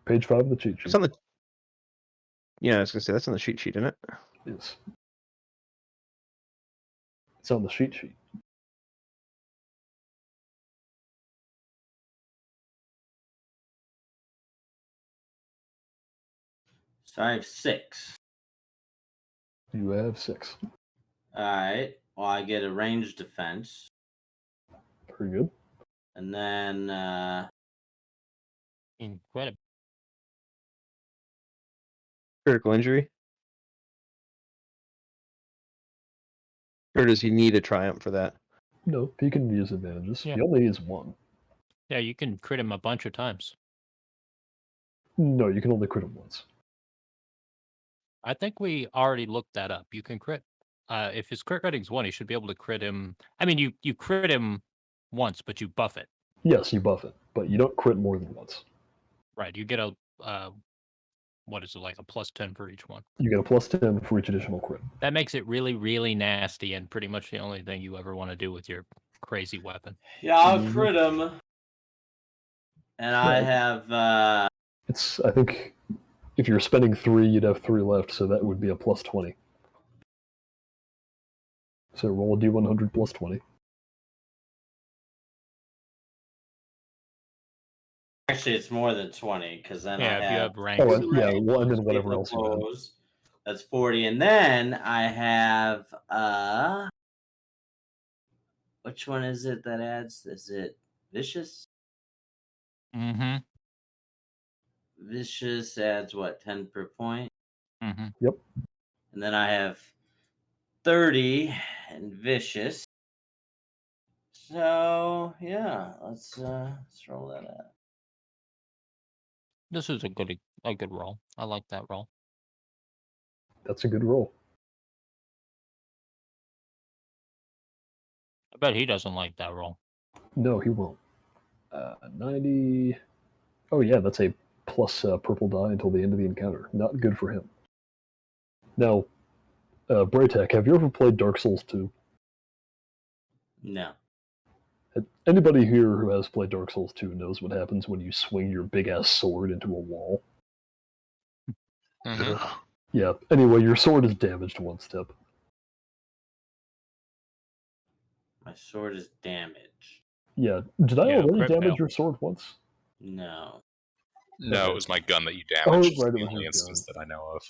S2: Page 5 of the cheat sheet.
S9: It's on the. Yeah, I was gonna say that's on the cheat sheet, isn't it?
S2: Yes. It's on the cheat sheet.
S7: So I have 6.
S2: You have 6.
S7: Alright. Well, I get a ranged defense.
S2: Very good.
S7: And then
S6: Incredible.
S9: Critical injury. Or does he need a triumph for that?
S2: No, he can use advantages.
S6: Yeah.
S2: He only needs 1.
S6: Yeah, you can crit him a bunch of times.
S2: No, you can only crit him once.
S6: I think we already looked that up. You can crit. If his crit rating's 1, he should be able to crit him. I mean, you crit him once, but you buff it.
S2: Yes, you buff it, but you don't crit more than once.
S6: Right. You get a what is it, like a +10 for each one.
S2: You get a +10 for each additional crit.
S6: That makes it really, really nasty, and pretty much the only thing you ever want to do with your crazy weapon.
S7: yeah, I'll crit him. And I
S2: Right.
S7: have
S2: It's, I think, if you're spending 3, you'd have 3 left, so that would be a +20. So roll a d100 +20.
S7: actually it's more than 20 because then
S6: Yeah,
S7: I
S6: if you
S7: have
S6: have ranks.
S2: Oh, yeah, well, and then whatever else you have.
S7: blows. That's 40, and then I have which one is it that adds? Is it vicious?
S6: Mm-hmm.
S7: Vicious adds what, 10 per point?
S6: Mm-hmm.
S2: Yep.
S7: And then I have 30 and vicious. So yeah, let's roll that out.
S6: This is a good roll. I like that roll.
S2: That's a good roll.
S6: I bet he doesn't like that roll.
S2: No, he won't. 90. Oh, yeah, that's a plus purple die until the end of the encounter. Not good for him. Now, Braytek, have you ever played Dark Souls 2?
S7: No.
S2: Anybody here who has played Dark Souls 2 knows what happens when you swing your big ass sword into a wall.
S1: Mhm.
S2: Yeah. Anyway, your sword is damaged one step.
S7: My sword is damaged.
S2: Yeah. Did I
S6: Yeah,
S2: already
S6: crit
S2: damage
S6: fail.
S2: your sword once?
S7: No.
S1: No,
S2: Okay.
S1: it was my gun that you
S2: Oh,
S1: damaged. It's
S2: right, it
S1: the
S2: was
S1: only
S2: your
S1: instance
S2: gun.
S1: that I know of.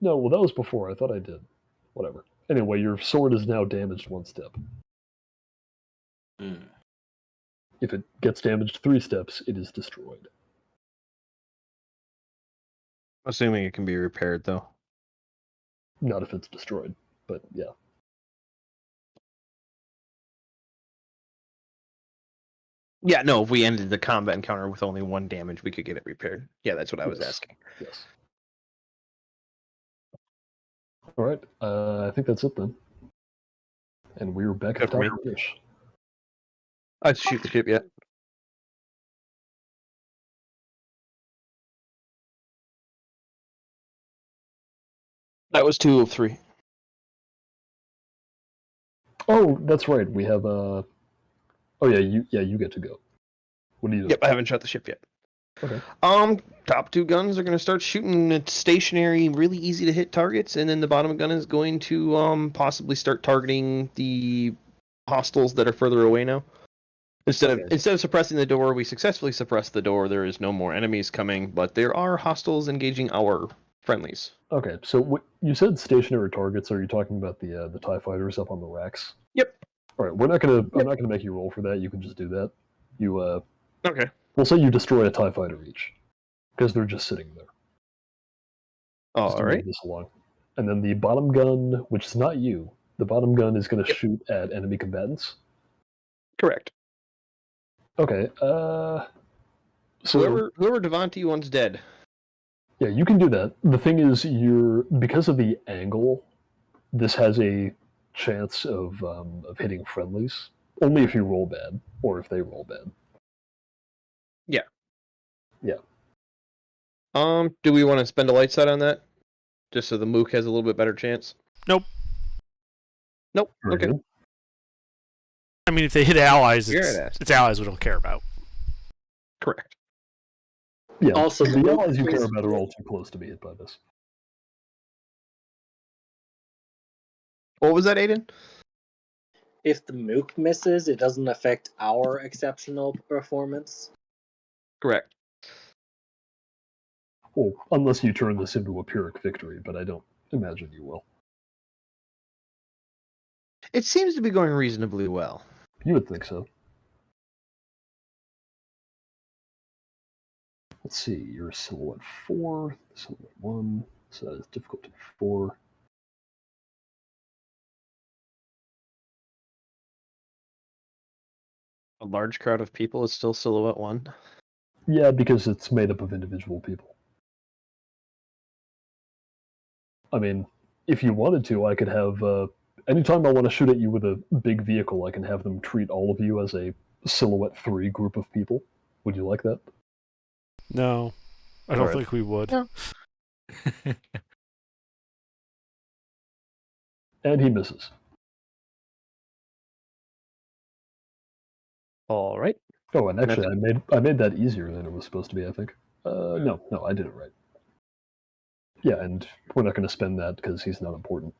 S2: No, well, that was before. I thought I did. Whatever. Anyway, your sword is now damaged one step.
S7: Mm.
S2: If it gets damaged 3 steps, it is destroyed.
S9: Assuming it can be repaired, though.
S2: Not if it's destroyed, but yeah.
S9: Yeah, no, if we ended the combat encounter with only 1 damage, we could get it repaired. Yeah, that's what I was
S2: Yes.
S9: asking.
S2: Yes. All right. I think that's it then. And we're back at
S9: Good
S2: the
S9: for
S2: top
S9: me.
S2: of the fish.
S9: I'd shoot the ship yet. That was 2 of 3.
S2: Oh, that's right. We have Oh yeah, you get to go. What do you do?
S9: Yep, I haven't shot the ship yet.
S2: Okay.
S9: Top 2 guns are going to start shooting at stationary, really easy to hit targets, and then the bottom gun is going to possibly start targeting the hostiles that are further away now. Instead of suppressing the door, we successfully suppress the door. There is no more enemies coming, but there are hostiles engaging our friendlies.
S2: Okay, so you said stationary targets. Are you talking about the TIE fighters up on the racks?
S9: Yep.
S2: All right, I'm not gonna make you roll for that. You can just do that. You
S9: Okay.
S2: We'll say you destroy a TIE fighter each, because they're just sitting there. Just
S9: All
S2: to move
S9: right.
S2: this along. And then the bottom gun, which is not you, the bottom gun is going to shoot at enemy combatants.
S9: Correct.
S2: Okay. So
S9: whoever Devontae wants dead.
S2: Yeah, you can do that. The thing is, because of the angle, this has a chance of hitting friendlies only if you roll bad or if they roll bad.
S9: Yeah.
S2: Yeah.
S9: Do we want to spend a light side on that, just so the Mook has a little bit better chance?
S5: Nope.
S9: Nope.
S2: Very
S9: Okay.
S2: good.
S5: I mean, if they hit allies,
S9: You're an
S5: it's allies we don't care about.
S9: Correct.
S2: Yeah.
S13: Also,
S2: the
S13: the
S2: allies you
S13: Mook
S2: care
S13: is-
S2: about are all too close to be hit by this.
S9: What was that, Aiden?
S8: If the Mook misses, it doesn't affect our exceptional performance.
S9: Correct.
S2: Well, unless you turn this into a Pyrrhic victory, but I don't imagine you will.
S9: It seems to be going reasonably well.
S2: You would think so. Let's see, you're silhouette 4, silhouette 1, so that is difficulty 4.
S9: A large crowd of people is still silhouette 1.
S2: Yeah, because it's made up of individual people. I mean, if you wanted to, I could have. Anytime I want to shoot at you with a big vehicle, I can have them treat all of you as a silhouette 3 group of people. Would you like that?
S5: No, I don't think we would.
S9: No.
S2: And he misses.
S9: All right.
S2: Oh, and actually, I made that easier than it was supposed to be. I think. No, I did it right. Yeah, and we're not going to spend that because he's not important.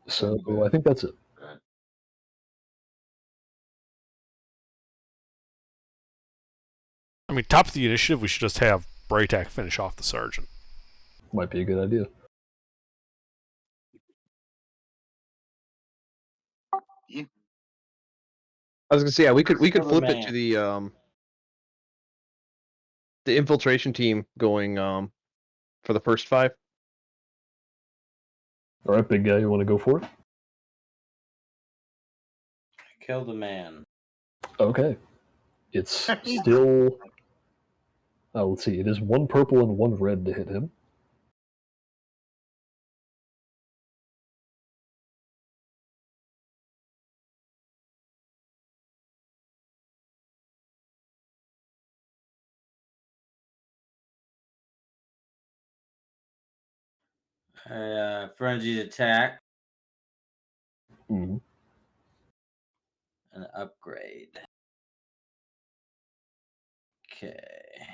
S2: So I think that's it.
S5: I mean, top of the initiative, we should just have Braytak finish off the sergeant.
S2: Might be a good idea.
S9: I was gonna say, yeah, we could
S7: Cover
S9: flip it
S7: man.
S9: to the infiltration team going for the first 5.
S2: All right, big guy, you want to go for it?
S7: Kill the man.
S2: Okay. It's still. Let's see. It is 1 purple and 1 red to hit him.
S7: Frenzied attack.
S2: Mhm.
S7: An upgrade. Okay.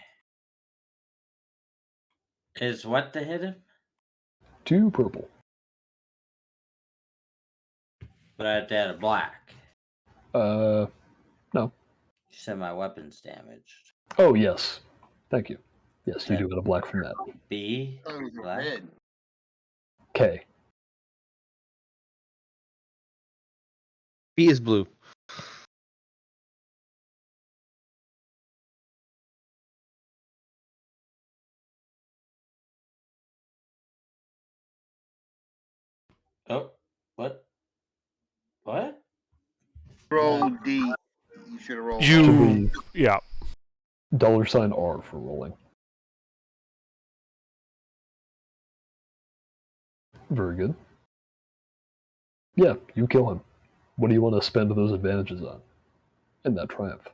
S7: Is what to hit him?
S2: 2 purple.
S7: But I have to add a black.
S2: No.
S7: You said my weapon's damaged.
S2: Oh, yes. Thank you. Yes, you
S7: That-
S2: do get a black from that.
S7: B.
S3: Those are
S7: Black.
S3: red.
S2: K.
S9: B is blue.
S7: Oh, what? What?
S3: Roll D. You should have rolled.
S2: Should
S5: You,
S2: be
S5: yeah.
S2: $R for rolling. Very good. Yeah, you kill him. What do you want to spend those advantages on? And that triumph.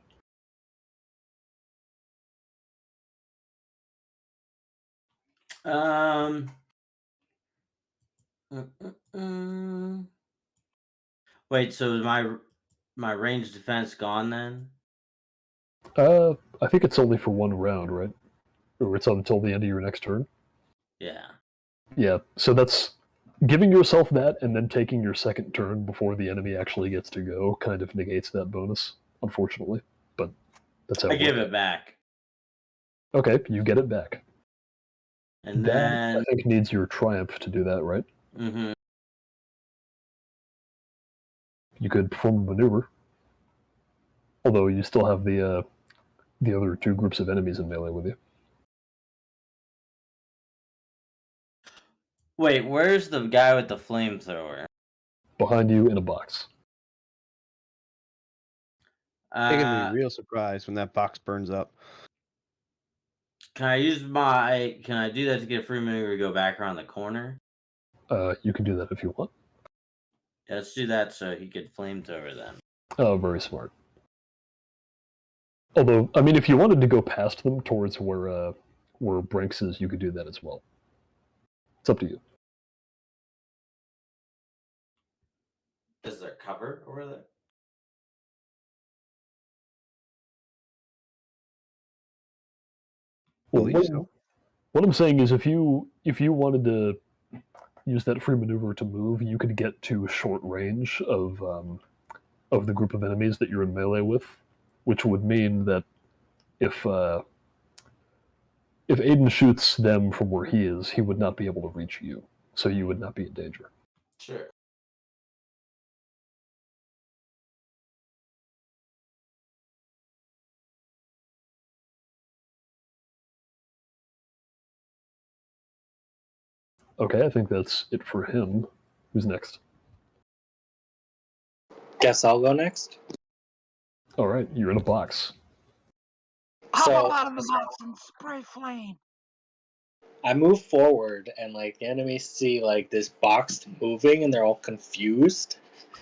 S7: Wait, so is my range defense gone then?
S2: I think it's only for 1 round, right? Or it's until the end of your next turn.
S7: Yeah.
S2: Yeah, so that's giving yourself that and then taking your second turn before the enemy actually gets to go kind of negates that bonus, unfortunately. But that's how
S7: I
S2: it
S7: give
S2: works.
S7: it back.
S2: Okay, you get it back.
S7: And
S2: That,
S7: then
S2: I think, needs your triumph to do that, right?
S7: mm-hmm.
S2: You could perform a maneuver. Although you still have the other 2 groups of enemies in melee with you.
S7: Wait, where's the guy with the flamethrower?
S2: Behind you in a box.
S9: They're gonna be real surprised when that box burns up.
S7: Can I use my? Can I do that to get a free maneuver to go back around the corner?
S2: You can do that if you want.
S7: Yeah, let's do that so he could flamethrower them.
S2: Oh, very smart. Although, I mean, if you wanted to go past them towards where Brinks is, you could do that as well. It's up to you.
S7: Is there cover over there?
S2: Well,
S9: Believe so.
S2: what I'm saying is, if you wanted to use that free maneuver to move, you could get to a short range of the group of enemies that you're in melee with, which would mean that if Aiden shoots them from where he is, he would not be able to reach you, so you would not be in danger.
S7: Sure.
S2: Okay, I think that's it for him. Who's next?
S8: Guess I'll go next.
S2: All right, you're in a box.
S3: Hop out of the box and spray flame.
S8: I move forward, and like the enemies see like this box moving, and they're all confused.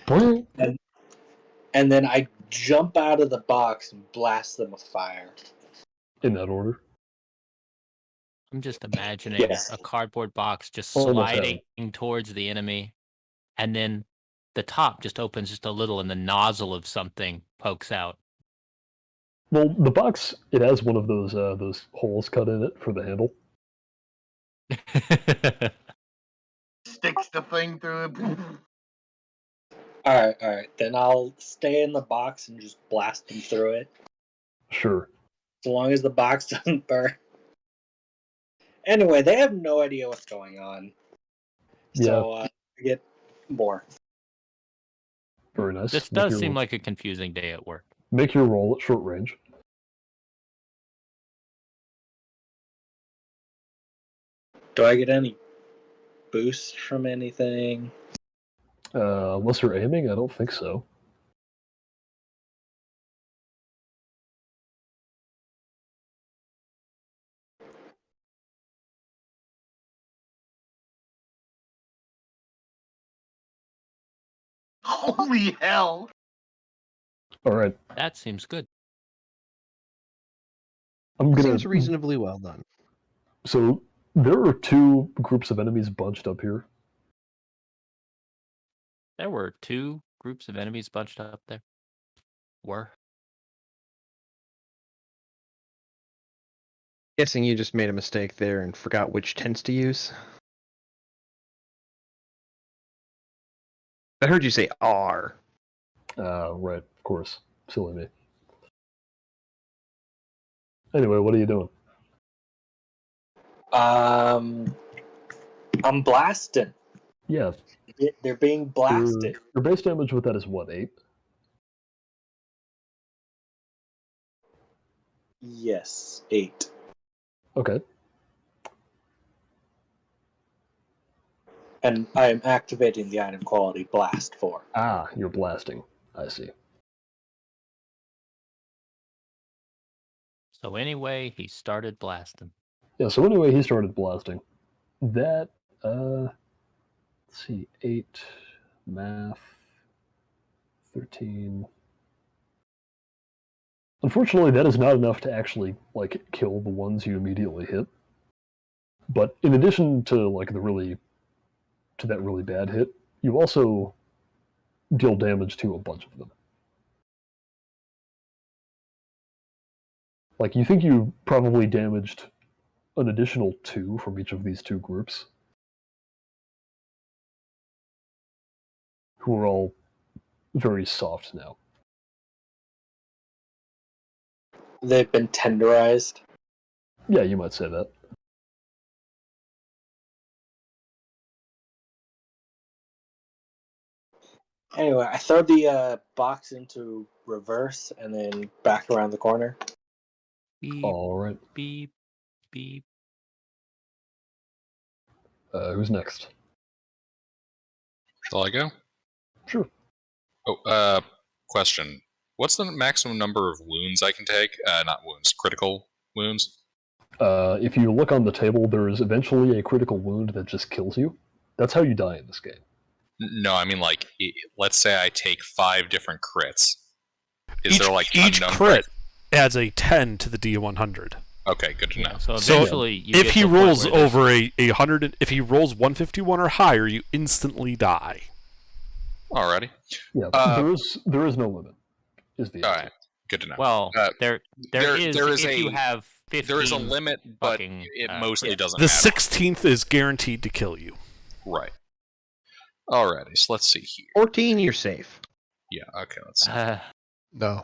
S8: And then I jump out of the box and blast them with fire.
S2: In that order.
S6: I'm just imagining
S8: Yes.
S6: a cardboard box just
S2: Almost
S6: sliding towards the enemy, and then the top just opens just a little, and the nozzle of something pokes out.
S2: Well, the box, it has one of those holes cut in it for the handle.
S3: Sticks the thing through it.
S8: All right. Then I'll stay in the box and just blast them through it.
S2: Sure.
S8: So long as the box doesn't burn. Anyway, they have no idea what's going on. So I get more.
S2: Very nice.
S6: This does seem like a confusing day at work.
S2: Make your roll at short range.
S8: Do I get any boosts from anything?
S2: Unless you're aiming, I don't think so.
S3: Holy hell!
S2: All right.
S6: That seems good.
S2: I'm gonna.
S9: Seems reasonably well done.
S2: So there are 2 groups of enemies bunched up here.
S6: There were 2 groups of enemies bunched up there.
S9: Guessing you just made a mistake there and forgot which tents to use. I heard you say R.
S2: Right, of course. Silly me. Anyway, what are you doing?
S8: I'm blasting.
S2: Yeah.
S8: They're being blasted.
S2: Your base damage with that is what, 8?
S8: Yes, 8.
S2: Okay.
S8: And I am activating the item quality Blast 4.
S2: Ah, you're blasting. I see.
S6: So anyway, he started blasting.
S2: Yeah, so anyway, he started blasting. That, let's see, 8, math, 13. Unfortunately, that is not enough to actually, like, kill the ones you immediately hit. But in addition to, like, that really bad hit, you also deal damage to a bunch of them. Like, you think you probably damaged an additional 2 from each of these 2 groups, who are all very soft now.
S8: They've been tenderized.
S2: Yeah, you might say that.
S8: Anyway, I throw the box into reverse and then back around the corner.
S6: Beep,
S2: All right.
S6: beep, beep.
S2: Who's next?
S1: Shall I go?
S2: Sure.
S1: Oh, question. What's the maximum number of wounds I can take? Not wounds, critical wounds?
S2: If you look on the table, there is eventually a critical wound that just kills you. That's how you die in this game.
S1: No, I mean, like, let's say I take 5 different crits. Is
S5: Each,
S1: there, like,
S5: each
S1: a number?
S5: crit adds a 10 to the D100.
S1: Okay, good to know.
S6: So
S5: So
S6: eventually, you
S5: if
S6: get
S5: he
S6: to a point
S5: rolls
S6: where there's-
S5: over a 100, if he rolls 151 or higher, you instantly die.
S1: Alrighty.
S2: Yeah, there is no limit. Is the
S1: Alright, good to know.
S6: Well, there is if
S1: a,
S6: you have 15.
S1: There is a limit, but
S6: fucking,
S1: it mostly doesn't
S5: The
S1: matter.
S5: 16th is guaranteed to kill you.
S1: Right. Alrighty, so let's see here.
S9: 14, you're safe.
S1: Yeah, okay, let's see.
S12: No.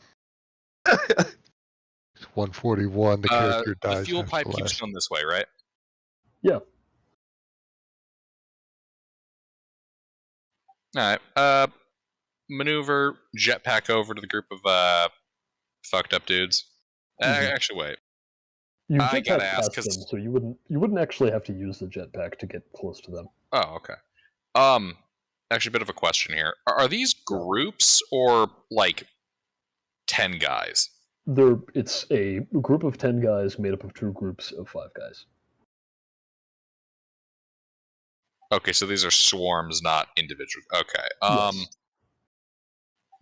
S12: It's 141. The character dies.
S1: The fuel
S12: after
S1: pipe
S12: the
S1: keeps
S12: last-
S1: going this way, right?
S2: Yeah.
S1: Alright, maneuver jetpack over to the group of fucked up dudes. Actually, wait.
S2: You
S1: I
S2: jetpack
S1: gotta ask,
S2: past them, so you wouldn't actually have to use the jetpack to get close to them.
S1: Oh, okay. Actually, a bit of a question here. Are these groups or, like, 10 guys?
S2: It's a group of 10 guys made up of 2 groups of 5 guys.
S1: Okay, so these are swarms, not individual. Okay.
S2: Yes.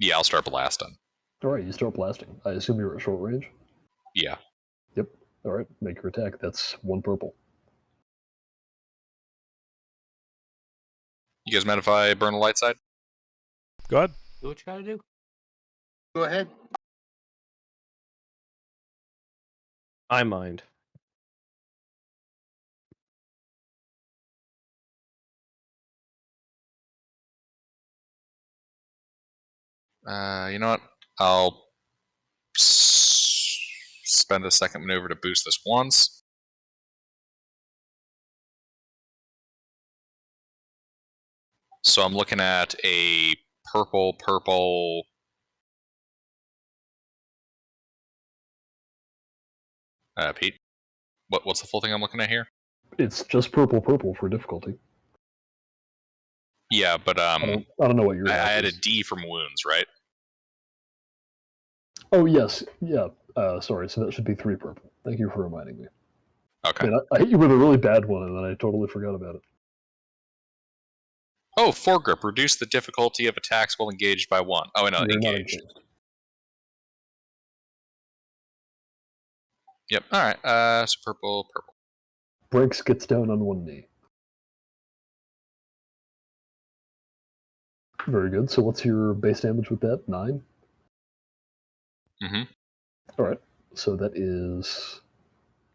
S1: Yeah, I'll start blasting.
S2: Alright, you start blasting. I assume you're at short range?
S1: Yeah.
S2: Yep. Alright, make your attack. That's 1 purple.
S1: You guys mind if I burn the light side?
S5: Go ahead.
S6: Do what you gotta do.
S10: Go ahead.
S9: I mind.
S1: You know what? I'll spend a second maneuver to boost this once. So I'm looking at a purple. Pete, what's the full thing I'm looking at here?
S2: It's just purple for difficulty.
S1: Yeah, but
S2: I don't know what your
S1: I
S2: attack
S1: had a
S2: is.
S1: D from wounds, right?
S2: Oh yes, yeah. Sorry, so that should be 3 purple. Thank you for reminding me.
S1: Okay.
S2: Man, I hit you with a really bad one, and then I totally forgot about it.
S1: Oh, foregrip. Reduce the difficulty of attacks while engaged by 1. Oh, no,
S2: You're not
S1: engaged.
S2: engaged.
S1: Yep. All right. So purple.
S2: Brinks gets down on 1 knee. Very good. So what's your base damage with that? 9?
S1: Mm-hmm.
S2: All right. So that is,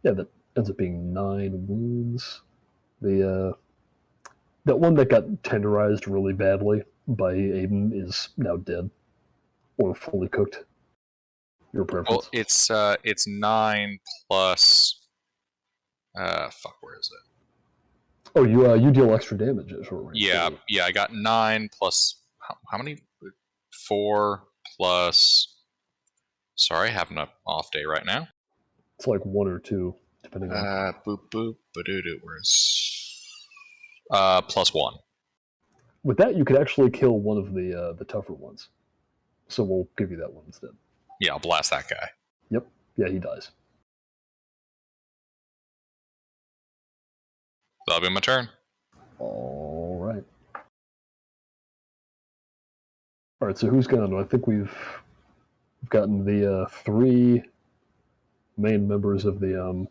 S2: that ends up being 9 wounds. The that one that got tenderized really badly by Aiden is now dead or fully cooked. Your preference?
S1: Well, it's 9 plus. Where is it?
S2: Oh, you deal extra damage at short range.
S1: Yeah. I got 9 plus how many? 4 plus. Sorry, having an off day right now.
S2: It's like 1 or 2, depending on.
S1: Where's plus 1.
S2: With that, you could actually kill one of the tougher ones. So we'll give you that one instead.
S1: Yeah, I'll blast that guy.
S2: Yep. Yeah, he dies.
S1: That'll be my turn.
S2: All right. All right. So who's gone? I think we've gotten the 3 main members of the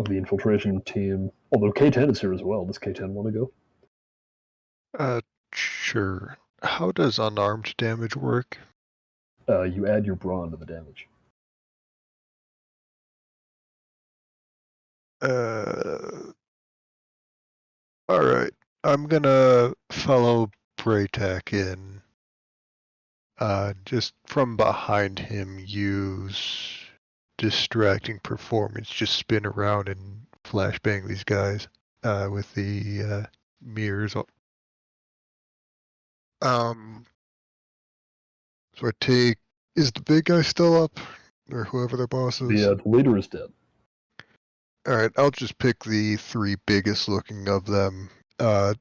S2: infiltration team. Although K10 is here as well. Does K10 want to
S12: go? Sure. How does unarmed damage work?
S2: You add your brawn to the damage.
S12: Alright. I'm gonna follow Braytac in. Just from behind him, use distracting performance, just spin around and flashbang these guys with the mirrors. So I take. Is the big guy still up, or whoever their boss is?
S2: The leader is dead.
S12: All right, I'll just pick the 3 biggest looking of them. I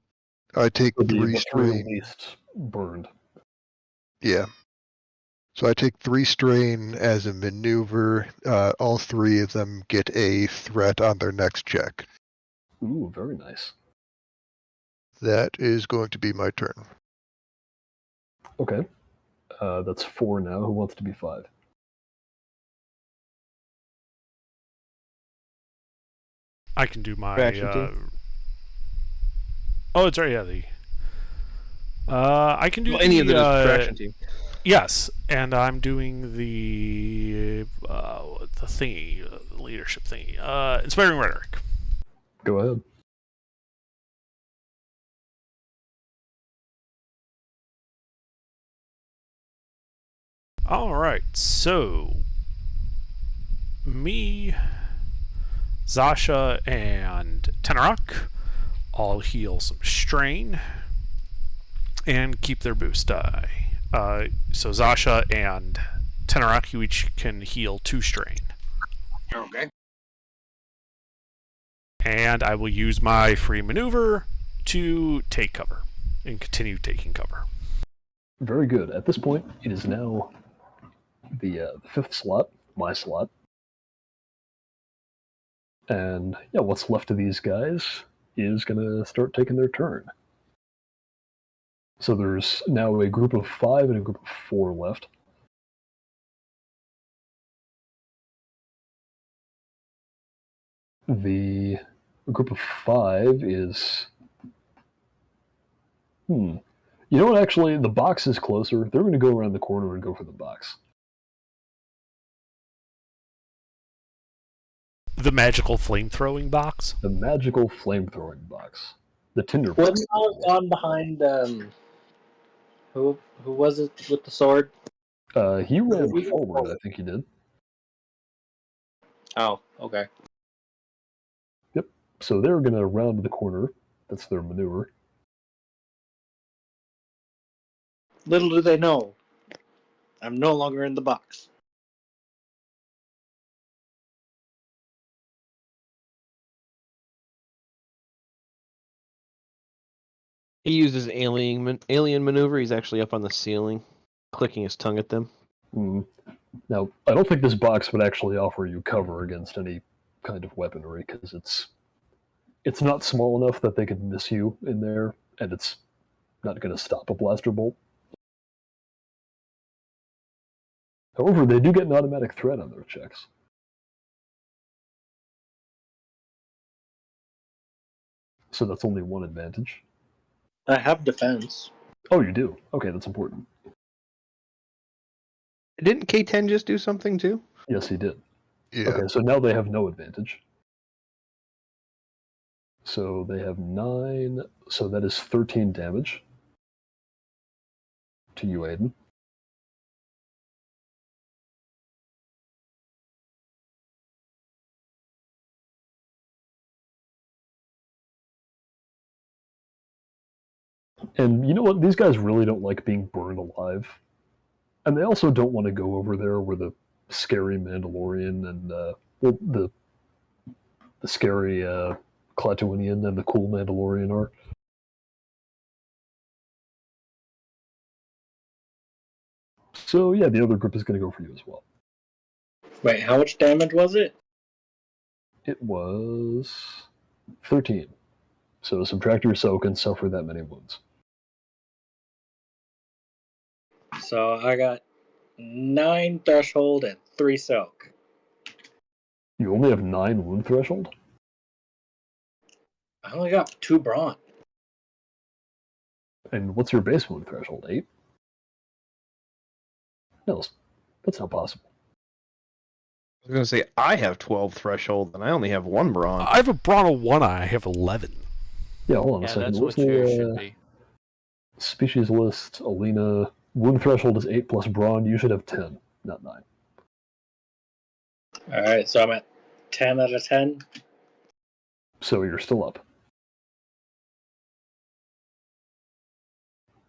S12: take
S2: So
S12: 3
S2: the
S12: strain.
S2: 3 least burned.
S12: Yeah. So I take 3 strain as a maneuver. All 3 of them get a threat on their next check.
S2: Ooh, very nice.
S12: That is going to be my turn.
S2: Okay. That's 4 now. Who wants to be 5?
S5: I can do my.
S9: Oh,
S5: it's right. Yeah, I can do
S9: any of the distraction team.
S5: Yes, and I'm doing the thingy, leadership thingy, inspiring rhetoric.
S2: Go ahead.
S5: All right, so me, Zasha, and Tenorok all heal some strain and keep their boost die. So Zasha and Tenorok, you each can heal 2 strain.
S3: Okay.
S5: And I will use my free maneuver to take cover and continue taking cover.
S2: Very good. At this point, it is now the 5th slot, my slot. And yeah, what's left of these guys is going to start taking their turn. So there's now a group of 5 and a group of 4 left. The group of 5 is... You know what, actually, the box is closer. They're going to go around the corner and go for the box.
S5: The magical flame-throwing box?
S2: The magical flame-throwing box. The tinder box.
S8: Wouldn't I have gone behind, who was it with the sword?
S2: He ran forward, I think he did.
S8: Oh, okay.
S2: Yep. So they're going to round the corner. That's their maneuver.
S8: Little do they know, I'm no longer in the box.
S9: He uses alien maneuver. He's actually up on the ceiling, clicking his tongue at them.
S2: Now, I don't think this box would actually offer you cover against any kind of weaponry, because it's not small enough that they could miss you in there, and it's not going to stop a blaster bolt. However, they do get an automatic threat on their checks. So that's only 1 advantage.
S8: I have defense.
S2: Oh, you do? Okay, that's important.
S9: Didn't K10 just do something too?
S2: Yes, he did.
S12: Yeah.
S2: Okay, so now they have no advantage. So they have 9, so that is 13 damage to you, Aiden. And you know what? These guys really don't like being burned alive. And they also don't want to go over there where the scary Mandalorian and, well, the scary Klatooinian and the cool Mandalorian are. So yeah, the other group is going to go for you as well.
S13: Wait, how much damage was it?
S2: It was 13. So subtract your soak and suffer that many wounds.
S13: So I got 9 threshold and 3 soak.
S2: You only have 9 wound threshold?
S13: I only got 2 brawn.
S2: And what's your base wound threshold? 8? No, that's not possible.
S9: I was gonna say I have 12 threshold and I only have 1 brawn.
S5: I have a brawn of 1 eye. I have 11.
S2: Yeah, hold on a
S6: Yeah,
S2: second.
S6: that's
S2: What's
S6: what yours
S2: the
S6: should be.
S2: species list? Alina, wound threshold is 8 plus brawn. You should have 10, not 9.
S13: Alright, so I'm at 10 out of 10.
S2: So you're still up.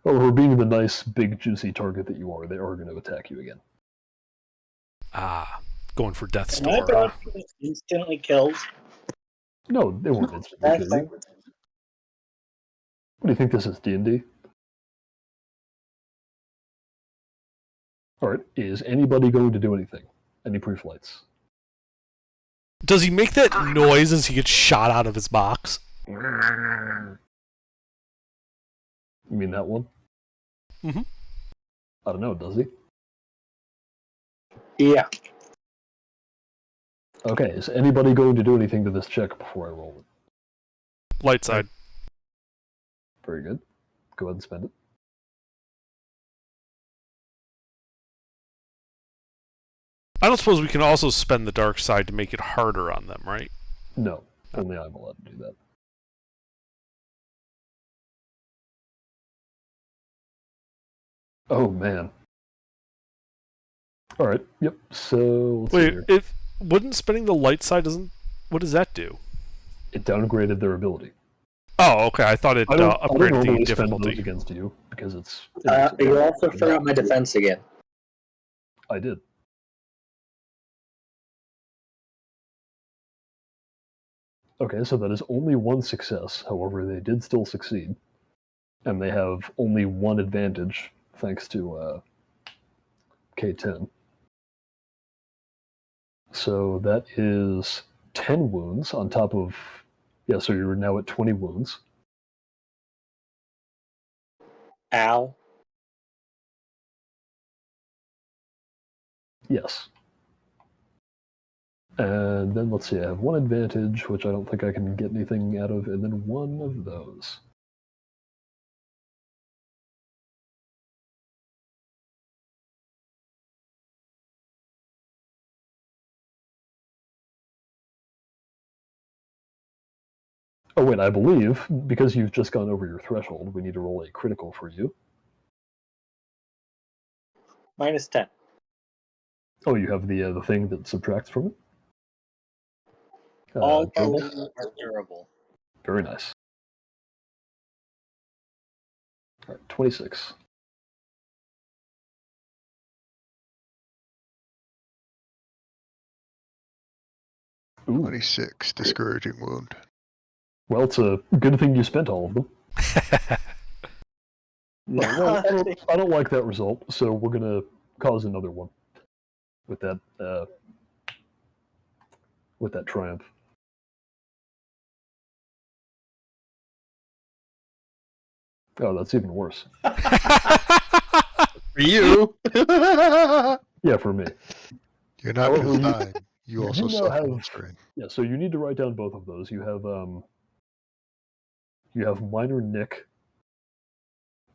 S2: Or being the nice, big, juicy target that you are, they are going to attack you again.
S5: Ah, going for Death's
S13: Am I
S5: Door.
S13: about to get instantly killed?
S2: No, they won't instantly kill you. What do you think this is, D&D? Alright, is anybody going to do anything? Any pre-flights?
S5: Does he make that noise as he gets shot out of his box?
S2: You mean that one?
S5: Mm-hmm.
S2: I don't know, does he?
S13: Yeah.
S2: Okay, is anybody going to do anything to this check before I roll it?
S5: Light side.
S2: Very good. Go ahead and spend it.
S5: I don't suppose we can also spend the dark side to make it harder on them, right?
S2: No, only I'm allowed to do that. Oh, man. Alright, yep, so... let's see
S5: Wait,
S2: here.
S5: if wouldn't spending the light side doesn't... What does that do?
S2: It downgraded their ability.
S5: Oh, okay. I thought it
S2: I don't
S5: upgraded
S2: normally
S5: the
S2: spend those
S5: difficulty.
S2: against you, because it's...
S13: You also forgot my defense again.
S2: I did. Okay, so that is only 1 success. However, they did still succeed. And they have only 1 advantage, thanks to K10. So that is 10 wounds on top of... Yeah, so you're now at 20 wounds.
S13: Ow.
S2: Yes. And then let's see, I have 1 advantage, which I don't think I can get anything out of, and then 1 of those. Oh wait, I believe, because you've just gone over your threshold, we need to roll a critical for you.
S13: Minus 10.
S2: Oh, you have the thing that subtracts from it?
S13: All
S2: durable?
S13: enemies are durable.
S2: Very nice. Alright, 26. Ooh.
S12: 26, discouraging wound.
S2: Well, it's a good thing you spent all of them. No, I don't like that result, so we're gonna cause another one with that triumph. Oh, that's even worse.
S9: For you.
S2: Yeah, for me.
S12: You're not
S2: However,
S12: just dying. You also
S2: now
S12: suffer
S2: have-
S12: one strain.
S2: Yeah, so you need to write down both of those. You have minor nick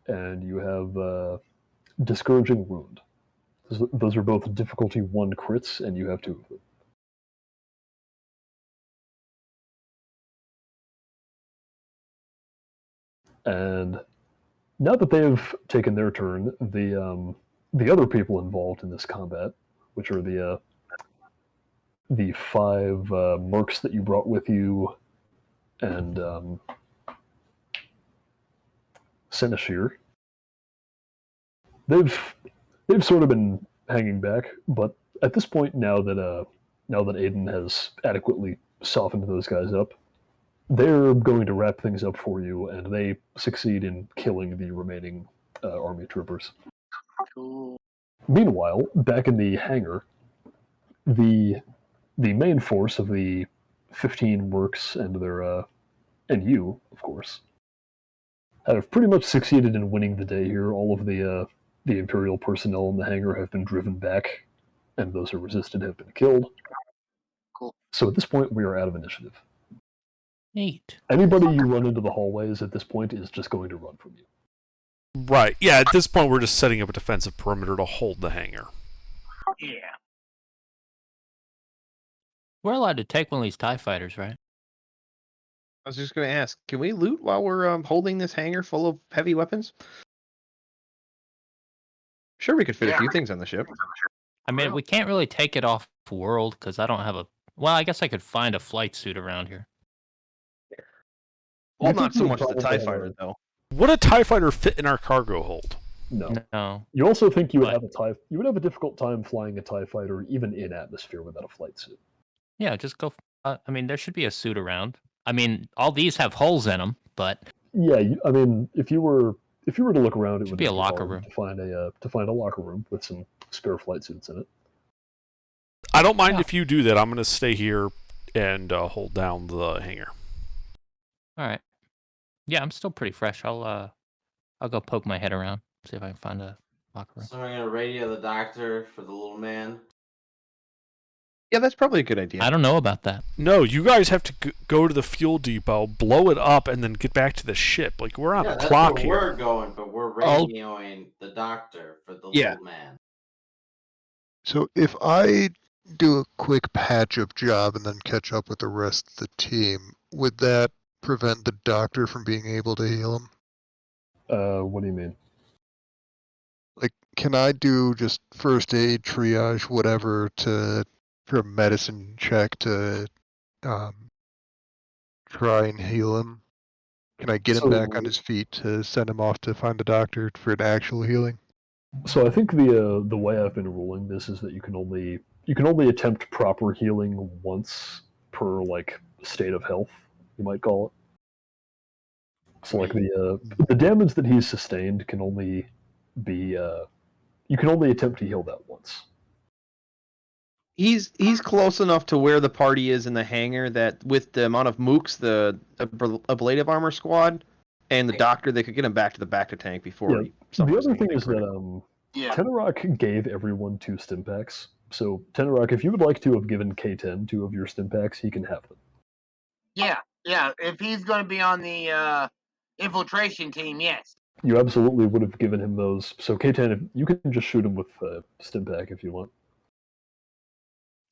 S2: and you have Discouraging Wound. Those are both difficulty 1 crits, and you have 2 of them. And now that they've taken their turn, the other people involved in this combat, which are the 5 mercs that you brought with you, and Senashir, they've sort of been hanging back. But at this point, now that Aiden has adequately softened those guys up, they're going to wrap things up for you, and they succeed in killing the remaining army troopers.
S3: Cool.
S2: Meanwhile, back in the hangar, the main force of the 15 mercs and their and you, of course, have pretty much succeeded in winning the day here. All of the Imperial personnel in the hangar have been driven back, and those who resisted have been killed.
S3: Cool.
S2: So at this point, we are out of initiative.
S6: Neat.
S2: Anybody you run into the hallways at this point is just going to run from you.
S5: Right. Yeah, at this point, we're just setting up a defensive perimeter to hold the hangar.
S3: Yeah.
S6: We're allowed to take one of these TIE fighters, right?
S9: I was just going to ask, can we loot while we're holding this hangar full of heavy weapons? Sure, we could fit a few things on the ship.
S6: I mean, we can't really take it off world because I don't have a... Well, I guess I could find a flight suit around here.
S9: Well, not so much the TIE fighter, though.
S5: Would a TIE fighter fit in our cargo hold?
S6: No.
S2: You also think you would have you would have a difficult time flying a TIE fighter even in atmosphere without a flight suit.
S6: Yeah, just go... I mean, there should be a suit around. I mean, all these have holes in them, but...
S2: Yeah, I mean, if you were to look around, it would
S6: be a
S2: not
S6: locker
S2: hard
S6: room.
S2: to find a locker room with some spare flight suits in it.
S5: I don't mind if you do that. I'm going to stay here and hold down the hangar.
S6: All right. Yeah, I'm still pretty fresh. I'll go poke my head around, see if I can find a locker room.
S7: So I'm gonna radio the doctor for the little man.
S9: Yeah, that's probably a good idea.
S6: I don't know about that.
S5: No, you guys have to go to the fuel depot, blow it up, and then get back to the ship. Like, we're on
S7: Yeah,
S5: a
S7: that's
S5: clock
S7: where
S5: here.
S7: we're going, but we're radioing the doctor for the little man.
S12: So if I do a quick patch-up job and then catch up with the rest of the team, would that prevent the doctor from being able to heal him?
S2: What do you mean?
S12: Like, can I do just first aid, triage, whatever, for a medicine check to try and heal him? Can I get him back on his feet to send him off to find a doctor for an actual healing?
S2: So I think the way I've been ruling this is that you can only attempt proper healing once per like state of health, you might call it. So like the damage that he's sustained can only be you can only attempt to heal that once.
S9: He's close enough to where the party is in the hangar that with the amount of mooks, the ablative armor squad, and the doctor, they could get him back to the Bacta tank before
S2: Yeah.
S9: he
S2: The
S9: suffers
S2: other thing
S9: anything
S2: is
S9: critical.
S2: that Tenorok gave everyone 2 stim packs. So Tenorok, if you would like to have given K10 2 of your stim packs, he can have them.
S3: Yeah. If he's going to be on the infiltration team, yes.
S2: You absolutely would have given him those. So K10, you can just shoot him with stim pack if you want.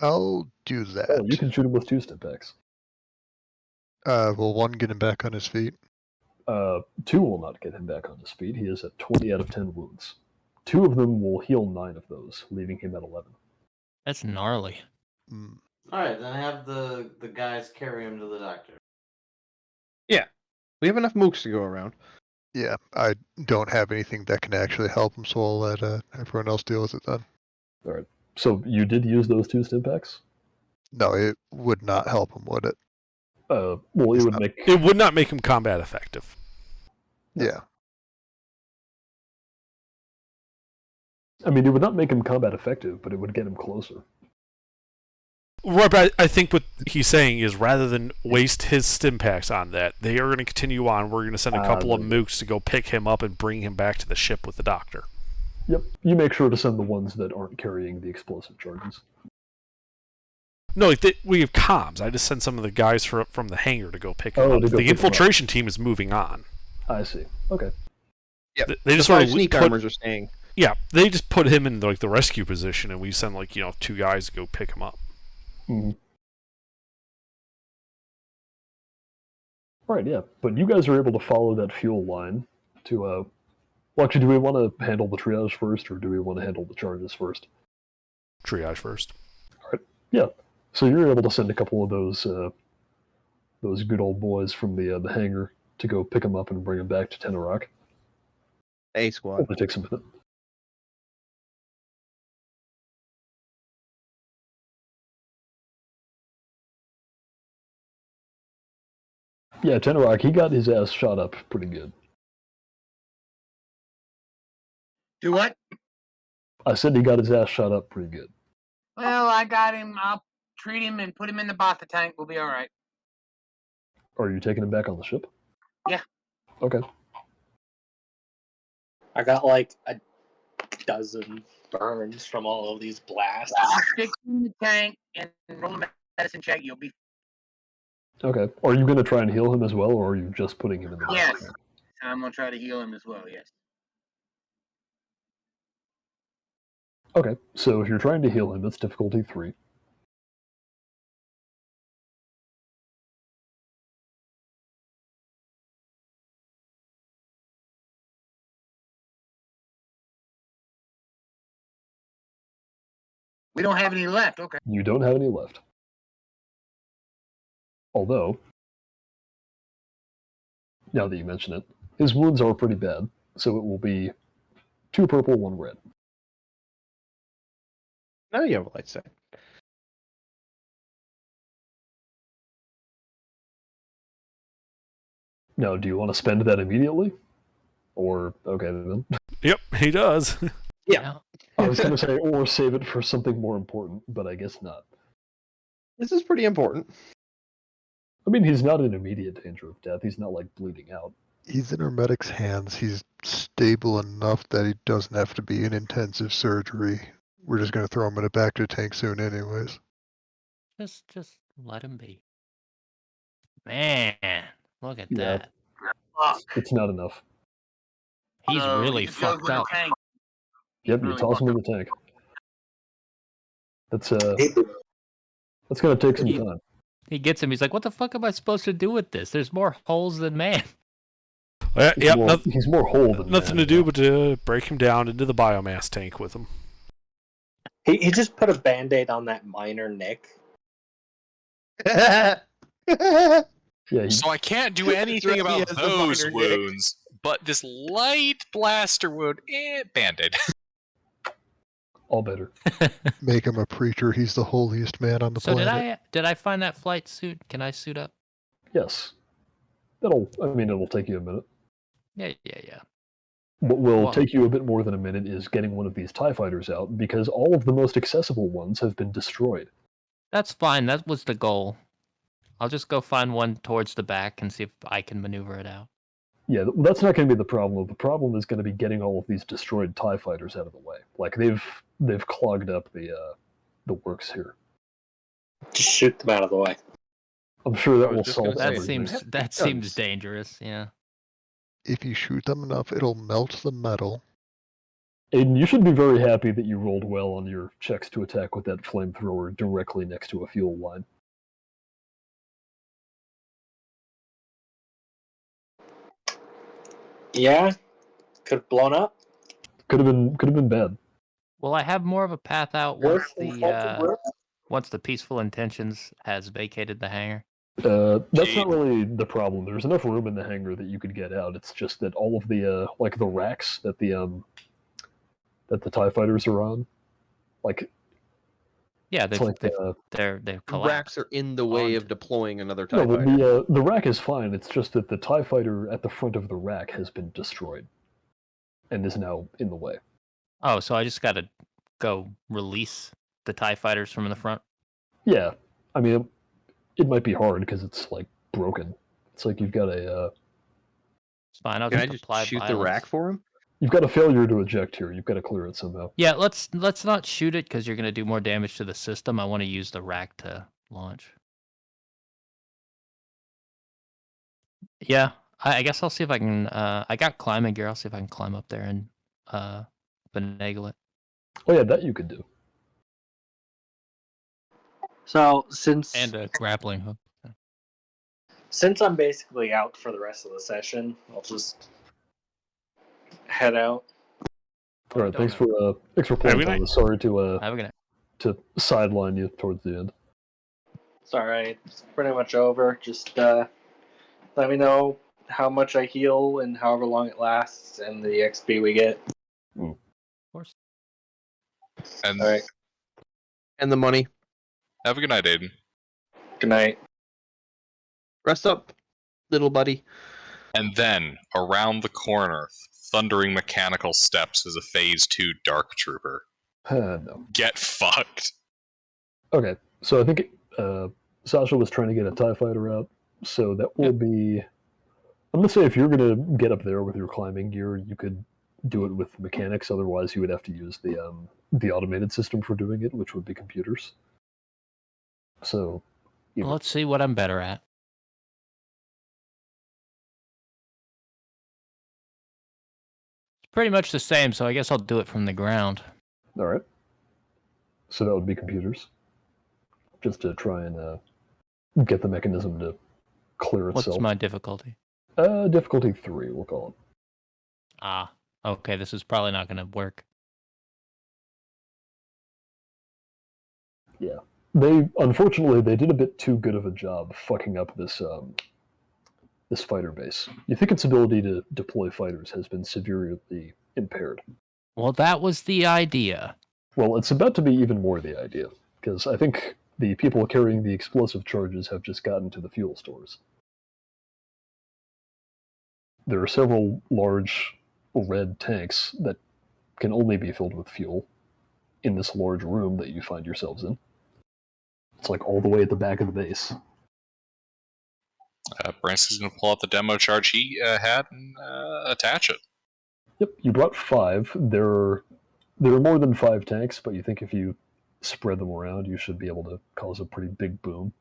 S12: I'll do that.
S2: Oh, you can shoot him with 2 stim packs.
S12: Will one get him back on his feet?
S2: 2 will not get him back on his feet. He is at 20 out of 10 wounds. 2 of them will heal 9 of those, leaving him at 11.
S6: That's gnarly.
S7: Alright, then have the guys carry him to the doctor.
S9: Yeah, we have enough mooks to go around.
S12: Yeah, I don't have anything that can actually help him, so I'll let everyone else deal with it then.
S2: All right. So you did use those 2 stim packs?
S12: No, it would not help him, would it?
S2: Well,
S5: It would not make him combat effective.
S12: Yeah.
S2: I mean, it would not make him combat effective, but it would get him closer.
S5: Right, but I think what he's saying is rather than waste his stim packs on that, they are going to continue on. We're going to send a couple of mooks to go pick him up and bring him back to the ship with the doctor.
S2: Yep. You make sure to send the ones that aren't carrying the explosive charges.
S5: No, we have comms. I just sent some of the guys from the hangar to go pick him up.
S2: To go
S5: The
S2: pick him up.
S5: infiltration team is moving on.
S2: I see. Okay.
S9: Yep.
S5: They just
S9: The
S5: sort
S9: five
S5: of
S9: sneak
S5: put,
S9: armors are staying.
S5: Yeah, they just put him in like the rescue position, and we send like 2 guys to go pick him up.
S2: Mhm. Right, yeah. But you guys are able to follow that fuel line to well, actually, do we want to handle the triage first, or do we want to handle the charges first?
S5: Triage first.
S2: All right. Yeah. So you're able to send a couple of those good old boys from the hangar to go pick them up and bring them back to Tenorok.
S9: A squad.
S2: Only takes a minute. Yeah, Tenorok, he got his ass shot up pretty good.
S3: Do what?
S2: I said he got his ass shot up pretty good.
S3: Well, I got him. I'll treat him and put him in the Botha tank. We'll be all right.
S2: Are you taking him back on the ship?
S3: Yeah.
S2: Okay.
S13: I got like a dozen burns from all of these blasts.
S3: I'll stick him in the tank and roll a medicine check. You'll be.
S2: Okay. Are you going to try and heal him as well, or are you just putting him in the
S3: Yes.
S2: tank?
S3: I'm gonna try to heal him as well. Yes.
S2: Okay. So if you're trying to heal him, it's difficulty 3.
S3: We don't have any left. Okay.
S2: You don't have any left. Although, now that you mention it, his wounds are pretty bad, so it will be 2 purple, 1 red.
S9: Now you have a light side.
S2: Now, do you want to spend that immediately? Or, okay then.
S5: Yep, he does.
S9: Yeah.
S2: I was going to say, or save it for something more important, but I guess not.
S9: This is pretty important.
S2: I mean, he's not in immediate danger of death. He's not, like, bleeding out.
S12: He's in our medic's hands. He's stable enough that he doesn't have to be in intensive surgery. We're just going to throw him in a back to tank soon anyways.
S6: Just let him be. Man, look at
S2: Yeah.
S6: that.
S2: It's not enough.
S6: He's
S3: So
S6: really
S3: he just goes
S6: fucked
S3: with the
S6: up.
S3: tank.
S2: Yep, you
S3: Really
S2: toss him in the tank. That's gonna take some time.
S6: He gets him. He's like, "What the fuck am I supposed to do with this? There's more holes than man."
S5: Yeah,
S2: He's
S5: yep,
S2: more, he's more whole than
S5: nothing
S2: man.
S5: to do but to break him down into the biomass tank with him.
S13: He just put a band-aid on that minor nick.
S2: Yeah, he,
S1: So I can't do anything
S9: right, he
S1: about
S9: has the
S1: those
S9: minor nick.
S1: wounds, but this light blaster wound, Band-Aid.
S2: all better.
S12: Make him a preacher. He's the holiest man on the
S6: So
S12: planet.
S6: did I find that flight suit? Can I suit up?
S2: Yes. It'll take you a minute.
S6: Yeah.
S2: What will
S6: Well-
S2: take you a bit more than a minute is getting one of these TIE fighters out, because all of the most accessible ones have been destroyed.
S6: That's fine. That was the goal. I'll just go find one towards the back and see if I can maneuver it out.
S2: Yeah, that's not going to be the problem. The problem is going to be getting all of these destroyed TIE fighters out of the way. Like, they've clogged up the works here.
S13: Just shoot them out of the way.
S2: I'm sure that
S9: I was
S2: will
S9: just
S2: solve
S9: gonna say,
S2: everything.
S6: That
S9: Guns.
S6: seems dangerous. Yeah.
S12: If you shoot them enough, it'll melt the metal.
S2: Aiden, you should be very happy that you rolled well on your checks to attack with that flamethrower directly next to a fuel line.
S13: Yeah, could have blown up.
S2: Could have been bad.
S6: Will I have more of a path out once the Peaceful Intentions has vacated the hangar?
S2: That's not really the problem. There's enough room in the hangar that you could get out. It's just that all of the like the racks that the TIE fighters are on, like
S6: Yeah,
S2: it's
S6: they've,
S2: like
S6: they've
S9: The
S6: collapsed.
S9: racks are in the way of deploying another TIE
S2: no, but
S9: fighter.
S2: the rack is fine. It's just that the TIE fighter at the front of the rack has been destroyed and is now in the way.
S6: Oh, so I just got to go release the TIE fighters from the front?
S2: Yeah, I mean, it might be hard because it's like broken. It's like you've got a
S6: It's fine. I'll
S9: Can I
S6: just
S9: just
S6: apply
S9: shoot the
S6: violence.
S9: rack for him?
S2: you've got a failure to eject here. You've got to clear it somehow.
S6: Yeah, let's not shoot it because you're going to do more damage to the system. I want to use the rack to launch. Yeah, I guess I'll see if I can. I got climbing gear. I'll see if I can climb up there and finagle it.
S2: Oh yeah, that you could do.
S8: So since
S6: And a grappling hook.
S8: I'm basically out for the rest of the session, I'll just head out.
S2: All right, thanks for
S5: Have a
S2: playing,
S5: good night.
S2: Thomas. Sorry to
S6: Have a good night.
S2: to sideline you towards the end.
S8: It's alright. It's pretty much over. Just let me know how much I heal and however long it lasts and the XP we get.
S6: Of course.
S1: And
S8: Alright.
S9: And the money.
S1: have a good night, Aiden.
S8: Good night.
S9: Rest up, little buddy.
S1: And then, around the corner, thundering mechanical steps is a Phase 2 Dark Trooper.
S2: No.
S1: Get fucked.
S2: Okay, so I think Sasha was trying to get a TIE fighter out, so that will be... I'm going to say if you're going to get up there with your climbing gear, you could do it with mechanics, otherwise you would have to use the automated system for doing it, which would be computers. So...
S6: Well, let's see what I'm better at. It's pretty much the same, so I guess I'll do it from the ground.
S2: Alright. So that would be computers. Just to try and get the mechanism to clear itself.
S6: What's my difficulty?
S2: Difficulty 3, we'll call it.
S6: Ah, okay, this is probably not going to work.
S2: Yeah. Unfortunately, they did a bit too good of a job fucking up this fighter base. You think its ability to deploy fighters has been severely impaired.
S6: Well, that was the idea.
S2: Well, it's about to be even more the idea, because I think the people carrying the explosive charges have just gotten to the fuel stores. There are several large red tanks that can only be filled with fuel in this large room that you find yourselves in. It's like all the way at the back of the base.
S1: Bransky's going to pull out the demo charge he had and attach it.
S2: Yep, you brought 5. There are more than 5 tanks, but you think if you spread them around, you should be able to cause a pretty big boom.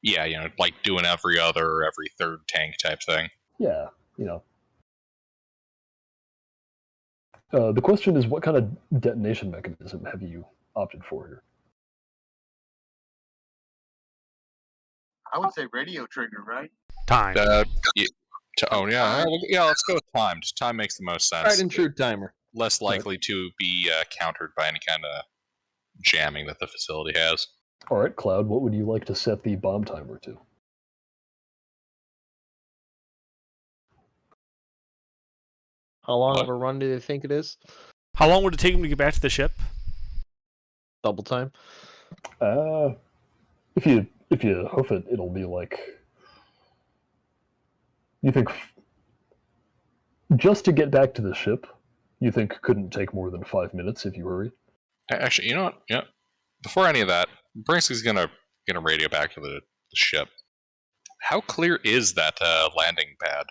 S1: Yeah, like doing every other or every third tank type thing.
S2: Yeah, the question is, what kind of detonation mechanism have you opted for here?
S10: I would say radio trigger, right?
S5: Time.
S1: Yeah, let's go with time. Just time makes the most sense.
S9: Tried and true timer.
S1: Less likely to be countered by any kind of jamming that the facility has.
S2: All right, Cloud, what would you like to set the bomb timer to?
S9: How long of a run do they think it is?
S5: How long would it take him to get back to the ship?
S9: Double time.
S2: If you hoof it, it'll be like... You think... Just to get back to the ship, you think couldn't take more than 5 minutes if you hurry?
S1: Actually, you know what? Yeah. Before any of that, Brinksky's gonna radio back to the ship. How clear is that landing pad?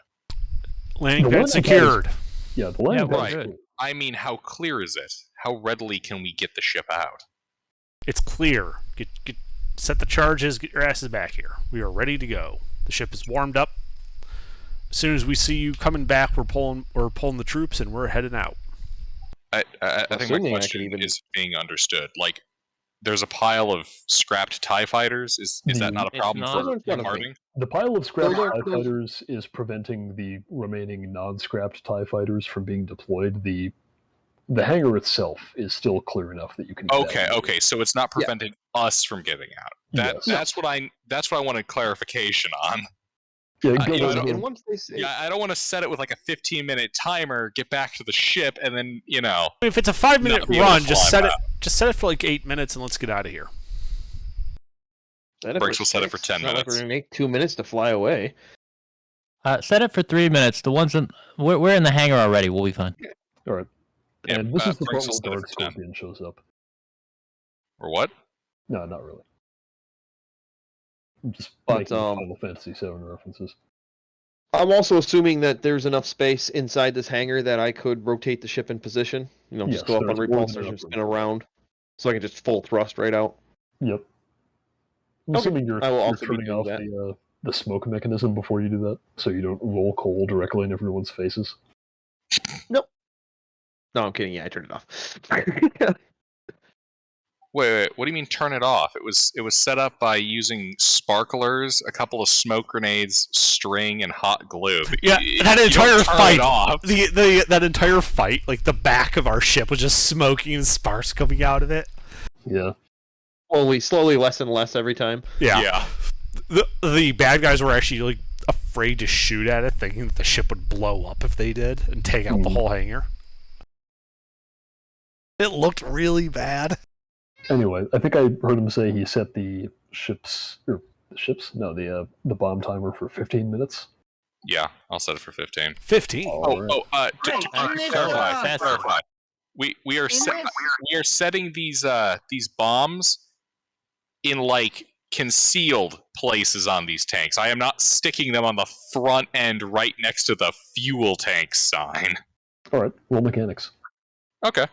S5: Landing pad secured.
S2: Yeah, the landing
S1: Yeah,
S2: pad.
S1: right. I mean, how clear is it? How readily can we get the ship out?
S5: It's clear. Set the charges. Get your asses back here. We are ready to go. The ship is warmed up. As soon as we see you coming back, we're pulling the troops and we're heading out.
S1: I think my question is being understood. Like, there's a pile of scrapped TIE fighters. Is that not a problem for departing?
S2: The pile of scrapped TIE fighters is preventing the remaining non-scrapped TIE fighters from being deployed. The hangar itself is still clear enough that you can.
S1: Okay. So it's not preventing us from getting out. That's what I wanted clarification on.
S2: Yeah,
S1: I don't want to set it with like a 15-minute timer, get back to the ship, and then
S5: If it's a 5-minute run, just set it for like 8 minutes and let's get out of here.
S1: Briggs will set it for 10 minutes.
S9: We're gonna make 2 minutes to fly away.
S6: Set it for 3 minutes. The ones we're in the hangar already. We'll be fine.
S2: All right.
S1: Yeah,
S2: and this is the
S1: Briggs
S2: part
S1: will
S2: where
S1: set it
S2: Dark
S1: for 10.
S2: Scorpion shows up.
S1: Or what?
S2: No, not really. I'm just
S9: But,
S2: making Final Fantasy VII references.
S9: I'm also assuming that there's enough space inside this hangar that I could rotate the ship in position. Just
S2: Yes,
S9: go up on
S2: there's
S9: repulsors
S2: more
S9: and
S2: than
S9: spin around, so I can just full thrust right out.
S2: Yep. I'm
S9: Okay,
S2: assuming you're
S9: I will also be
S2: turning
S9: doing
S2: off
S9: that.
S2: the smoke mechanism before you do that, so you don't roll coal directly in everyone's faces?
S9: No, I'm kidding. Yeah, I turned it off.
S1: Wait, what do you mean turn it off? It was set up by using sparklers, a couple of smoke grenades, string, and hot glue. But
S5: Yeah,
S1: you
S5: that
S1: don't
S5: entire
S1: turn
S5: fight,
S1: it off.
S5: that entire fight, like the back of our ship was just smoking and sparks coming out of it.
S2: Yeah.
S9: Slowly, less and less every time.
S5: Yeah. The bad guys were actually like afraid to shoot at it, thinking that the ship would blow up if they did and take out the whole hangar. It looked really bad.
S2: Anyway, I think I heard him say he set the bomb timer for 15 minutes.
S1: Yeah, I'll set it for 15.
S5: 15.
S1: Clarify. We are setting these bombs in like concealed places on these tanks. I am not sticking them on the front end right next to the fuel tank sign.
S2: All right, roll mechanics.
S1: Okay.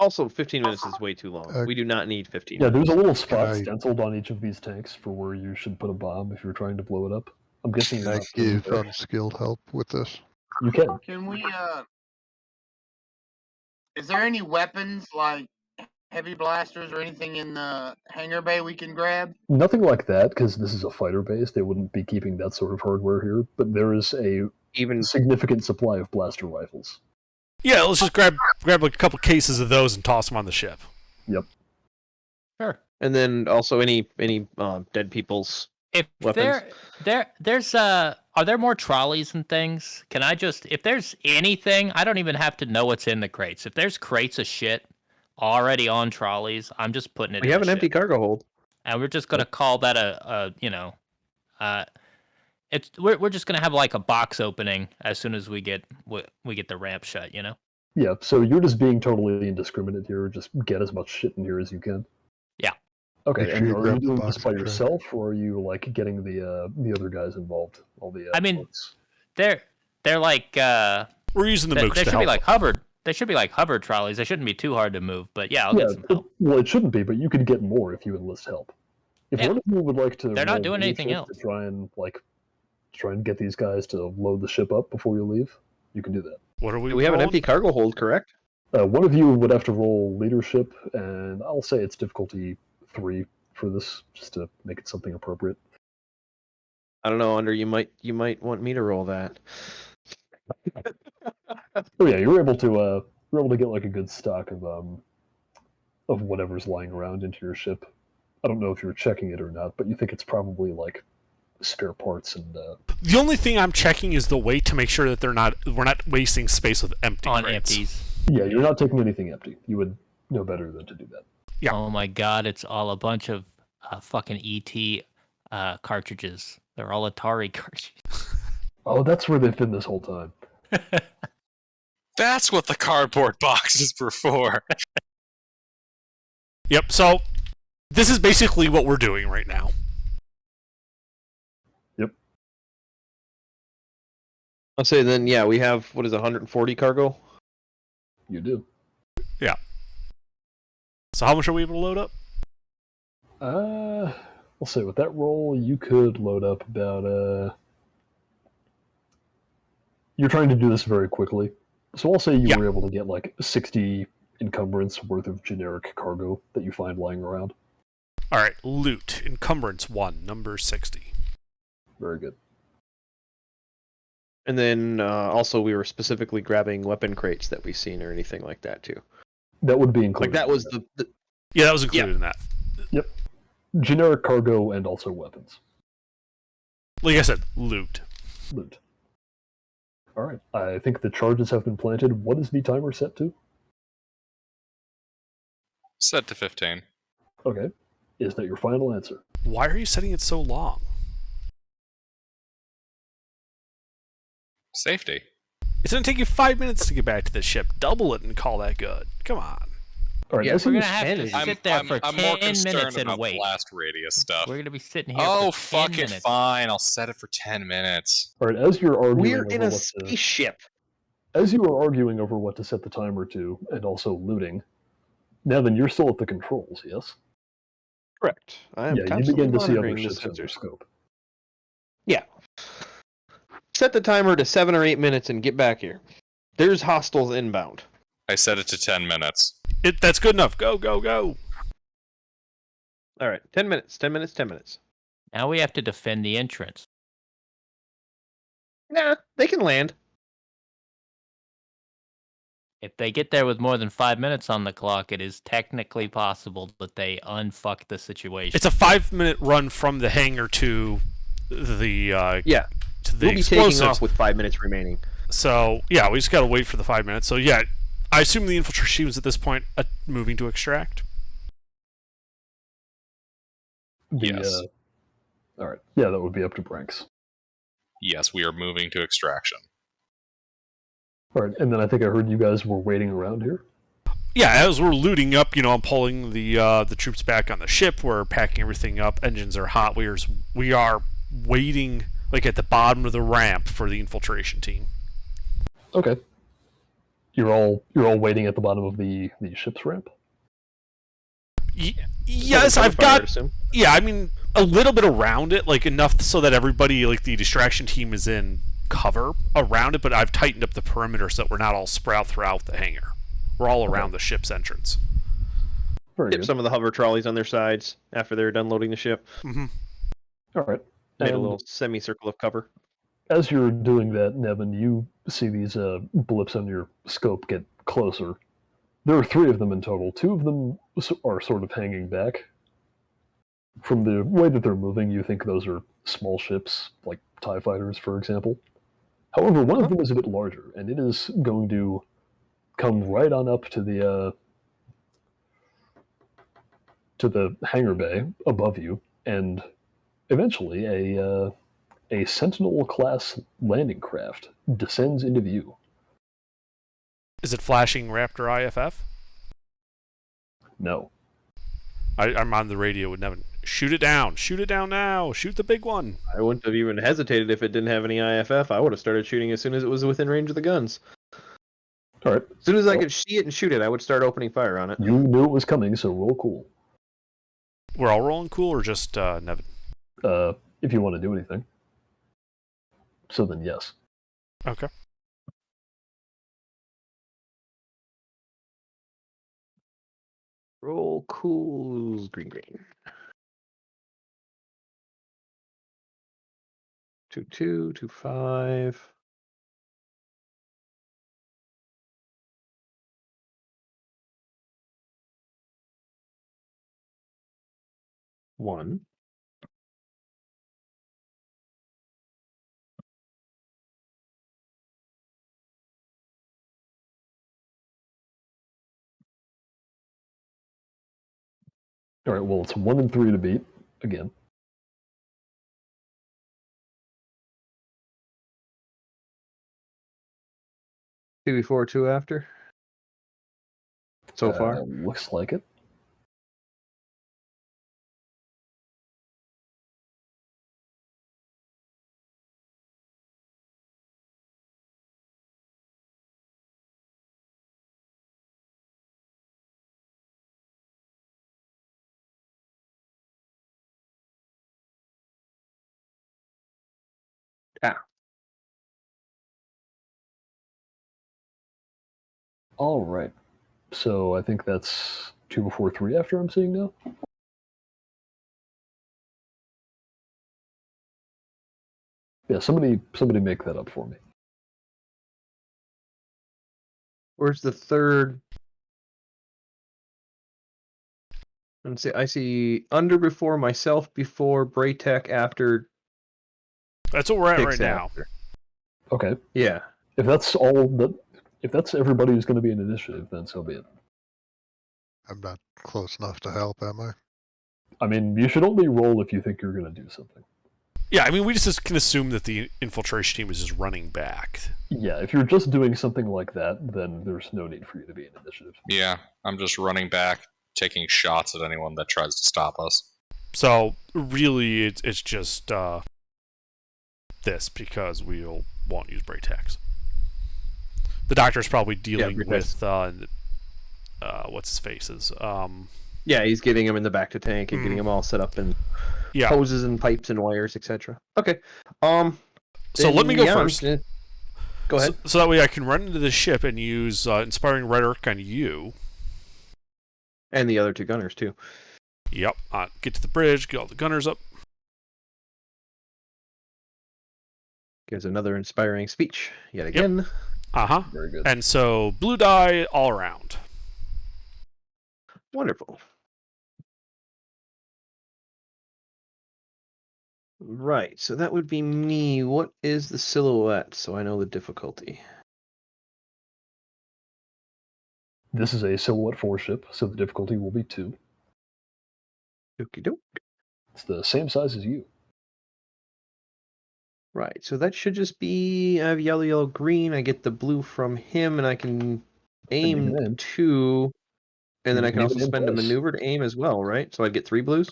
S9: Also, 15 minutes is way too long. We do not need 15
S2: Yeah,
S9: minutes.
S2: there's a little spot stenciled on each of these tanks for where you should put a bomb if you're trying to blow it up. I'm guessing
S12: Can I
S2: not
S12: give
S2: there.
S12: unskilled help with this?
S2: You can.
S3: Can we, is there any weapons like heavy blasters or anything in the hangar bay we can grab?
S2: Nothing like that, because this is a fighter base. They wouldn't be keeping that sort of hardware here. But there is a significant supply of blaster rifles.
S5: Yeah, let's just grab like a couple cases of those and toss them on the ship.
S2: Yep.
S6: Sure.
S9: And then also any dead people's
S6: If
S9: weapons.
S6: there's are there more trolleys and things? Can I just, if there's anything, I don't even have to know what's in the crates. If there's crates of shit already on trolleys, I'm just putting it
S9: We
S6: in
S9: have
S6: the
S9: an empty
S6: ship.
S9: cargo hold.
S6: And we're just gonna call that we're just gonna have like a box opening as soon as we get the ramp shut, you know?
S2: Yeah, so you're just being totally indiscriminate here. Just get as much shit in here as you can.
S6: Yeah.
S2: Okay,
S12: Make
S2: and
S12: sure you
S2: are
S12: grab
S2: you
S12: the
S2: doing
S12: box
S2: this by
S12: and tray.
S2: yourself, or are you like getting the other guys involved? All the
S6: I mean,
S2: folks?
S6: they're like
S5: we're using the mooks
S6: they
S5: to
S6: should be
S5: help.
S6: like Hubbard. They should be like Hubbard trolleys. They shouldn't be too hard to move. But yeah, I'll get some help.
S2: Well, it shouldn't be, but you could get more if you enlist help. If
S6: Yeah.
S2: one of you would like to,
S6: They're not
S2: roll
S6: doing anything
S2: leadership
S6: else.
S2: to try and get these guys to load the ship up before you leave, you can do that.
S5: What are we?
S9: We have an
S5: rolling?
S9: empty cargo hold, correct?
S2: One of you would have to roll leadership, and I'll say it's difficulty 3 for this, just to make it something appropriate.
S9: I don't know, Under. You might want me to roll that.
S2: Oh yeah, you're able to get like a good stock of whatever's lying around into your ship. I don't know if you're checking it or not, but you think it's probably like spare parts and.
S5: The only thing I'm checking is the weight to make sure that we're not wasting space with empty
S6: On
S5: crates.
S6: empties.
S2: Yeah, you're not taking anything empty. You would know better than to do that.
S5: Yeah.
S6: Oh my god, it's all a bunch of fucking ET cartridges. They're all Atari cartridges.
S2: Oh, that's where they've been this whole time.
S1: That's what the cardboard boxes were for.
S5: Yep. So this is basically what we're doing right now.
S2: Yep.
S9: I'll say then, yeah, we have, what is it, 140 cargo?
S2: You do.
S5: Yeah. So how much are we able to load up?
S2: We'll say with that roll, you could load up about. You're trying to do this very quickly, so I'll say you were able to get like 60 encumbrance worth of generic cargo that you find lying around.
S5: All right, loot encumbrance 1, number 60.
S2: Very good.
S9: And then also we were specifically grabbing weapon crates that we've seen or anything like that too.
S2: That would be included.
S9: Like that was the
S5: Yeah, that was included in that.
S2: Yep. Generic cargo and also weapons.
S5: Like I said, loot.
S2: Loot. All right. I think the charges have been planted. What is the timer set to?
S1: Set to 15.
S2: Okay. Is that your final answer?
S5: Why are you setting it so long?
S1: Safety.
S5: It's going to take you 5 minutes to get back to the ship. Double it and call that good. Come on.
S2: All right.
S9: Yeah,
S2: as
S6: We're
S2: you
S6: gonna have to sit there for
S1: I'm more
S6: 10
S1: concerned
S6: minutes and
S1: about
S6: wait.
S1: blast radius stuff.
S6: We're gonna be sitting here.
S1: Oh,
S6: for 10
S1: fuck it,
S6: minutes.
S1: fine. I'll set it for 10 minutes.
S2: All right. As you're arguing,
S9: We're in
S2: over
S9: a
S2: what to-
S9: spaceship.
S2: As you are arguing over what to set the timer to, and also looting, now then you're still at the controls, yes?
S9: Correct. I am
S2: Yeah, you
S9: constantly
S2: begin to see other
S9: monitoring the
S2: ships in your
S9: sensors.
S2: scope.
S9: Yeah. Set the timer to 7 or 8 minutes and get back here. There's hostiles inbound.
S1: I set it to 10 minutes.
S5: That's good enough. Go, go, go.
S9: All right, 10 minutes, 10 minutes, 10 minutes.
S6: Now we have to defend the entrance.
S9: Nah, they can land.
S6: If they get there with more than 5 minutes on the clock, it is technically possible that they unfuck the situation.
S5: It's a 5-minute run from the hangar to the
S9: Yeah.
S5: to the
S9: We'll be
S5: explosives.
S9: taking off with 5 minutes remaining.
S5: So yeah, we just gotta wait for the 5 minutes. So yeah, I assume the infiltration team is at this point moving to extract.
S1: Yes.
S2: All right. Yeah, that would be up to Branks.
S1: Yes, we are moving to extraction.
S2: All right, and then I think I heard you guys were waiting around here.
S5: Yeah, as we're looting up, I'm pulling the troops back on the ship. We're packing everything up. Engines are hot. We are waiting like at the bottom of the ramp for the infiltration team.
S2: Okay. You're all waiting at the bottom of the ship's ramp.
S5: Yes, I've got. Yeah, I mean a little bit around it, like enough so that everybody, like the distraction team, is in cover around it. But I've tightened up the perimeter so that we're not all spread out throughout the hangar. We're all around the ship's entrance.
S9: Dip some of the hover trolleys on their sides after they're done loading the ship.
S5: Mm-hmm.
S2: All right.
S9: Made a
S2: And
S9: little semicircle of cover.
S2: as you're doing that, Nevin, you see these blips on your scope get closer. There are 3 of them in total. 2 of them are sort of hanging back. From the way that they're moving, you think those are small ships, like TIE fighters, for example. However, one of them is a bit larger, and it is going to come right on up to the hangar bay above you, and eventually a Sentinel-class landing craft descends into view.
S5: Is it flashing Raptor IFF?
S2: No.
S5: I'm on the radio with Nevin. Shoot it down! Shoot it down now! Shoot the big one!
S9: I wouldn't have even hesitated if it didn't have any IFF. I would have started shooting as soon as it was within range of the guns.
S2: All right.
S9: As soon as I could see it and shoot it, I would start opening fire on it.
S2: You knew it was coming, so roll cool.
S5: We're all rolling cool, or just Nevin?
S2: If you want to do anything. So then, yes.
S5: Okay.
S9: Roll cool, green. 2-2, 2-5. One.
S2: All right, well, it's 1 and 3 to beat, again.
S9: Two before, 2 after. So far.
S2: Looks like it.
S9: Ah.
S2: All right. So I think that's 2 before, 3 after I'm seeing now. Yeah, somebody make that up for me.
S9: Where's the third? Let's see. I see under before, myself before, Braytech after.
S5: That's what we're at
S9: Hicks
S5: right now.
S9: after.
S2: Okay.
S9: Yeah.
S2: If that's everybody who's going to be in initiative, then so be it.
S12: I'm not close enough to help, am I?
S2: I mean, you should only roll if you think you're going to do something.
S5: Yeah, I mean, we just can assume that the infiltration team is just running back.
S2: Yeah, if you're just doing something like that, then there's no need for you to be in initiative.
S1: Yeah, I'm just running back, taking shots at anyone that tries to stop us.
S5: So really, it's just this, because we won't use Braytex. The doctor's probably dealing with what's his faces.
S9: Yeah, he's getting them in the back to tank and getting them all set up in
S5: Yeah.
S9: hoses and pipes and wires, etc. Okay.
S5: So let me go
S9: yeah,
S5: first.
S9: Go ahead.
S5: So that way I can run into the ship and use Inspiring Rhetoric on you.
S9: And the other 2 gunners, too.
S5: Yep. Get to the bridge, get all the gunners up.
S9: Gives another inspiring speech yet again.
S5: Yep. Uh-huh.
S2: Very good.
S5: And so blue die all around.
S9: Wonderful. Right, so that would be me. What is the silhouette, so I know the difficulty?
S2: This is a Silhouette 4 ship, so the difficulty will be 2.
S9: Okie doke.
S2: It's the same size as you.
S9: Right, so that should just be, I have yellow, yellow, green. I get the blue from him, and I can aim
S2: aim.
S9: 2, and then I can
S2: You
S9: also
S2: can aim
S9: spend a
S2: twice.
S9: maneuver to aim as well, right? So I get 3 blues?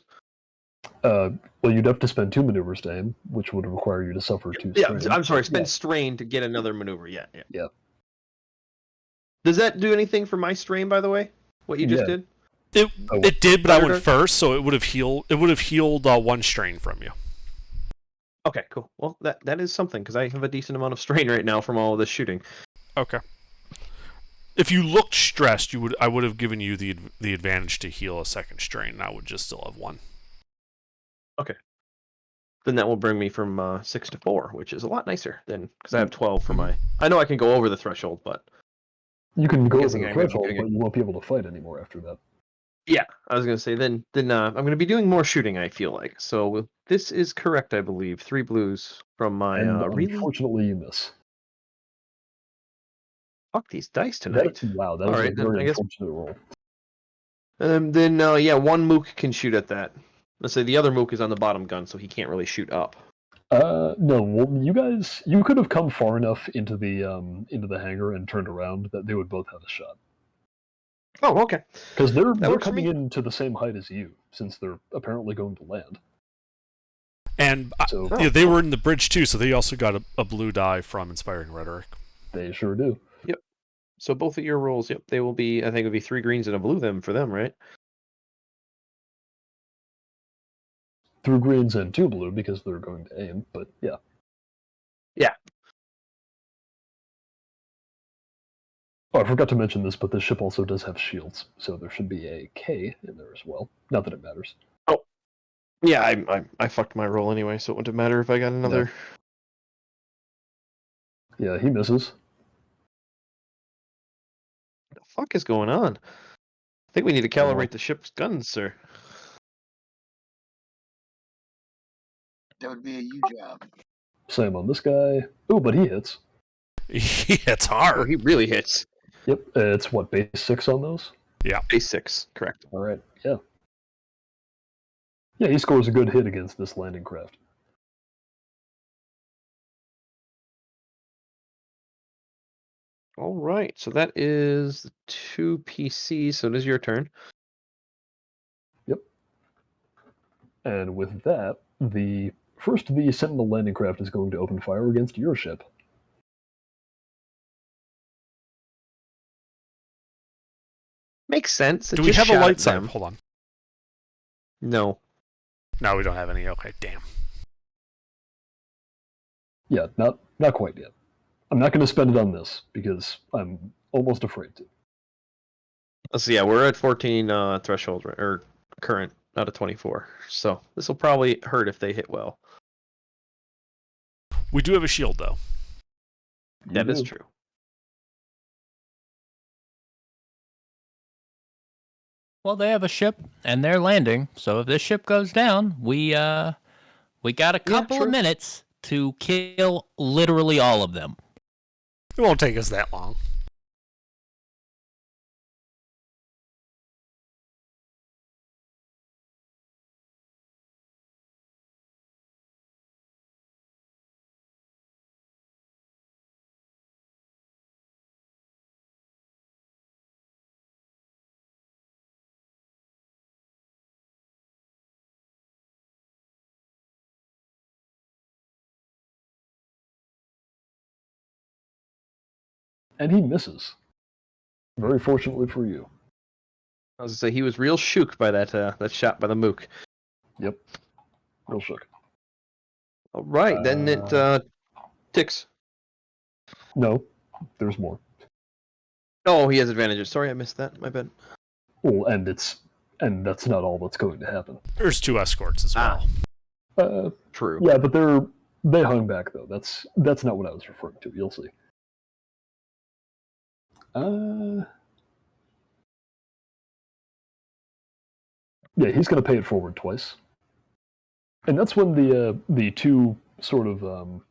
S2: Well, you'd have to spend 2 maneuvers to aim, which would require you to suffer 2
S9: Yeah,
S2: strain.
S9: I'm sorry, spend strain to get another maneuver. Yeah.
S2: Yeah.
S9: Does that do anything for my strain, by the way? What you just did?
S5: It did, but I went
S9: Predator?
S5: first, so it would have healed. It would have healed 1 strain from you.
S9: Okay, cool. Well, that is something, because I have a decent amount of strain right now from all of this shooting.
S5: Okay. If you looked stressed, I would have given you the advantage to heal a 2nd strain, and I would just still have 1.
S9: Okay. Then that will bring me from 6 to 4, which is a lot nicer than because I have 12 for my. I know I can go over the threshold, but
S2: You can go over
S9: guessing
S2: the
S9: I'm gonna be
S2: threshold,
S9: doing
S2: but
S9: it.
S2: you won't be able to fight anymore after that.
S9: Yeah, I was gonna say then I'm gonna be doing more shooting. I feel like so. This is correct, I believe. 3 blues from my
S2: And
S9: really.
S2: unfortunately, you miss.
S9: Fuck these dice tonight.
S2: Wow, that
S9: All
S2: is
S9: right,
S2: a
S9: then
S2: very
S9: I guess.
S2: unfortunate roll.
S9: Then yeah, 1 mook can shoot at that. Let's say the other mook is on the bottom gun, so he can't really shoot up.
S2: No, well, you could have come far enough into the hangar and turned around that they would both have a shot.
S9: Oh, okay.
S2: Because they're
S9: works for
S2: coming
S9: me.
S2: in to the same height as you, since they're apparently going to land.
S5: And
S2: So
S5: yeah, they were in the bridge too, so they also got a blue die from Inspiring Rhetoric.
S2: They sure do.
S9: Yep. So both of your rolls, yep, they will be. I think it would be 3 greens and a blue them for them, right?
S2: 3 greens and 2 blue because they're going to aim, but yeah.
S9: Yeah.
S2: Oh, I forgot to mention this, but this ship also does have shields, so there should be a K in there as well. Not that it matters.
S9: Oh. Yeah, I fucked my roll anyway, so it wouldn't matter if I got another.
S2: Yeah, he misses.
S9: What the fuck is going on? I think we need to calibrate the ship's guns, sir.
S10: That would be a you job.
S2: Same on this guy. Oh, but he hits.
S5: He hits hard.
S9: Oh, he really hits.
S2: Yep, it's what, base 6 on those?
S5: Yeah.
S9: Base 6, correct.
S2: All right, yeah. Yeah, he scores a good hit against this landing craft.
S9: All right, so that is 2 PCs, so it is your turn.
S2: Yep. And with that, the Sentinel landing craft is going to open fire against your ship.
S9: Makes sense.
S5: Do we have a light side? Hold on.
S9: No.
S5: No, we don't have any. Okay, damn.
S2: Yeah, not quite yet. I'm not going to spend it on this because I'm almost afraid to.
S9: Let's see. Yeah, we're at 14 threshold or current out of 24. So this will probably hurt if they hit well.
S5: We do have a shield though.
S9: That is true.
S6: Well, they have a ship and they're landing. So if this ship goes down, we got a couple of minutes to kill literally all of them.
S5: It won't take us that long.
S2: And he misses. Very fortunately for you.
S9: I was gonna say he was real shook by that shot by the mook.
S2: Yep. Real shook.
S9: All right, then it ticks.
S2: No, there's more.
S9: Oh, he has advantages. Sorry, I missed that. My bad.
S2: Well, and that's not all that's going to happen.
S5: There's 2 escorts as well.
S9: True.
S2: Yeah, but they hung back though. That's not what I was referring to. You'll see. Yeah, he's going to pay it forward twice, and that's when the 2 sort of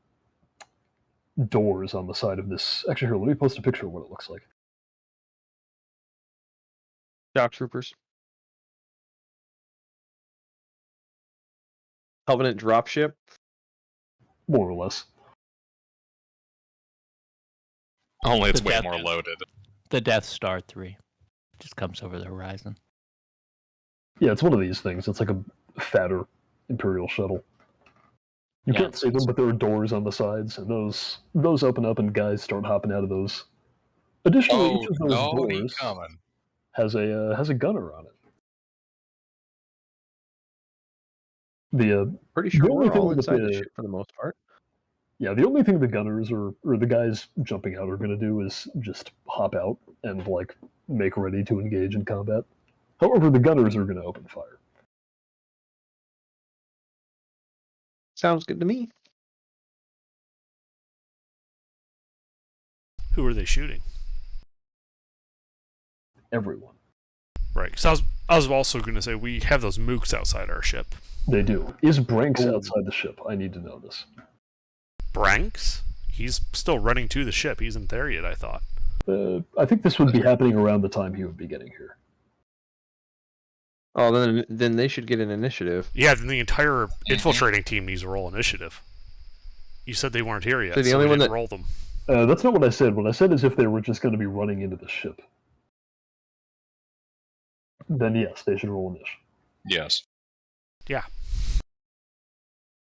S2: doors on the side of this. Actually, here, let me post a picture of what it looks like.
S9: Shock troopers. Covenant dropship.
S2: More or less.
S1: Only it's
S6: The
S1: way
S6: Death-
S1: more loaded.
S6: The Death Star 3 just comes over the horizon.
S2: Yeah, it's one of these things. It's like a fatter Imperial shuttle. You
S6: Yeah.
S2: can't see them, but there are doors on the sides, and those open up, and guys start hopping out of those. Additionally, each of those doors
S1: coming.
S2: has a gunner on it. The
S9: Pretty sure
S2: the only
S9: we're
S2: thing
S9: all
S2: that
S9: inside the
S2: the-
S9: ship for the most part.
S2: Yeah, the only thing the gunners or the guys jumping out are going to do is just hop out and like make ready to engage in combat. However, the gunners are going to open fire.
S9: Sounds good to me.
S5: Who are they shooting?
S2: Everyone.
S5: Right. Because I was also going to say we have those mooks outside our ship.
S2: They do. Is Branks
S9: Ooh.
S2: outside the ship? I need to know this.
S5: Branks? He's still running to the ship. He isn't there yet, I thought.
S2: I think this would be happening around the time he would be getting here.
S9: Oh, then they should get an initiative.
S5: Yeah, then the entire infiltrating team needs to roll initiative. You said they weren't here yet,
S9: So
S5: so
S9: the only
S5: we
S9: one
S5: didn't
S9: that-
S5: roll them.
S2: That's not what I said. What I said is if they were just going to be running into the ship, then yes, they should roll initiative.
S1: Yes.
S5: Yeah.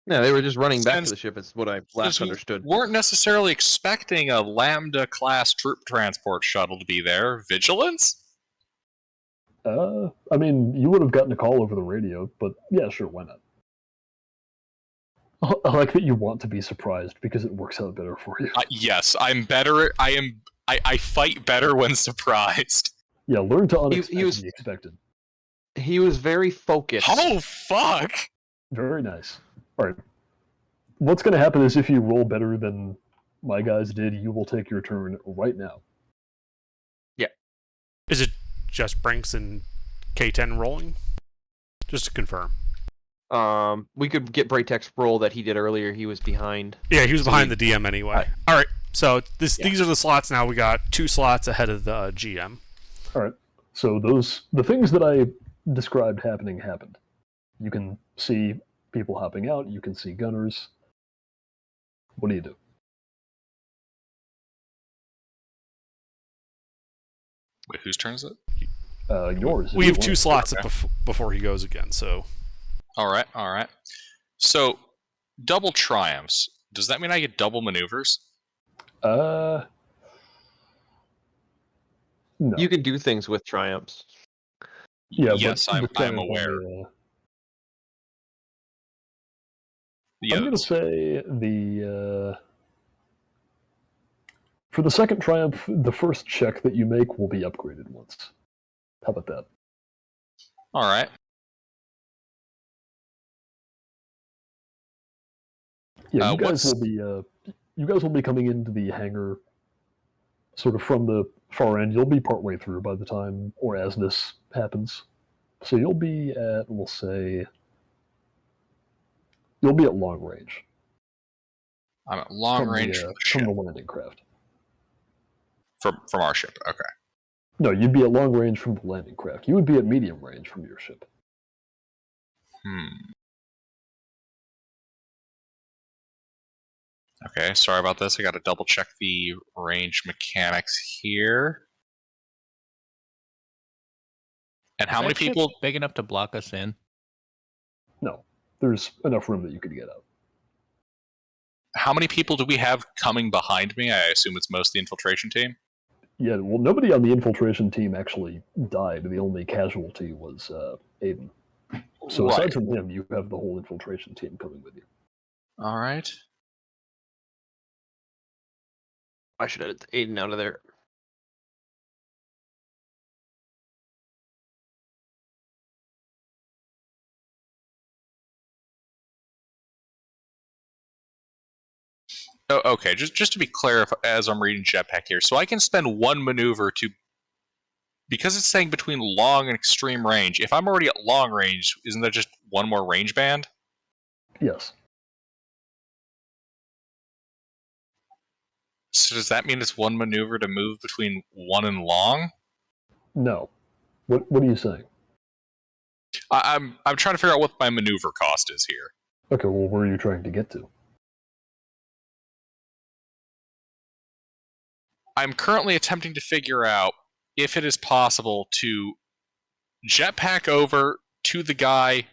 S9: Yeah, they were just running back
S1: Since-
S9: to the ship. Is what I last
S1: Because we
S9: understood.
S1: weren't necessarily expecting a Lambda class troop transport shuttle to be there. Vigilance?
S2: I mean, you would have gotten a call over the radio, but yeah, sure, why not? I like that you want to be surprised because it works out better for you.
S1: Yes, I'm better. I fight better when surprised.
S2: Yeah, learn to
S9: He
S2: unexpect
S9: was-
S2: the expected.
S9: He was very focused.
S1: Oh fuck!
S2: Very nice. All right. What's going to happen is if you roll better than my guys did, you will take your turn right now.
S5: Is it just Branks and K10 rolling? Just to confirm.
S9: We could get Braytek's roll that he did earlier. He was behind.
S5: Yeah, he was
S9: So
S5: behind
S9: we-
S5: the DM anyway. All right. So these
S9: Yeah.
S5: are the slots now. We got 2 slots ahead of the GM.
S2: All right. So the things that I described happened. You can see people hopping out. You can see gunners. What do you do?
S1: Wait, whose turn is it?
S2: Yours. if
S5: We
S2: you
S5: have 2
S2: want.
S5: slots
S1: Okay.
S5: before he goes again. So
S1: All right. So, double triumphs. Does that mean I get double maneuvers?
S2: No.
S9: You can do things with triumphs.
S2: Yeah,
S1: Yes,
S2: but
S1: I'm
S2: the triumph
S1: aware.
S2: only,
S1: Yeah,
S2: I'm going to say for the second triumph, the first check that you make will be upgraded once. How about that?
S1: all right.
S2: Yeah,
S1: what's-
S2: you guys will be coming into the hangar sort of from the far end. You'll be partway through by the time or as this happens. So you'll be at, we'll say, you'll be at long range.
S1: I'm at long
S2: from
S1: range
S2: the,
S1: from the
S2: from
S1: ship.
S2: the landing craft.
S1: From our ship. Okay.
S2: No, you'd be at long range from the landing craft. You would be at medium range from your ship.
S1: Okay, sorry about this. I got to double check the range mechanics here. And how
S6: Is
S1: many
S6: that ship
S1: people?
S6: big enough to block us in?
S2: No, there's enough room that you could get out.
S1: How many people do we have coming behind me? I assume it's most the infiltration team.
S2: Yeah, well, nobody on the infiltration team actually died. The only casualty was Aiden. So
S1: Right.
S2: aside from him, you have the whole infiltration team coming with you.
S1: All right.
S4: I should edit Aiden out of there.
S1: Oh, okay, just to be clear, as I'm reading Jetpack here, so I can spend one maneuver to, because it's saying between long and extreme range. If I'm already at long range, isn't that just one more range band?
S2: Yes.
S1: So does that mean it's one maneuver to move between one and long?
S2: No. What are you saying?
S1: I'm trying to figure out what my maneuver cost is here.
S2: Okay, well, where are you trying to get to?
S1: I'm currently attempting to figure out if it is possible to jetpack over to the guy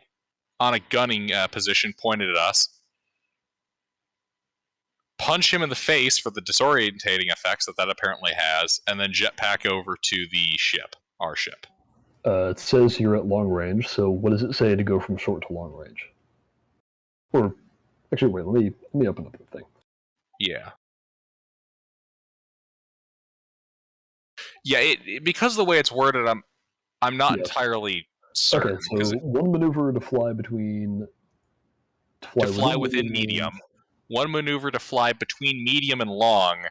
S1: on a gunning position pointed at us, punch him in the face for the disorientating effects that apparently has, and then jetpack over to the ship, our ship.
S2: It says you're at long range, so what does it say to go from short to long range? Or, actually, wait, let me open up the thing.
S1: Yeah. Yeah, because of the way it's worded, I'm not entirely certain.
S2: Okay, so one maneuver to fly between...
S1: To fly within medium. One maneuver to fly between medium and long,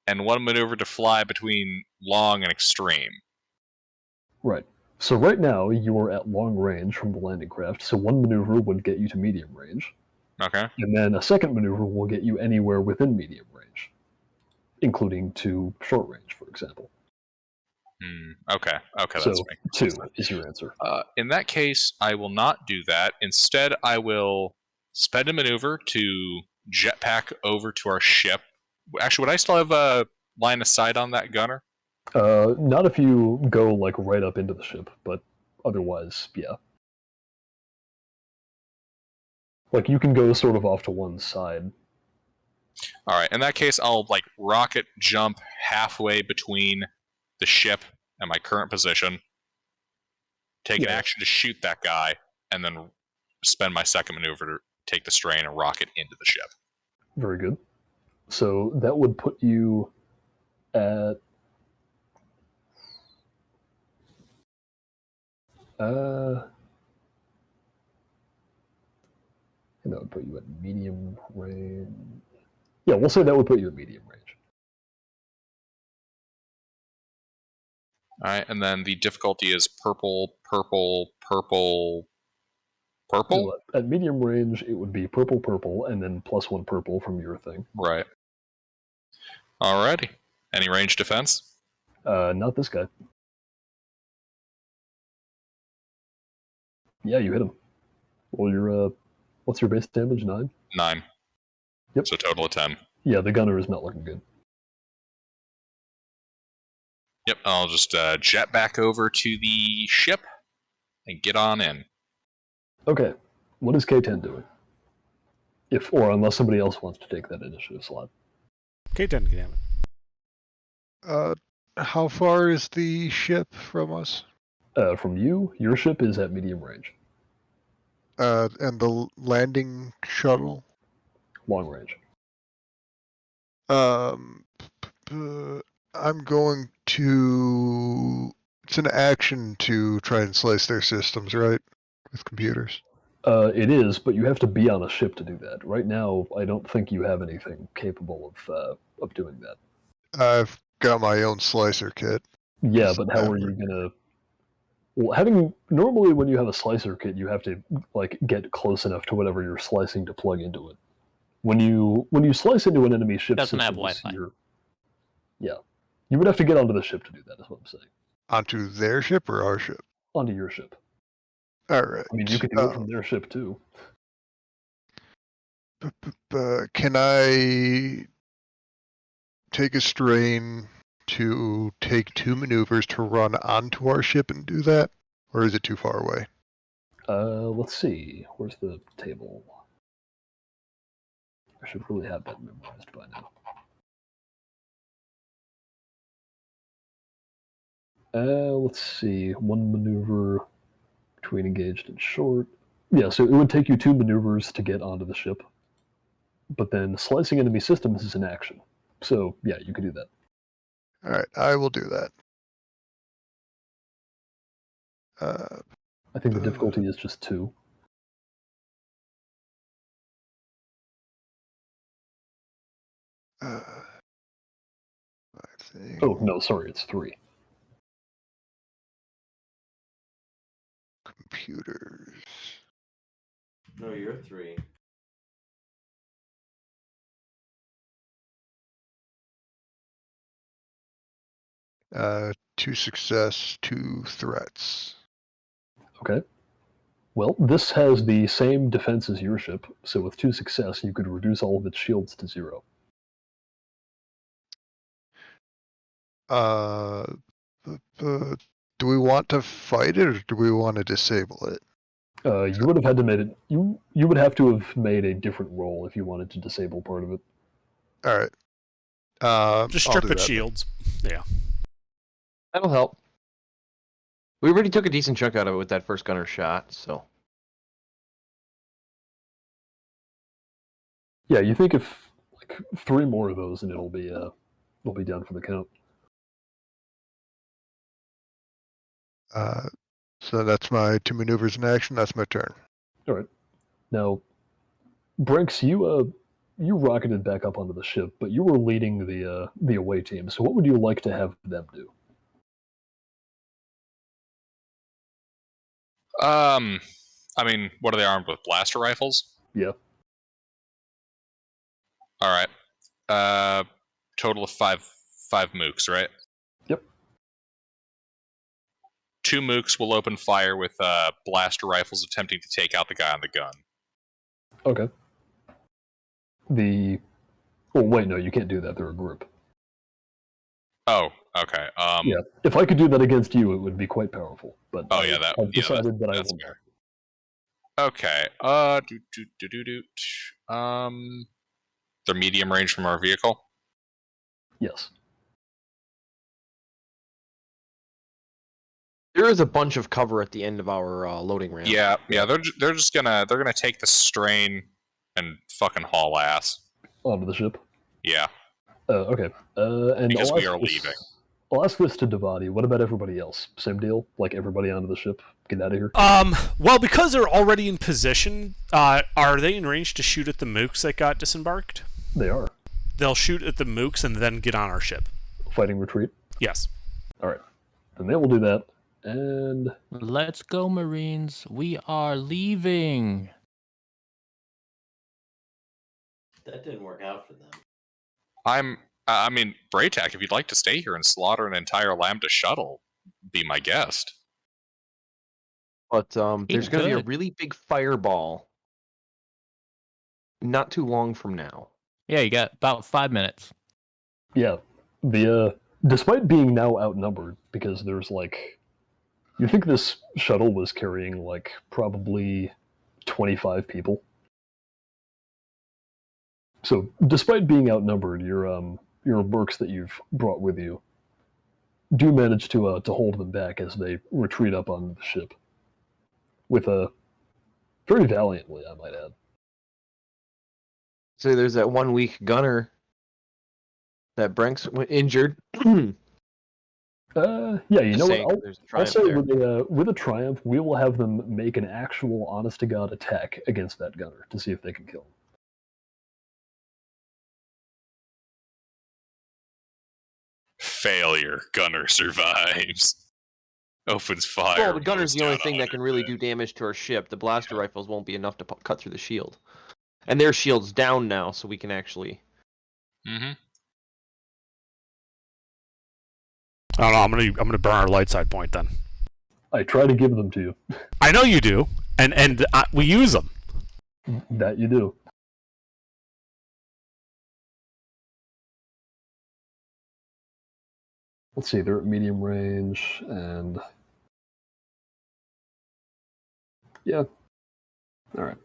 S1: and one maneuver to fly between long and extreme.
S2: Right. So right now, you're at long range from the landing craft, so one maneuver would get you to medium range.
S1: Okay.
S2: And then a second maneuver will get you anywhere within medium range, including to short range, for example.
S1: Okay,
S2: So
S1: that's me.
S2: 2 is your answer.
S1: In that case, I will not do that. Instead, I will spend a maneuver to jetpack over to our ship. Actually, would I still have a line of sight on that gunner?
S2: Not if you go like right up into the ship, but otherwise, yeah. Like you can go sort of off to one side.
S1: All right. In that case, I'll like rocket jump halfway between the ship and my current position, take an action to shoot that guy, and then spend my second maneuver to take the strain and rocket into the ship.
S2: Very good. So that would put you at and that would put you at medium range. Yeah, we'll say that would put you at medium range.
S1: All right, and then the difficulty is purple, purple, purple, purple?
S2: So at medium range, it would be purple, purple, and then +1 purple from your thing.
S1: Right. Alrighty. Any range defense?
S2: Not this guy. Yeah, you hit him. Well, your what's your base damage? 9?
S1: 9.
S2: Yep.
S1: So total of 10.
S2: Yeah, the gunner is not looking good.
S1: Yep, I'll just jet back over to the ship and get on in.
S2: Okay, what is K10 doing? If or unless somebody else wants to take that initiative slot.
S14: K10 can have it.
S12: How far is the ship from us?
S2: From you, your ship is at medium range.
S12: And the landing shuttle?
S2: Long range.
S12: I'm going to... It's an action to try and slice their systems, right? With computers.
S2: It is, but you have to be on a ship to do that. Right now, I don't think you have anything capable of doing that.
S12: I've got my own slicer kit.
S2: Yeah, but how are you gonna... Well, normally when you have a slicer kit, you have to like get close enough to whatever you're slicing to plug into it. When you slice into an enemy ship,
S6: Doesn't have Wi-Fi.
S2: Yeah, you would have to get onto the ship to do that. Is what I'm saying.
S12: Onto their ship or our ship?
S2: Onto your ship.
S12: All right.
S2: I mean, you could do it from their ship too.
S12: Can I take a strain to take 2 maneuvers to run onto our ship and do that? Or is it too far away?
S2: Let's see. Where's the table? I should really have that memorized by now. Let's see. One maneuver between engaged and short. Yeah, so it would take you 2 maneuvers to get onto the ship. But then slicing enemy systems is an action. So, yeah, you could do that.
S12: Alright, I will do that.
S2: I think the difficulty is just 2.
S12: I think
S2: Oh, no, sorry, it's 3.
S12: computers.
S7: No, you're 3.
S12: Two success, 2 threats.
S2: Okay. Well, this has the same defense as your ship, so with 2 success, you could reduce all of its shields to 0.
S12: Do we want to fight it, or do we want to disable it?
S2: You would have had to made it. You would have to have made a different roll if you wanted to disable part of it.
S12: Alright.
S5: Just
S12: I'll
S5: strip
S12: do
S5: its
S12: that then.
S5: shields. Yeah.
S4: That'll help. We already took a decent chunk out of it with that first gunner shot, so.
S2: Yeah, you think if like 3 more of those, and it'll be down for the count.
S12: So that's my 2 maneuvers in action. That's my turn.
S2: All right. Now, Brinks, you rocketed back up onto the ship, but you were leading the away team. So what would you like to have them do?
S1: I mean, what are they armed with? Blaster rifles?
S2: Yeah.
S1: All right. Total of five mooks, right?
S2: Yep.
S1: 2 mooks will open fire with blaster rifles attempting to take out the guy on the gun.
S2: Okay. Oh wait, no, you can't do that. They're a group.
S1: Oh, okay.
S2: Yeah. If I could do that against you, it would be quite powerful. But
S1: Oh yeah,
S2: I've decided that I
S1: that's
S2: will
S1: fair.
S2: not.
S1: Okay. They're medium range from our vehicle.
S2: Yes.
S4: There is a bunch of cover at the end of our loading ramp.
S1: Yeah. They're just gonna take the strain and fucking haul ass
S2: onto the ship.
S1: Yeah.
S2: Okay. And
S1: because we are leaving.
S2: I'll ask this to Devati. What about everybody else? Same deal? Like everybody onto the ship? Get out of here?
S5: Well, because they're already in position, are they in range to shoot at the mooks that got disembarked?
S2: They are.
S5: They'll shoot at the mooks and then get on our ship.
S2: Fighting retreat?
S5: Yes.
S2: Alright. Then they will do that. And
S6: let's go, Marines. We are leaving.
S7: That didn't work out for them.
S1: I mean, Braytak, if you'd like to stay here and slaughter an entire Lambda shuttle, be my guest.
S4: But there's going to be a really big fireball not too long from now.
S6: Yeah, you got about 5 minutes.
S2: Yeah. Despite being now outnumbered, because there's like, you think this shuttle was carrying like probably 25 people. So despite being outnumbered, your mercs that you've brought with you do manage to hold them back as they retreat up on the ship. With very valiantly, I might add.
S4: So there's that 1 weak gunner that Brinks injured.
S2: Yeah, you know what? I'll say with a triumph, we will have them make an actual honest-to-God attack against that gunner to see if they can kill him.
S1: Failure. Gunner survives. Opens fire.
S4: Well, the gunner's the only thing that can really do damage to our ship. The blaster rifles won't be enough to cut through the shield. And their shield's down now, so we can actually...
S1: Mm-hmm.
S5: I don't know, I'm gonna burn our light side point then.
S2: I try to give them to you.
S5: I know you do, and we use them.
S2: That you do. Let's see, they're at medium range, and... Yeah. Alright.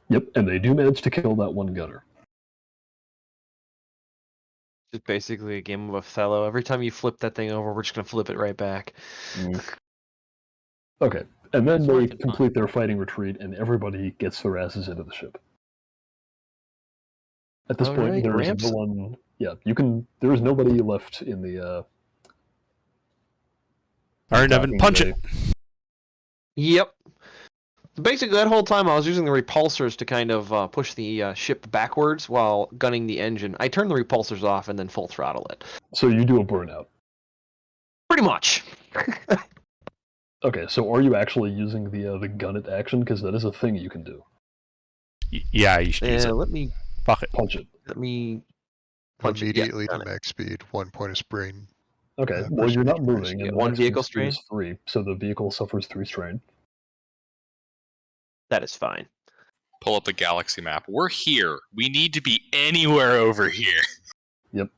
S2: Yep, and they do manage to kill that one gunner.
S4: Just basically a game of Othello. Every time you flip that thing over, we're just gonna flip it right back.
S2: Okay, and then
S6: It's
S2: they
S6: working fine.
S2: complete their fighting retreat, and everybody gets their asses into the ship. At this point,
S4: Alright,
S2: there is
S4: ramps.
S2: no one. Yeah, you can. There is nobody left in the.
S5: All right, Nevin,
S2: docking
S5: punch
S2: bay.
S5: it.
S4: Yep. So basically, that whole time I was using the repulsors to kind of push the ship backwards while gunning the engine. I turned the repulsors off and then full throttle it.
S2: So you do a burnout.
S4: Pretty much.
S2: Okay, so are you actually using the gun at action? Because that is a thing you can do.
S5: Yeah, you should use it.
S4: Let me
S5: Fuck it.
S2: Punch it.
S4: let me punch it. Yeah,
S12: Immediately
S4: got
S12: to
S4: it.
S12: max speed, 1 point of strain.
S2: Okay, well you're not
S12: percentage
S2: moving,
S12: price.
S2: and
S4: One
S2: max
S4: vehicle
S2: speed is
S4: strain?
S2: 3, so the vehicle suffers 3 strain.
S4: That is fine.
S1: Pull up the galaxy map. We're here. We need to be anywhere over here.
S2: Yep.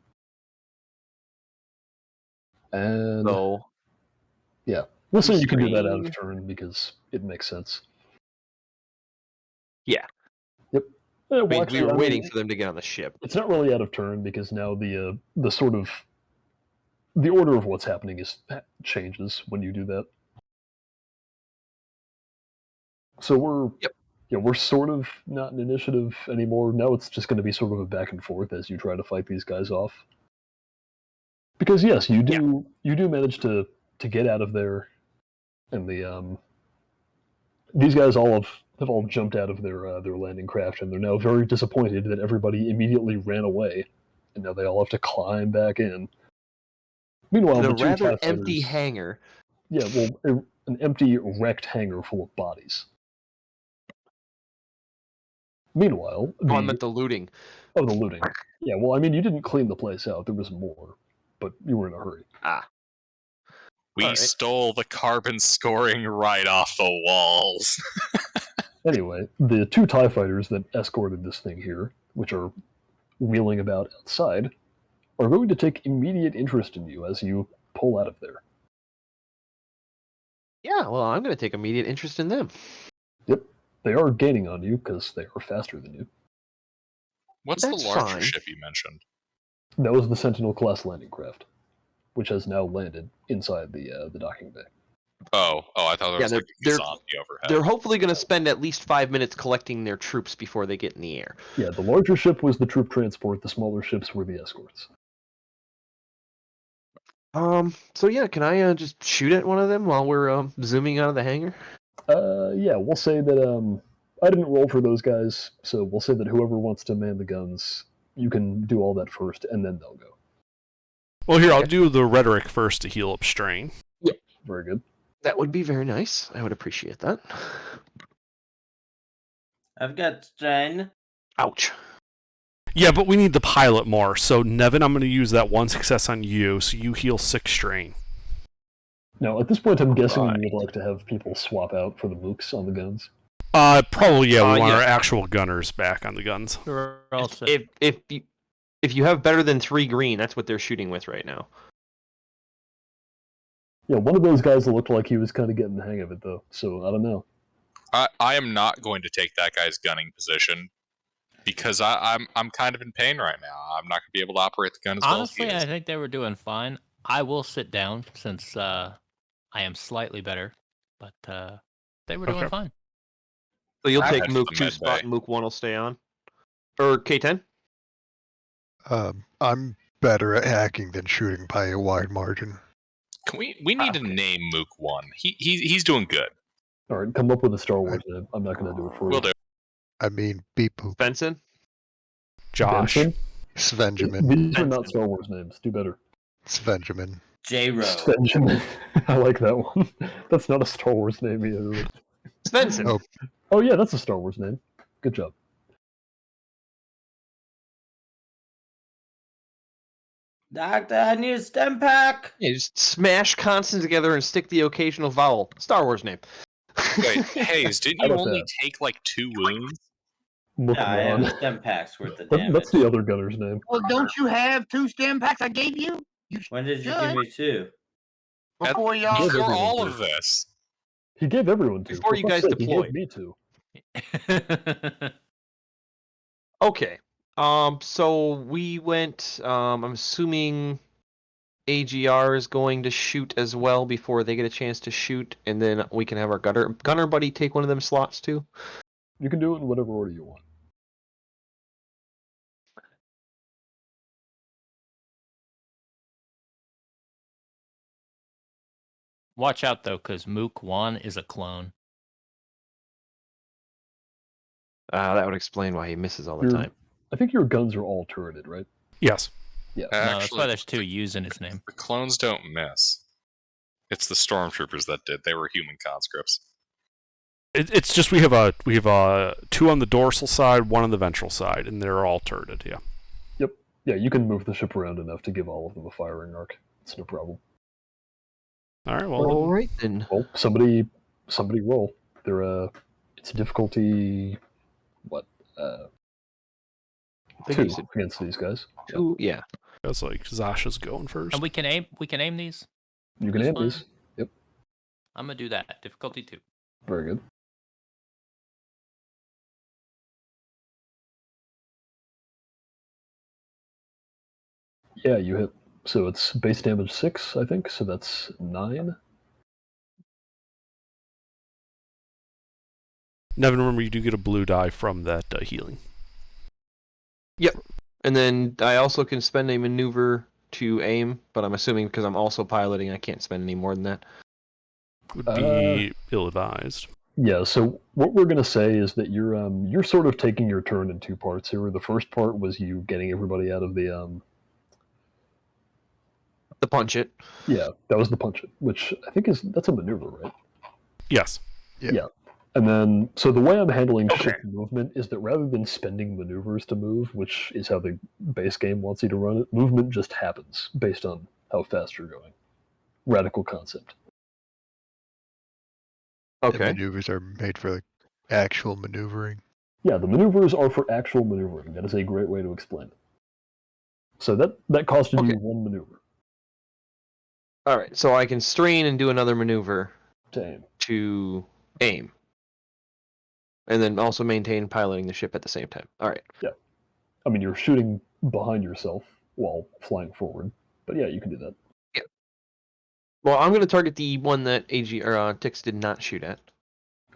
S2: And
S4: So
S2: yeah, we'll say you can do that out
S4: strain.
S2: of turn because it makes sense.
S4: Yeah.
S2: Yep.
S4: I
S2: Well,
S4: mean,
S2: actually,
S4: we were
S2: I
S4: waiting
S2: mean,
S4: for them to get on the ship.
S2: it's not really out of turn because now the sort of the order of what's happening changes when you do that. So we're sort of not in initiative anymore. Now it's just going to be sort of a back and forth as you try to fight these guys off. Because yes, you do manage to get out of there, and these guys all have all jumped out of their landing craft, and they're now very disappointed that everybody immediately ran away, and now they all have to climb back in. Meanwhile,
S4: The
S2: the two
S4: rather
S2: TIE
S4: empty
S2: fighters-
S4: hangar.
S2: Yeah, well, an empty, wrecked hangar full of bodies. Meanwhile,
S4: Oh, I meant the looting.
S2: Oh, the looting. Yeah, well, I mean, you didn't clean the place out. There was more, but you were in a hurry.
S4: Ah.
S1: We
S4: Alright.
S1: stole the carbon scoring right off the walls.
S2: Anyway, the two TIE fighters that escorted this thing here, which are wheeling about outside, are going to take immediate interest in you as you pull out of there.
S4: Yeah, well, I'm going to take immediate interest in them.
S2: Yep, they are gaining on you because they are faster than you.
S1: What's
S4: That's
S1: the larger
S4: fine.
S1: ship you mentioned?
S2: That was the Sentinel-class landing craft, which has now landed inside the docking bay.
S1: Oh, I thought there
S4: Yeah,
S1: was like a zombie overhead.
S4: They're hopefully going to spend at least 5 minutes collecting their troops before they get in the air.
S2: Yeah, the larger ship was the troop transport, the smaller ships were the escorts.
S4: So yeah, can I just shoot at one of them while we're zooming out of the hangar?
S2: Yeah, we'll say that I didn't roll for those guys, so we'll say that whoever wants to man the guns, you can do all that first, and then they'll go.
S5: Well, here, I'll do the rhetoric first to heal up strain.
S4: Yeah.
S2: Very good.
S4: That would be very nice. I would appreciate that.
S7: I've got strain.
S4: Ouch.
S5: Yeah, but we need the pilot more. So, Nevin, I'm going to use that one success on you, so you heal 6 strain.
S2: Now, at this point, I'm guessing you would like to have people swap out for the mooks on the guns.
S5: Probably, yeah, we want
S4: yeah.
S5: our actual gunners back on the guns.
S6: We're all set.
S4: If you have better than 3 green, that's what they're shooting with right now.
S2: Yeah, one of those guys looked like he was kind of getting the hang of it, though, so I don't know.
S1: I am not going to take that guy's gunning position because I'm kind of in pain right now. I'm not going to be able to operate the gun as
S6: Honestly,
S1: well as
S6: I
S1: he is.
S6: think they were doing fine. I will sit down since I am slightly better, but they were doing
S5: Okay.
S6: fine.
S4: So you'll
S1: I'll
S4: take
S1: head to
S4: Mook
S1: the
S4: 2
S1: med
S4: spot
S1: bay.
S4: and Mook 1 will stay on? Or K10?
S12: I'm better at hacking than shooting by a wide margin.
S1: Can we need to name Mook 1. He's doing good.
S2: Alright, come up with a Star Wars name. I'm not going to do it for you.
S1: We'll do.
S12: I mean, beep boop.
S4: Benson?
S5: Josh.
S2: Benson?
S12: Svenjamin.
S2: These are not Star Wars names. Do better.
S12: Svenjamin.
S7: J-Ro.
S2: Svenjamin. I like that one. That's not a Star Wars name either.
S4: Svensson.
S12: Oh,
S2: Oh yeah, that's a Star Wars name. Good job.
S7: Doctor, I need a stem pack.
S4: Yeah, just smash consonants together and stick the occasional vowel. Star Wars name.
S1: Wait, Hayes, didn't
S2: How
S1: you
S2: about
S1: only
S2: that?
S1: take like 2 wounds?
S2: Look
S7: Yeah, I have
S2: on.
S7: a stem pack's worth of damage.
S2: That's the other gunner's name.
S3: Well, don't you have 2 stem packs I gave you?
S7: When did you
S3: should.
S7: give me 2?
S3: Before y'all.
S2: Give
S1: For
S2: everyone
S1: all
S2: 2.
S1: of this.
S2: He gave everyone 2.
S4: Before
S2: For
S4: you
S2: fuck's
S4: guys
S2: sake, he
S4: deployed.
S2: gave me 2.
S4: Okay. So we went. I'm assuming AGR is going to shoot as well before they get a chance to shoot, and then we can have our gunner buddy take one of them slots too.
S2: You can do it in whatever order you want.
S6: Watch out though, because Mook 1 is a clone.
S4: That would explain why he misses all the time.
S2: I think your guns are all turreted, right?
S5: Yes.
S2: Yeah.
S6: No, that's why there's 2 U's in his name.
S1: The clones don't miss. It's the stormtroopers that did. They were human conscripts.
S5: It's just we have 2 on the dorsal side, 1 on the ventral side, and they're all turreted. Yeah.
S2: Yep. Yeah, you can move the ship around enough to give all of them a firing arc. It's no problem.
S5: All right. Well.
S4: All right then.
S2: Well, somebody roll. It's difficulty. What? 2 against these guys.
S4: 2. Yeah.
S5: That's like Zasha's going first.
S6: And we can aim these?
S2: You can aim these. Yep.
S6: I'm gonna do that. Difficulty 2.
S2: Very good. Yeah, you hit. So it's base damage 6, I think. So that's 9.
S5: Nevin, remember you do get a blue die from that healing.
S4: Yep. And then I also can spend a maneuver to aim, but I'm assuming because I'm also piloting, I can't spend any more than that.
S5: Would be ill-advised.
S2: Yeah. So what we're gonna say is that you're sort of taking your turn in 2 parts here. The first part was you getting everybody out of the
S4: punch it.
S2: Yeah, that was the punch it, which I think that's a maneuver, right?
S5: Yes.
S2: Yeah. And then, so the way I'm handling ship movement is that rather than spending maneuvers to move, which is how the base game wants you to run it, movement just happens based on how fast you're going. Radical concept.
S12: Okay. And maneuvers are made for like actual maneuvering.
S2: Yeah, the maneuvers are for actual maneuvering. That is a great way to explain it. So that costed you 1 maneuver.
S4: All right, so I can strain and do another maneuver
S2: to
S4: aim. And then also maintain piloting the ship at the same time. All right.
S2: Yeah. I mean, you're shooting behind yourself while flying forward. But yeah, you can do that.
S4: Yeah. Well, I'm going to target the one that Tix did not shoot at.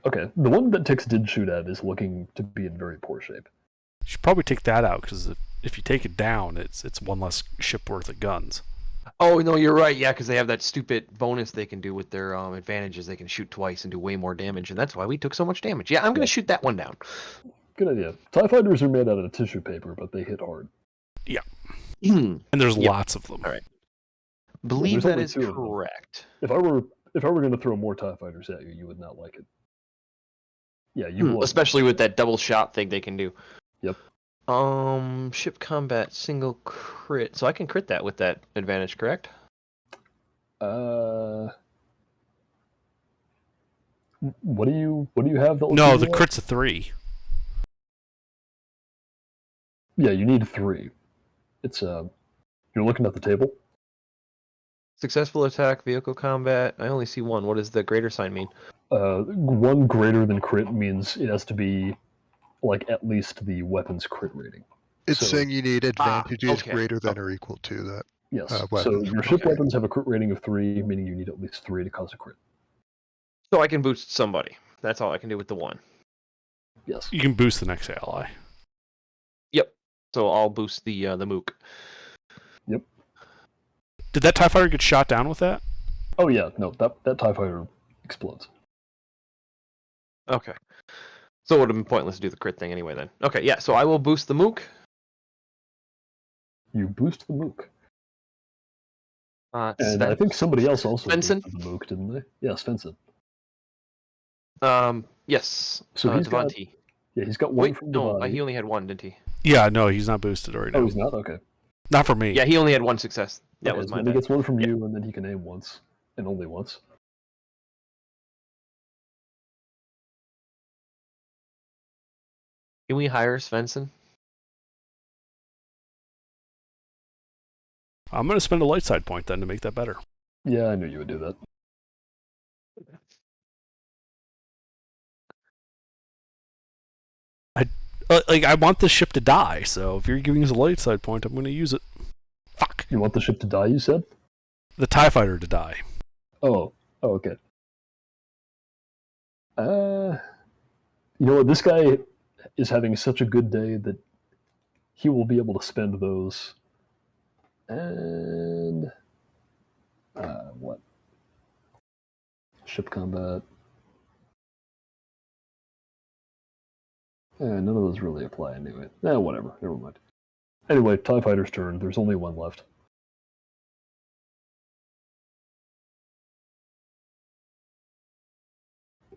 S2: Okay. The one that Tix did shoot at is looking to be in very poor shape.
S5: You should probably take that out, because if you take it down, it's 1 less ship worth of guns.
S4: Oh, no, you're right. Yeah, because they have that stupid bonus they can do with their advantages. They can shoot twice and do way more damage, and that's why we took so much damage. Yeah, I'm going to shoot that one down.
S2: Good idea. TIE fighters are made out of tissue paper, but they hit hard.
S5: Yeah. And there's lots of them.
S4: All right. Believe that is correct.
S2: If I were going to throw more TIE fighters at you, you would not like it. Yeah, you would.
S4: Especially with that double shot thing they can do.
S2: Yep.
S4: Ship combat single crit. So I can crit that with that advantage, correct?
S2: What do you have?
S5: No, the crit's a 3.
S2: Yeah, you need 3. It's you're looking at the table.
S4: Successful attack, vehicle combat. I only see 1. What does the greater sign mean?
S2: 1 greater than crit means it has to be like at least the weapon's crit rating.
S12: It's saying you need advantages greater than or equal to that.
S2: Yes. So your ship weapons have a crit rating of 3, meaning you need at least 3 to cause a crit.
S4: So I can boost somebody. That's all I can do with the 1.
S2: Yes.
S5: You can boost the next ally.
S4: Yep. So I'll boost the Mook.
S2: Yep.
S5: Did that TIE fighter get shot down with that?
S2: Oh yeah, no, that TIE fighter explodes.
S4: Okay. So it would have been pointless to do the crit thing anyway then. Okay, yeah, so I will boost the Mook.
S2: You boost the Mook. And
S4: Sven-
S2: I think somebody else also
S4: Svensson?
S2: boosted the Mook, didn't they? Yeah, Svensson.
S4: Yes.
S2: So he's got,
S4: Devontae.
S2: yeah, he's got 1
S4: Wait,
S2: from
S4: no,
S2: Devontae.
S4: he only had 1, didn't he?
S5: Yeah, no, he's not boosted right now.
S2: Oh, he's not? Okay.
S5: Not for me.
S4: Yeah, he only had 1 success. That
S2: Okay,
S4: was
S2: so
S4: my
S2: then he
S4: bad.
S2: gets 1 from you, and then he can aim once, and only once.
S4: Can we hire Svensson?
S5: I'm going to spend a light side point then to make that better.
S2: Yeah, I knew you would do that.
S5: like I want this ship to die. So if you're giving us a light side point, I'm going to use it. Fuck.
S2: You want the ship to die? You said.
S5: The TIE fighter to die.
S2: Oh, okay. You know what? This guy is having such a good day that he will be able to spend those. And what? Ship combat. None of those really apply anyway. Whatever. Never mind. Anyway, TIE Fighter's turn. There's only one left.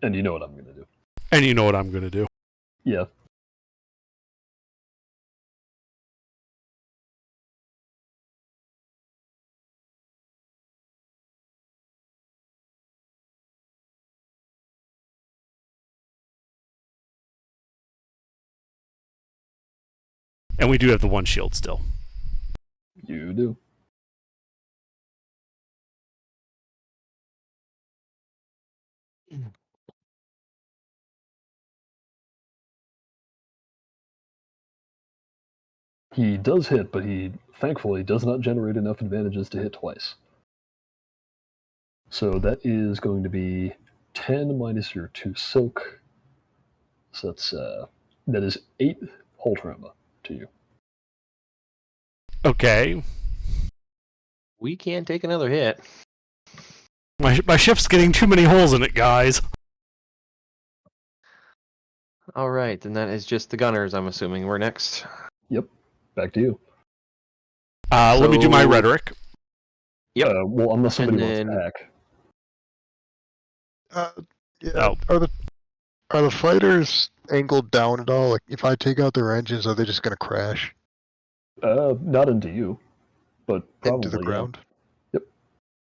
S2: And you know what I'm going to do.
S5: And you know what I'm going to do.
S2: Yeah.
S5: And we do have the one shield still.
S2: You do. He does hit, but he thankfully does not generate enough advantages to hit twice. So that is going to be 10 minus your 2 soak. So that is 8 hull trauma to you.
S5: Okay.
S4: We can't take another hit.
S5: My ship's getting too many holes in it, guys.
S4: All right, then that is just the gunners. I'm assuming we're next.
S2: Yep. Back to you.
S5: Let me do my rhetoric.
S4: Yep.
S2: Well, unless somebody wants to hack.
S12: Yeah. Are the fighters angled down at all? Like, if I take out their engines, are they just going to crash?
S2: Not into you, but probably
S12: into the ground.
S2: Yep.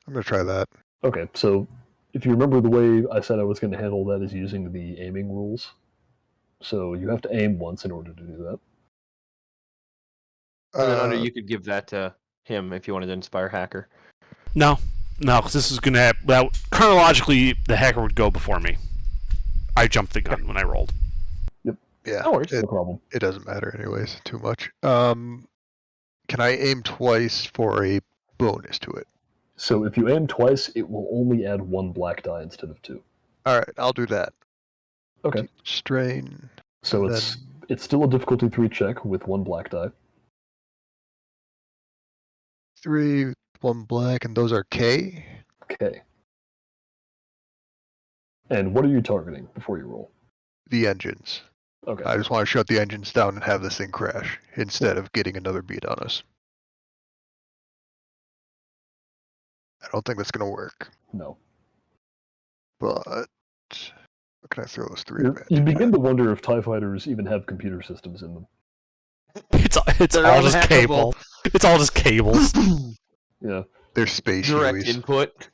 S12: I'm going to try that.
S2: Okay, so if you remember, the way I said I was going to handle that is using the aiming rules. So you have to aim once in order to do that.
S4: And then Hunter, you could give that to him if you wanted to inspire hacker.
S5: No, because this is gonna have, well, chronologically the hacker would go before me. I jumped the gun when I rolled.
S2: Yep.
S12: Yeah.
S2: No worries. No problem.
S12: It doesn't matter anyways too much. Can I aim twice for a bonus to it?
S2: So if you aim twice, it will only add 1 black die instead of 2.
S12: All right, I'll do that.
S2: Okay.
S12: Strain.
S2: So it's still a difficulty 3 check with 1 black die.
S12: 3, 1 black, and those are K?
S2: Okay. And what are you targeting before you roll?
S12: The engines.
S2: Okay.
S12: I just want to shut the engines down and have this thing crash instead of getting another beat on us. I don't think that's going to work.
S2: No.
S12: But what can I throw those 3
S2: You begin to wonder if TIE fighters even have computer systems in them.
S5: It's
S4: They're
S5: all just
S4: unhackable.
S5: cable. It's all just cables.
S2: Yeah.
S12: They're space
S4: Direct
S12: Hueys.
S4: input.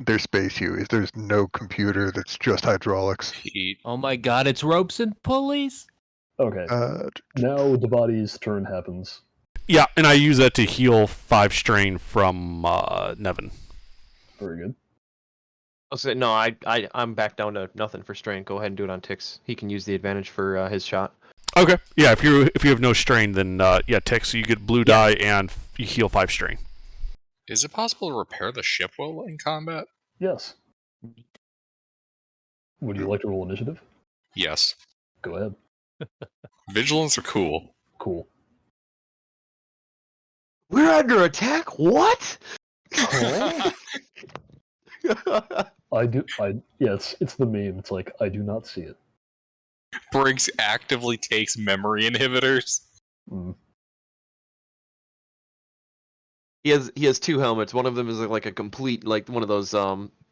S12: They're space Hueys. There's no computer that's just hydraulics.
S6: Oh my god, it's ropes and pulleys?
S2: Okay. Now Devati's turn happens.
S5: Yeah, and I use that to heal 5 strain from Nevin.
S2: Very good.
S4: I'll say no. I'm back down to nothing for strain. Go ahead and do it on Tix. He can use the advantage for his shot.
S5: Okay. Yeah, if you have no strain, then Tix, so you get blue die and you heal 5 strain.
S1: Is it possible to repair the ship while in combat?
S2: Yes. Would you like to roll initiative?
S1: Yes.
S2: Go ahead.
S1: Vigilance are cool.
S2: Cool.
S4: We're under attack? What?
S2: Yes, it's the meme. It's like, I do not see it.
S1: Briggs actively takes memory inhibitors.
S2: Mm.
S4: He has 2 helmets. One of them is like a complete, like one of those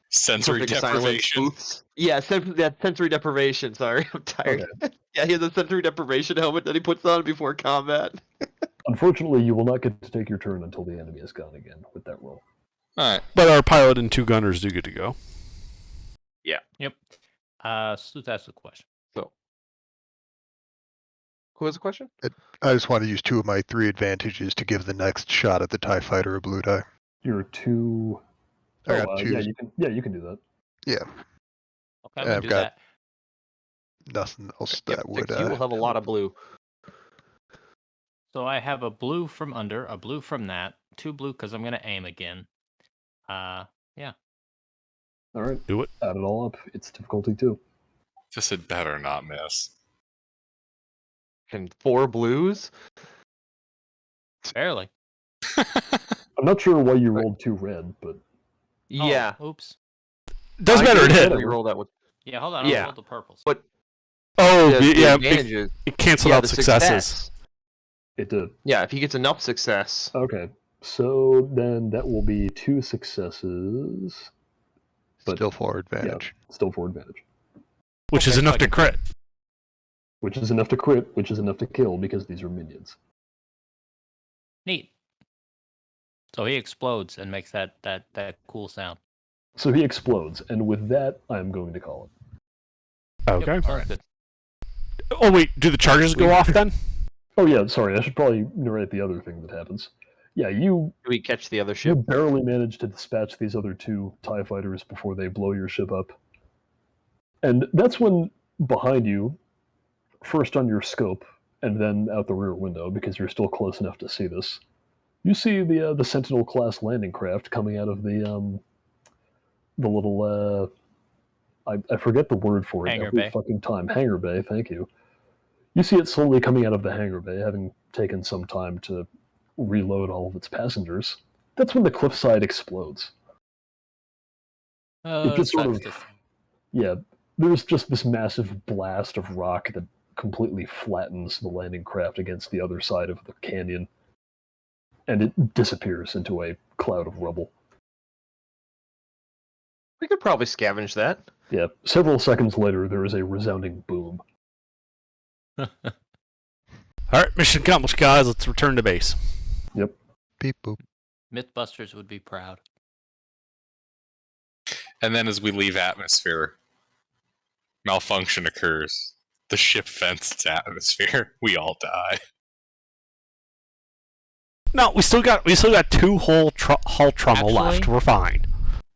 S1: sensory
S4: perfect silence
S1: deprivation.
S4: booths. Yeah, sensory deprivation. Sorry, I'm tired.
S2: Okay.
S4: Yeah, he has a sensory deprivation helmet that he puts on before combat.
S2: Unfortunately, you will not get to take your turn until the enemy is gone again with that roll.
S1: Alright.
S5: But our pilot and 2 gunners do get to go.
S4: Yeah.
S6: Yep. So that's the question.
S4: So, who has a question?
S12: I just want to use 2 of my 3 advantages to give the next shot at the TIE fighter a blue die.
S2: Your 2.
S12: I got 2.
S2: Yeah, you can do that.
S12: Yeah.
S6: Okay, I'm gonna
S12: I've
S6: do
S12: got
S6: that.
S12: nothing else
S4: Yep,
S12: that would.
S4: 6, you will have a lot of blue.
S6: So I have a blue from under, a blue from that, 2 blue because I'm gonna aim again. Yeah.
S2: All right.
S5: Do it.
S2: Add it all up. It's difficulty 2.
S1: This had better not miss.
S4: And 4 blues?
S6: Barely.
S2: I'm not sure why you rolled 2 red, but
S4: Yeah.
S6: Oh, oops.
S5: Doesn't matter. It hit.
S4: Reroll that with.
S6: Yeah, hold on.
S4: Yeah.
S6: I'll roll the purples.
S4: But
S5: Oh,
S4: the
S5: yeah.
S4: advantage is-
S5: It canceled
S4: yeah,
S5: out
S4: the
S5: successes.
S4: success.
S2: it did.
S4: Yeah, if he gets enough success.
S2: Okay. So then that will be 2 successes. But
S12: still for advantage.
S2: Yeah, still for advantage.
S5: Which is enough to crit.
S2: Which is enough to crit, which is enough to kill because these are minions.
S6: Neat. So he explodes and makes that cool sound.
S2: So he explodes, and with that, I'm going to call it.
S5: Okay.
S6: Yep, perfect.
S5: Oh wait, do the charges go off then?
S2: Oh yeah, sorry, I should probably narrate the other thing that happens. Yeah, you
S4: Do we catch the other ship?
S2: barely manage to dispatch these other 2 TIE fighters before they blow your ship up. And that's when, behind you, first on your scope, and then out the rear window, because you're still close enough to see this, you see the Sentinel-class landing craft coming out of the little, I forget the word for it
S6: Hangar
S2: every
S6: bay.
S2: fucking time. Hangar bay, thank you. You see it slowly coming out of the hangar bay, having taken some time to reload all of its passengers. That's when the cliffside explodes.
S6: Oh,
S2: It just sort
S6: sucks
S2: of-
S6: to see.
S2: Yeah, there's just this massive blast of rock that completely flattens the landing craft against the other side of the canyon, and it disappears into a cloud of rubble.
S4: We could probably scavenge that.
S2: Yeah, several seconds later, there is a resounding boom.
S5: Alright, mission accomplished, guys. Let's return to base.
S2: Yep.
S12: Beep boop.
S6: Mythbusters would be proud.
S1: And then as we leave atmosphere, malfunction occurs. The ship vents its atmosphere. We all die.
S5: No, we still got 2 hull trauma left.
S6: Actually-
S5: We're fine.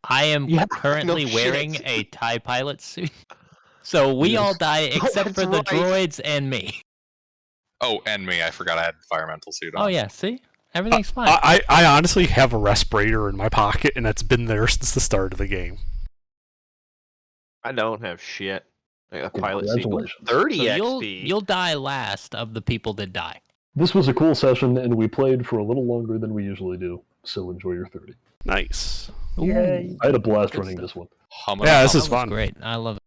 S6: I am
S4: Yeah,
S6: currently
S4: no
S6: wearing
S4: shit.
S6: a TIE pilot suit. So we
S2: Yes.
S6: all die except
S4: that's
S6: for the
S4: right.
S6: droids and me.
S1: Oh, and me. I forgot I had environmental suit on.
S6: Oh yeah, see? Everything's fine.
S5: I honestly have a respirator in my pocket, and that's been there since the start of the game.
S4: I don't have shit. I got a pilot seat.
S2: Congratulations.
S4: 30
S6: So
S4: XP.
S6: you'll die last of the people that die.
S2: This was a cool session, and we played for a little longer than we usually do, so enjoy your 30.
S5: Nice.
S8: Yay.
S2: I had a blast
S6: Good
S2: running
S6: stuff.
S2: this one.
S5: Yeah, this is
S6: That was
S5: fun.
S6: great. I love it.